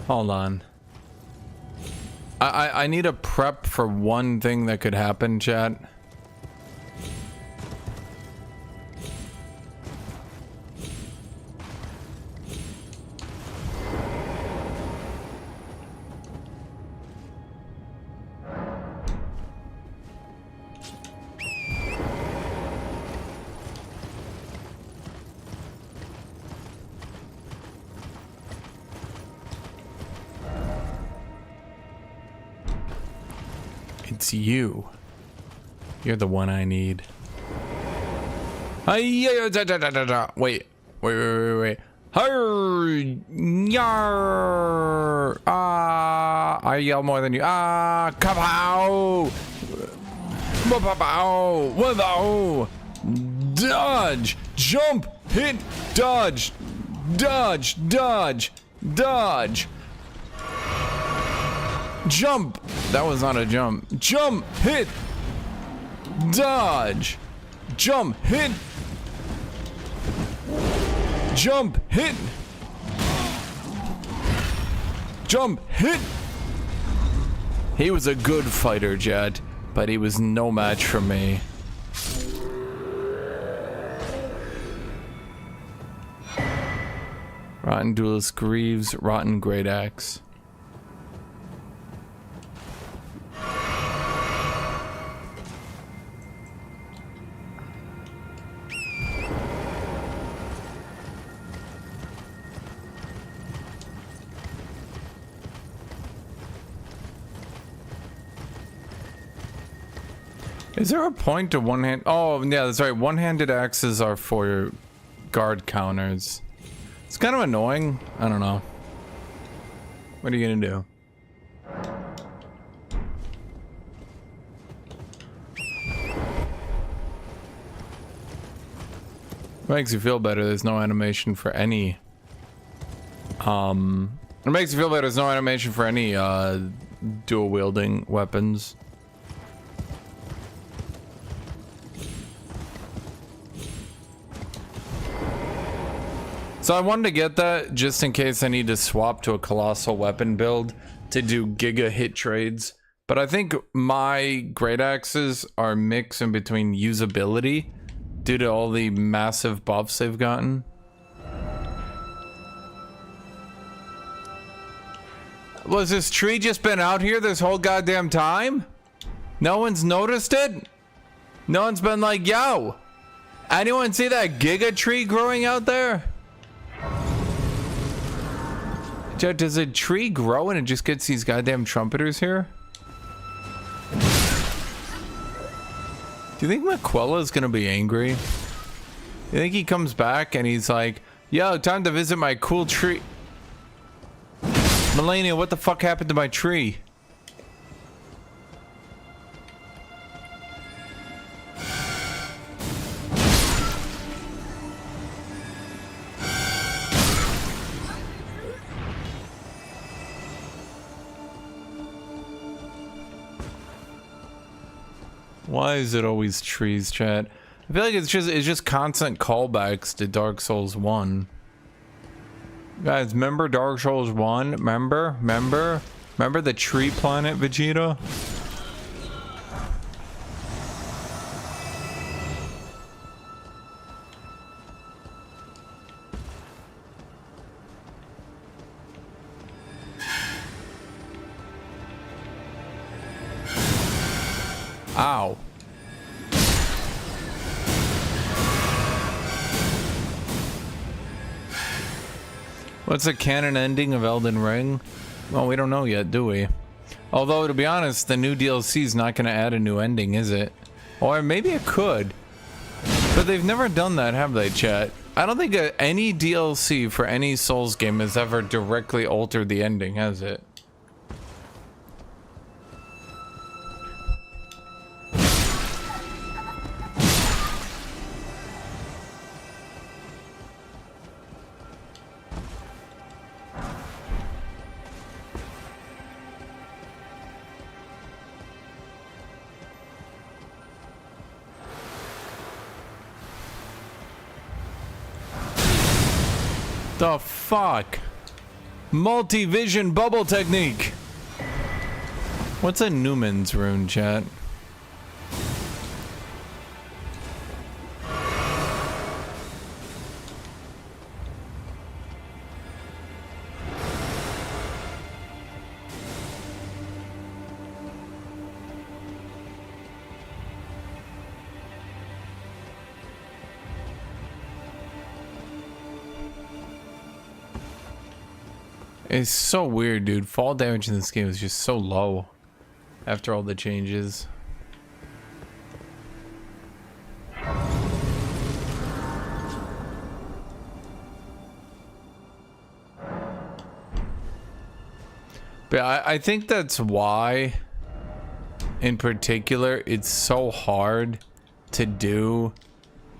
Hold on. I need a prep for one thing that could happen, chat. It's you. You're the one I need. Wait. I yell more than you. Kapow! Whoa! Dodge! Jump! Hit! Dodge! Dodge! Dodge! Dodge! Jump! That was not a jump. Jump! Hit! Dodge! Jump! Hit! Jump! Hit! Jump! Hit! He was a good fighter, Jet, but he was no match for me. Rotten Duelist Greaves, Rotten Great Axe. Is there a point to one hand? Oh, yeah, that's right. One-handed axes are for your guard counters. It's kind of annoying. I don't know. What are you gonna do? Makes you feel better. There's no animation for any. It makes you feel better. There's no animation for any dual wielding weapons. So I wanted to get that just in case I need to swap to a colossal weapon build to do giga hit trades. But I think my great axes are mixed in between usability due to all the massive buffs they've gotten. Was this tree just been out here this whole goddamn time? No one's noticed it? No one's been like, yo, anyone see that giga tree growing out there? Does a tree grow and it just gets these goddamn trumpeters here? Do you think Maquella is gonna be angry? You think he comes back and he's like, yo, time to visit my cool tree? Melania, what the fuck happened to my tree? Why is it always trees, chat? I feel like it's just constant callbacks to Dark Souls 1. Guys, remember Dark Souls 1? Remember the tree planet, Vegeta? Ow. What's the canon ending of Elden Ring? Well, we don't know yet, do we? Although, to be honest, the new DLC is not going to add a new ending, is it? Or maybe it could. But they've never done that, have they, chat? I don't think any DLC for any Souls game has ever directly altered the ending, has it? The fuck? Multi-vision bubble technique. What's a Newman's rune, chat? It's so weird, dude. Fall damage in this game is just so low after all the changes. But I think that's why, in particular, it's so hard to do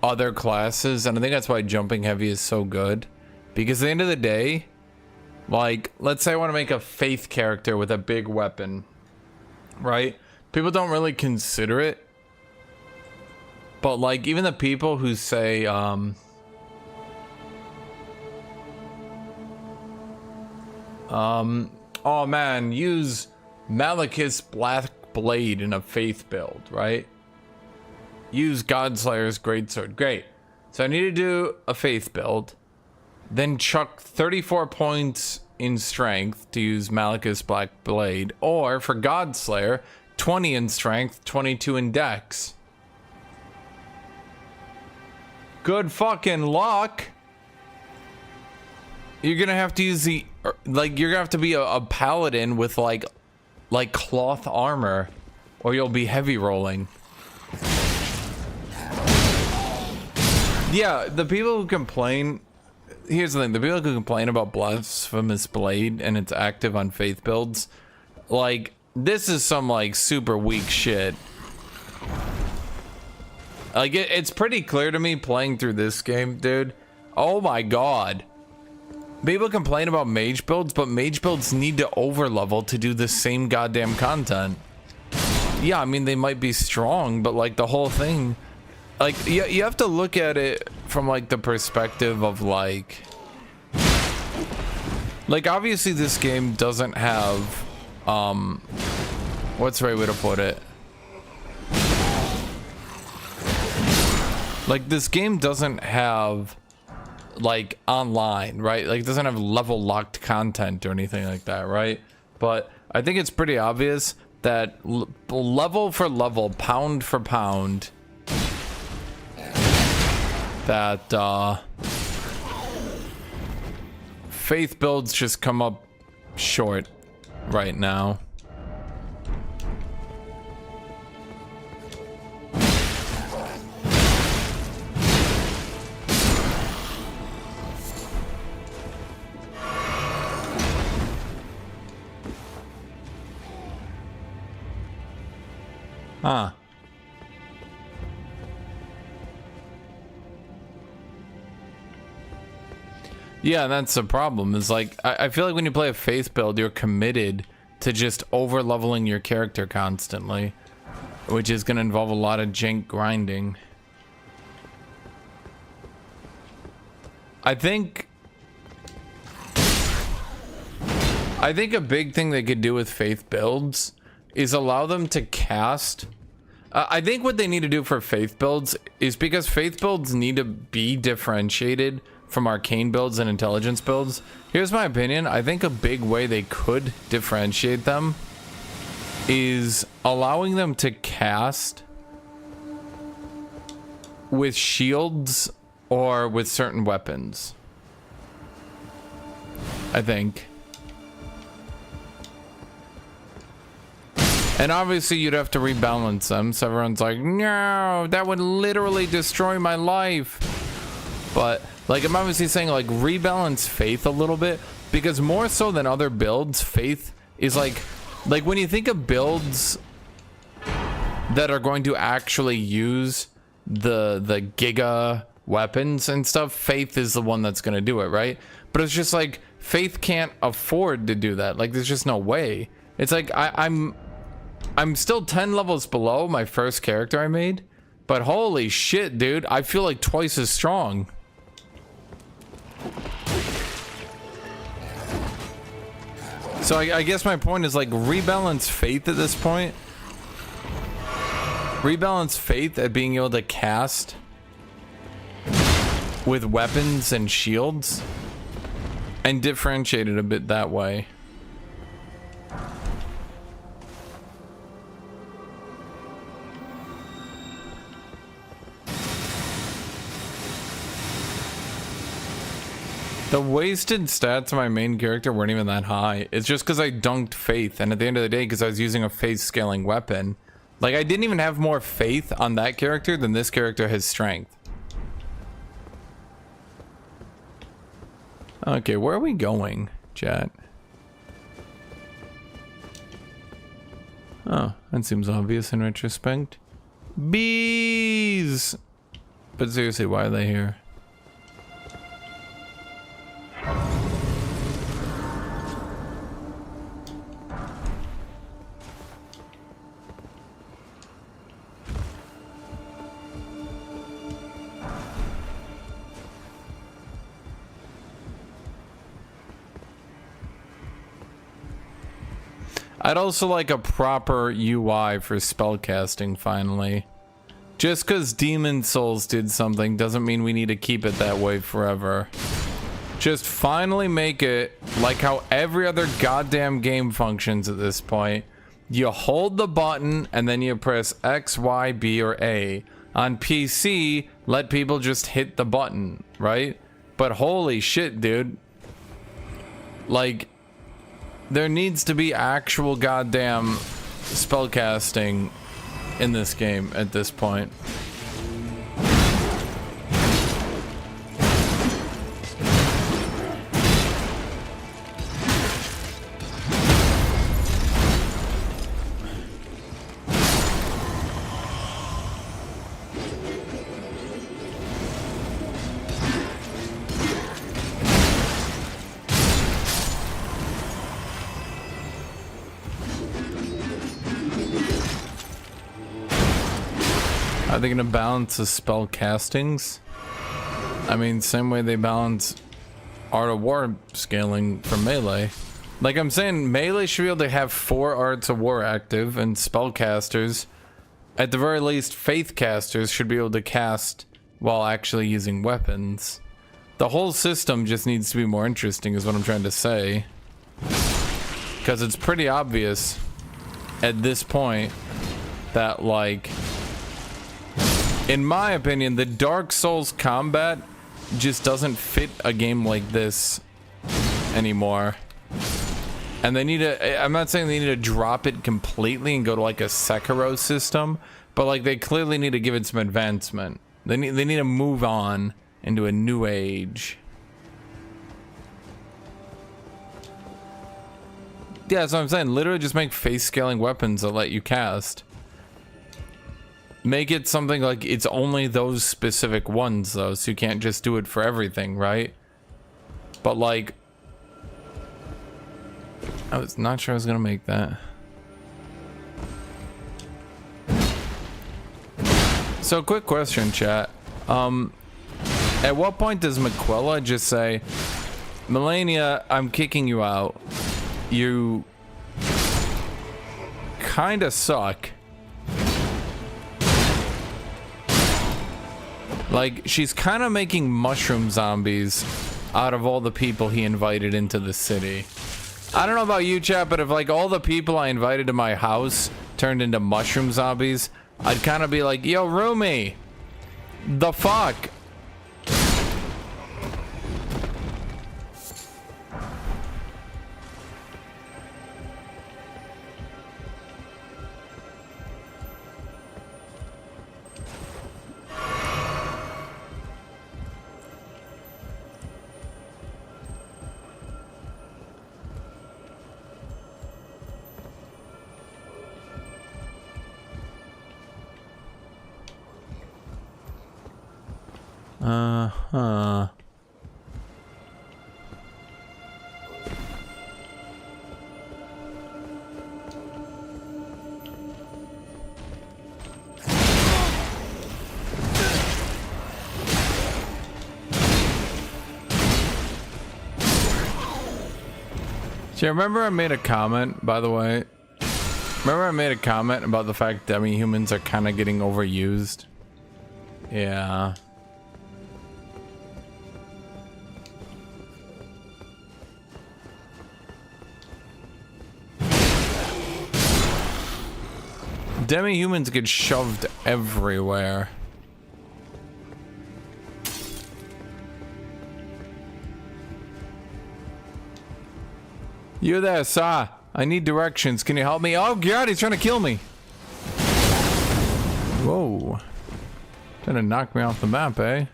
other classes. And I think that's why jumping heavy is so good. Because at the end of the day, like, let's say I want to make a faith character with a big weapon, right? People don't really consider it. But, like, even the people who say, oh man, use Malekith's Black Blade in a faith build, right? Use Godslayer's Greatsword. Great. So I need to do a faith build. Then chuck 34 points in strength to use Malekith's Black Blade. Or for Godslayer, 20 in strength, 22 in dex. Good fucking luck. You're gonna have to use the, like, you're gonna have to be a paladin with like cloth armor, or you'll be heavy rolling. Yeah, the people who complain, here's the thing, the people who complain about Blasphemous Blade and it's active on faith builds, like, this is some like super weak shit. Like, it's pretty clear to me playing through this game, dude. Oh my god. People complain about mage builds, but mage builds need to overlevel to do the same goddamn content. Yeah, I mean, they might be strong, but like the whole thing, like, you have to look at it from like the perspective of like obviously this game doesn't have, what's the right way to put it? Like, this game doesn't have like online, right? Like, it doesn't have level locked content or anything like that, right? But I think it's pretty obvious that level for level, pound for pound, that faith builds just come up short right now. Huh. Yeah, that's the problem. Is like, I feel like when you play a faith build, you're committed to just over leveling your character constantly, which is going to involve a lot of jank grinding. I think a big thing they could do with faith builds is allow them to cast. I think what they need to do for faith builds is, because faith builds need to be differentiated from arcane builds and intelligence builds. Here's my opinion. I think a big way they could differentiate them is allowing them to cast with shields or with certain weapons. I think. And obviously you'd have to rebalance them, so everyone's like, no, that would literally destroy my life. But Like, I'm obviously saying, like, rebalance Faith a little bit, because more so than other builds, Faith is like when you think of builds that are going to actually use the Giga weapons and stuff, Faith is the one that's going to do it, right? But it's just like, Faith can't afford to do that. Like, there's just no way. It's like, I'm still 10 levels below my first character I made, but holy shit, dude, I feel like twice as strong. So I guess my point is, like, rebalance Faith at this point. Rebalance Faith at being able to cast with weapons and shields, and differentiate it a bit that way. The wasted stats of my main character weren't even that high. It's just because I dunked Faith, and at the end of the day, because I was using a Faith scaling weapon. Like, I didn't even have more Faith on that character than this character has strength. Okay, where are we going, chat? Oh, that seems obvious in retrospect. Bees! But seriously, why are they here? I'd also like a proper UI for spellcasting finally. Just because Demon Souls did something doesn't mean we need to keep it that way forever. Just finally make it like how every other goddamn game functions at this point. You hold the button and then you press X, Y, B, or A. On PC, let people just hit the button, right? But holy shit, dude. Like, there needs to be actual goddamn spellcasting in this game at this point. Are they gonna balance the spell castings? I mean, same way they balance Art of War scaling for melee. Like I'm saying, melee should be able to have 4 Arts of War active, and spellcasters, at the very least, faith casters should be able to cast while actually using weapons. The whole system just needs to be more interesting, is what I'm trying to say. Because it's pretty obvious at this point that, like, in my opinion, the Dark Souls combat just doesn't fit a game like this anymore. And they need to, I'm not saying they need to drop it completely and go to like a Sekiro system, but like they clearly need to give it some advancement. They need to move on into a new age. Yeah, that's what I'm saying. Literally just make face scaling weapons that let you cast. Make it something like it's only those specific ones though, so you can't just do it for everything, right? But like, I was not sure I was gonna make that. So quick question, chat. At what point does Miquella just say, Melania, I'm kicking you out. You kinda suck. Like, she's kind of making mushroom zombies out of all the people he invited into the city. I don't know about you, chat, but if like all the people I invited to my house turned into mushroom zombies, I'd kind of be like, yo, roomie, the fuck? Uh-huh. See, remember I made a comment, by the way. Remember I made a comment about the fact demi-humans are kind of getting overused? Yeah. Demi-humans get shoved everywhere. You there, sir? I need directions. Can you help me? Oh god, he's trying to kill me. Whoa. Trying to knock me off the map, eh?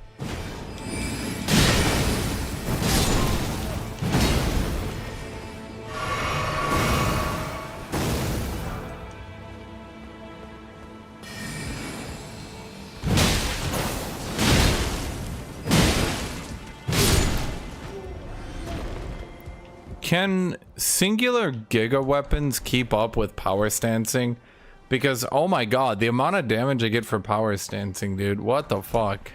Can singular giga weapons keep up with power stancing? Because, oh my god, the amount of damage I get for power stancing, dude. What the fuck?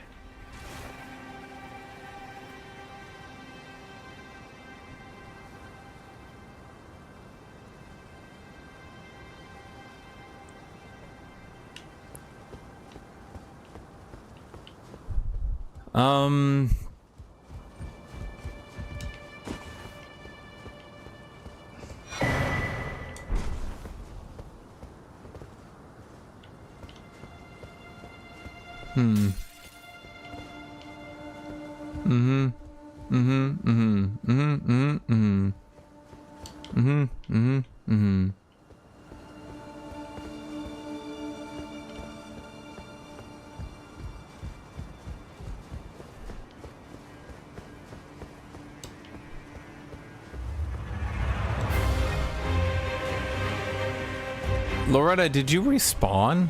Loretta, did you respawn?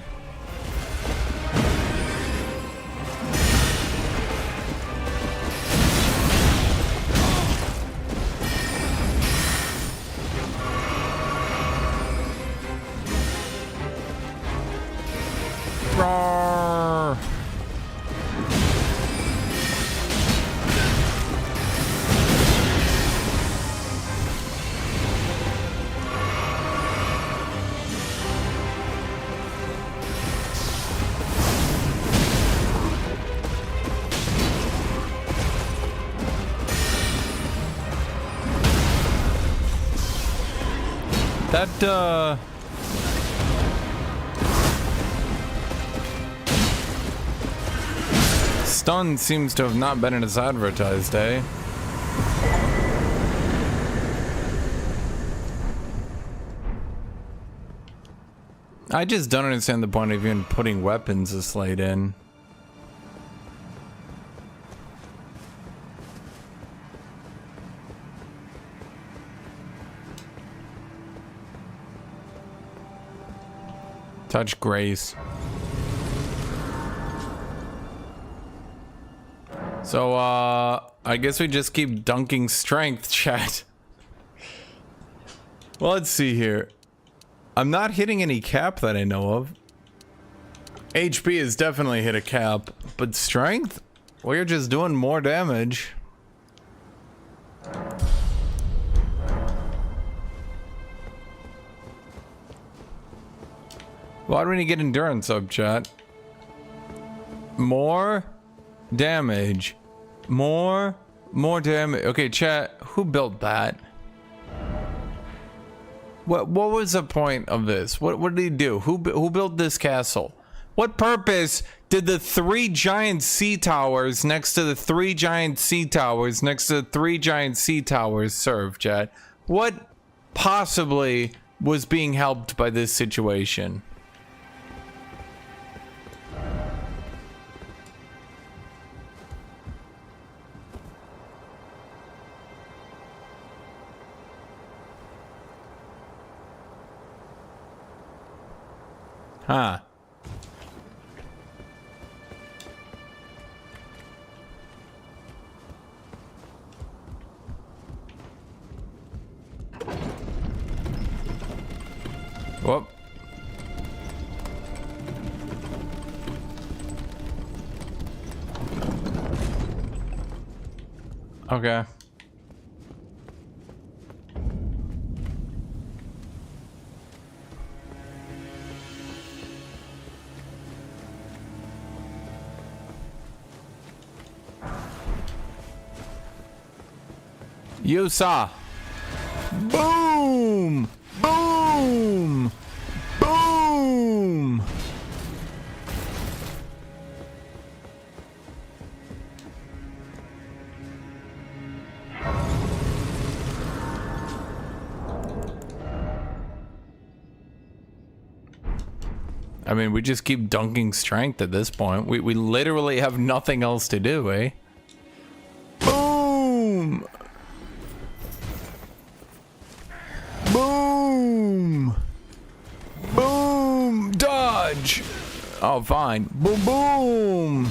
Roar. That, stun seems to have not been as advertised, eh? I just don't understand the point of even putting weapons this late in. Touch Grace. So, I guess we just keep dunking strength, chat. Well, let's see here. I'm not hitting any cap that I know of. HP has definitely hit a cap, but strength? We're just doing more damage. Why do we need to get endurance up, chat? More damage. More damage. Okay, chat, who built that? What was the point of this? What did he do? Who built this castle? What purpose did the 3 giant sea towers next to the 3 giant sea towers next to the 3 giant sea towers serve, chat? What possibly was being helped by this situation? Huh. Okay. Yusa. Boom! Boom! Boom! I mean, we just keep dunking strength at this point. We literally have nothing else to do, eh? Boom! Boom! Boom! Dodge! Oh, fine. Boom, boom!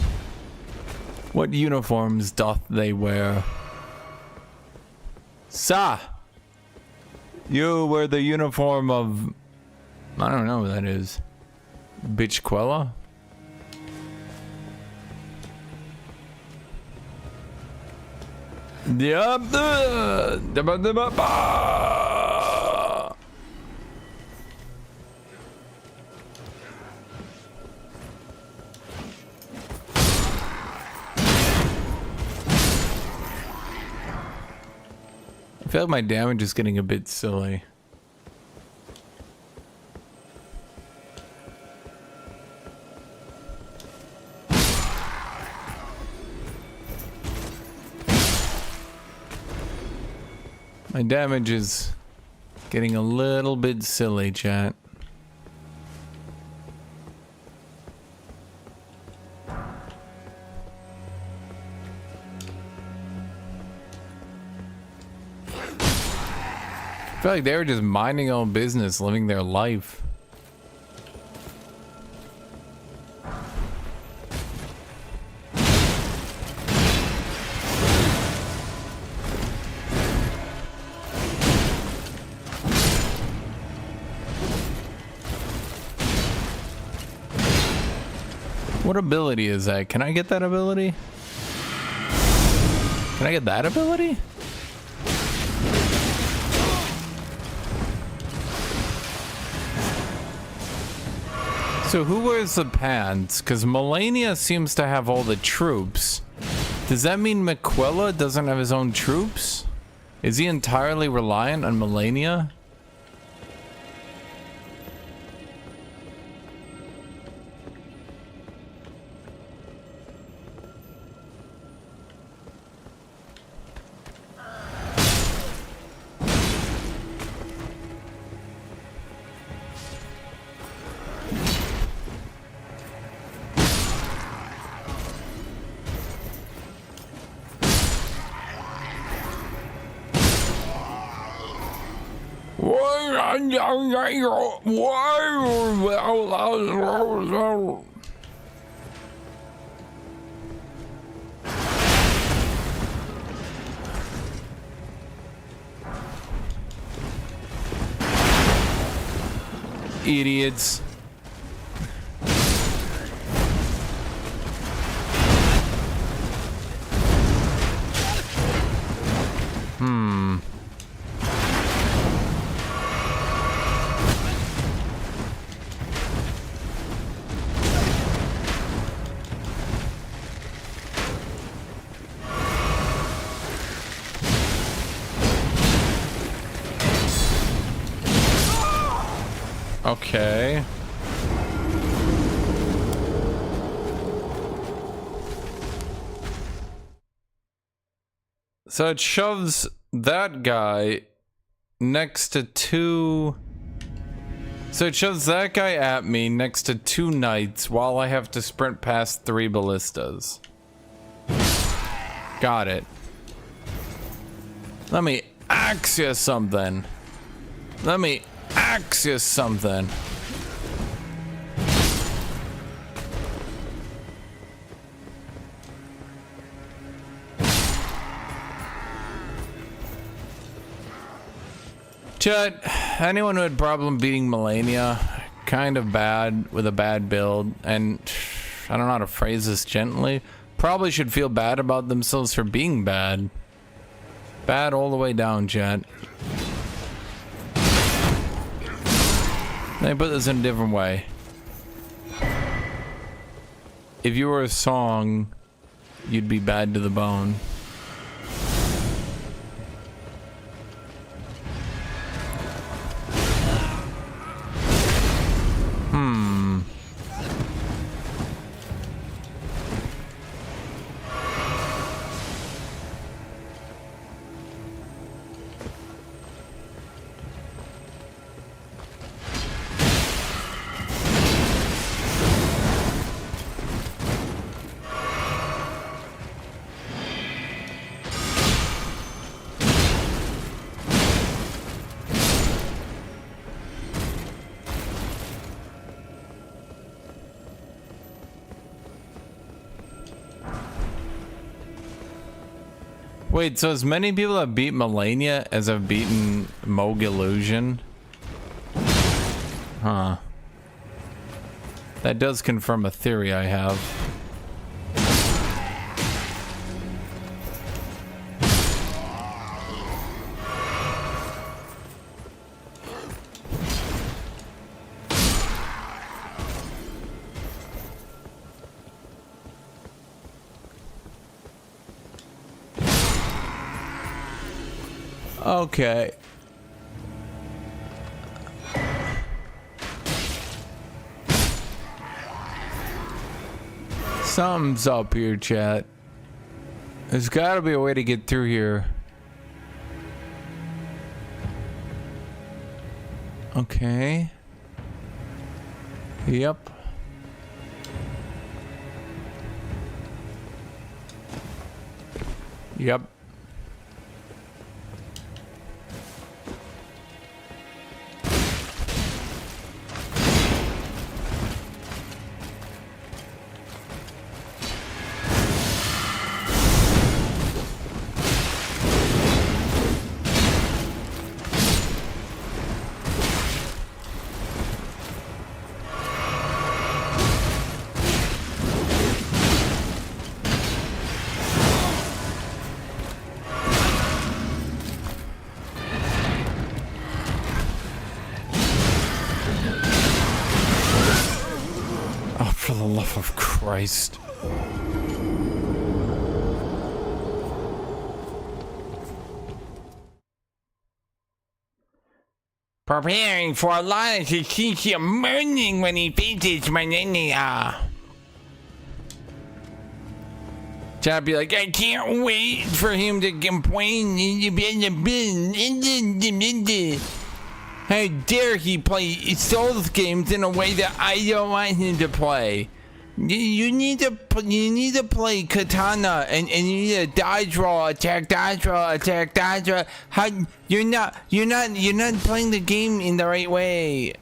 What uniforms doth they wear? Sa! You wear the uniform of... I don't know who that is. Bitch Quella? Yup. I feel like my damage is getting a bit silly. My damage is getting a little bit silly, chat. I feel like they were just minding their own business, living their life. What ability is that? Can I get that ability? Can I get that ability? So who wears the pants? Because Melania seems to have all the troops. Does that mean Miquella doesn't have his own troops? Is he entirely reliant on Melania? Idiots. Okay. So it shoves that guy next to two... So it shoves that guy at me next to two knights while I have to sprint past three ballistas. Got it. Let me ask you something. Let me ask you something. Chat, anyone who had problem beating Melania, kind of bad with a bad build, and I don't know how to phrase this gently, probably should feel bad about themselves for being bad. Bad all the way down, chat. Let me put this in a different way. If you were a song, you'd be bad to the bone. Wait, so as many people have beat Melania as have beaten Moog Illusion? Huh. That does confirm a theory I have. Okay. Something's up here, chat. There's gotta be a way to get through here. Okay. Yep. Yep. For the love of Christ. Preparing for a lot to see him mourning when he faces Millennia. Chad be like, I can't wait for him to complain. How dare he play Souls games in a way that I don't want him to play? You need to play Katana and you need to dodge roll, attack, dodge roll, attack, dodge roll. How you're not playing the game in the right way.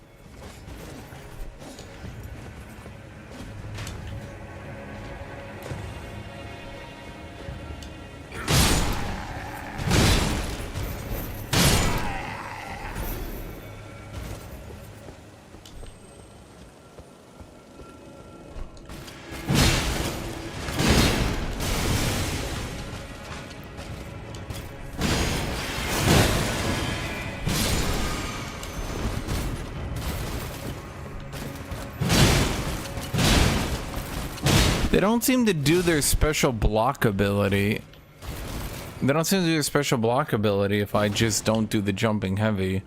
They don't seem to do their special block ability. They don't seem to do their special block ability if I just don't do the jumping heavy.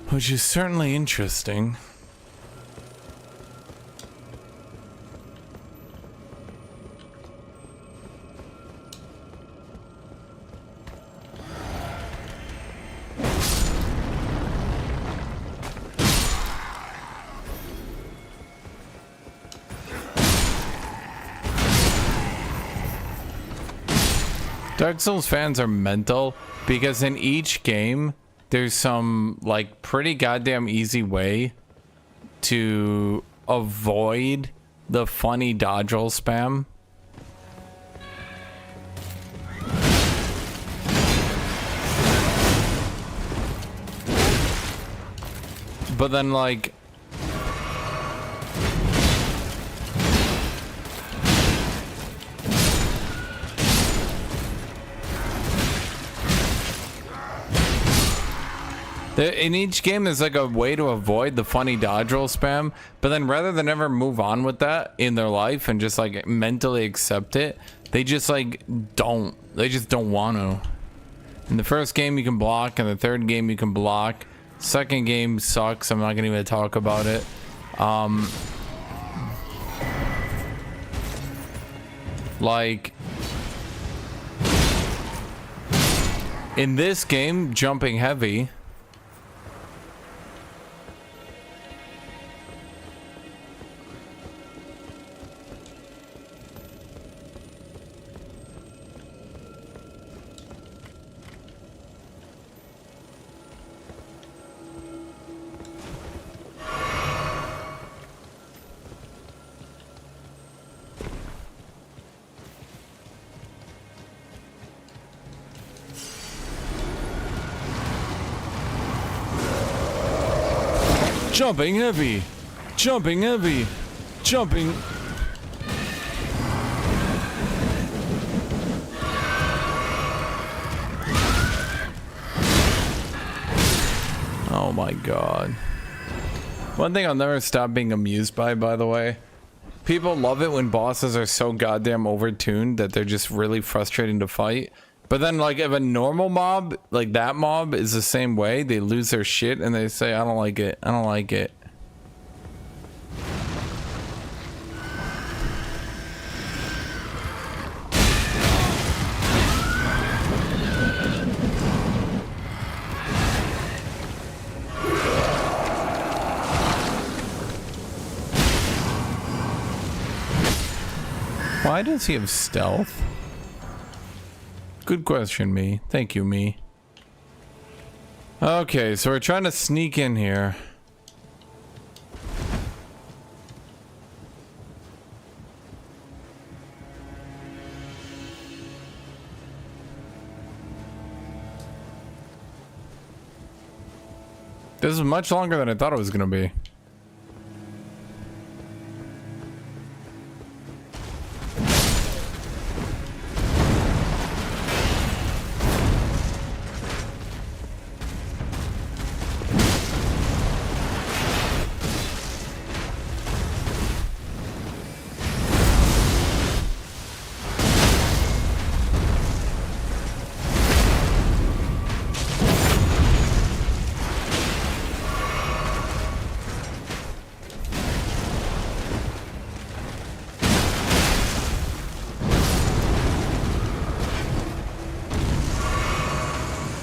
Which is certainly interesting. Dark Souls fans are mental because in each game there's some like pretty goddamn easy way to avoid the funny dodge roll spam. But then like In each game, there's like a way to avoid the funny dodge roll spam, but then rather than ever move on with that in their life and just like mentally accept it, they just like don't. They just don't want to. In the first game, you can block. In the third game, you can block. Second game sucks. I'm not gonna even talk about it. Like in this game, jumping heavy. Jumping heavy, jumping heavy, jumping. Oh my god. One thing I'll never stop being amused by the way, people love it when bosses are so goddamn overtuned that they're just really frustrating to fight. But then, like, if a normal mob, like that mob, is the same way, they lose their shit and they say, I don't like it, I don't like it. Why does he have stealth? Good question, me. Thank you, me. Okay, so we're trying to sneak in here. This is much longer than I thought it was gonna be.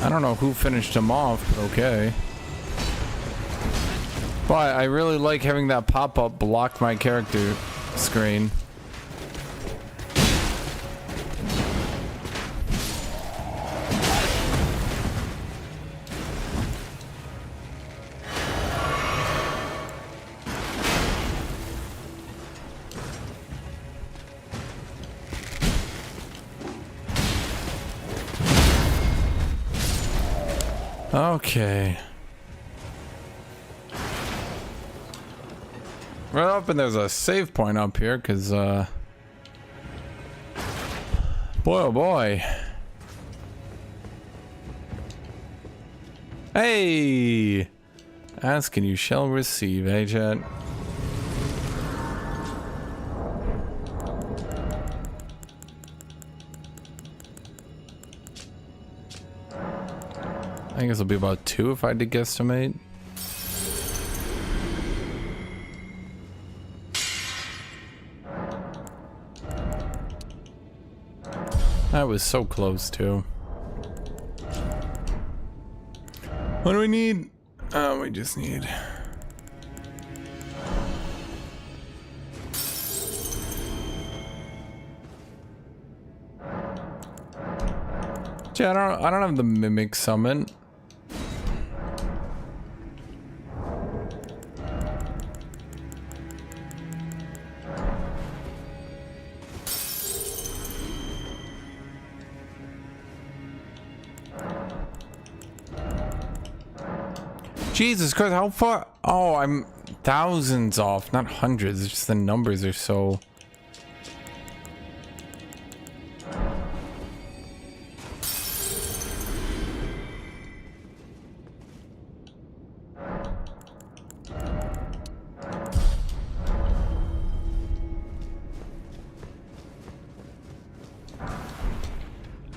I don't know who finished him off, but okay. But I really like having that pop-up block my character screen. Okay. Right up, and there's a save point up here, because, boy, oh boy. Hey! Ask and you shall receive, eh, chat? I guess it'll be about 2 if I had to guesstimate. That was so close too. What do we need? We just need... Yeah, I don't have the mimic summon. Jesus Christ, how far? Oh, I'm thousands off, not hundreds. It's just the numbers are so...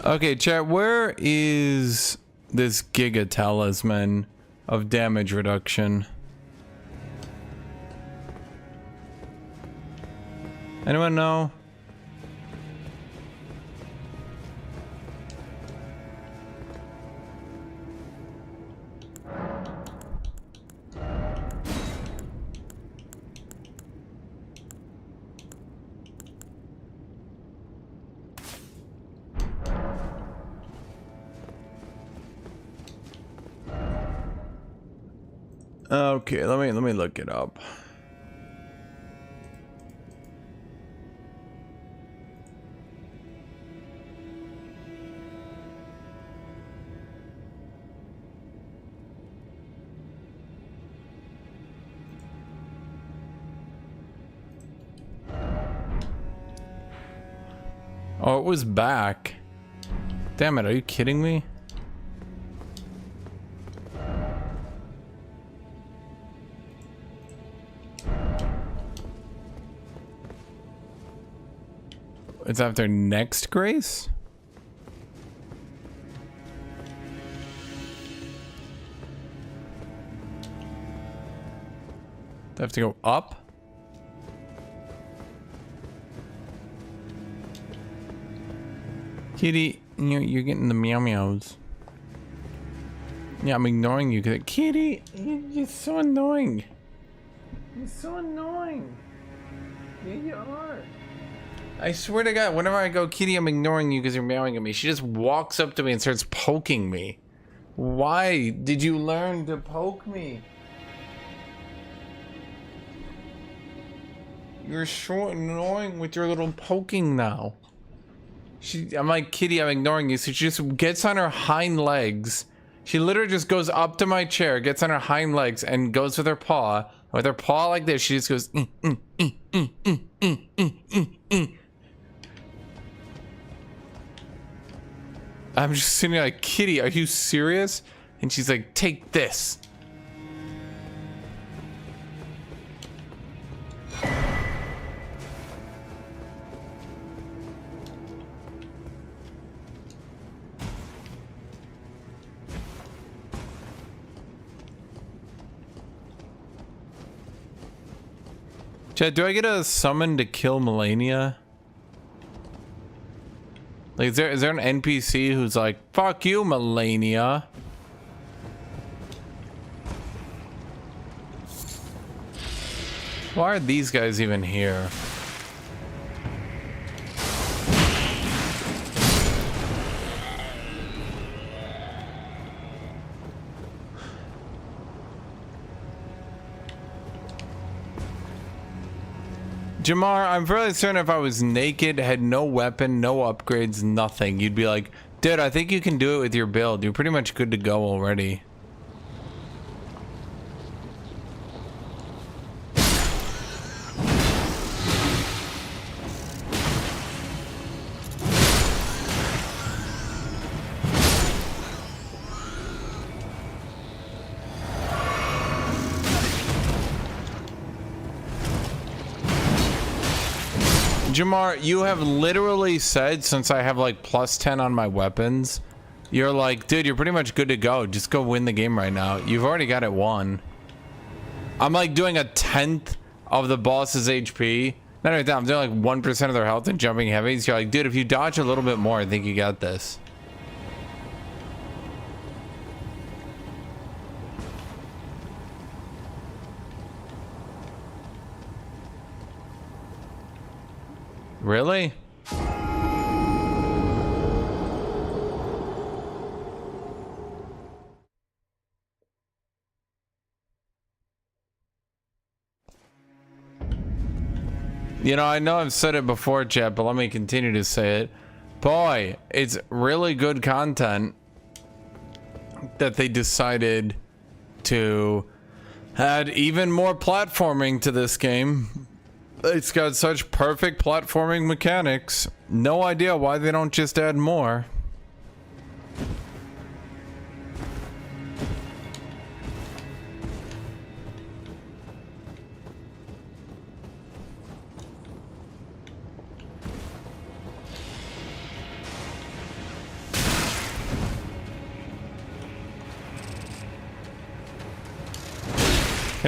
Okay, chat, where is this Giga Talisman of damage reduction? Anyone know? Okay, let me look it up. Oh, it was back. Damn it, are you kidding me? It's after next grace? Do I have to go up? Kitty, you're getting the meow meows. Yeah, I'm ignoring you. Kitty, you're so annoying. You're so annoying. Yeah, you are. I swear to God, whenever I go, Kitty, I'm ignoring you because you're meowing at me. She just walks up to me and starts poking me. Why did you learn to poke me? You're so annoying with your little poking now. I'm like, Kitty, I'm ignoring you. So she just gets on her hind legs. She literally just goes up to my chair, gets on her hind legs, and goes with her paw. With her paw like this, she just goes, I'm just sitting there like, Kitty, are you serious? And she's like, take this. Chad, do I get a summon to kill Melania? Like, is there an NPC who's like, fuck you, Melania? Why are these guys even here? Jamar, I'm fairly certain if I was naked, had no weapon, no upgrades, nothing, you'd be like, dude, I think you can do it with your build. You're pretty much good to go already. Jamar, you have literally said, since I have like +10 on my weapons, you're like, dude, you're pretty much good to go. Just go win the game right now. You've already got it won. I'm like doing 1/10 of the boss's HP. Not only that, I'm doing like 1% of their health and jumping heavies. You're like, dude, if you dodge a little bit more, I think you got this. Really? You know, I know I've said it before, chat, but let me continue to say it. Boy, it's really good content that they decided to add even more platforming to this game. It's got such perfect platforming mechanics. No idea why they don't just add more.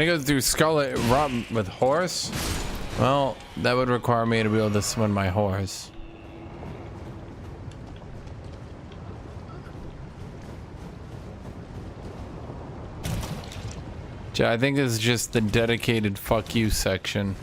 Can I go through Scarlet Run with horse? Well, that would require me to be able to summon my horse. I think this is just the dedicated fuck you section.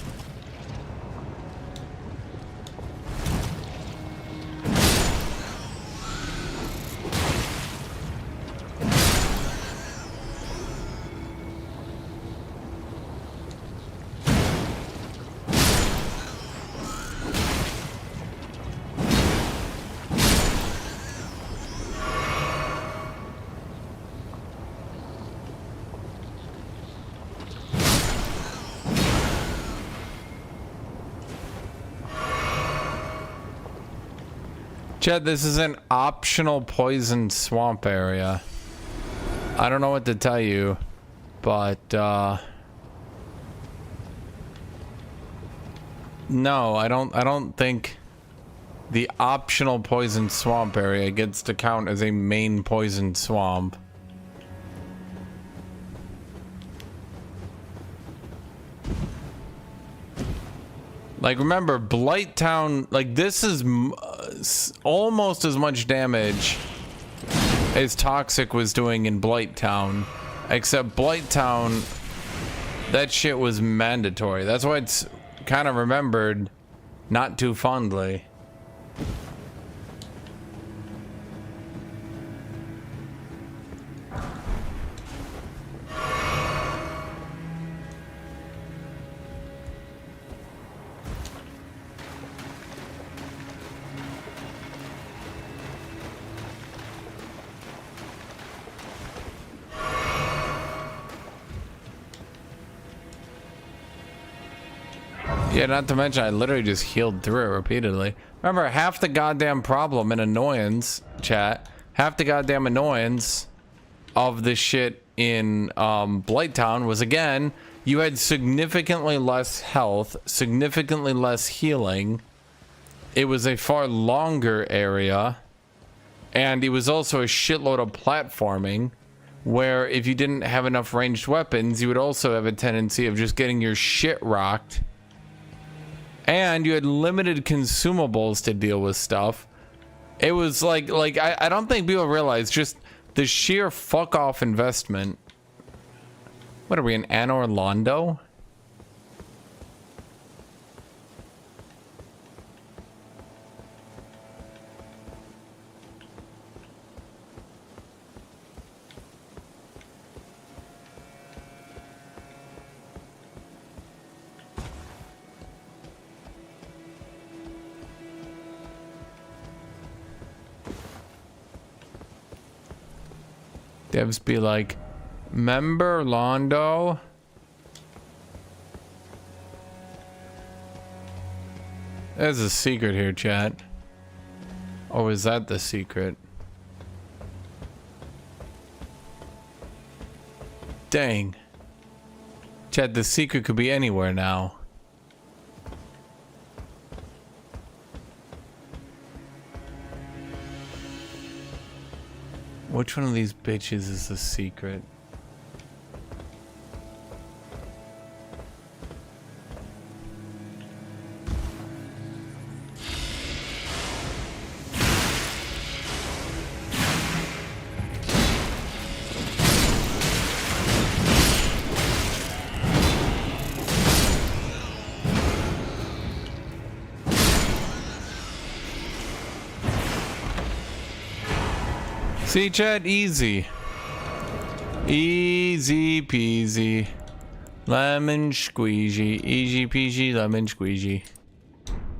Chad, this is an optional poison swamp area. I don't know what to tell you, but no, I don't think the optional poison swamp area gets to count as a main poison swamp. Like, remember, Blighttown, like, this is almost as much damage as Toxic was doing in Blighttown. Except Blighttown, that shit was mandatory. That's why it's kind of remembered not too fondly. Yeah, not to mention I literally just healed through it repeatedly. Remember, half the goddamn problem and annoyance, chat, half the goddamn annoyance of this shit in Blighttown was, again, you had significantly less health, significantly less healing. It was a far longer area, and it was also a shitload of platforming, where if you didn't have enough ranged weapons, you would also have a tendency of just getting your shit rocked. And you had limited consumables to deal with stuff. It was like I don't think people realize just the sheer fuck off investment. What are we in Anne Orlando? Devs be like, member Londo? There's a secret here, chat. Or is that the secret? Dang. Chat, the secret could be anywhere now. Which one of these bitches is the secret? See, chat, easy. Easy peasy. Lemon squeezy. Easy peasy, lemon squeezy.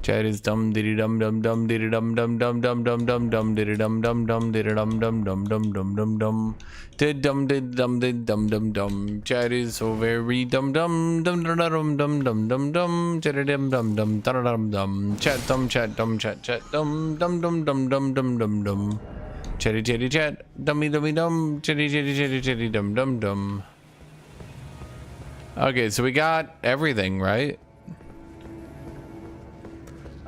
Chat is dum diddy dum dum dum diddy dum dum dum dum dum dum dum diddy dum dum dum diddy dum dum dum dum dum dum dum. Did dum did dum dum dum. Chat is so very dum dum dum dum dum dum dum dum dum. Chat dum dum dum dum dum. Chat dum chat dum chat chat dum dum dum dum dum dum dum dum. Chatty chatty chat, dummy dummy dum, chatty chatty chatty chatty dum dum dum. Okay, so we got everything, right?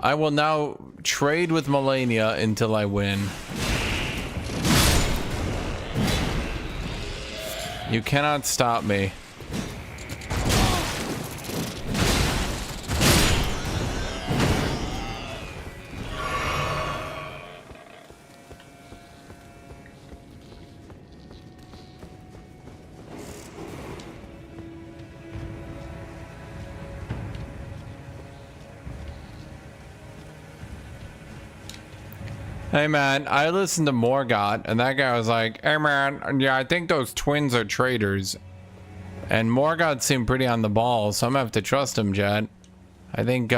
I will now trade with Melania until I win. You cannot stop me. Hey man, I listened to Morgoth, and that guy was like, hey man, yeah, I think those twins are traitors. And Morgoth seemed pretty on the ball, so I'm gonna have to trust him, Chad. I think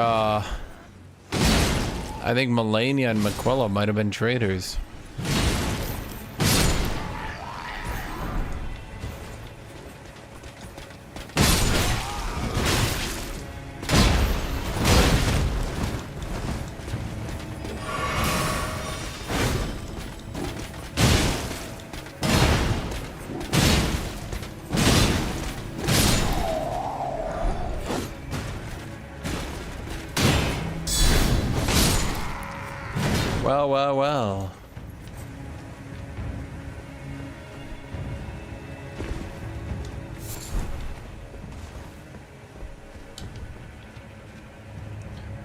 Melania and Maquilla might have been traitors. Well.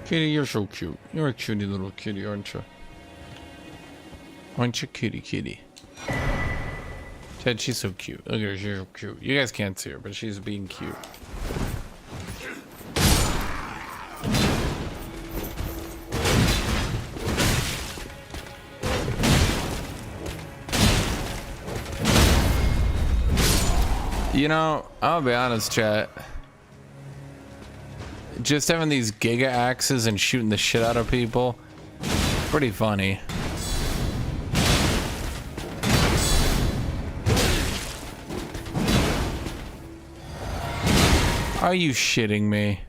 Kitty, you're so cute. You're a cutie little kitty, aren't you? Aren't you kitty? Ted, she's so cute. Look at her, she's so cute. You guys can't see her, but she's being cute. You know, I'll be honest, chat. Just having these giga axes and shooting the shit out of people, pretty funny. Are you shitting me?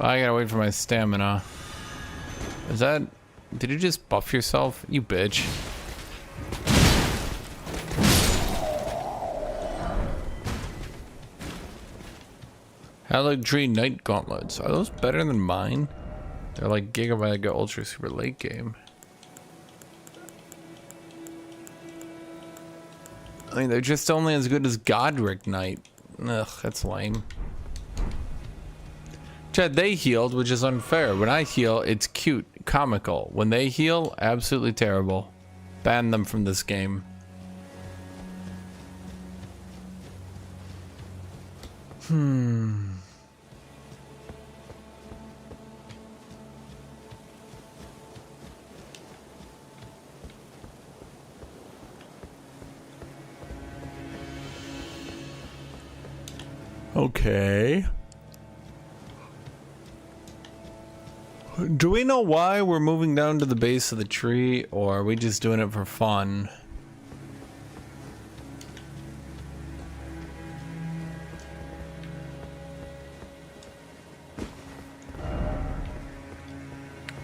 Oh, I gotta wait for my stamina. Is that... Did you just buff yourself? You bitch. Haligtree Night Gauntlets. Are those better than mine? They're like Gigabyte Ultra Super late game. I mean, they're just only as good as Godric Knight. Ugh, that's lame. Chad, they healed, which is unfair. When I heal, it's cute, comical. When they heal, absolutely terrible. Ban them from this game. Okay. Do we know why we're moving down to the base of the tree, or are we just doing it for fun?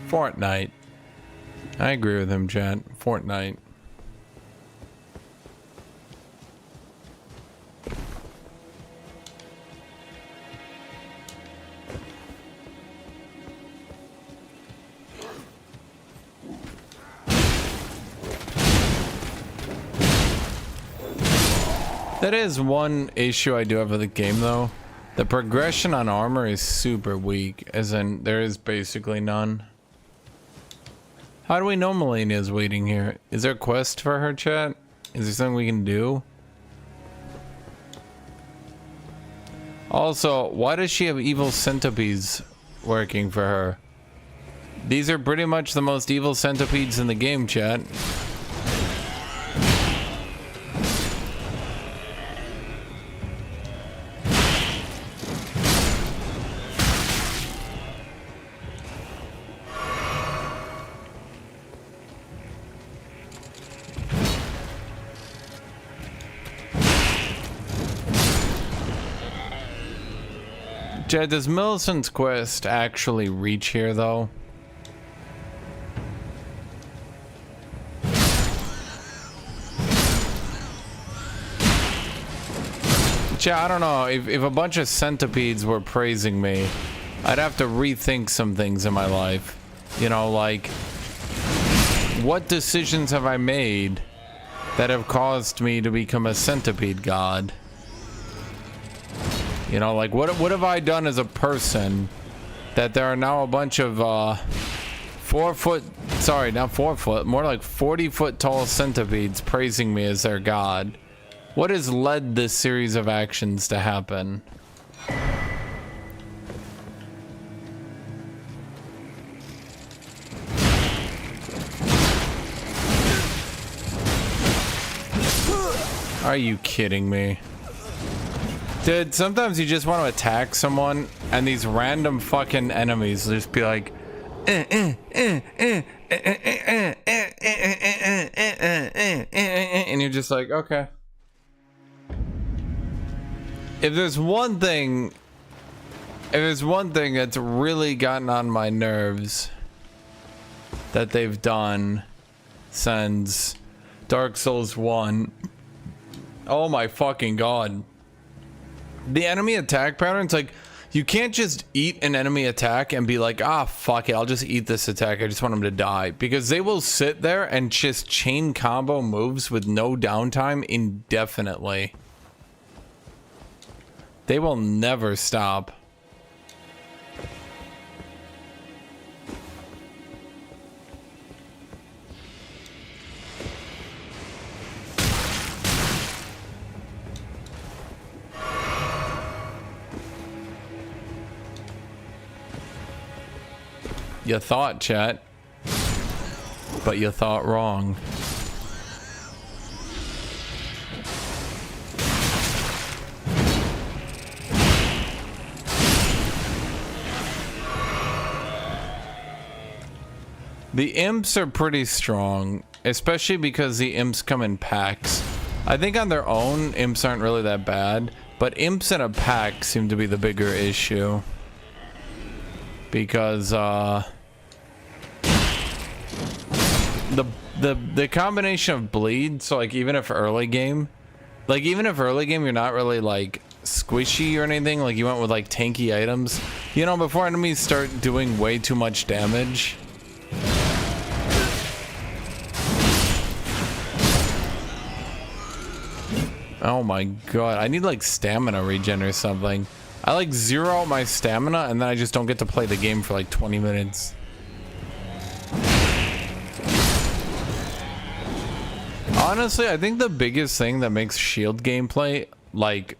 Fortnite. I agree with him, Chad. Fortnite. That is one issue I do have with the game, though. The progression on armor is super weak, as in there is basically none. How do we know Melania's waiting here? Is there a quest for her, chat? Is there something we can do? Also, why does she have evil centipedes working for her? These are pretty much the most evil centipedes in the game, chat. Jed, does Millicent's quest actually reach here, though? Jed, I don't know. If a bunch of centipedes were praising me, I'd have to rethink some things in my life. You know, like, what decisions have I made that have caused me to become a centipede god? You know, like, what have I done as a person that there are now a bunch of 4 foot, sorry, not 4 foot, more like 40 foot tall centipedes praising me as their god? What has led this series of actions to happen? Are you kidding me? Dude, sometimes you just want to attack someone and these random fucking enemies will just be like, and you're just like, okay. If there's one thing that's really gotten on my nerves that they've done since Dark Souls 1, oh my fucking god. The enemy attack patterns, like, you can't just eat an enemy attack and be like, ah, fuck it, I'll just eat this attack, I just want him to die. Because they will sit there and just chain combo moves with no downtime indefinitely. They will never stop. You thought, chat, but you thought wrong. The imps are pretty strong, especially because the imps come in packs. I think on their own, imps aren't really that bad, but imps in a pack seem to be the bigger issue. Because, the combination of bleed, so like even if early game you're not really like squishy or anything, like you went with like tanky items, you know, before enemies start doing way too much damage. Oh my god, I need like stamina regen or something. I like zero out my stamina and then I just don't get to play the game for like 20 minutes. Honestly, I think the biggest thing that makes shield gameplay like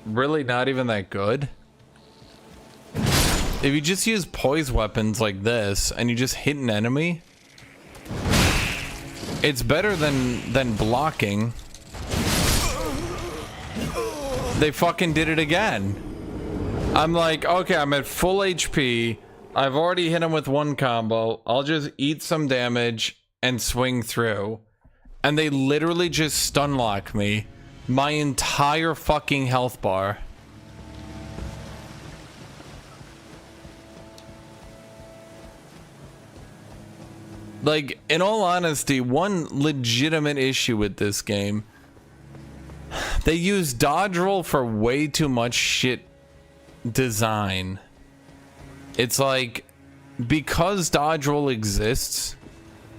really not even that good, if you just use poise weapons like this and you just hit an enemy, it's better than blocking. They fucking did it again. I'm like, okay, I'm at full HP. I've already hit him with one combo. I'll just eat some damage and swing through. And they literally just stun lock me my entire fucking health bar. Like, in all honesty, one legitimate issue with this game, they use dodge roll for way too much shit design. It's like, because dodge roll exists,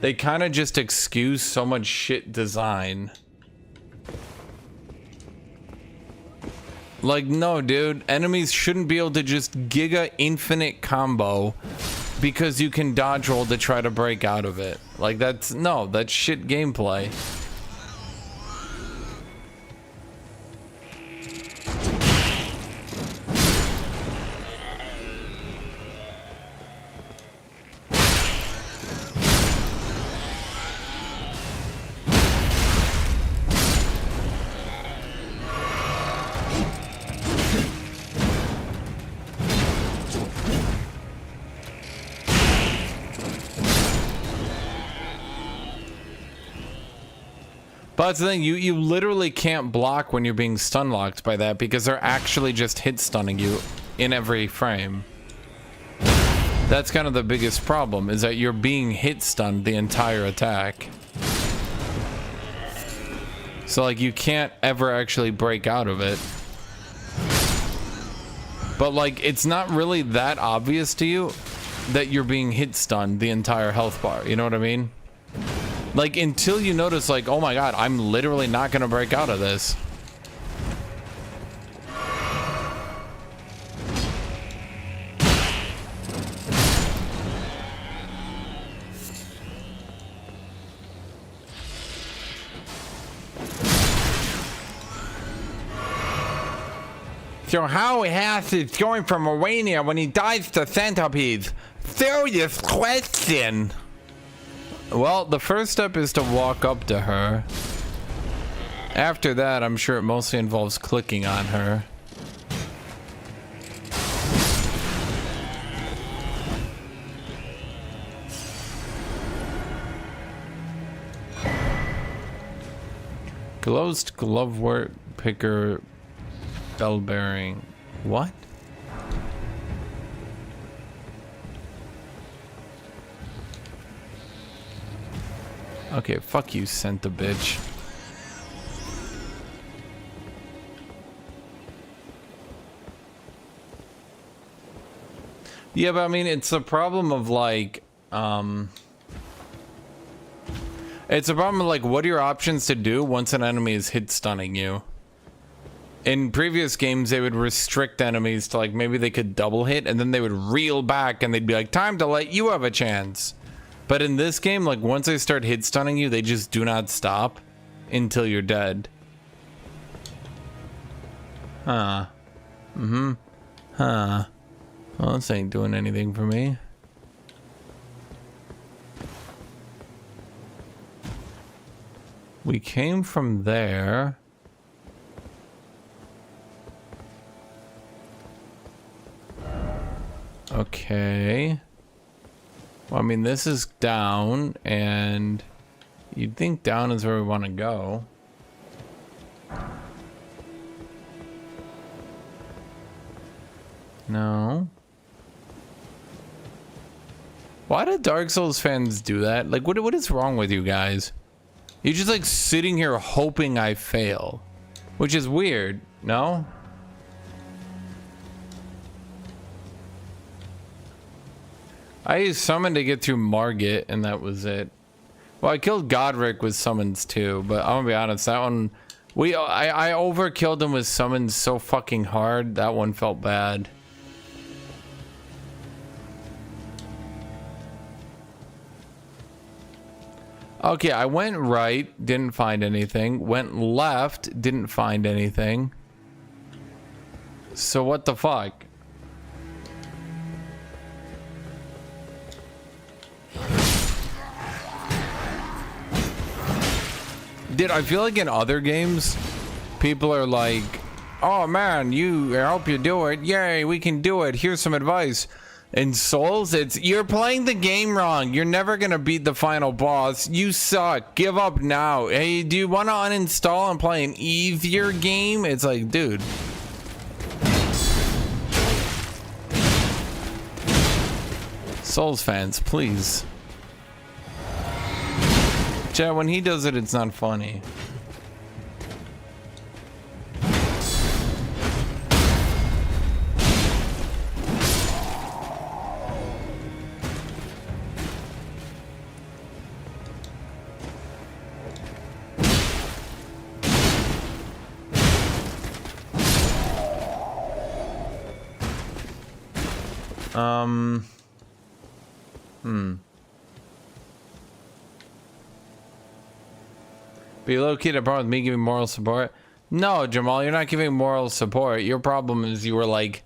they kind of just excuse so much shit design. Like, no, dude, enemies shouldn't be able to just giga infinite combo because you can dodge roll to try to break out of it. Like, that's shit gameplay. But that's the thing, you literally can't block when you're being stun locked by that because they're actually just hit stunning you in every frame. That's kind of the biggest problem, is that you're being hit stunned the entire attack. So like you can't ever actually break out of it. But like it's not really that obvious to you that you're being hit stunned the entire health bar, you know what I mean? Like, until you notice, like, oh my god, I'm literally not gonna break out of this. So how is going from Arania when he dies to centipedes? Serious question. Well, the first step is to walk up to her. After that, I'm sure it mostly involves clicking on her. Glowed glove work picker bell bearing. What? Okay, fuck you, sent the bitch. Yeah, but I mean, it's a problem of like, it's a problem of like, what are your options to do once an enemy is hit stunning you? In previous games, they would restrict enemies to like, maybe they could double hit and then they would reel back and they'd be like, time to let you have a chance. But in this game, like once they start hit stunning you, they just do not stop until you're dead. Huh. Mm-hmm. Huh. Well, this ain't doing anything for me. We came from there. Okay. Well, I mean, this is down, and you'd think down is where we want to go. No. Why do Dark Souls fans do that? Like, what is wrong with you guys? You're just like sitting here hoping I fail, which is weird, no? I used summon to get through Margit, and that was it. Well, I killed Godric with summons too, but I'm gonna be honest, that one, I overkilled him with summons so fucking hard, that one felt bad. Okay, I went right, didn't find anything. Went left, didn't find anything. So what the fuck? I feel like in other games, people are like, oh man, I hope you do it. Yay, we can do it. Here's some advice. In Souls, it's, you're playing the game wrong. You're never gonna beat the final boss. You suck. Give up now. Hey, do you want to uninstall and play an easier game? It's like, dude. Souls fans, please. Chad, when he does it, it's not funny. Be low-key at problem with me giving moral support? No, Jamal, you're not giving moral support. Your problem is you were like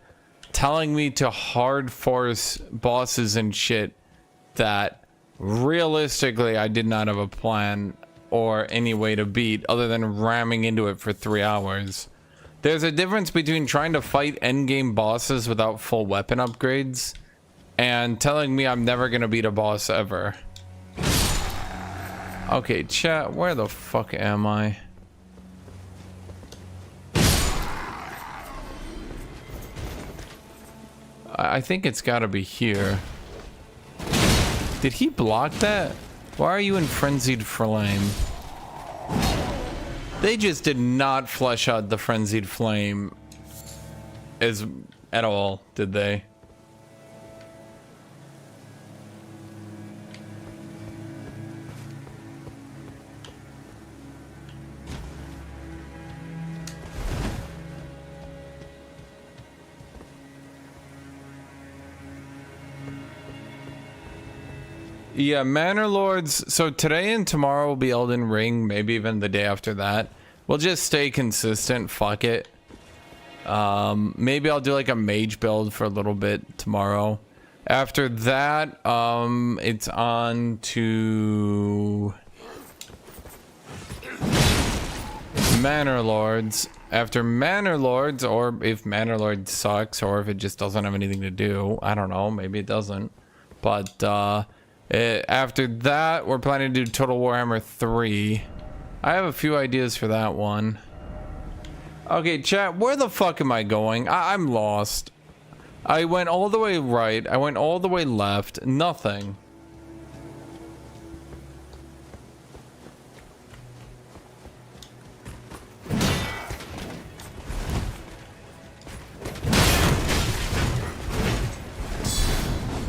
telling me to hard force bosses and shit that realistically I did not have a plan or any way to beat other than ramming into it for 3 hours. There's a difference between trying to fight endgame bosses without full weapon upgrades and telling me I'm never gonna beat a boss ever. Okay, chat, where the fuck am I? I think it's gotta be here. Did he block that? Why are you in Frenzied Flame? They just did not flesh out the Frenzied Flame at all, did they? Yeah, Manor Lords. So today and tomorrow will be Elden Ring, maybe even the day after that. We'll just stay consistent. Fuck it. Maybe I'll do like a mage build for a little bit tomorrow. After that, it's on to Manor Lords. After Manor Lords, or if Manor Lord sucks, or if it just doesn't have anything to do. I don't know, maybe it doesn't. But after that, we're planning to do Total Warhammer 3. I have a few ideas for that one. Okay, chat, where the fuck am I going? I'm lost. I went all the way right, I went all the way left, nothing.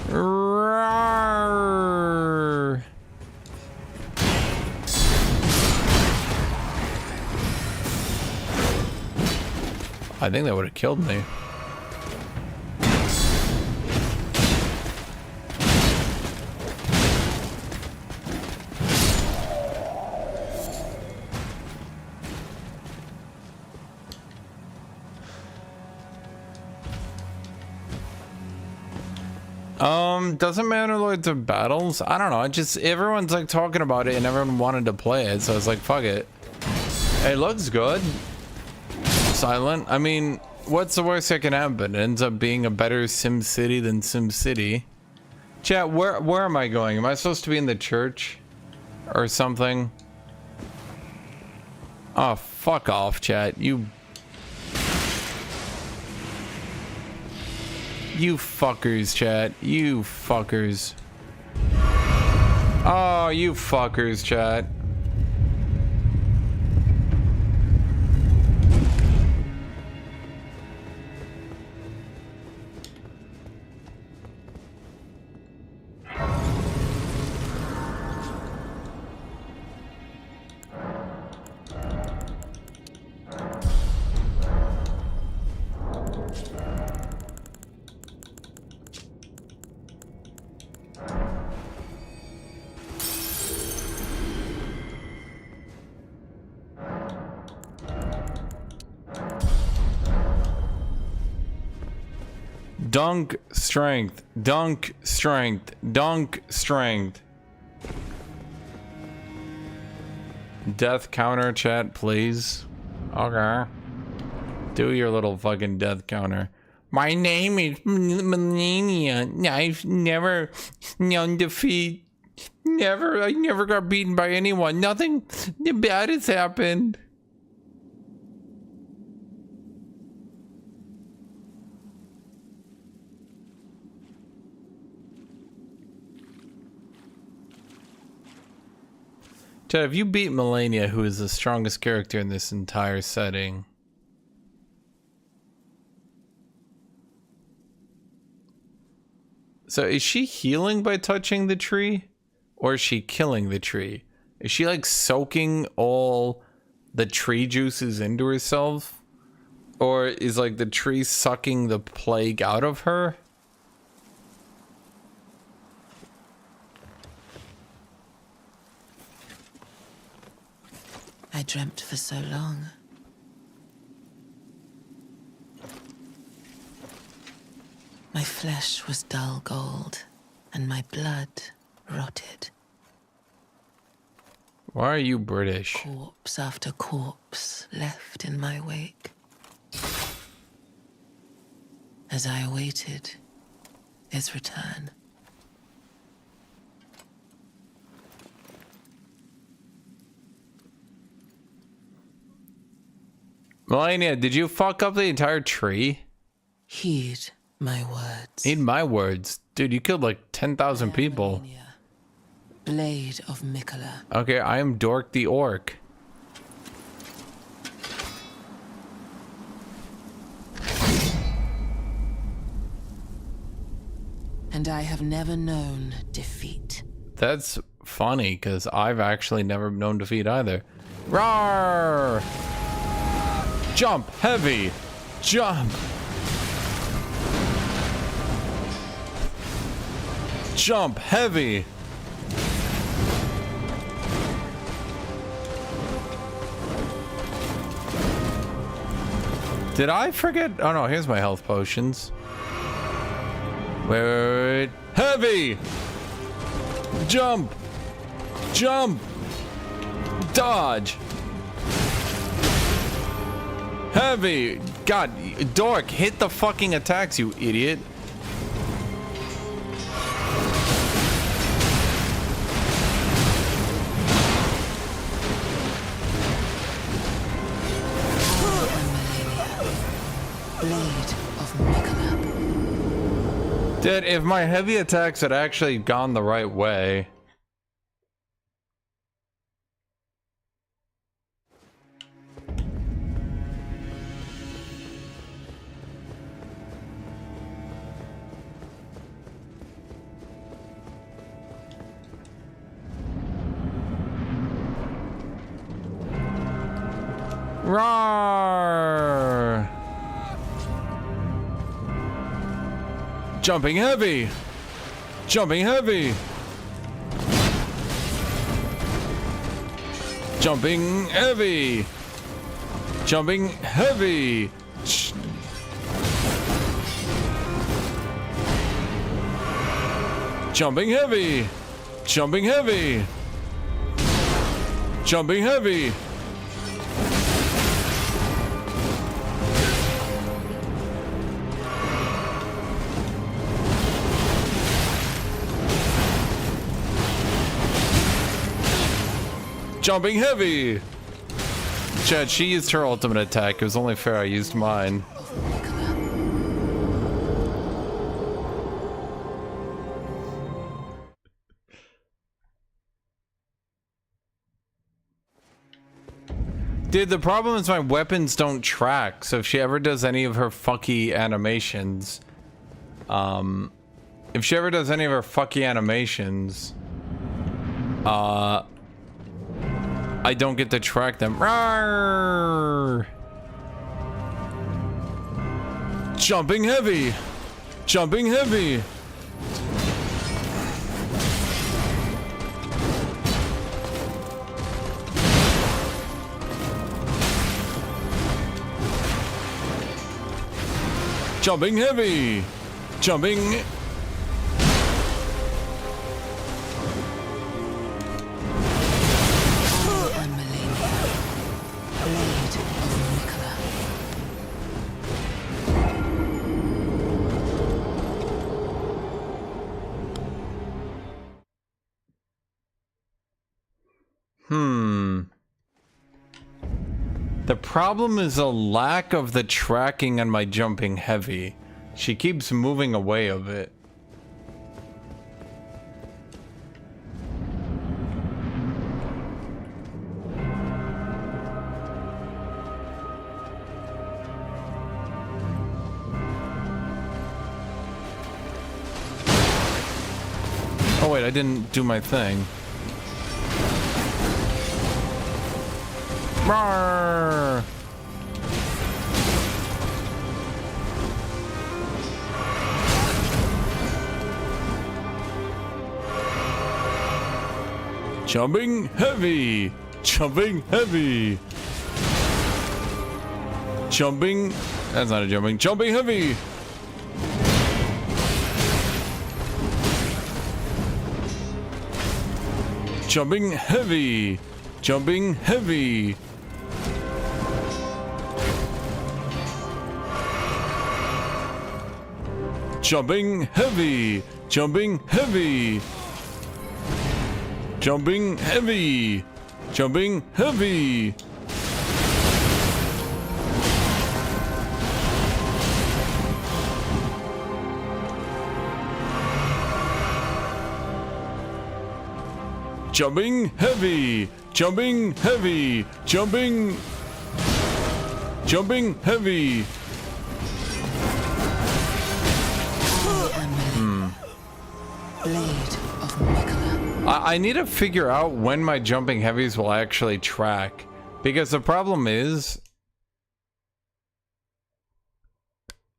Roar. I think that would have killed me. Doesn't Manor Lords have battles? I don't know. It just, everyone's like talking about it and everyone wanted to play it, so I was like, fuck it. It looks good. Silent. I mean, what's the worst that can happen? It ends up being a better Sim City than Sim City. Chat, where am I going? Am I supposed to be in the church or something? Oh, fuck off, chat. You fuckers, chat. You fuckers. Oh, you fuckers, chat. Dunk strength, dunk strength, dunk strength. Death counter, chat, please. Okay. Do your little fucking death counter. My name is Melania. I've never known defeat. I never got beaten by anyone. Nothing bad has happened. Chad, if you beat Melania, who is the strongest character in this entire setting, so is she healing by touching the tree, or is she killing the tree? Is she like soaking all the tree juices into herself, or is like the tree sucking the plague out of her? I dreamt for so long. My flesh was dull gold, and my blood rotted. Why are you British? Corpse after corpse left in my wake. As I awaited his return. Melania, did you fuck up the entire tree? Heed my words. Heed my words. Dude, you killed like 10,000 people. Melania, Blade of Mikola. Okay, I am Dork the Orc. And I have never known defeat. That's funny, because I've actually never known defeat either. Roar! Jump heavy! Jump! Jump heavy! Did I forget? Oh no, here's my health potions. Wait. Heavy! Jump! Jump! Dodge! Heavy! God, dork, hit the fucking attacks, you idiot. Dude, if my heavy attacks had actually gone the right way. Roar! Jumping heavy! Jumping heavy! Jumping heavy! Jumping heavy! Jumping heavy! Jumping heavy! Jumping heavy! Jumping heavy! Chad, she used her ultimate attack. It was only fair I used mine. Dude, the problem is my weapons don't track, so if she ever does any of her fucky animations, I don't get to track them. Rawr! Jumping heavy! Jumping heavy! Jumping heavy! Jumping... The problem is a lack of the tracking on my jumping heavy. She keeps moving away of it. Oh wait, I didn't do my thing. Roar! Jumping heavy! Jumping heavy! Jumping... That's not a jumping. Jumping heavy! Jumping heavy! Jumping heavy! Jumping heavy! Jumping heavy! Jumping heavy! Jumping heavy! Jumping heavy! Jumping heavy! Jumping... Jumping heavy! I need to figure out when my jumping heavies will actually track, because the problem is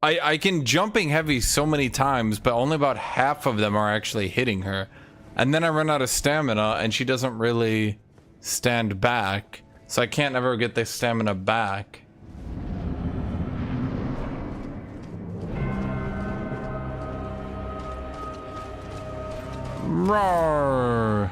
I can jumping heavy so many times, but only about half of them are actually hitting her, and then I run out of stamina and she doesn't really stand back, so I can't ever get the stamina back. Roar!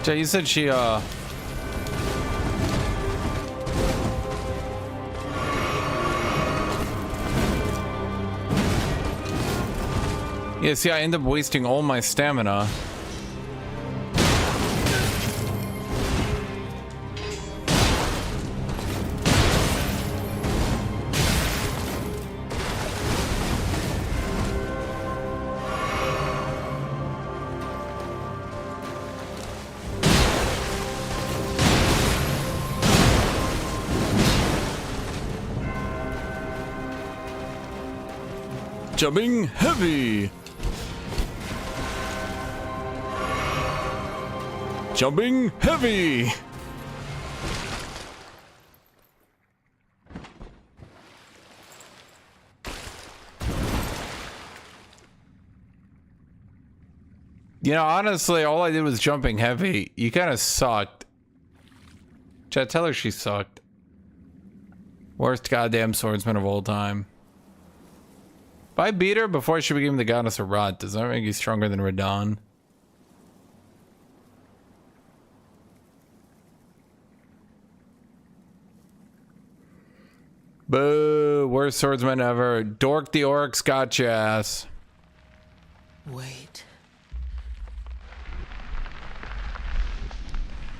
Jay, you said she, yeah, see, I end up wasting all my stamina. Jumping heavy. Jumping heavy. You know, honestly, all I did was jumping heavy. You kind of sucked. Chad, tell her she sucked. Worst goddamn swordsman of all time. If I beat her before she became the goddess of rot, does that make you stronger than Radon? Boo! Worst swordsman ever. Dork the Orcs got your ass. Wait.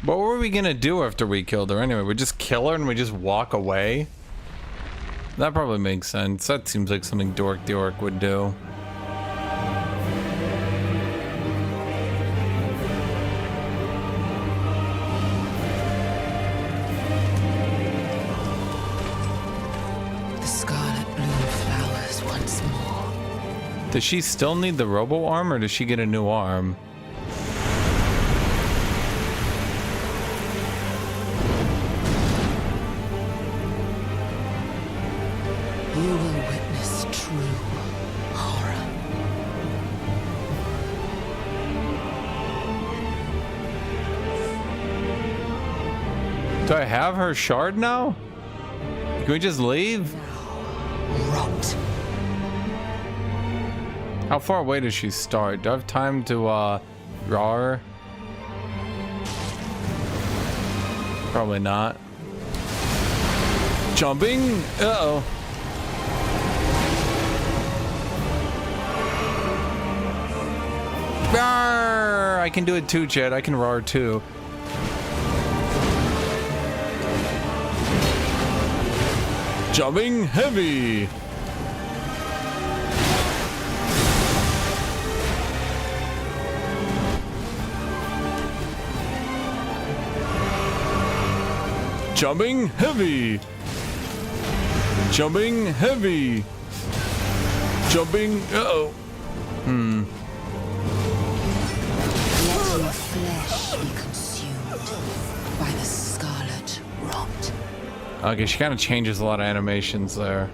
What were we gonna do after we killed her anyway? We just kill her and we just walk away? That probably makes sense. That seems like something Dork the Orc would do. The scarlet bloom flowers once more. Does she still need the robo arm or does she get a new arm? You will witness true horror. Do I have her shard now? Can we just leave? Rot. How far away does she start? Do I have time to draw her? Probably not. Jumping? Uh-oh. Rawr! I can do it too, Chad. I can roar too. Jumping heavy. Jumping heavy. Jumping heavy. Jumping. Uh-oh. Let your flesh be consumed by the scarlet rot. Okay, she kind of changes a lot of animations there.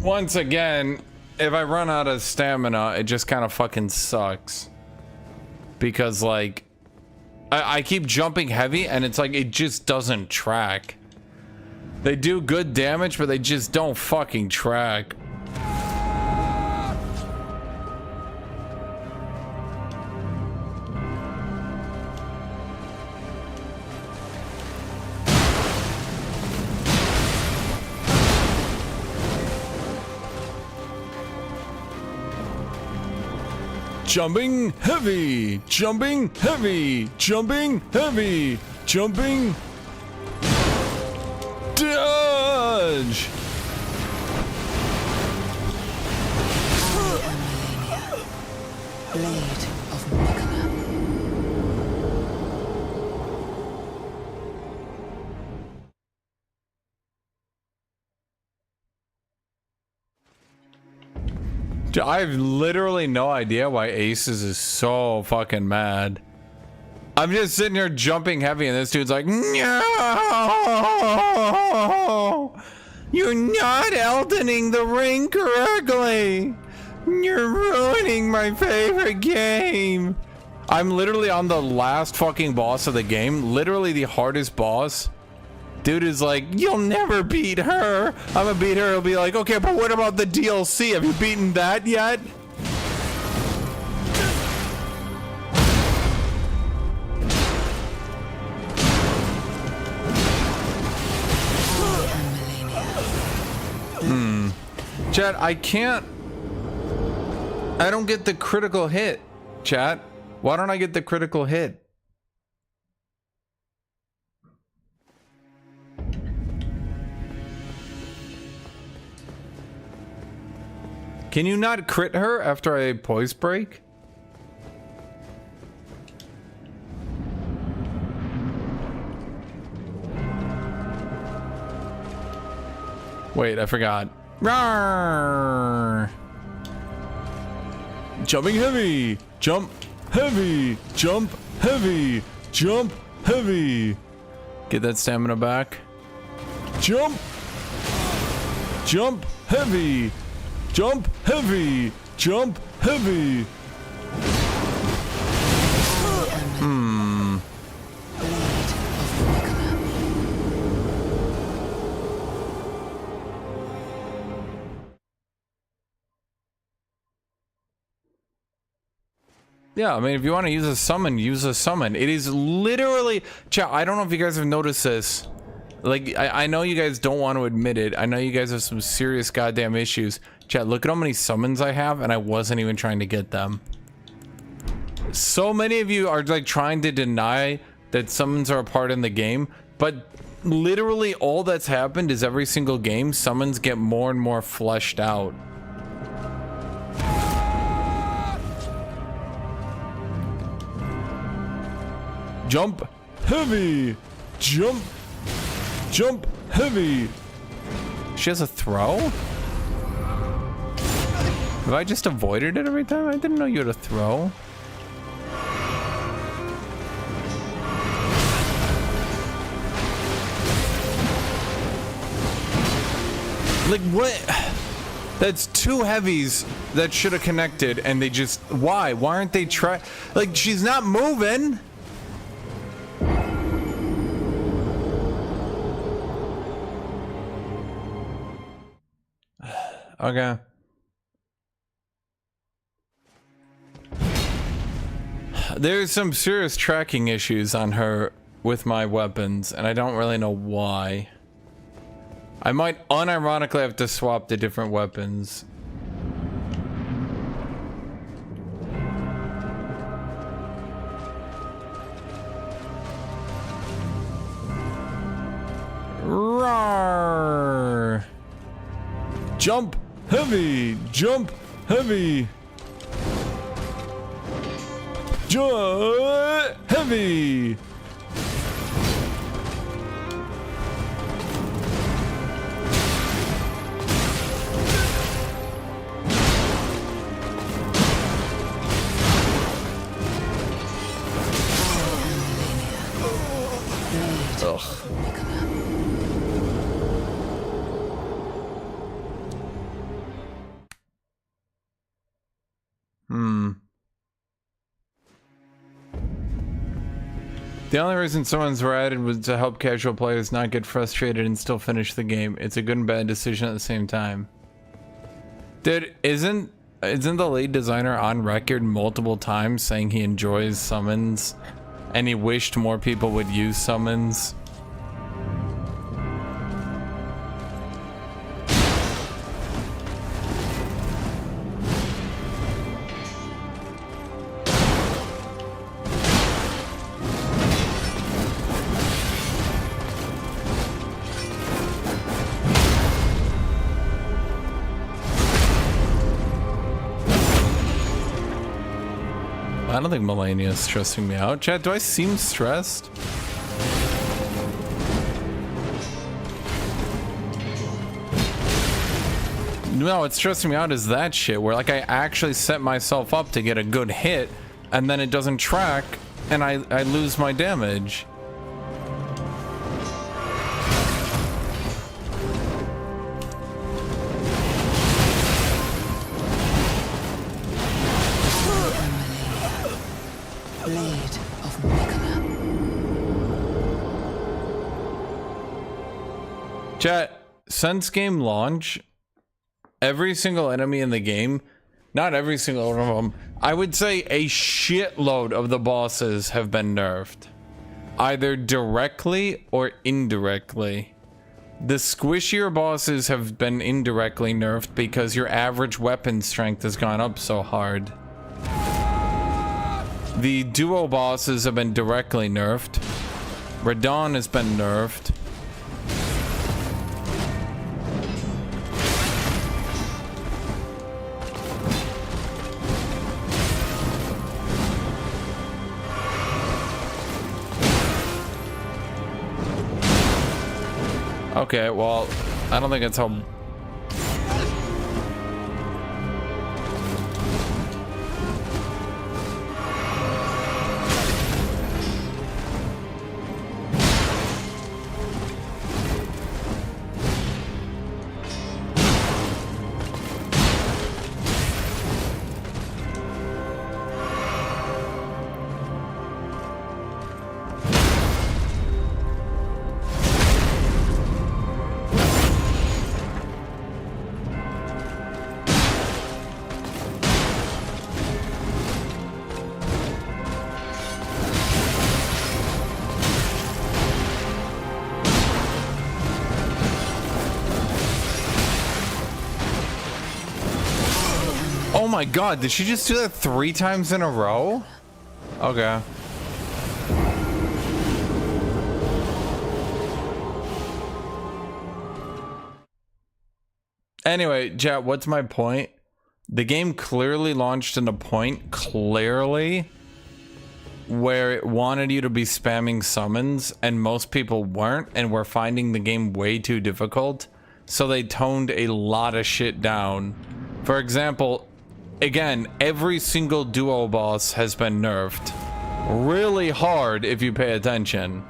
Once again, if I run out of stamina, it just kind of fucking sucks. Because, like, I keep jumping heavy and it's like it just doesn't track. They do good damage, but they just don't fucking track. Jumping heavy, jumping heavy, jumping heavy, jumping. Dodge! Blade of Mikola. I have literally no idea why Aces is so fucking mad. I'm just sitting here jumping heavy and this dude's like, no! You're not Eldening the ring correctly! You're ruining my favorite game! I'm literally on the last fucking boss of the game. Literally the hardest boss. Dude is like, you'll never beat her. I'm gonna beat her. He'll be like, okay, but what about the DLC? Have you beaten that yet? Chat, I don't get the critical hit. Chat, why don't I get the critical hit? Can you not crit her after a poise break? Wait, I forgot. Rawr! Jumping heavy! Jump heavy! Jump heavy! Jump heavy! Get that stamina back. Jump! Jump heavy! Jump heavy! Jump heavy! Yeah, I mean, if you want to use a summon, use a summon. It is literally... Chat, I don't know if you guys have noticed this. Like, I know you guys don't want to admit it. I know you guys have some serious goddamn issues. Chat, look at how many summons I have, and I wasn't even trying to get them. So many of you are, like, trying to deny that summons are a part in the game, but literally all that's happened is every single game, summons get more and more fleshed out. Jump heavy! Jump! Jump heavy! She has a throw? Have I just avoided it every time? I didn't know you had a throw. Like, what? That's two heavies that should have connected, and they just... Why? Why aren't they try... Like, she's not moving! Okay. There's some serious tracking issues on her with my weapons, and I don't really know why. I might unironically have to swap the different weapons. Roar! Jump heavy! Jump heavy! Jump heavy! The only reason summons were added was to help casual players not get frustrated and still finish the game. It's a good and bad decision at the same time. Dude, isn't the lead designer on record multiple times saying he enjoys summons and he wished more people would use summons? I don't think Melania is stressing me out. Chad, do I seem stressed? No, what's stressing me out is that shit where like I actually set myself up to get a good hit and then it doesn't track and I lose my damage. Chat, since game launch, every single enemy in the game, not every single one of them, I would say a shitload of the bosses have been nerfed. Either directly or indirectly. The squishier bosses have been indirectly nerfed because your average weapon strength has gone up so hard. The duo bosses have been directly nerfed. Radon has been nerfed. Okay, well, I don't think it's how... Oh my god, did she just do that 3 times in a row? Okay. Anyway, chat, what's my point? The game clearly launched in a point, clearly, where it wanted you to be spamming summons, and most people weren't, and were finding the game way too difficult, so they toned a lot of shit down. For example, again, every single duo boss has been nerfed. Really hard if you pay attention.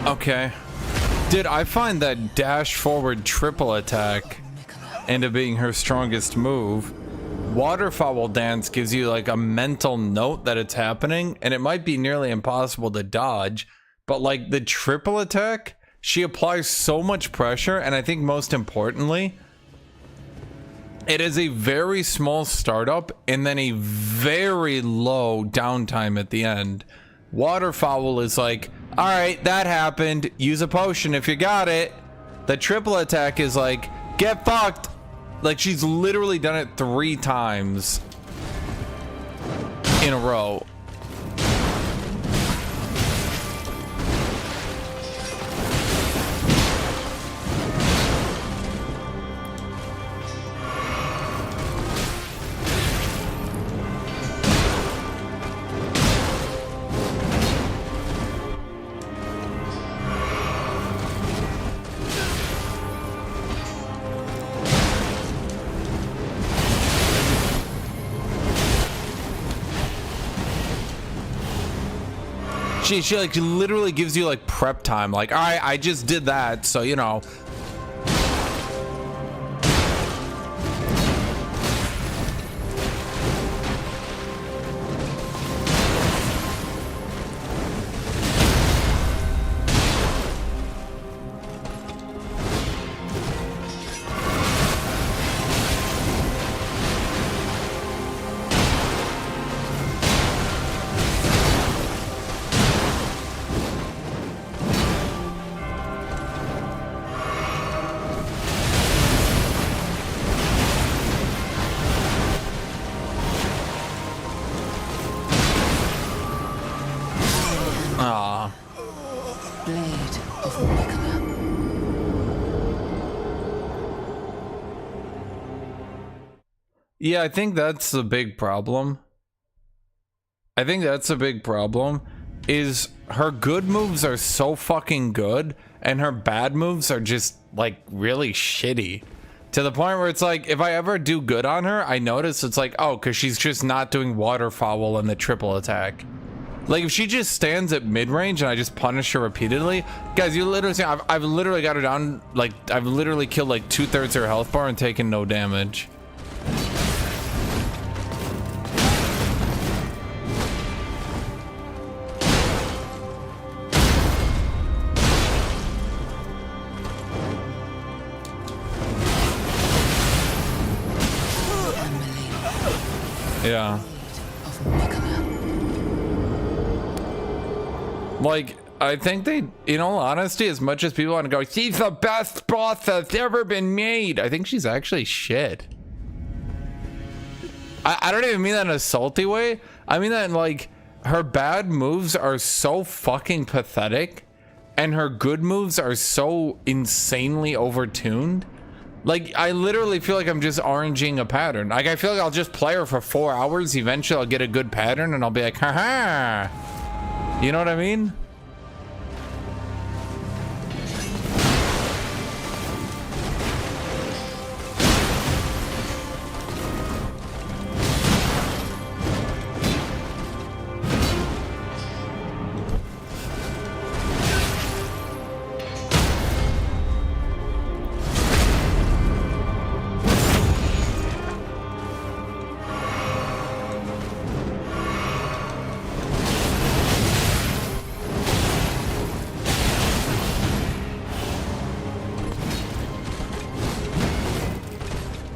Okay. Dude, I find that dash forward triple attack into being her strongest move. Waterfowl dance gives you like a mental note that it's happening, and it might be nearly impossible to dodge, but like the triple attack, she applies so much pressure, and I think most importantly, it is a very small startup and then a very low downtime at the end. Waterfowl is like, all right, that happened. Use a potion if you got it. The triple attack is like, get fucked. Like, she's literally done it 3 times in a row. She like literally gives you like prep time. Like, all right, I just did that, so you know. Blade of Mikla. Yeah, I think that's the big problem. I think that's a big problem, is her good moves are so fucking good, and her bad moves are just, like, really shitty. To the point where it's like, if I ever do good on her, I notice it's like, oh, because she's just not doing waterfowl and the triple attack. Like, if she just stands at mid-range and I just punish her repeatedly, guys, you literally see, I've literally got her down, like, I've literally killed, like, 2/3 her health bar and taken no damage. Yeah. Like, I think they, in all honesty, as much as people want to go, she's the best boss that's ever been made, I think she's actually shit. I don't even mean that in a salty way. I mean that in, like, her bad moves are so fucking pathetic, and her good moves are so insanely overtuned. Like, I literally feel like I'm just oranging a pattern. Like, I feel like I'll just play her for 4 hours. Eventually, I'll get a good pattern, and I'll be like, haha. You know what I mean?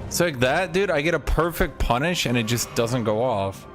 It's like that, dude. I get a perfect punish and it just doesn't go off.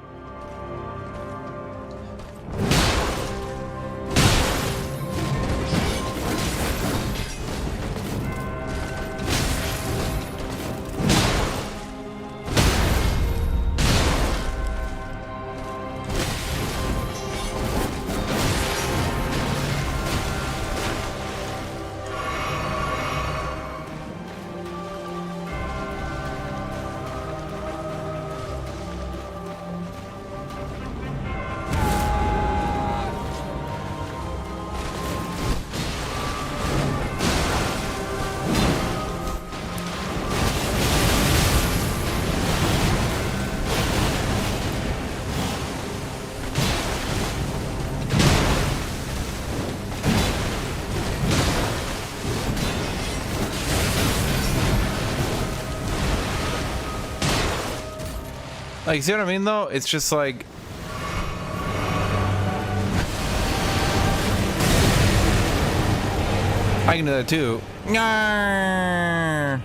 Like, see what I mean, though? It's just like... I can do that, too. Nyarr.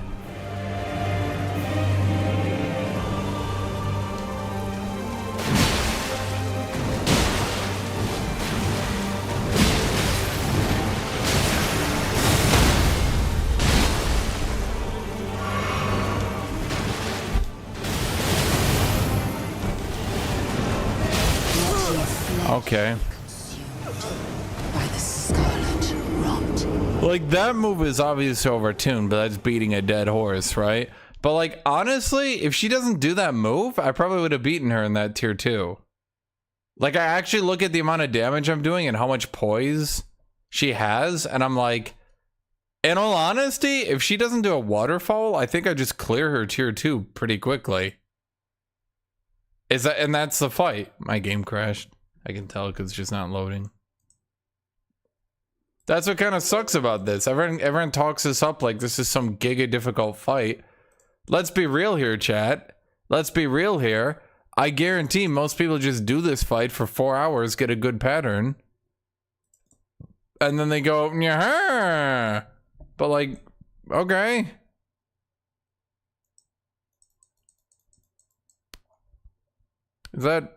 Okay. By the scarlet rot. Like, that move is obviously overtuned, but that's beating a dead horse, right? But, like, honestly, if she doesn't do that move, I probably would have beaten her in that tier 2. Like, I actually look at the amount of damage I'm doing and how much poise she has, and I'm like, in all honesty, if she doesn't do a waterfall, I think I just clear her tier 2 pretty quickly. And that's the fight. My game crashed. I can tell because it's just not loading. That's what kind of sucks about this. Everyone talks this up like this is some giga difficult fight. Let's be real here, chat. Let's be real here. I guarantee most people just do this fight for 4 hours, get a good pattern, and then they go, yeah. But like, okay. Is that...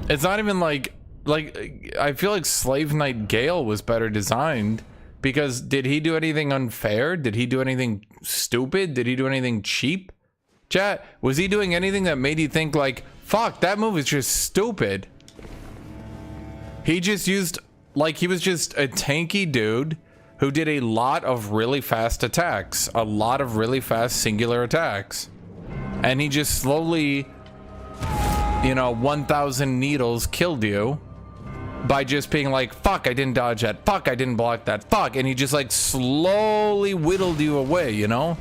It's not even like like, I feel like Slave Knight Gale was better designed, because did he do anything unfair? Did he do anything stupid? Did he do anything cheap? Chat, was he doing anything that made you think like, fuck, that move is just stupid? He just used, like, he was just a tanky dude who did a lot of really fast attacks, a lot of really fast singular attacks. And he just slowly, you know, 1,000 needles killed you by just being like, fuck, I didn't dodge that, fuck, I didn't block that, fuck, and he just like slowly whittled you away, you know?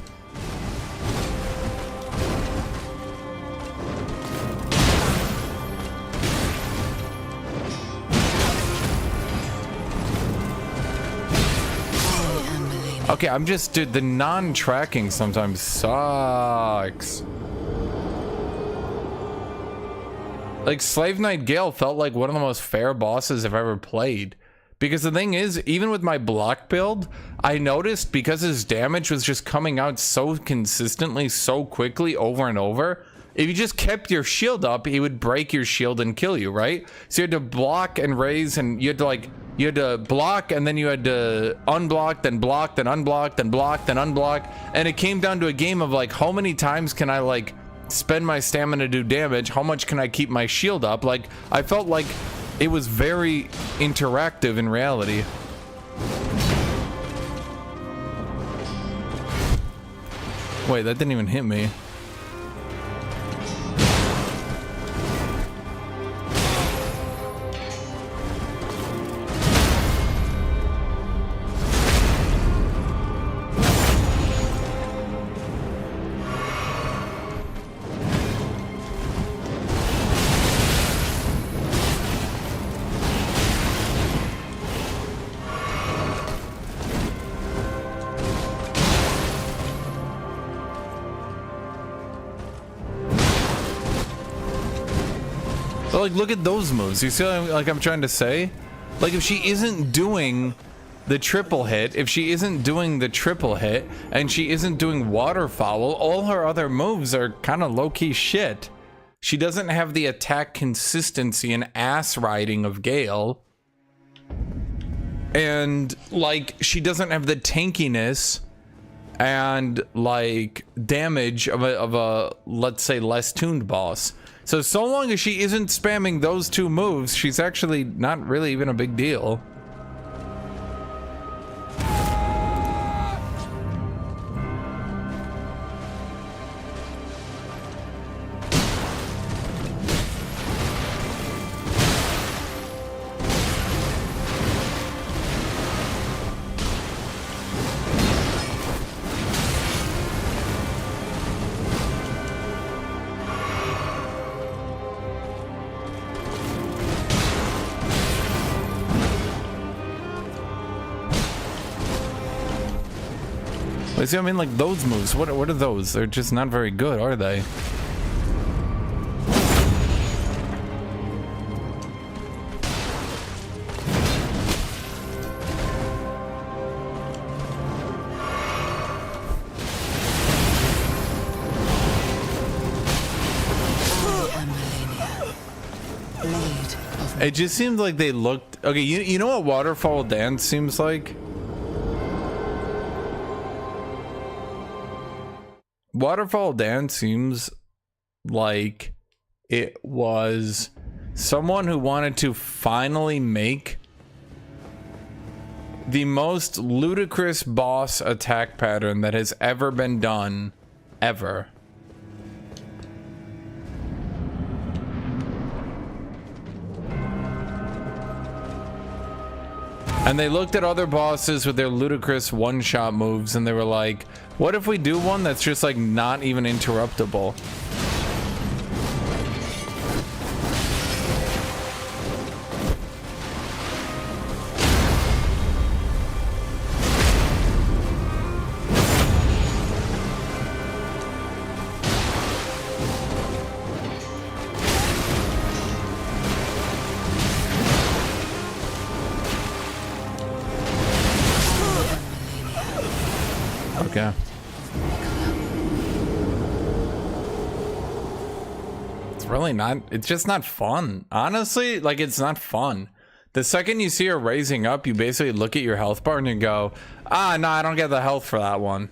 Okay, I'm just, dude, the non-tracking sometimes sucks. Like, Slave Knight Gale felt like one of the most fair bosses I've ever played. Because the thing is, even with my block build, I noticed because his damage was just coming out so consistently, so quickly, over and over, if you just kept your shield up, he would break your shield and kill you, right? So you had to block and raise, and you had to, like, you had to block, and then you had to unblock, then block, then unblock, then block, then unblock. And it came down to a game of, like, how many times can I, like, spend my stamina to do damage? How much can I keep my shield up? Like, I felt like it was very interactive in reality. Wait, that didn't even hit me. But like, look at those moves. You see what like I'm trying to say? Like, if she isn't doing the triple hit, and she isn't doing waterfowl, all her other moves are kind of low-key shit. She doesn't have the attack consistency and ass riding of Gale. And like, she doesn't have the tankiness and like damage of a let's say less tuned boss. So long as she isn't spamming those two moves, she's actually not really even a big deal. See, I mean, like, those moves, what are those? They're just not very good, are they? It just seems like they looked... Okay, you know what Waterfall Dance seems like? Waterfall Dance seems like it was someone who wanted to finally make the most ludicrous boss attack pattern that has ever been done, ever. And they looked at other bosses with their ludicrous one-shot moves and they were like, what if we do one that's just like not even interruptible? Okay. really not, it's just not fun. Honestly, like, it's not fun. The second you see her raising up, you basically look at your health bar and you go, ah, no, I don't get the health for that one.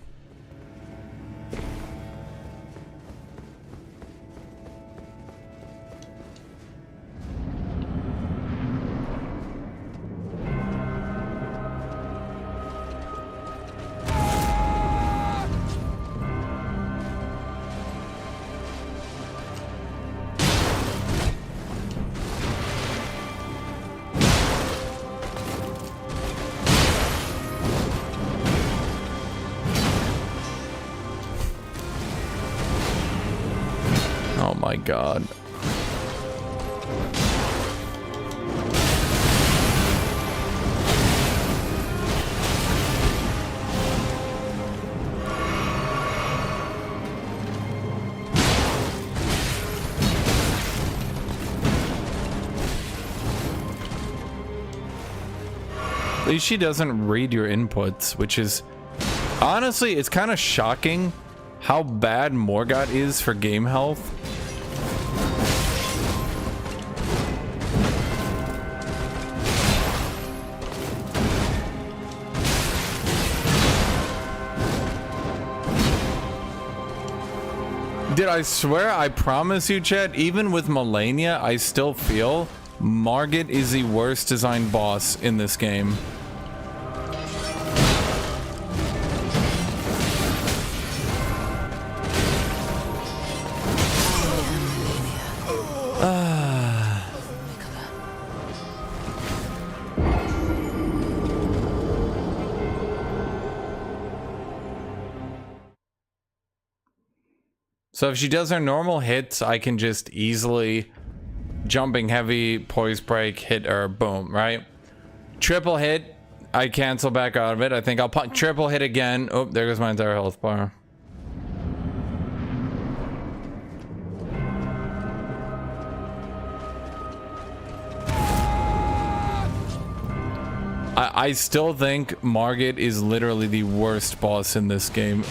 Oh my god. At least she doesn't read your inputs, which is honestly, it's kind of shocking how bad Morgott is for game health. Dude, I swear, I promise you, chat, even with Melania, I still feel Margit is the worst designed boss in this game. So if she does her normal hits, I can just easily jumping heavy, poise break, hit her, boom, right? Triple hit, I cancel back out of it. I think I'll triple hit again. Oh, there goes my entire health bar. I still think Margit is literally the worst boss in this game.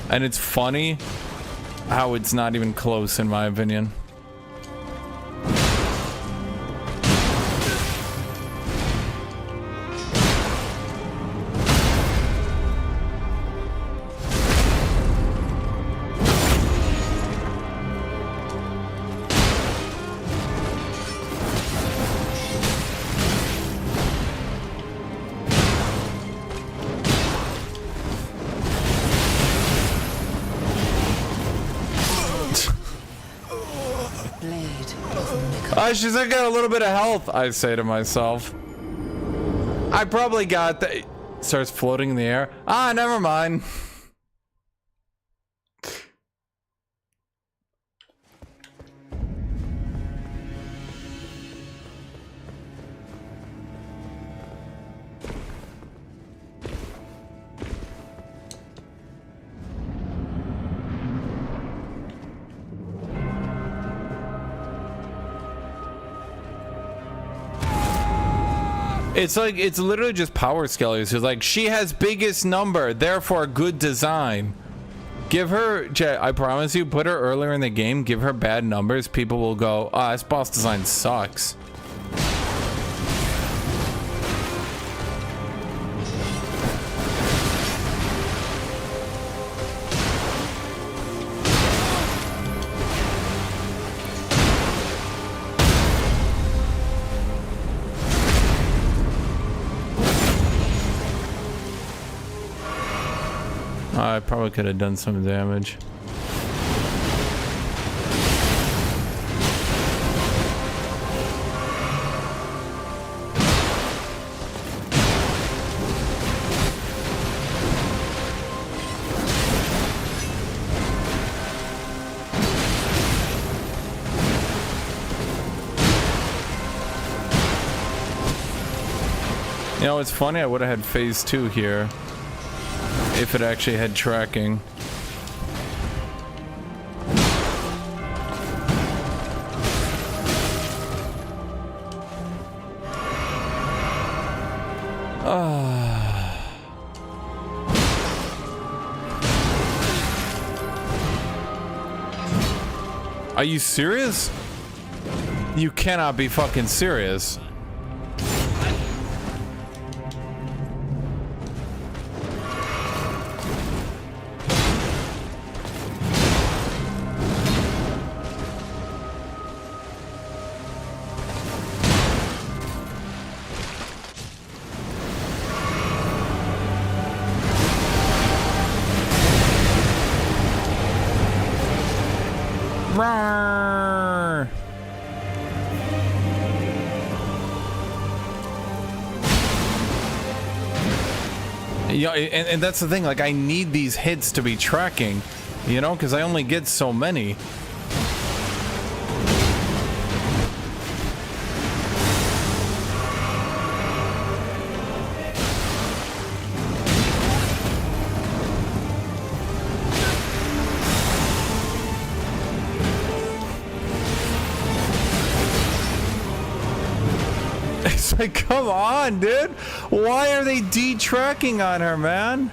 And it's funny how it's not even close in my opinion. She's like got a little bit of health, I say to myself. I probably got the... Starts floating in the air. Ah, never mind. It's like, it's literally just power scalers. It's like, she has biggest number, therefore good design. Give her, I promise you, put her earlier in the game, give her bad numbers, people will go, ah, this boss design sucks. I probably could have done some damage. You know, it's funny, I would have had phase 2 here if it actually had tracking. Are you serious? You cannot be fucking serious. Roar. Yeah, and that's the thing, like, I need these hits to be tracking, you know, because I only get so many. It's like, come on, dude. Why are they detracking on her, man?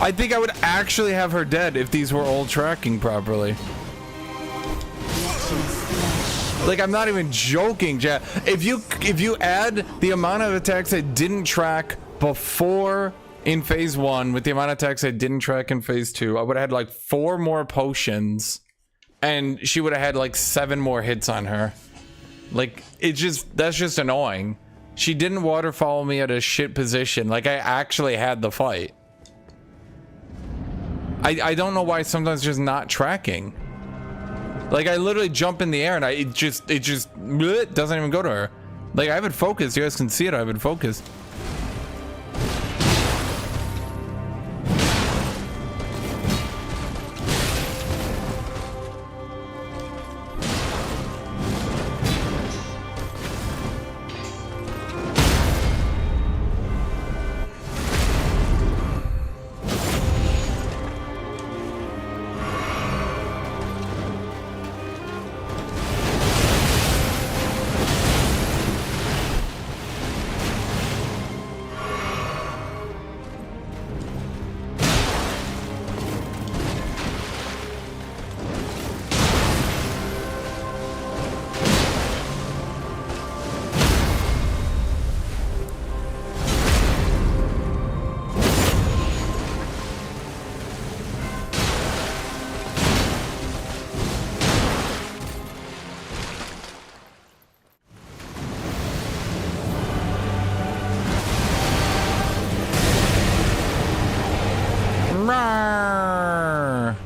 I think I would actually have her dead if these were all tracking properly. Like, I'm not even joking, chat. If you add the amount of attacks that didn't track before in phase 1 with the amount of attacks I didn't track in phase 2, I would have had like 4 more potions and she would have had like 7 more hits on her. Like, that's just annoying. She didn't waterfall me at a shit position. Like, I actually had the fight. I don't know why sometimes it's just not tracking. Like, I literally jump in the air and it just bleh, doesn't even go to her. Like, I have it focused. You guys can see it. I have it focused. Rawr.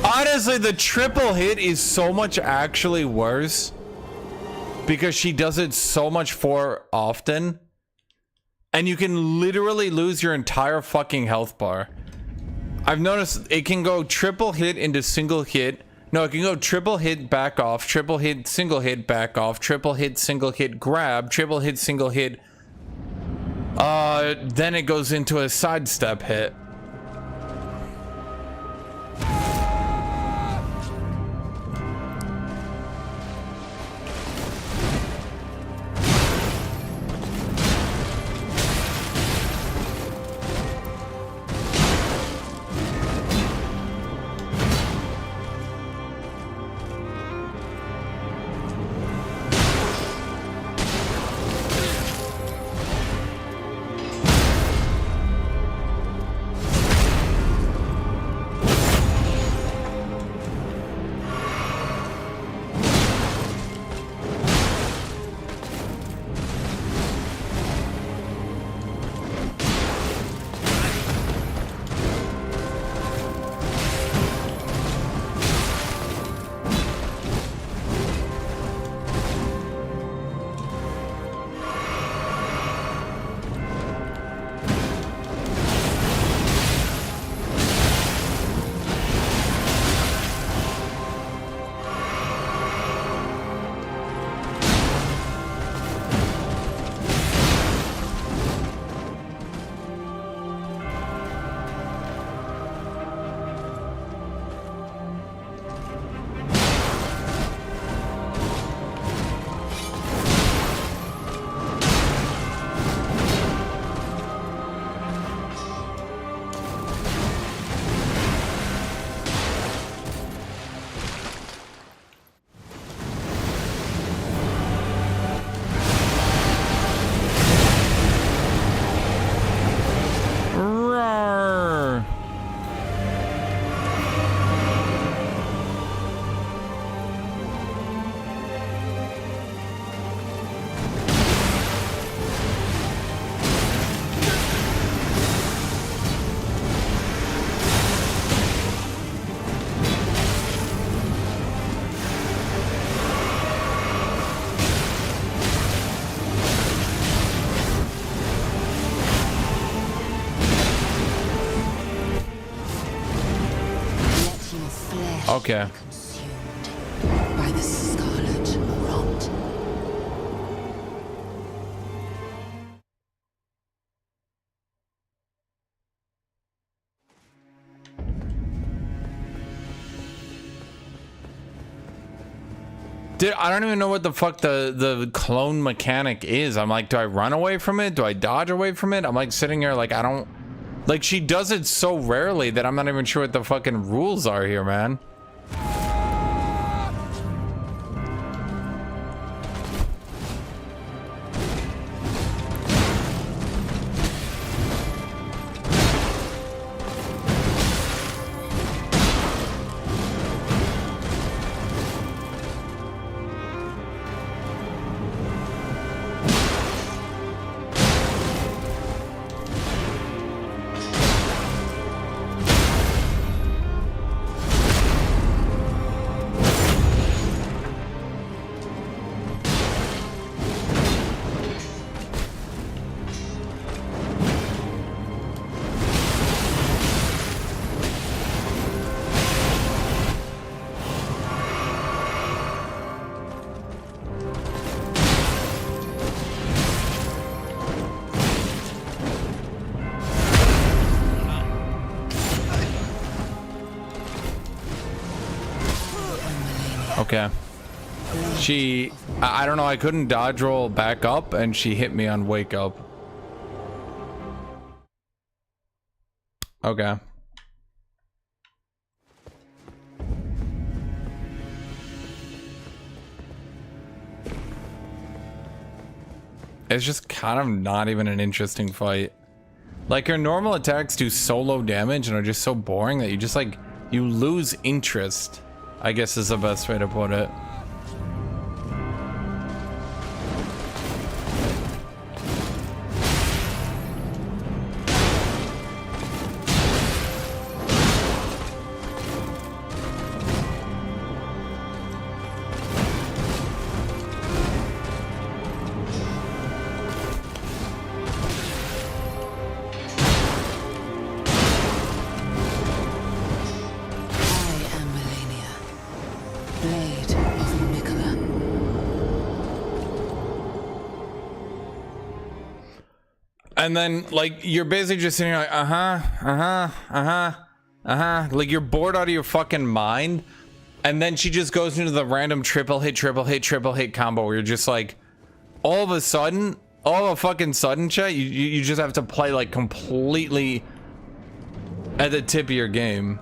Honestly, the triple hit is so much actually worse because she does it so much more often and you can literally lose your entire fucking health bar. I've noticed it can go triple hit into single hit. No, it can go triple hit, back off, triple hit, single hit, back off, triple hit, single hit, grab, triple hit, single hit. Then it goes into a sidestep hit. Okay. Consumed by the scarlet rot. Dude, I don't even know what the fuck the clone mechanic is. I'm like, do I run away from it? Do I dodge away from it? I'm like sitting here like I don't... Like, she does it so rarely that I'm not even sure what the fucking rules are here, man. Okay. I don't know, I couldn't dodge roll back up and she hit me on wake up. Okay. It's just kind of not even an interesting fight. Like, her normal attacks do so low damage and are just so boring that you just like, you lose interest, I guess is the best way to put it. And then, like, you're basically just sitting here like, like, you're bored out of your fucking mind. And then she just goes into the random triple hit combo where you're just like, all of a fucking sudden, chat, you just have to play, like, completely at the tip of your game.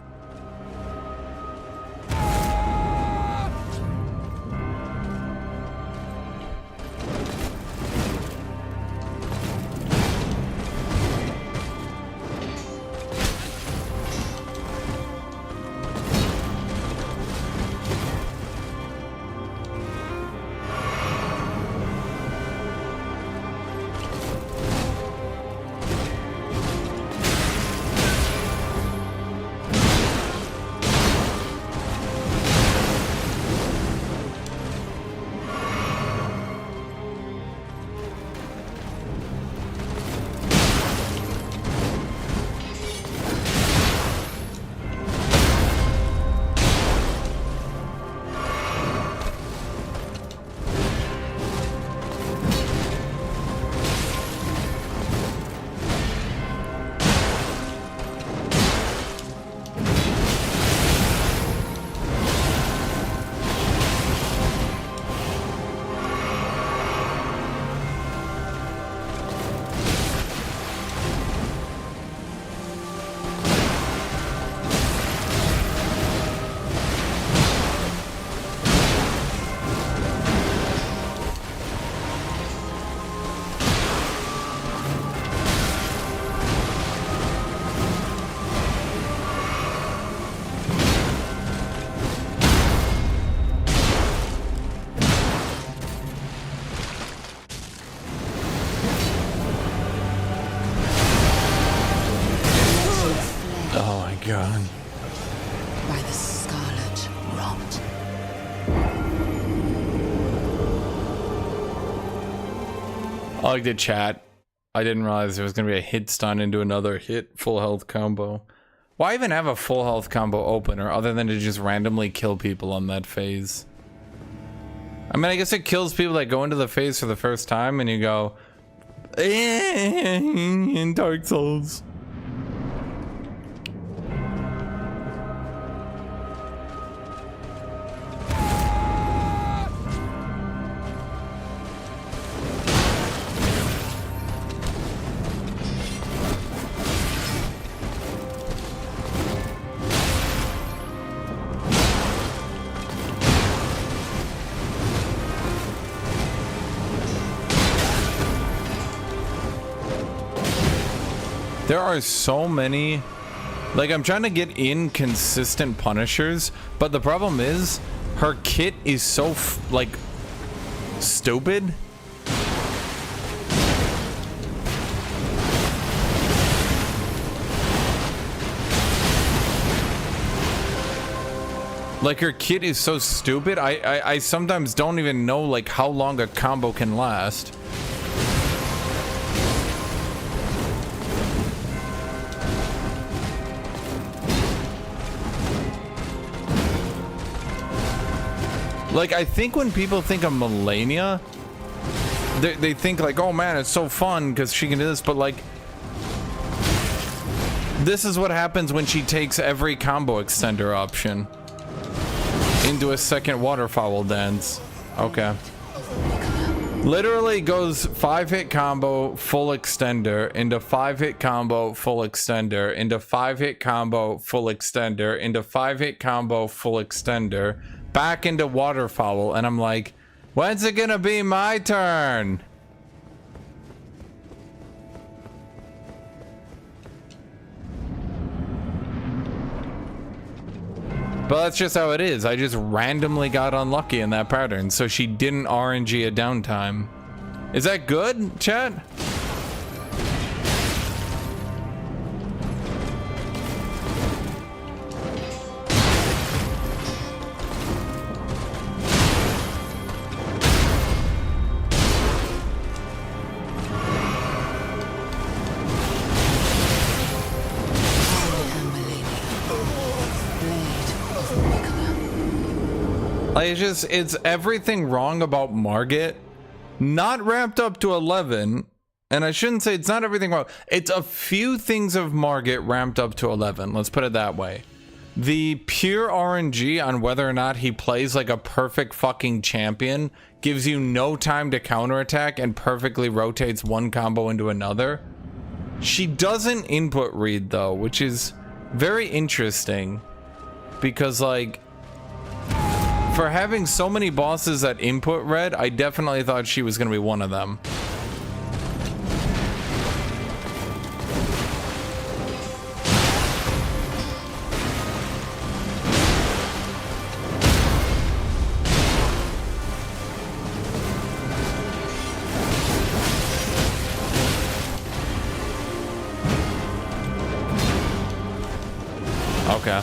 I like the chat. I didn't realize there was gonna be a hit stun into another hit full health combo. Why even have a full health combo opener other than to just randomly kill people on that phase? I mean, I guess it kills people that go into the phase for the first time and you go, in Dark Souls. There are so many, like, I'm trying to get inconsistent Punishers, but the problem is her kit is so like stupid. Like, her kit is so stupid, I sometimes don't even know like how long a combo can last. Like, I think when people think of Melania, they think like, oh man, it's so fun because she can do this, but like, this is what happens when she takes every combo extender option into a second waterfowl dance. Okay. Literally goes 5-hit combo, full extender, into 5-hit combo, full extender, into 5-hit combo, full extender, into 5-hit combo, full extender, back into waterfowl, and I'm like, when's it gonna be my turn? But that's just how it is. I just randomly got unlucky in that pattern, so she didn't RNG a downtime. Is that good, chat? It's everything wrong about Margit. Not ramped up to 11. And I shouldn't say it's not everything wrong. It's a few things of Margit ramped up to 11. Let's put it that way. The pure RNG on whether or not he plays like a perfect fucking champion gives you no time to counterattack and perfectly rotates one combo into another. She doesn't input read though, which is very interesting. Because like, for having so many bosses that input read, I definitely thought she was going to be one of them. Okay.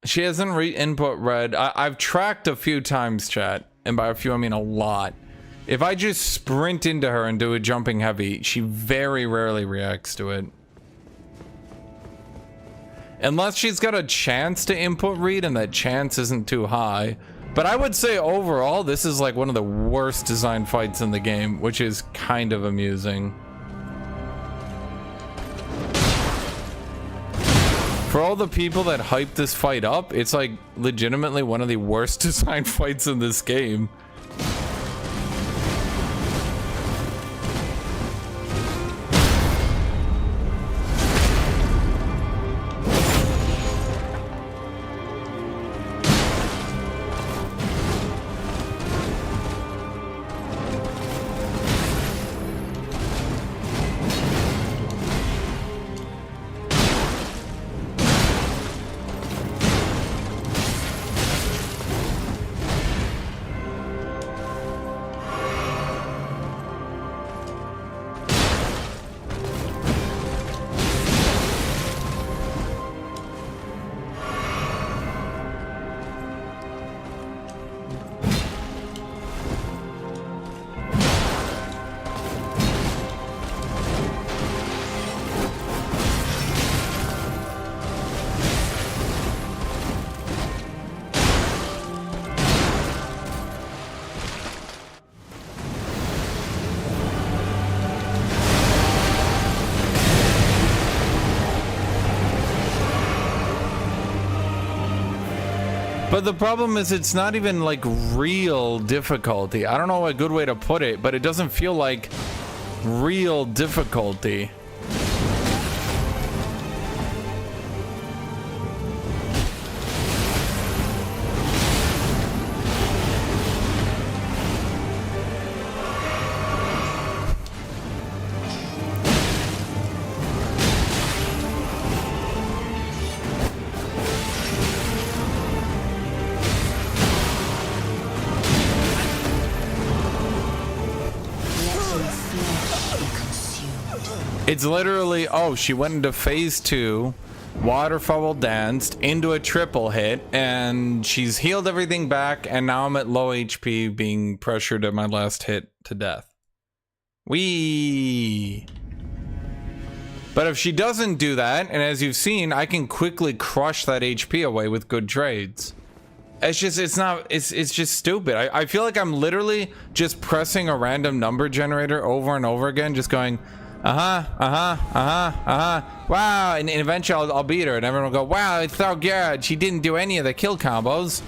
She hasn't re-input read. I've tracked a few times, chat. And by a few, I mean a lot. If I just sprint into her and do a jumping heavy, she very rarely reacts to it. Unless she's got a chance to input read and that chance isn't too high. But I would say overall, this is like one of the worst designed fights in the game, which is kind of amusing. For all the people that hype this fight up, it's like legitimately one of the worst designed fights in this game. But the problem is it's not even like real difficulty. I don't know a good way to put it, but it doesn't feel like real difficulty. It's literally, oh, she went into phase 2, waterfowl danced, into a triple hit, and she's healed everything back, and now I'm at low HP being pressured at my last hit to death. Whee! But if she doesn't do that, and as you've seen, I can quickly crush that HP away with good trades. It's just, it's just stupid. I feel like I'm literally just pressing a random number generator over and over again, just going, wow, and eventually I'll beat her, and everyone will go, wow, it's so good. She didn't do any of the kill combos.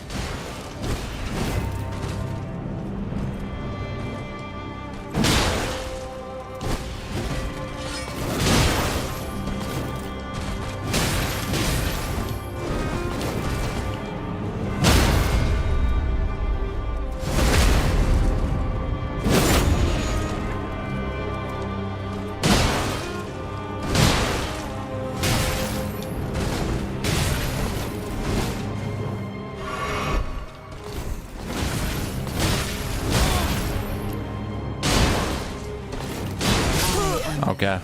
Okay.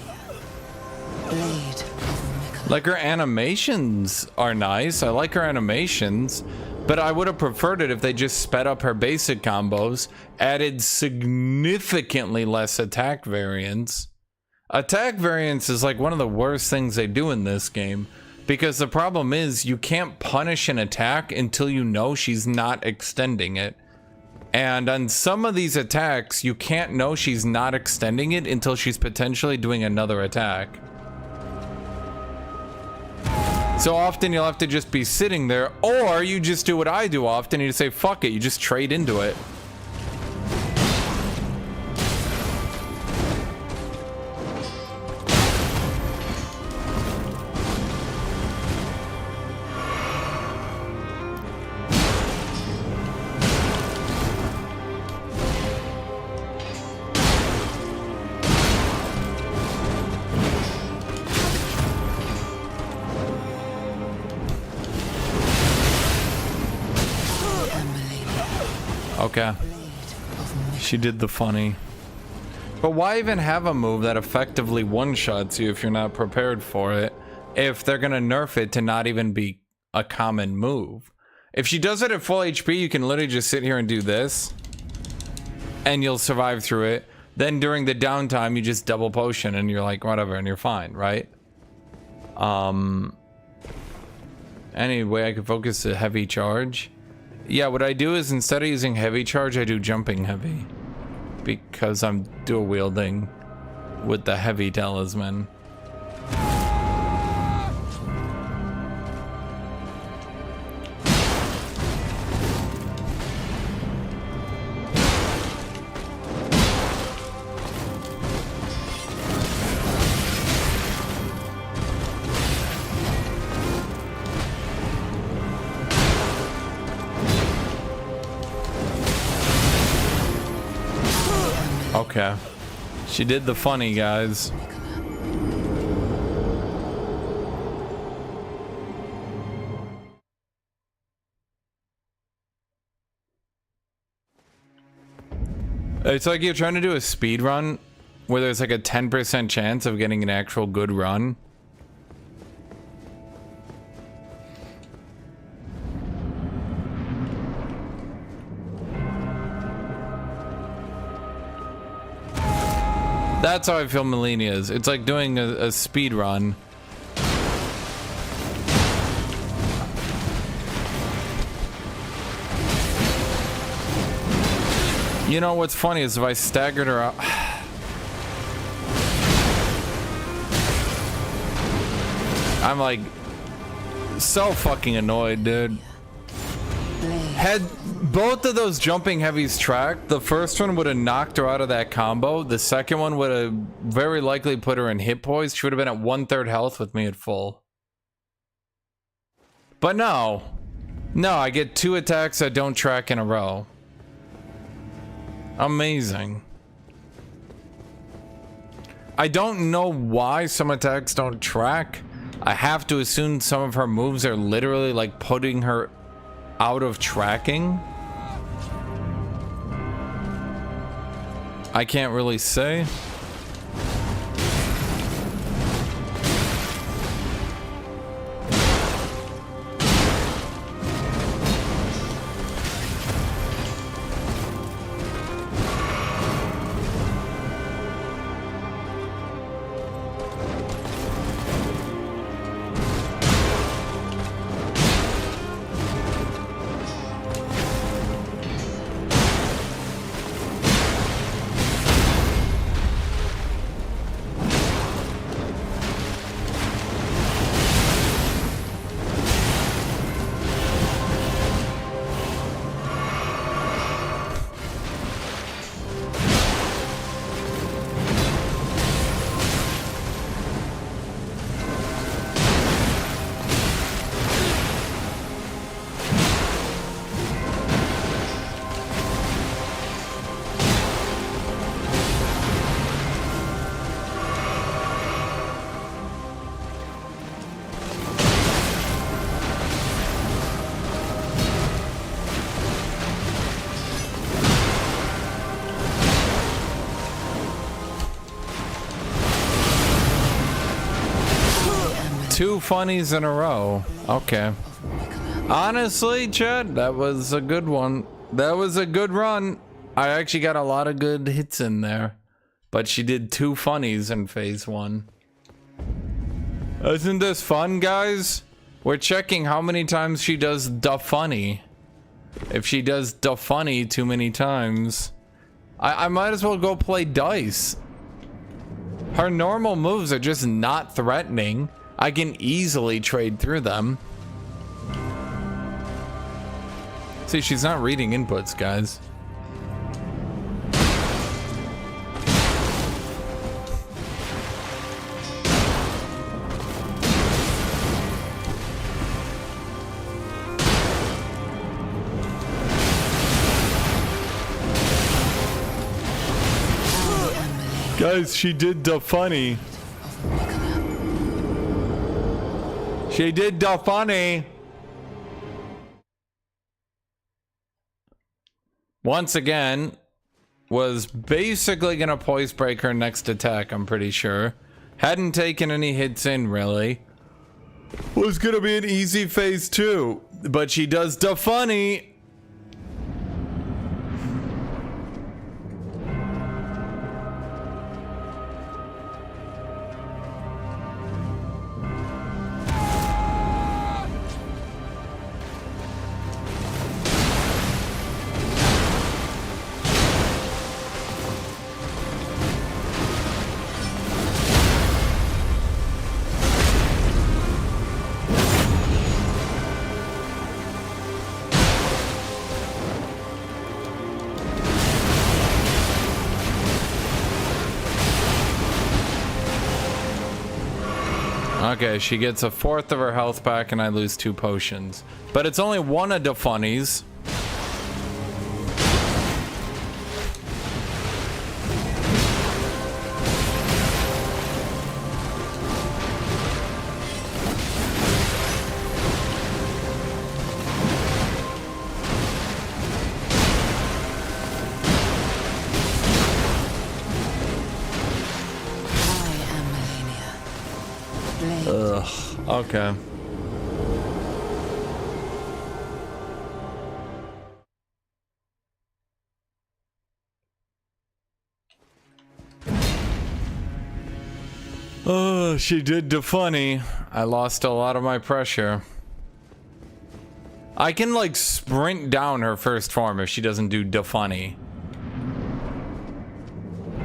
Like, her animations are nice. I like her animations, but I would have preferred it if they just sped up her basic combos, added significantly less attack variance. Attack variance is like one of the worst things they do in this game, because the problem is you can't punish an attack until you know she's not extending it. And on some of these attacks, you can't know she's not extending it until she's potentially doing another attack. So often you'll have to just be sitting there, or you just do what I do often, you just say, fuck it, you just trade into it. Okay. She did the funny. But why even have a move that effectively one-shots you if you're not prepared for it, if they're gonna nerf it to not even be a common move? If she does it at full HP, you can literally just sit here and do this, and you'll survive through it. Then during the downtime, you just double potion, and you're like, whatever, and you're fine, right? Anyway, I could focus a heavy charge. Yeah, what I do is instead of using heavy charge, I do jumping heavy. Because I'm dual wielding with the heavy talisman. Okay. She did the funny, guys. It's like you're trying to do a speed run where there's like a 10% chance of getting an actual good run. That's how I feel Melania is. It's like doing a speed run. You know what's funny is if I staggered her out. I'm like so fucking annoyed, dude. Had both of those jumping heavies tracked, the first one would have knocked her out of that combo. The second one would have very likely put her in hit poise. She would have been at 1/3 health with me at full. But no. No, I get 2 attacks I don't track in a row. Amazing. I don't know why some attacks don't track. I have to assume some of her moves are literally like putting her out of tracking. I can't really say. Two funnies in a row. Okay. Honestly, Chad, that was a good one. That was a good run. I actually got a lot of good hits in there. But she did 2 funnies in phase 1. Isn't this fun, guys? We're checking how many times she does the funny. If she does the funny too many times, I might as well go play dice. Her normal moves are just not threatening. I can easily trade through them. See, she's not reading inputs, guys. Guys, she did the funny. She did the funny. Once again, was basically gonna poise break her next attack, I'm pretty sure. Hadn't taken any hits in, really. Was gonna be an easy phase 2, but she does the funny. Okay, she gets 1/4 of her health back and I lose 2 potions. But it's only one of the funnies. Okay. Oh, she did the funny. I lost a lot of my pressure. I can like sprint down her first form if she doesn't do the funny.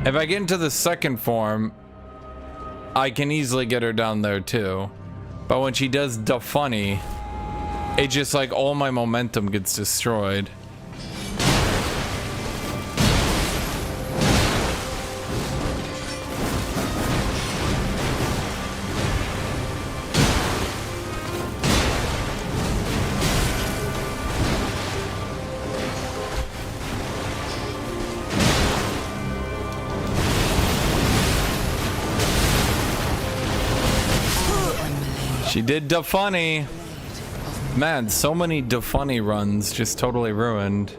If I get into the second form, I can easily get her down there too. But when she does the funny, It just like all my momentum gets destroyed. She did the funny. Man, so many funny runs just totally ruined.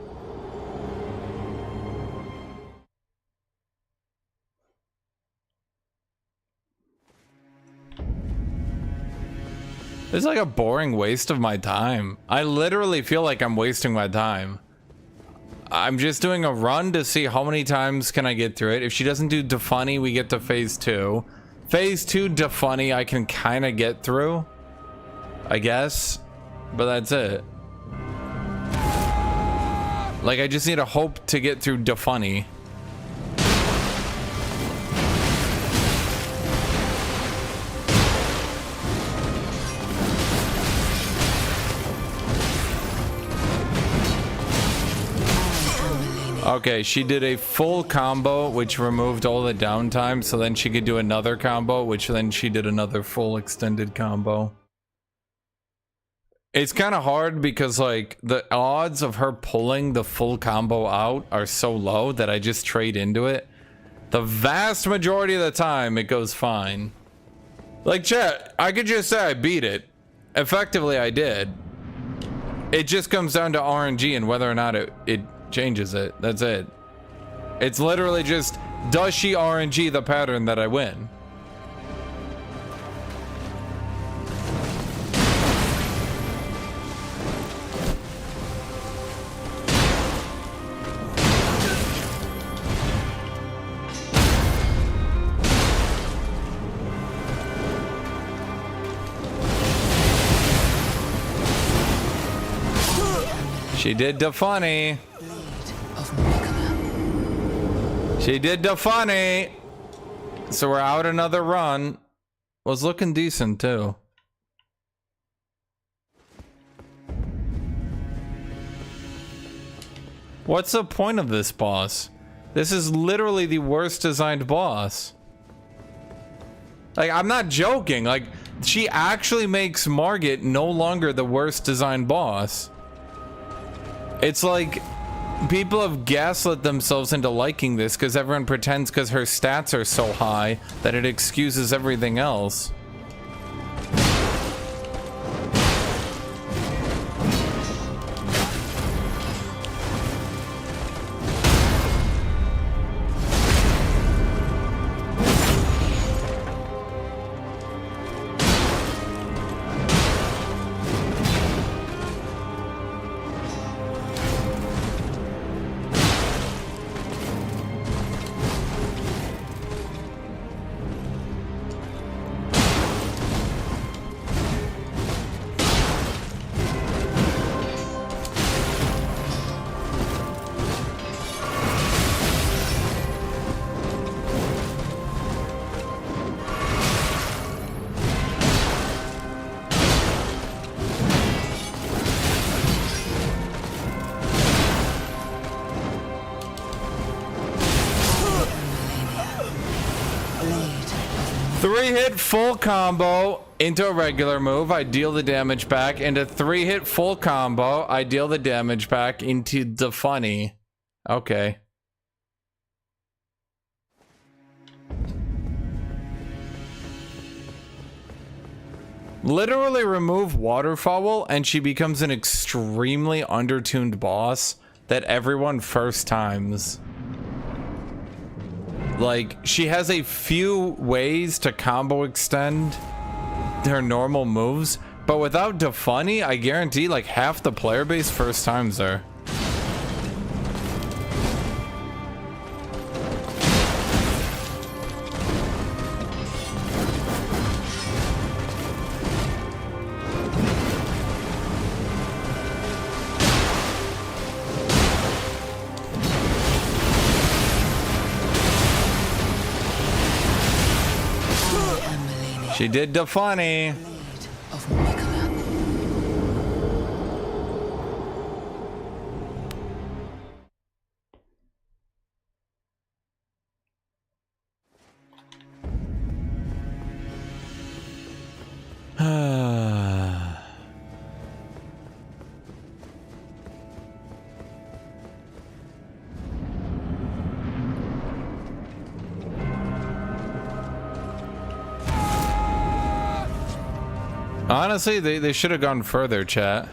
It's like a boring waste of my time. I literally feel like I'm wasting my time. I'm just doing a run to see how many times can I get through it. If she doesn't do funny, we get to phase 2. Phase 2 funny I can kind of get through, I guess, but that's it. Like, I just need a hope to get through funny. Okay, she did a full combo, which removed all the downtime, so then she could do another combo, which then she did another full extended combo. It's kind of hard because, like, the odds of her pulling the full combo out are so low that I just trade into it. The vast majority of the time, it goes fine. Like, chat, I could just say I beat it. Effectively, I did. It just comes down to RNG and whether or not it changes it. That's it. It's literally just, does she RNG the pattern that I win? She did the funny. She did the funny. So we're out another run. Was looking decent too. What's the point of this boss? This is literally the worst designed boss. Like, I'm not joking. Like, she actually makes Margit no longer the worst designed boss. It's like people have gaslit themselves into liking this because everyone pretends because her stats are so high that it excuses everything else. Full combo into a regular move, I deal the damage back. Into 3-hit full combo, I deal the damage back into the funny. Okay. Literally remove Waterfowl and she becomes an extremely undertuned boss that everyone first times. Like, she has a few ways to combo extend her normal moves, but without Defunny, I guarantee like half the player base first times her. She did the funny. Honestly, they should have gone further, chat.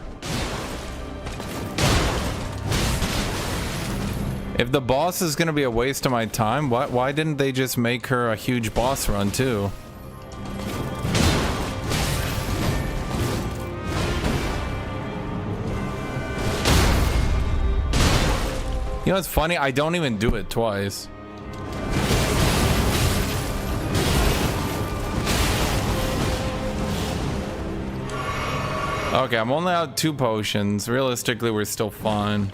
If the boss is gonna be a waste of my time, why didn't they just make her a huge boss run too? You know what's funny? I don't even do it twice. Okay, I'm only out 2 potions. Realistically, we're still fine.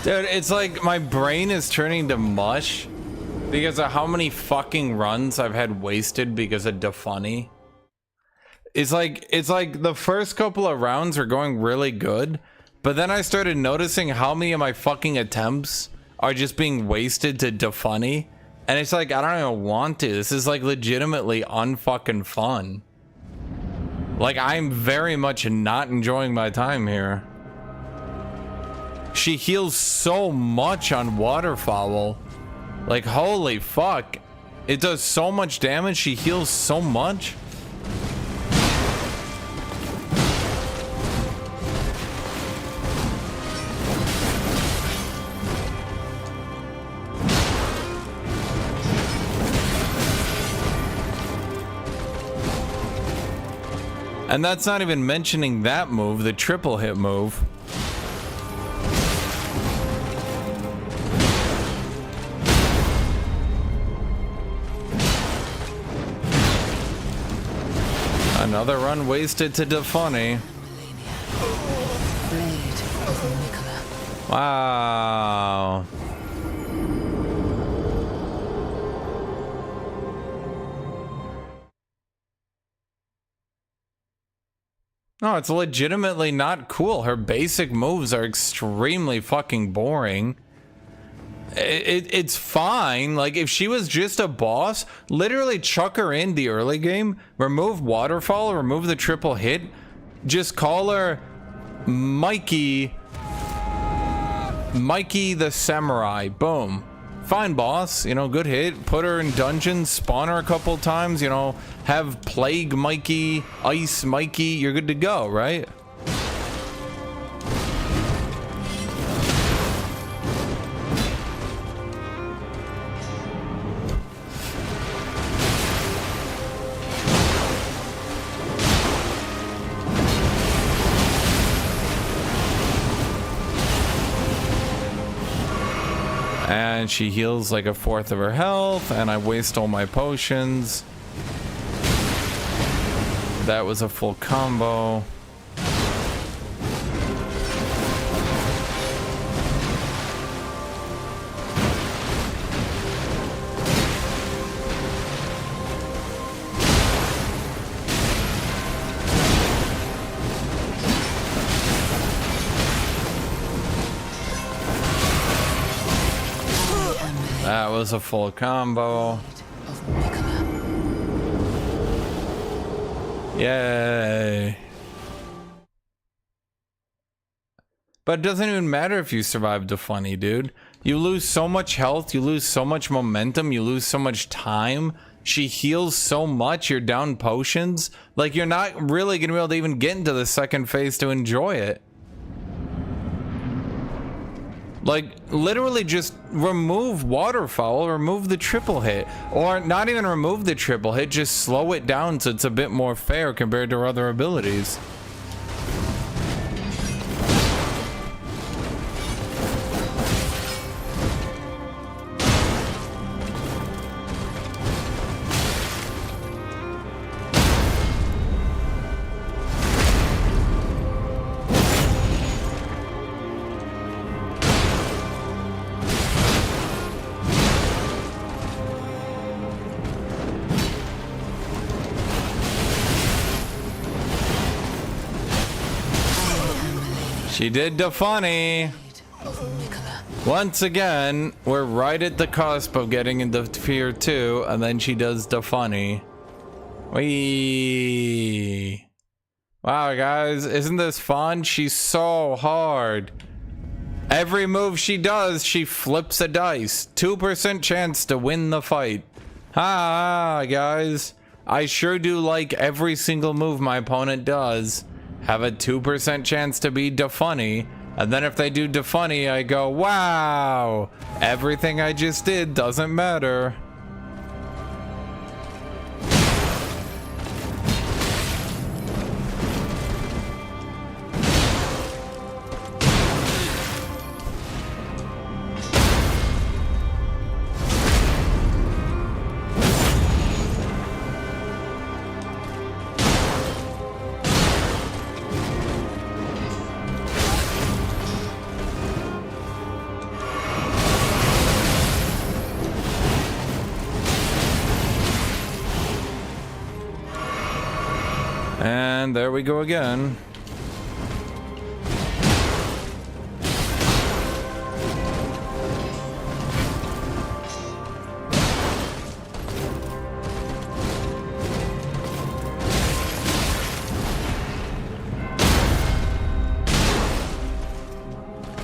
Dude, it's like my brain is turning to mush because of how many fucking runs I've had wasted because of Defunny. It's like the first couple of rounds are going really good, but then I started noticing how many of my fucking attempts are just being wasted to Defunny, and it's like I don't even want to. This is like legitimately unfucking fun. Like I'm very much not enjoying my time here. She heals so much on Waterfowl. Like, holy fuck. It does so much damage. She heals so much. And that's not even mentioning that move, the triple hit move. Another run wasted to Defunny. Wow. No, it's legitimately not cool. Her basic moves are extremely fucking boring. It's fine. Like, if she was just a boss, literally chuck her in the early game, remove Waterfall, remove the triple hit, just call her Mikey the Samurai. Boom. Fine boss, you know, good hit. Put her in dungeons, spawn her a couple times, you know, have Plague Mikey, Ice Mikey, you're good to go, right? And she heals like 1/4 of her health, and I waste all my potions. That was a full combo. That was a full combo. Yay. But it doesn't even matter if you survive the funny, dude. You lose so much health, you lose so much momentum, you lose so much time. She heals so much, you're down potions. Like, you're not really gonna be able to even get into the second phase to enjoy it. Like, literally just remove Waterfowl, remove the triple hit. Or not even remove the triple hit, just slow it down so it's a bit more fair compared to her other abilities. She did the funny. Once again, we're right at the cusp of getting into Tier 2, and then she does the funny. Whee! Wow, guys, isn't this fun? She's so hard. Every move she does, she flips a dice. 2% chance to win the fight. Ha, guys. I sure do like every single move my opponent does. Have a 2% chance to be defunny, and then if they do defunny, I go, wow, everything I just did doesn't matter. And there we go again.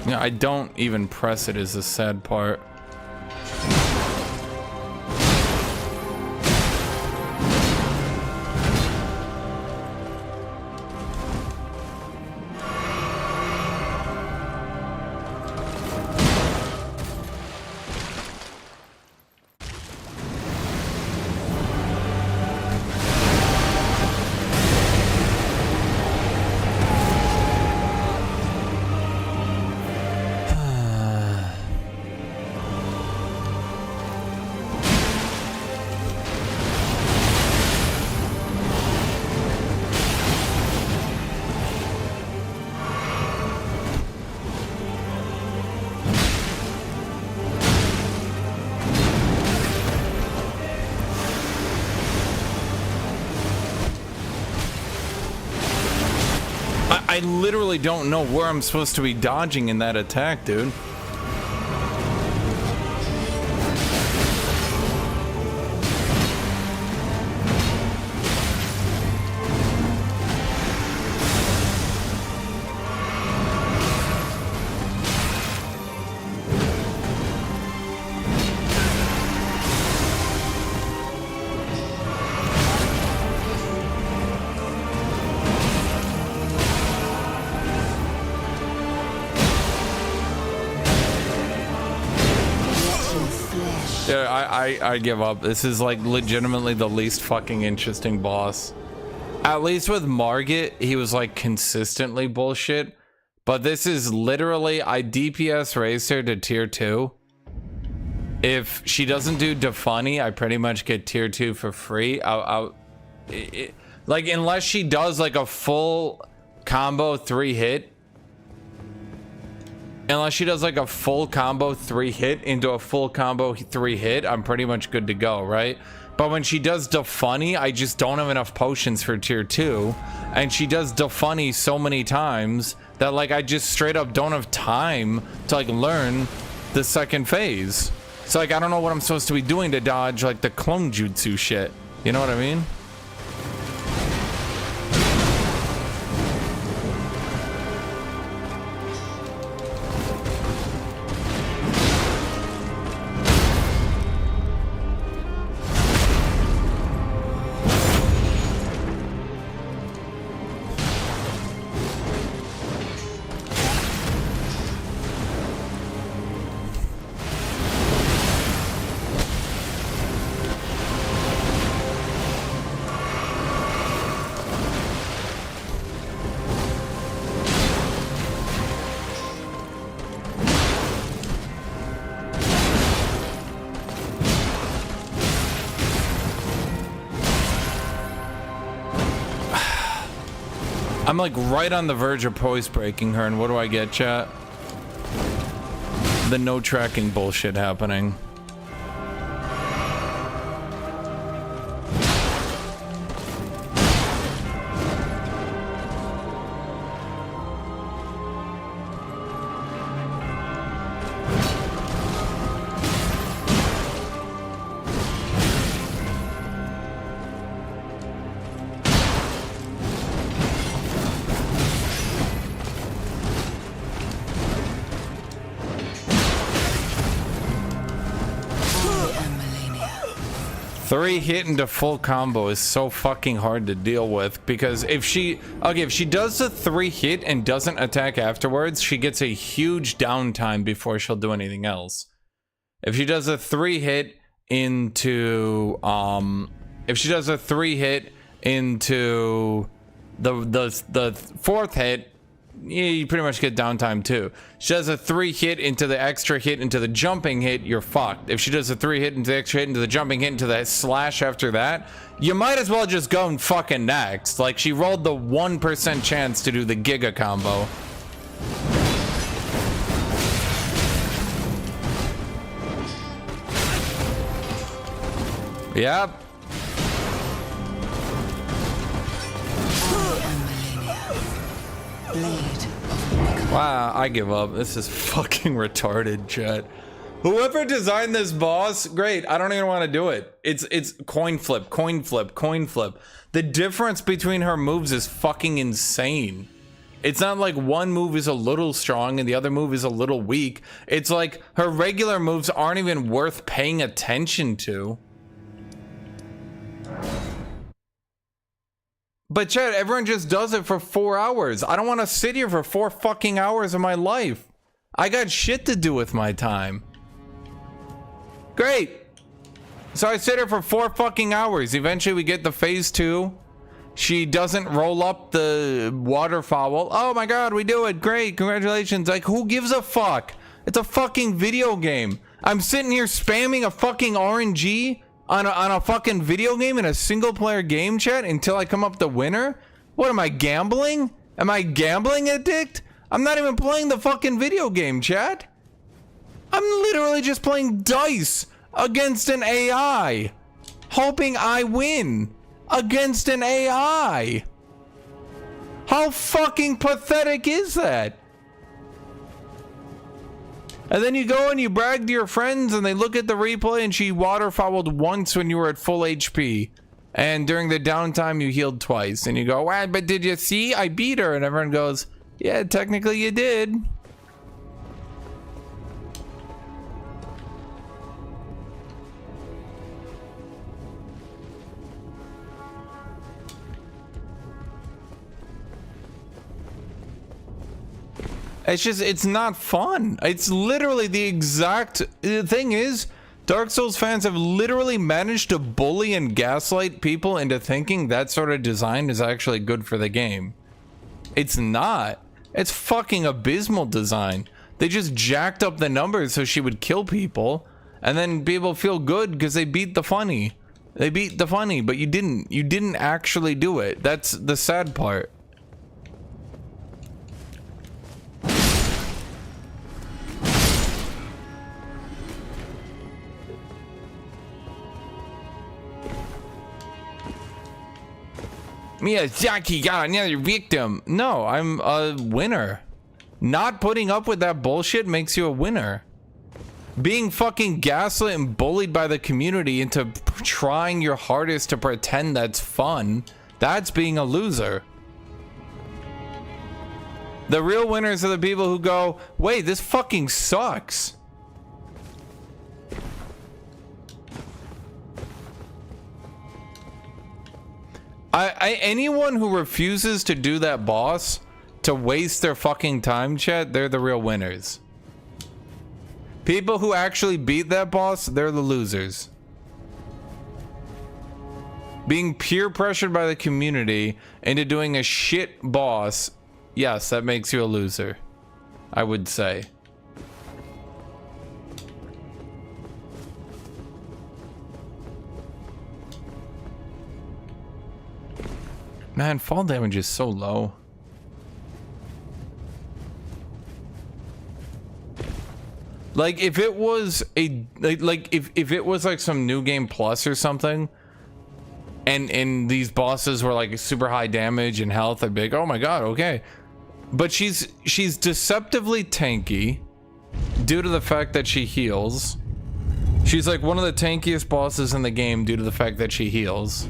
Yeah, I don't even press it is the sad part. I literally don't know where I'm supposed to be dodging in that attack, dude. I give up. This is like legitimately the least fucking interesting boss. At least with Margit, he was like consistently bullshit. But this is literally, I DPS raised her to tier 2. If she doesn't do Defunny, I pretty much get tier 2 for free. Like, unless she does like a full combo 3-hit. Unless she does like a full combo 3-hit into a full combo 3-hit, I'm pretty much good to go, right? But when she does Defunny, I just don't have enough potions for tier 2. And she does Defunny so many times that like I just straight up don't have time to like learn the second phase. So like I don't know what I'm supposed to be doing to dodge like the clone jutsu shit. You know what I mean? I'm like right on the verge of voice breaking her, and what do I get, chat? The no tracking bullshit happening. Three hit into full combo is so fucking hard to deal with, because if she does the 3 hit and doesn't attack afterwards, she gets a huge downtime before she'll do anything else. If she does a 3 hit into if she does a 3 hit into the 4th hit, yeah, you pretty much get downtime too. She does a 3 hit into the extra hit into the jumping hit, you're fucked. If she does a 3 hit into the extra hit into the jumping hit into the slash after that, you might as well just go and fucking next. Like, she rolled the 1% chance to do the Giga combo. Yep. Wow, I give up. This is fucking retarded, chat. Whoever designed this boss, great. I don't even want to do it. It's coin flip, coin flip, coin flip. The difference between her moves is fucking insane. It's not like one move is a little strong and the other move is a little weak. It's like her regular moves aren't even worth paying attention to. But chat, everyone just does it for 4 hours. I don't want to sit here for 4 fucking hours of my life. I got shit to do with my time. Great. So I sit here for 4 fucking hours. Eventually we get to phase 2. She doesn't roll up the waterfowl. Oh my god, we do it. Great. Congratulations. Like, who gives a fuck? It's a fucking video game. I'm sitting here spamming a fucking RNG on a fucking video game in a single player game, chat, until I come up the winner? What am I, gambling? Am I gambling addict? I'm not even playing the fucking video game, chat. I'm literally just playing dice against an AI, hoping I win against an AI. How fucking pathetic is that? And then you go and you brag to your friends and they look at the replay and she waterfouled once when you were at full HP. And during the downtime you healed twice. And you go, wow, but did you see? I beat her. And everyone goes, yeah, technically you did. It's just, it's not fun. It's literally the exact thing is, Dark Souls fans have literally managed to bully and gaslight people into thinking that sort of design is actually good for the game. It's not. It's fucking abysmal design. They just jacked up the numbers so she would kill people, and then people feel good because they beat the funny. They beat the funny, but you didn't. You didn't actually do it. That's the sad part. Miyazaki got another victim. No, I'm a winner. Not putting up with that bullshit makes you a winner. Being fucking gaslit and bullied by the community into trying your hardest to pretend that's fun, that's being a loser. The real winners are the people who go, wait, this fucking sucks. Anyone who refuses to do that boss, to waste their fucking time, chat, they're the real winners. People who actually beat that boss, they're the losers. Being peer pressured by the community into doing a shit boss, yes, that makes you a loser, I would say. Man, fall damage is so low. Like if it was a if it was like some new game plus or something, and these bosses were like super high damage and health, I'd be like, oh my god, okay. But she's deceptively tanky due to the fact that she heals. She's like one of the tankiest bosses in the game due to the fact that she heals.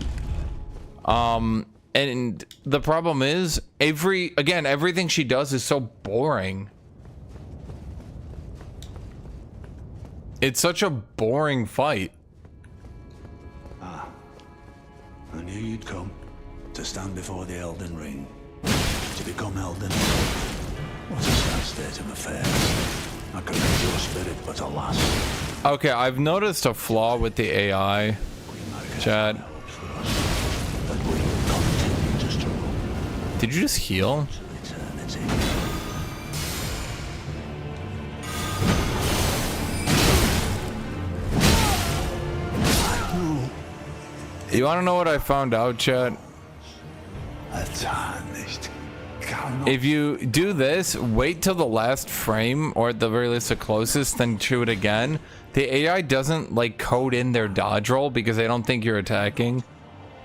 And the problem is everything she does is so boring. It's such a boring fight. I knew you'd come to stand before the Elden Ring, to become Elden. What a sad state of affairs. I commend your spirit, but alas. Okay, I've noticed a flaw with the AI, Chad. Did you just heal? You want to know what I found out, Chad? If you do this, wait till the last frame, or at the very least the closest, then do it again. The AI doesn't like code in their dodge roll because they don't think you're attacking.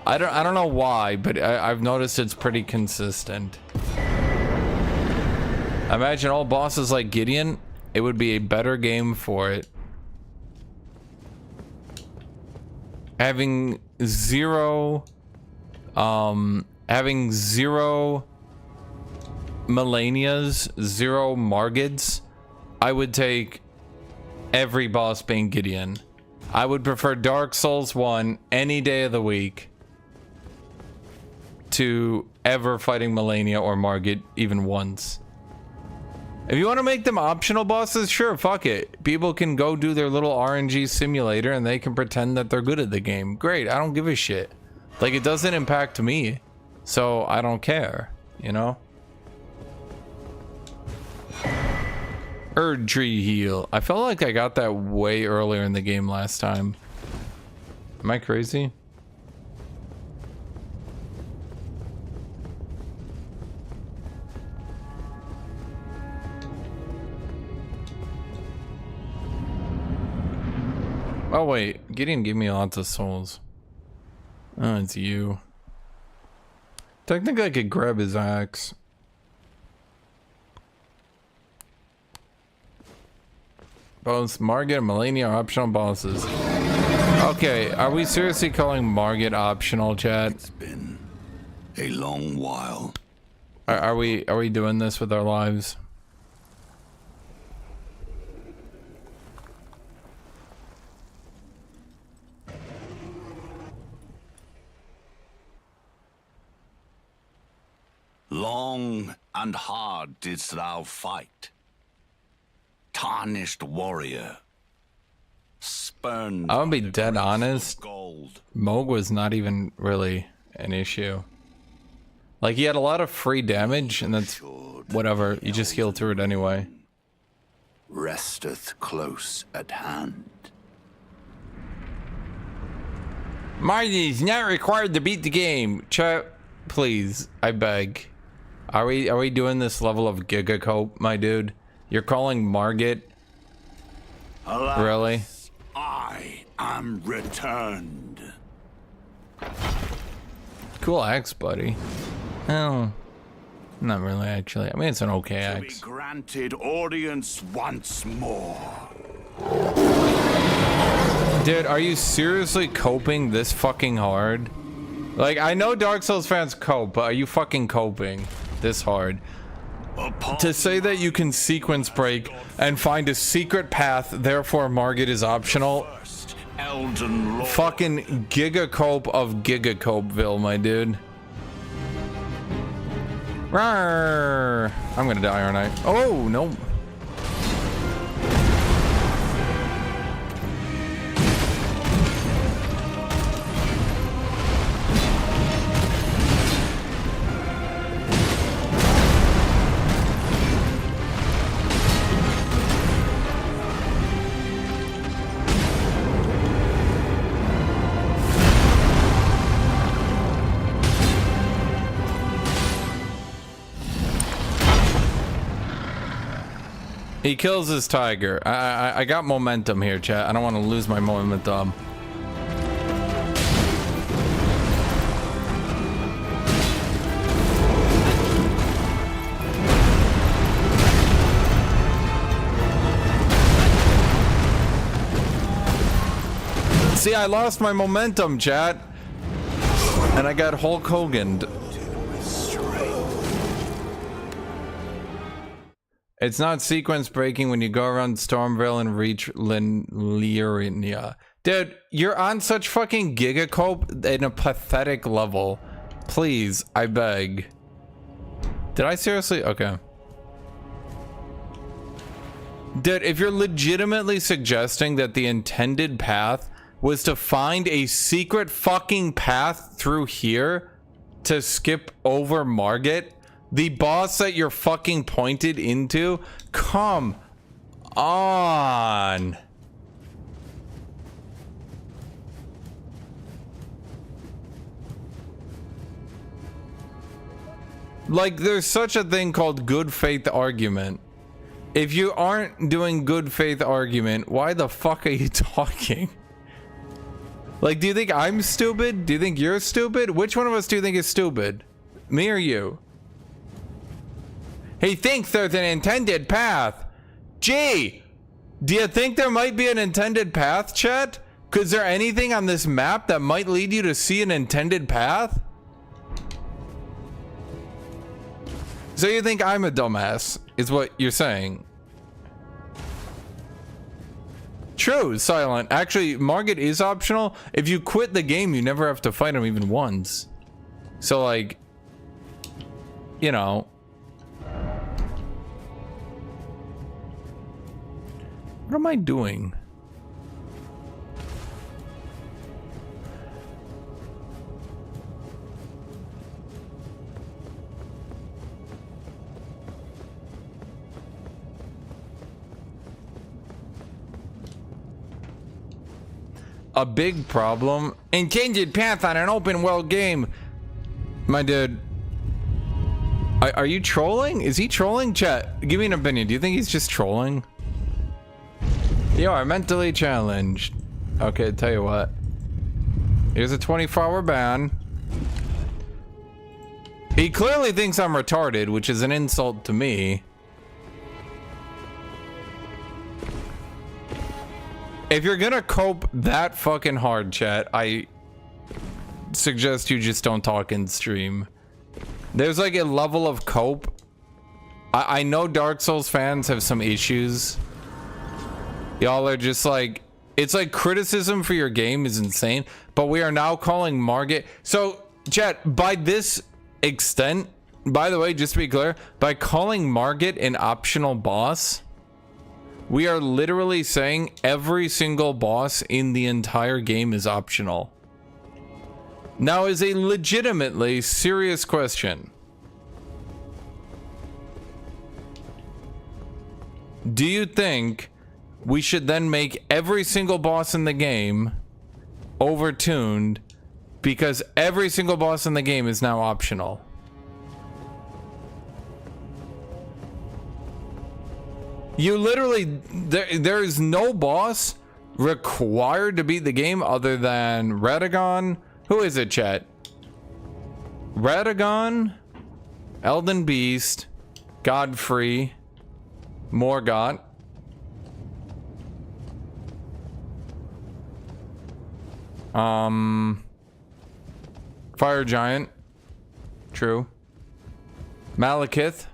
I don't know why, but I've noticed it's pretty consistent. Imagine all bosses like Gideon, it would be a better game for it. Having zero Melanias, zero Margids, I would take every boss being Gideon. I would prefer Dark Souls 1 any day of the week to ever fighting Melania or Margit even once. If you want to make them optional bosses, sure, fuck it. People can go do their little RNG simulator and they can pretend that they're good at the game. Great, I don't give a shit. Like, it doesn't impact me, so I don't care, you know? Erdtree heal. I felt like I got that way earlier in the game last time. Am I crazy? Oh wait, Gideon gave me lots of souls. Oh, it's you. Technically I could grab his axe. Both Margit and Melania are optional bosses. Okay, are we seriously calling Margit optional, chat? It's been a long while. Are we doing this with our lives? Long and hard didst thou fight, tarnished warrior, spurned. I'm gonna be dead honest. Moog was not even really an issue. Like, he had a lot of free damage, and that's whatever. You just heal through it anyway. Resteth close at hand. Marty is not required to beat the game. Chat, please, I beg. Are we doing this level of Giga Cope, my dude? You're calling Margit? Alas, really? I am returned. Cool axe, buddy. Oh, not really, actually. I mean, it's an okay axe. To be granted audience once more. Dude, are you seriously coping this fucking hard? Like, I know Dark Souls fans cope, but are you fucking coping this hard? To say that you can sequence break and find a secret path, therefore Margit is optional. Elden Lord. Fucking Giga Cope of Giga Copeville, my dude. Rawr. I'm gonna die, aren't I? Oh, no. He kills his tiger. I got momentum here, chat. I don't want to lose my momentum. See, I lost my momentum, chat. And I got Hulk Hogan'd. It's not sequence breaking when you go around Stormvale and reach Lyrinia. Dude, you're on such fucking gigacope in a pathetic level. Please, I beg. Did I seriously? Okay. Dude, if you're legitimately suggesting that the intended path was to find a secret fucking path through here to skip over Margit, the boss that you're fucking pointed into, come on. Like, there's such a thing called good faith argument. If you aren't doing good faith argument, why the fuck are you talking? Like, do you think I'm stupid? Do you think you're stupid? Which one of us do you think is stupid? Me or you? He thinks there's an intended path. Gee, do you think there might be an intended path, chat? Is there anything on this map that might lead you to see an intended path? So you think I'm a dumbass, is what you're saying? True, Silent. Actually, Margit is optional. If you quit the game, you never have to fight him even once. So, like, you know. What am I doing? A big problem. Intended path on an open world game. My dude. Are you trolling? Is he trolling? Chat, give me an opinion. Do you think he's just trolling? You are mentally challenged. Okay, tell you what. Here's a 24-hour ban. He clearly thinks I'm retarded, which is an insult to me. If you're gonna cope that fucking hard, chat, I suggest you just don't talk in stream. There's like a level of cope. I know Dark Souls fans have some issues. Y'all are just like, it's like criticism for your game is insane, but we are now calling Margit. So, chat, by this extent, by the way, just to be clear, by calling Margit an optional boss, we are literally saying every single boss in the entire game is optional. Now is a legitimately serious question. Do you think we should then make every single boss in the game overtuned because every single boss in the game is now optional? You literally, there is no boss required to beat the game other than Radagon. Who is it, chat? Radagon, Elden Beast, Godfrey, Morgott. Fire Giant. True. Malekith.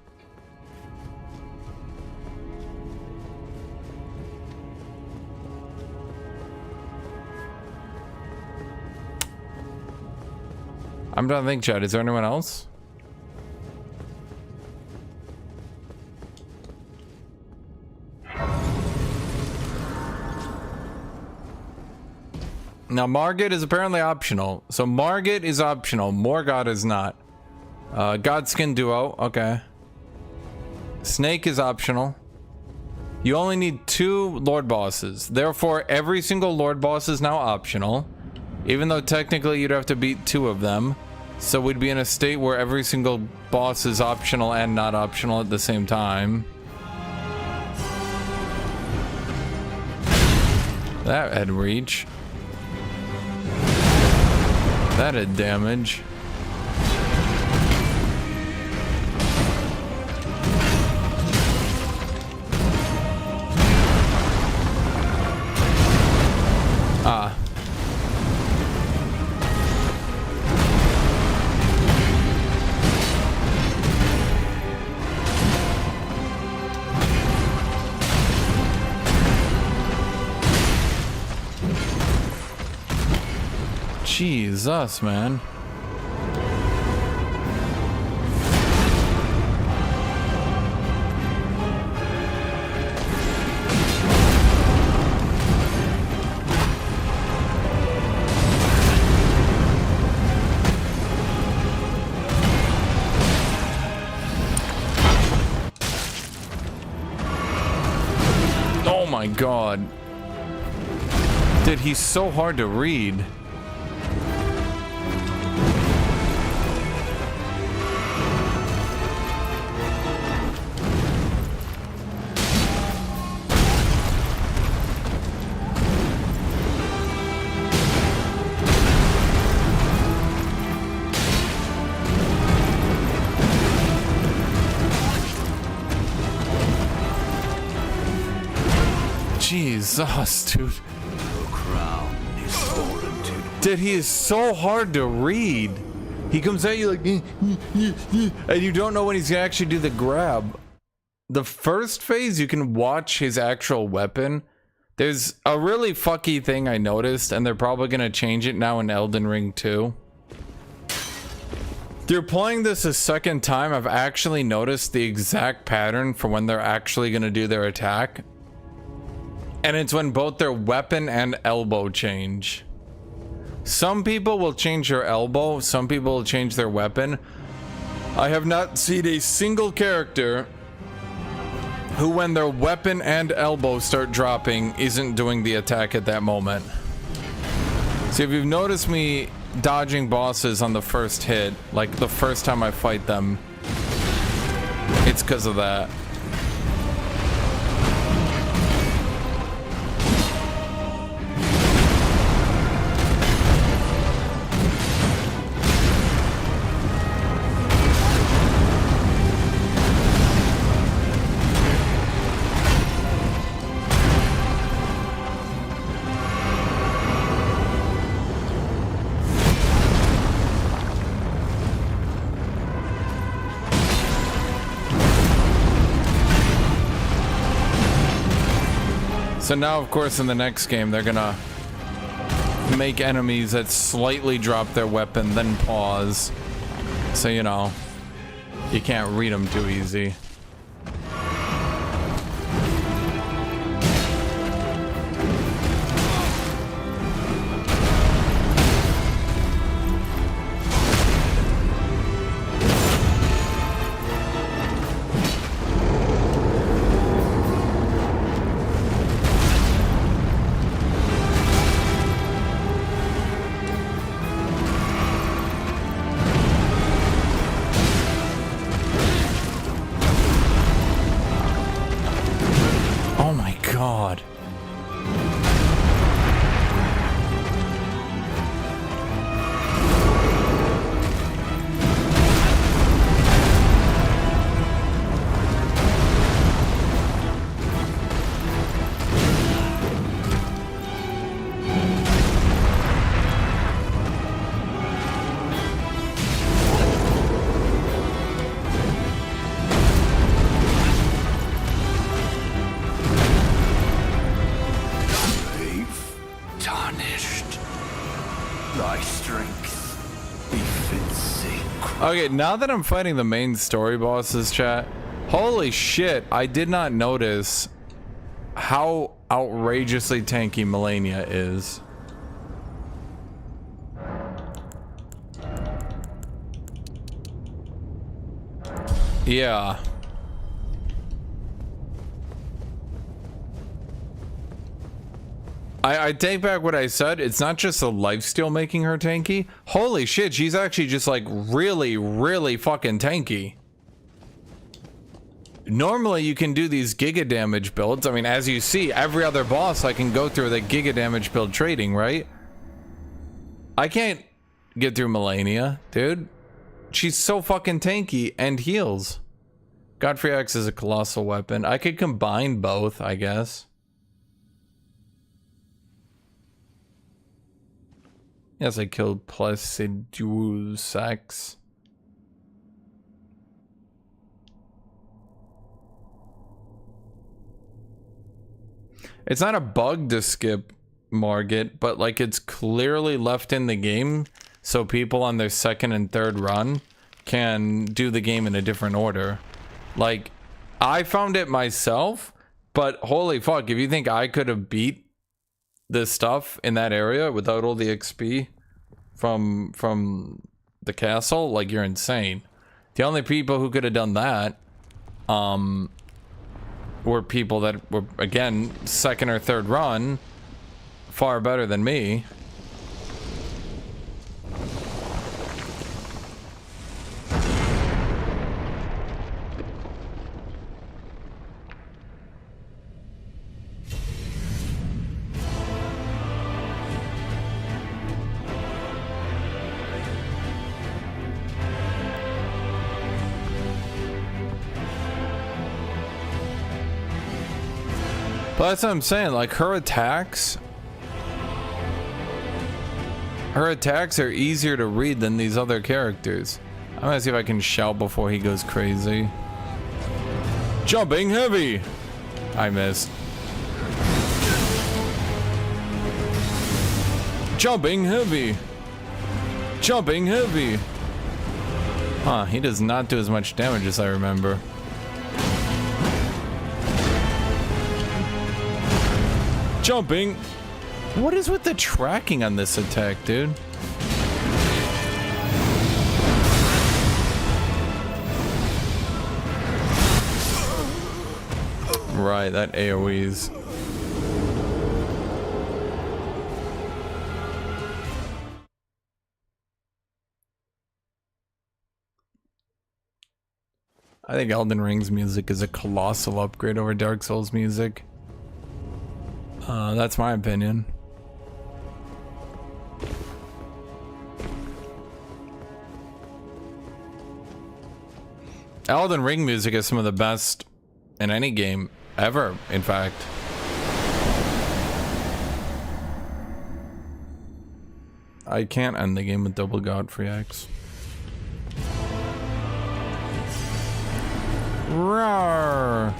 I'm trying to think, chat. Is there anyone else? Now, Margit is apparently optional. So, Margit is optional. Morgott is not. Godskin Duo. Okay. Snake is optional. You only need 2 Lord Bosses. Therefore, every single Lord Boss is now optional. Even though technically you'd have to beat 2 of them. So we'd be in a state where every single boss is optional and not optional at the same time. That had reach. That had damage. Ah. Jesus, man. Oh my God. Dude, he's so hard to read. Jesus, dude. Dude, he is so hard to read. He comes at you like, and you don't know when he's gonna actually do the grab. The first phase, you can watch his actual weapon. There's a really fucky thing I noticed, and they're probably gonna change it now in Elden Ring 2. Through playing this a second time, I've actually noticed the exact pattern for when they're actually gonna do their attack. And it's when both their weapon and elbow change. Some people will change their elbow, some people will change their weapon. I have not seen a single character who, when their weapon and elbow start dropping, isn't doing the attack at that moment. See, if you've noticed me dodging bosses on the first hit, like the first time I fight them, it's because of that. So now, of course, in the next game, they're gonna make enemies that slightly drop their weapon, then pause. So, you know, you can't read them too easy. Okay, now that I'm fighting the main story bosses, chat, holy shit, I did not notice how outrageously tanky Melania is. Yeah. I take back what I said. It's not just the lifesteal making her tanky. Holy shit, she's actually just like really, really fucking tanky. Normally you can do these giga damage builds. I mean, as you see, every other boss I can go through the giga damage build trading, right? I can't get through Melania, dude. She's so fucking tanky and heals. Godfrey Axe is a colossal weapon. I could combine both, I guess. Yes, I killed Placidusax. It's not a bug to skip Margit, but like it's clearly left in the game so people on their second and third run can do the game in a different order. Like, I found it myself, but holy fuck, if you think I could have beat this stuff in that area without all the XP from the castle, like, you're insane. The only people who could have done that were people that were, again, second or third run, far better than me. But that's what I'm saying, like, her attacks are easier to read than these other characters. I'm gonna see if I can shout before he goes crazy. Jumping heavy! I missed. Jumping heavy! Jumping heavy! Huh, he does not do as much damage as I remember. Jumping. What is with the tracking on this attack, dude? Right, that AoE's. I think Elden Ring's music is a colossal upgrade over Dark Souls music. That's my opinion. Elden Ring music is some of the best in any game ever, in fact. I can't end the game with double Godfrey Axe. Roar!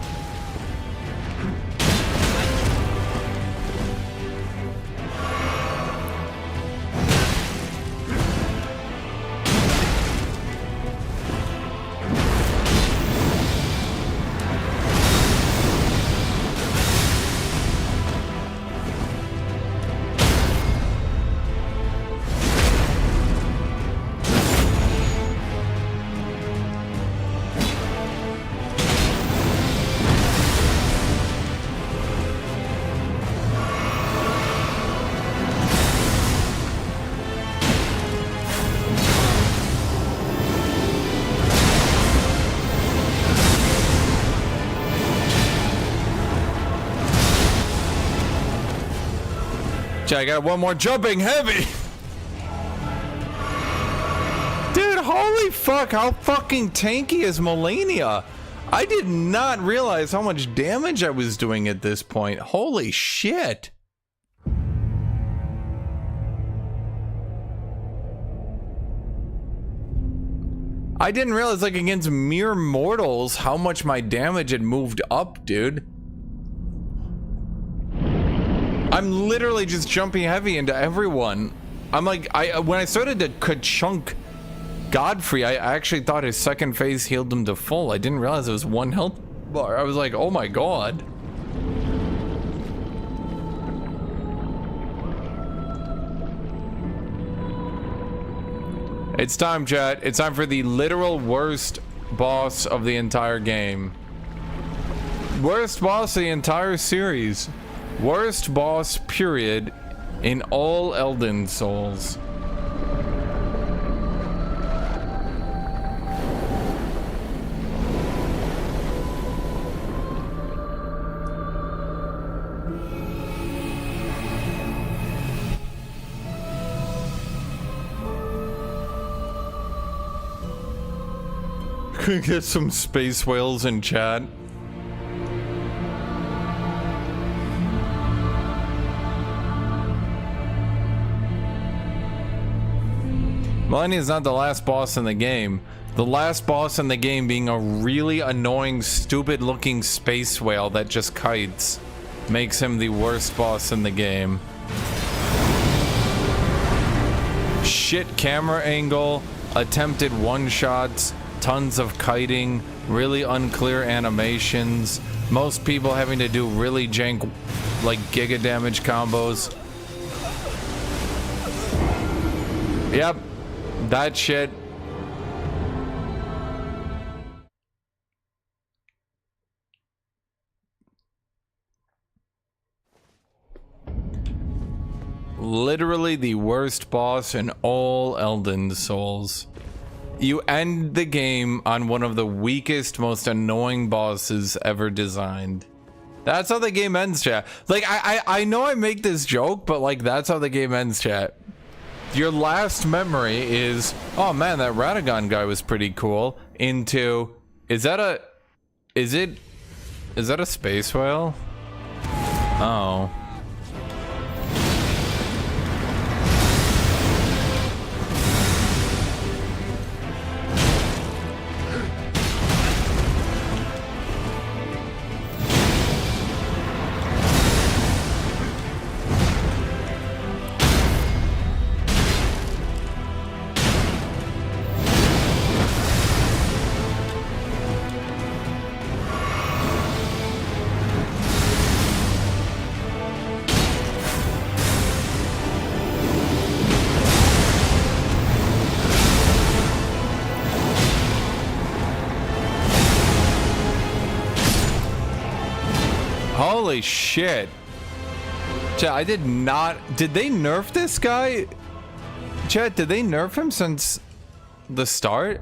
I got one more jumping heavy. Dude, holy fuck, how fucking tanky is Melania? I did not realize how much damage I was doing at this point. Holy shit. I didn't realize, like, against mere mortals how much my damage had moved up, dude. I'm literally just jumping heavy into everyone. I'm like, when I started to ka-chunk Godfrey, I actually thought his second phase healed him to full. I didn't realize it was one health bar. I was like, oh my god. It's time, chat. It's time for the literal worst boss of the entire game. Worst boss of the entire series. Worst boss, period, in all Elden Souls. Get some space whales in chat. Millennia is not the last boss in the game. The last boss in the game being a really annoying, stupid-looking space whale that just kites makes him the worst boss in the game. Shit camera angle, attempted one-shots, tons of kiting, really unclear animations, most people having to do really jank, like, giga damage combos. Yep, that shit. Literally the worst boss in all Elden Souls. You end the game on one of the weakest, most annoying bosses ever designed. That's how the game ends, chat. Like, I know I make this joke, but like, that's how the game ends, chat. Your last memory is, oh man, that Radagon guy was pretty cool, into, is that a space whale? Oh. Holy shit. Chat, I did not... Did they nerf this guy? Chat, did they nerf him since the start?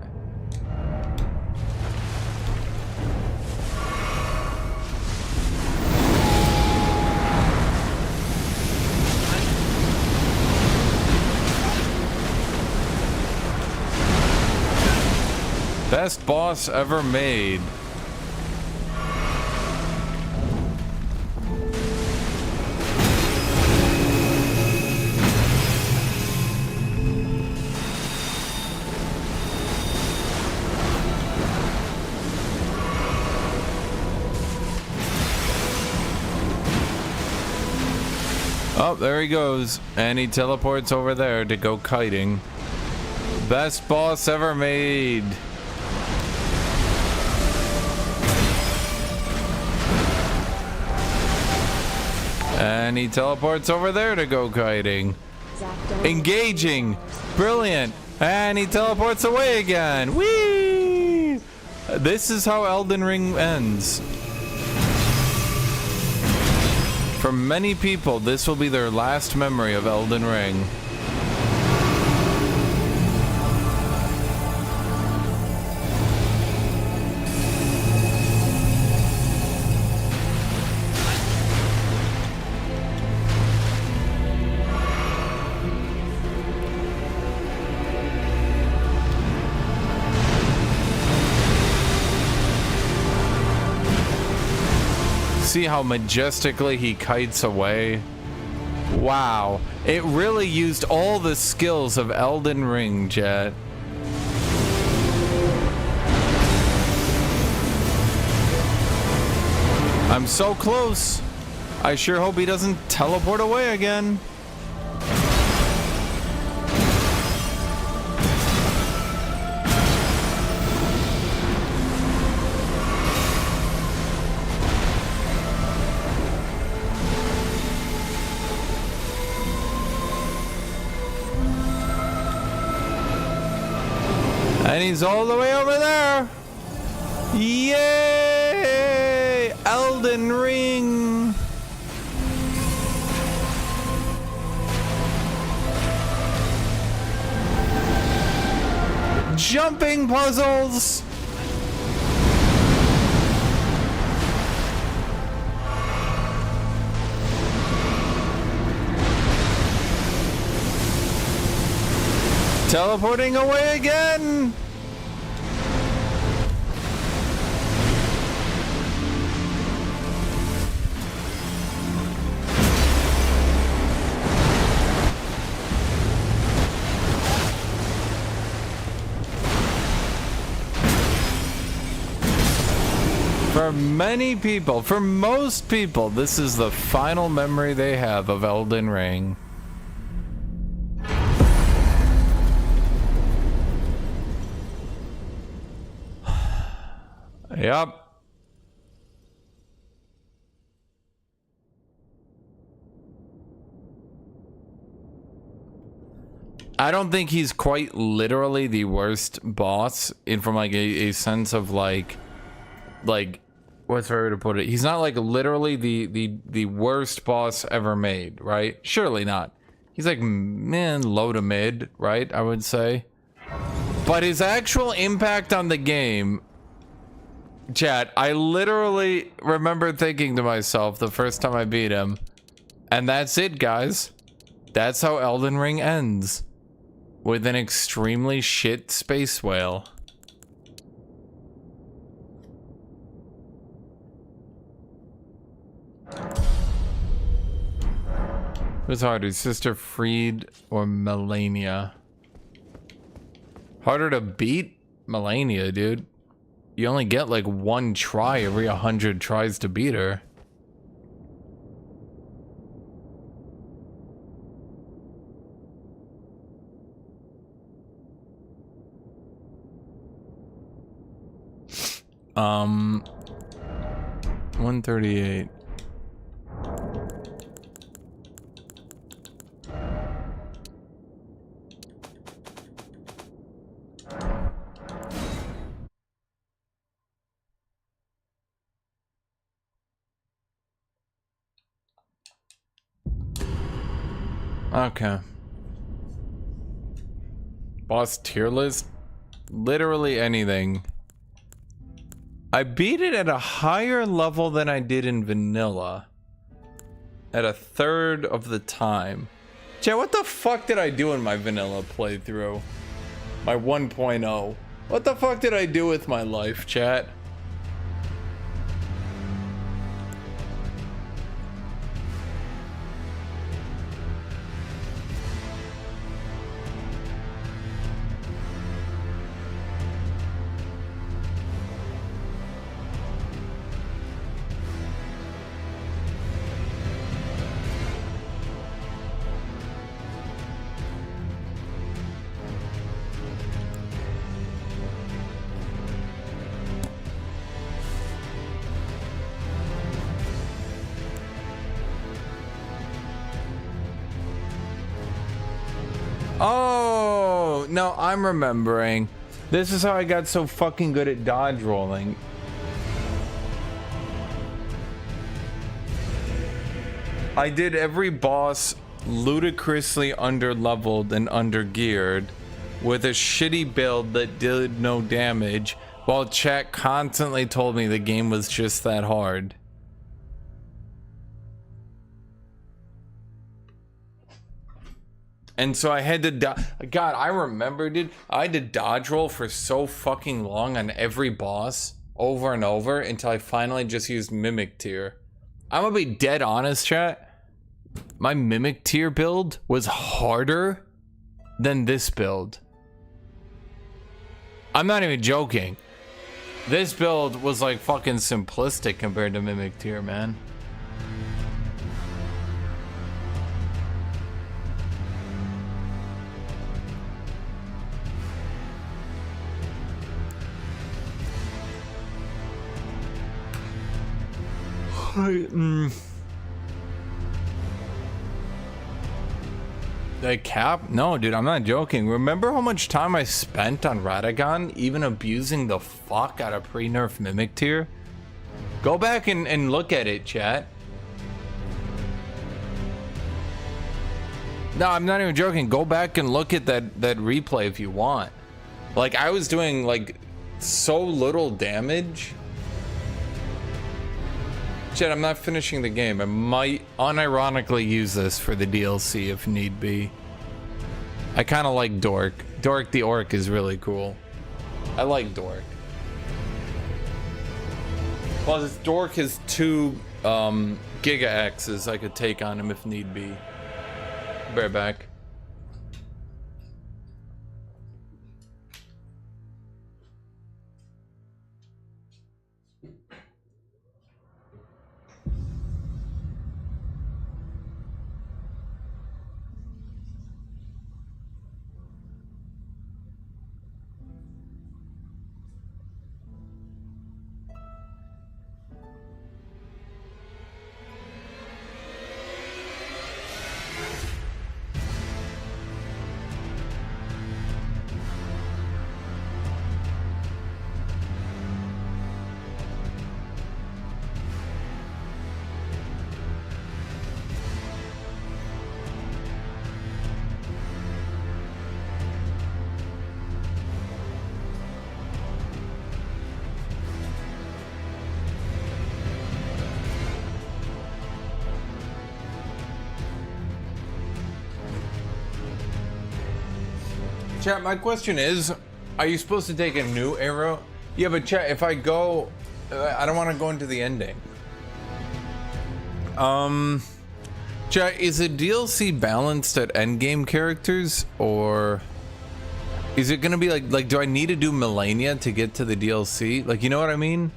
Best boss ever made. Oh, there he goes. And he teleports over there to go kiting. Best boss ever made. And he teleports over there to go kiting. Engaging. Brilliant. And he teleports away again. Whee! This is how Elden Ring ends. For many people, this will be their last memory of Elden Ring. See how majestically he kites away? Wow. It really used all the skills of Elden Ring, chat. I'm so close. I sure hope he doesn't teleport away again. And he's all the way over there. Yay! Elden Ring. Jumping puzzles. Teleporting away again. For many people, for most people, this is the final memory they have of Elden Ring. Yep. I don't think he's quite literally the worst boss in from like a sense of like what's the right way to put it? He's not like literally the worst boss ever made, right? Surely not. He's like, man, low to mid, right? I would say. But his actual impact on the game, chat, I literally remember thinking to myself the first time I beat him, and that's it, guys. That's how Elden Ring ends. With an extremely shit space whale. Who's harder, Sister Freed or Melania? Harder to beat? Melania, dude. You only get like one try every 100 tries to beat her. Um, 138. Okay. Boss tier list? Literally anything. I beat it at a higher level than I did in vanilla. At a third of the time. Chat, what the fuck did I do in my vanilla playthrough? My 1.0. What the fuck did I do with my life, chat? Oh, no, I'm remembering. This is how I got so fucking good at dodge rolling. I did every boss ludicrously underleveled and undergeared with a shitty build that did no damage, while chat constantly told me the game was just that hard. And so I had to God, I remember, dude, I had to dodge roll for so fucking long on every boss over and over until I finally just used Mimic Tier. I'm gonna be dead honest, chat. My Mimic Tier build was harder than this build. I'm not even joking. This build was like fucking simplistic compared to Mimic Tier, man. The cap? No, dude, I'm not joking. Remember how much time I spent on Radagon, even abusing the fuck out of pre-nerf Mimic Tier? Go back and look at it, chat. No, I'm not even joking. Go back and look at that replay if you want. Like, I was doing, like, so little damage. Chat, I'm not finishing the game. I might unironically use this for the DLC if need be. I kind of like Dork. Dork the Orc is really cool. I like Dork. Plus, Dork has 2 Giga Axes I could take on him if need be. Be right back. Chat, my question is, are you supposed to take a new arrow? Yeah, but chat, if I go, I don't want to go into the ending. Chat, is a DLC balanced at endgame characters, or is it gonna be like do I need to do Millennia to get to the DLC? Like, you know what I mean?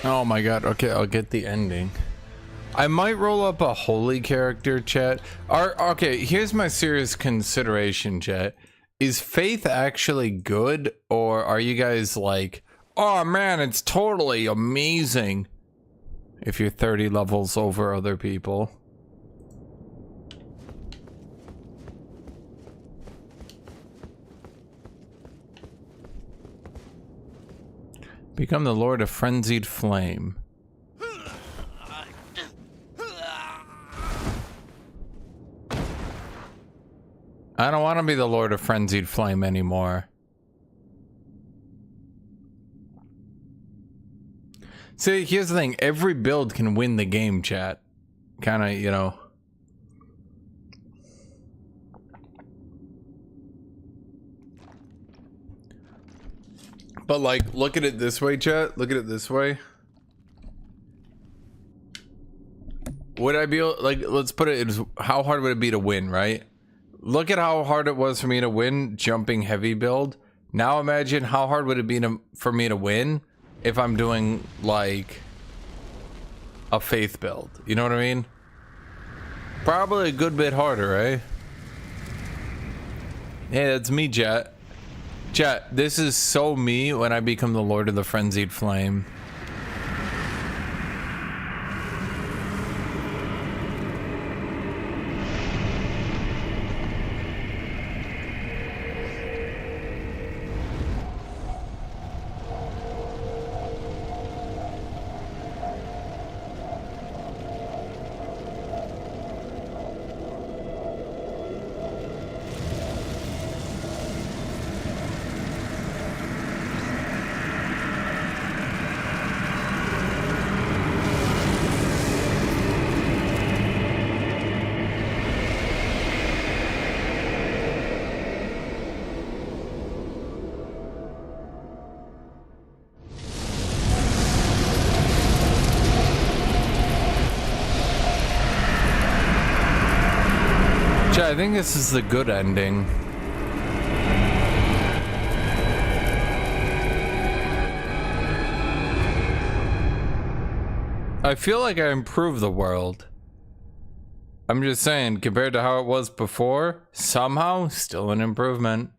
Oh my god, okay, I'll get the ending. I might roll up a holy character, chat. Okay, here's my serious consideration, chat. Is faith actually good, or are you guys like, oh man, it's totally amazing if you're 30 levels over other people? Become the Lord of Frenzied Flame. I don't want to be the Lord of Frenzied Flame anymore. See, here's the thing. Every build can win the game, chat. Kind of, you know. But like, look at it this way, chat. Look at it this way. Would I be like, let's put it as how hard would it be to win, right? Look at how hard it was for me to win jumping heavy build. Now imagine how hard would it be for me to win if I'm doing like a faith build. You know what I mean? Probably a good bit harder, right? Hey, that's me, chat. Chat, this is so me when I become the Lord of the Frenzied Flame. I think this is the good ending. I feel like I improved the world. I'm just saying, compared to how it was before, somehow still an improvement.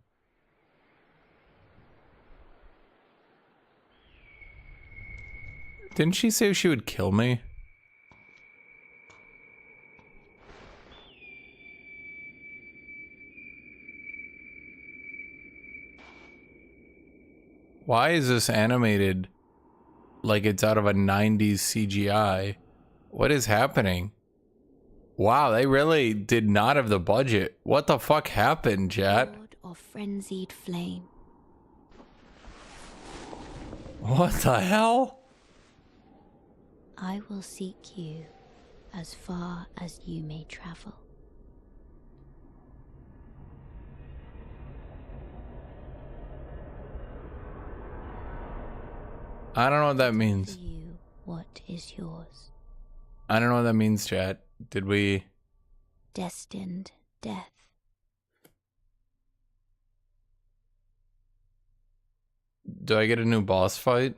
Didn't she say she would kill me? Why is this animated like it's out of a 90s CGI? What is happening? Wow, they really did not have the budget. What the fuck happened, chat? Lord of Frenzied Flame. What the hell? I will seek you as far as you may travel. I don't know what that means. For you, what is yours? I don't know what that means, chat. Did we... Destined death. Do I get a new boss fight?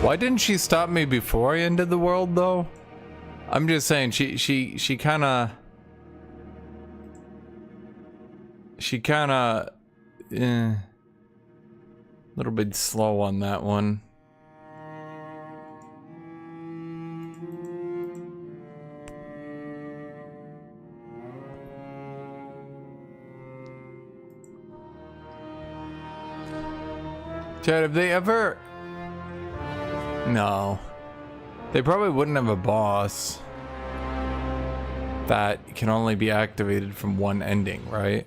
Why didn't she stop me before I ended the world, though? I'm just saying, she kind of... a little bit slow on that one. Chad, have they ever... No. They probably wouldn't have a boss that can only be activated from one ending, right?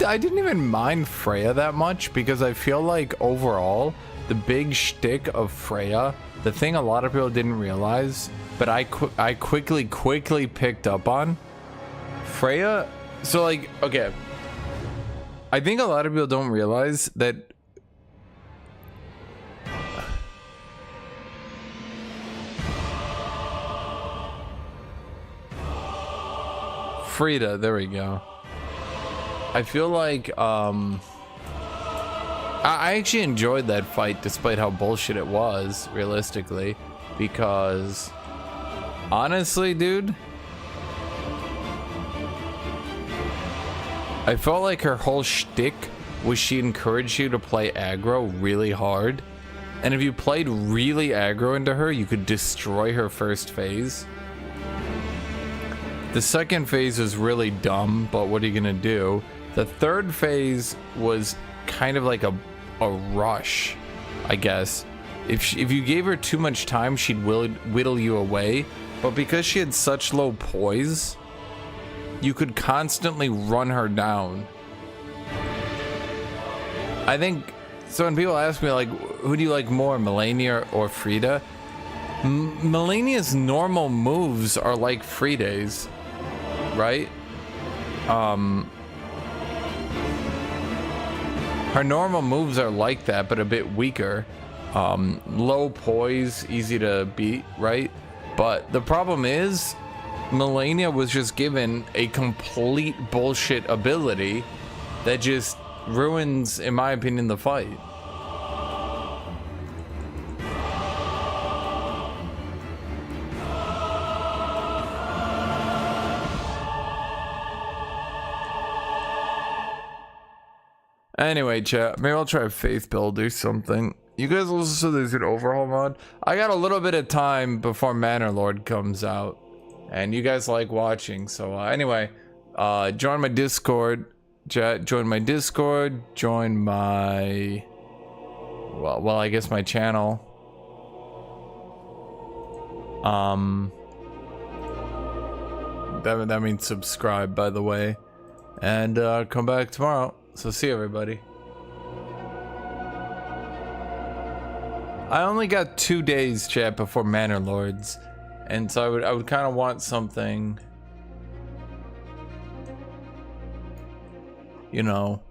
I didn't even mind Freya that much because I feel like overall the big shtick of Freya, the thing a lot of people didn't realize, but I quickly picked up on Freya. So like, okay, I think a lot of people don't realize that Frida, there we go. I feel like I actually enjoyed that fight despite how bullshit it was, realistically, because honestly, dude, I felt like her whole shtick was she encouraged you to play aggro really hard, and if you played really aggro into her, you could destroy her first phase. The second phase was really dumb, but what are you gonna do? The third phase was kind of like a rush, I guess. If you gave her too much time, she'd whittle you away. But because she had such low poise, you could constantly run her down. I think, so when people ask me, like, who do you like more, Melania or Frida? Melania's normal moves are like Frida's, right? Her normal moves are like that, but a bit weaker. Low poise, easy to beat, right? But the problem is, Melania was just given a complete bullshit ability that just ruins, in my opinion, the fight. Anyway, chat, maybe I'll try a faith build or something. You guys also said there's an overhaul mod. I got a little bit of time before Manor Lord comes out, and you guys like watching. So anyway, join my Discord, chat. Join my Discord. Join my well, I guess my channel. That means subscribe, by the way, and come back tomorrow. So see you, everybody. I only got 2 days, chat, before Manor Lords, and so I would kind of want something, you know,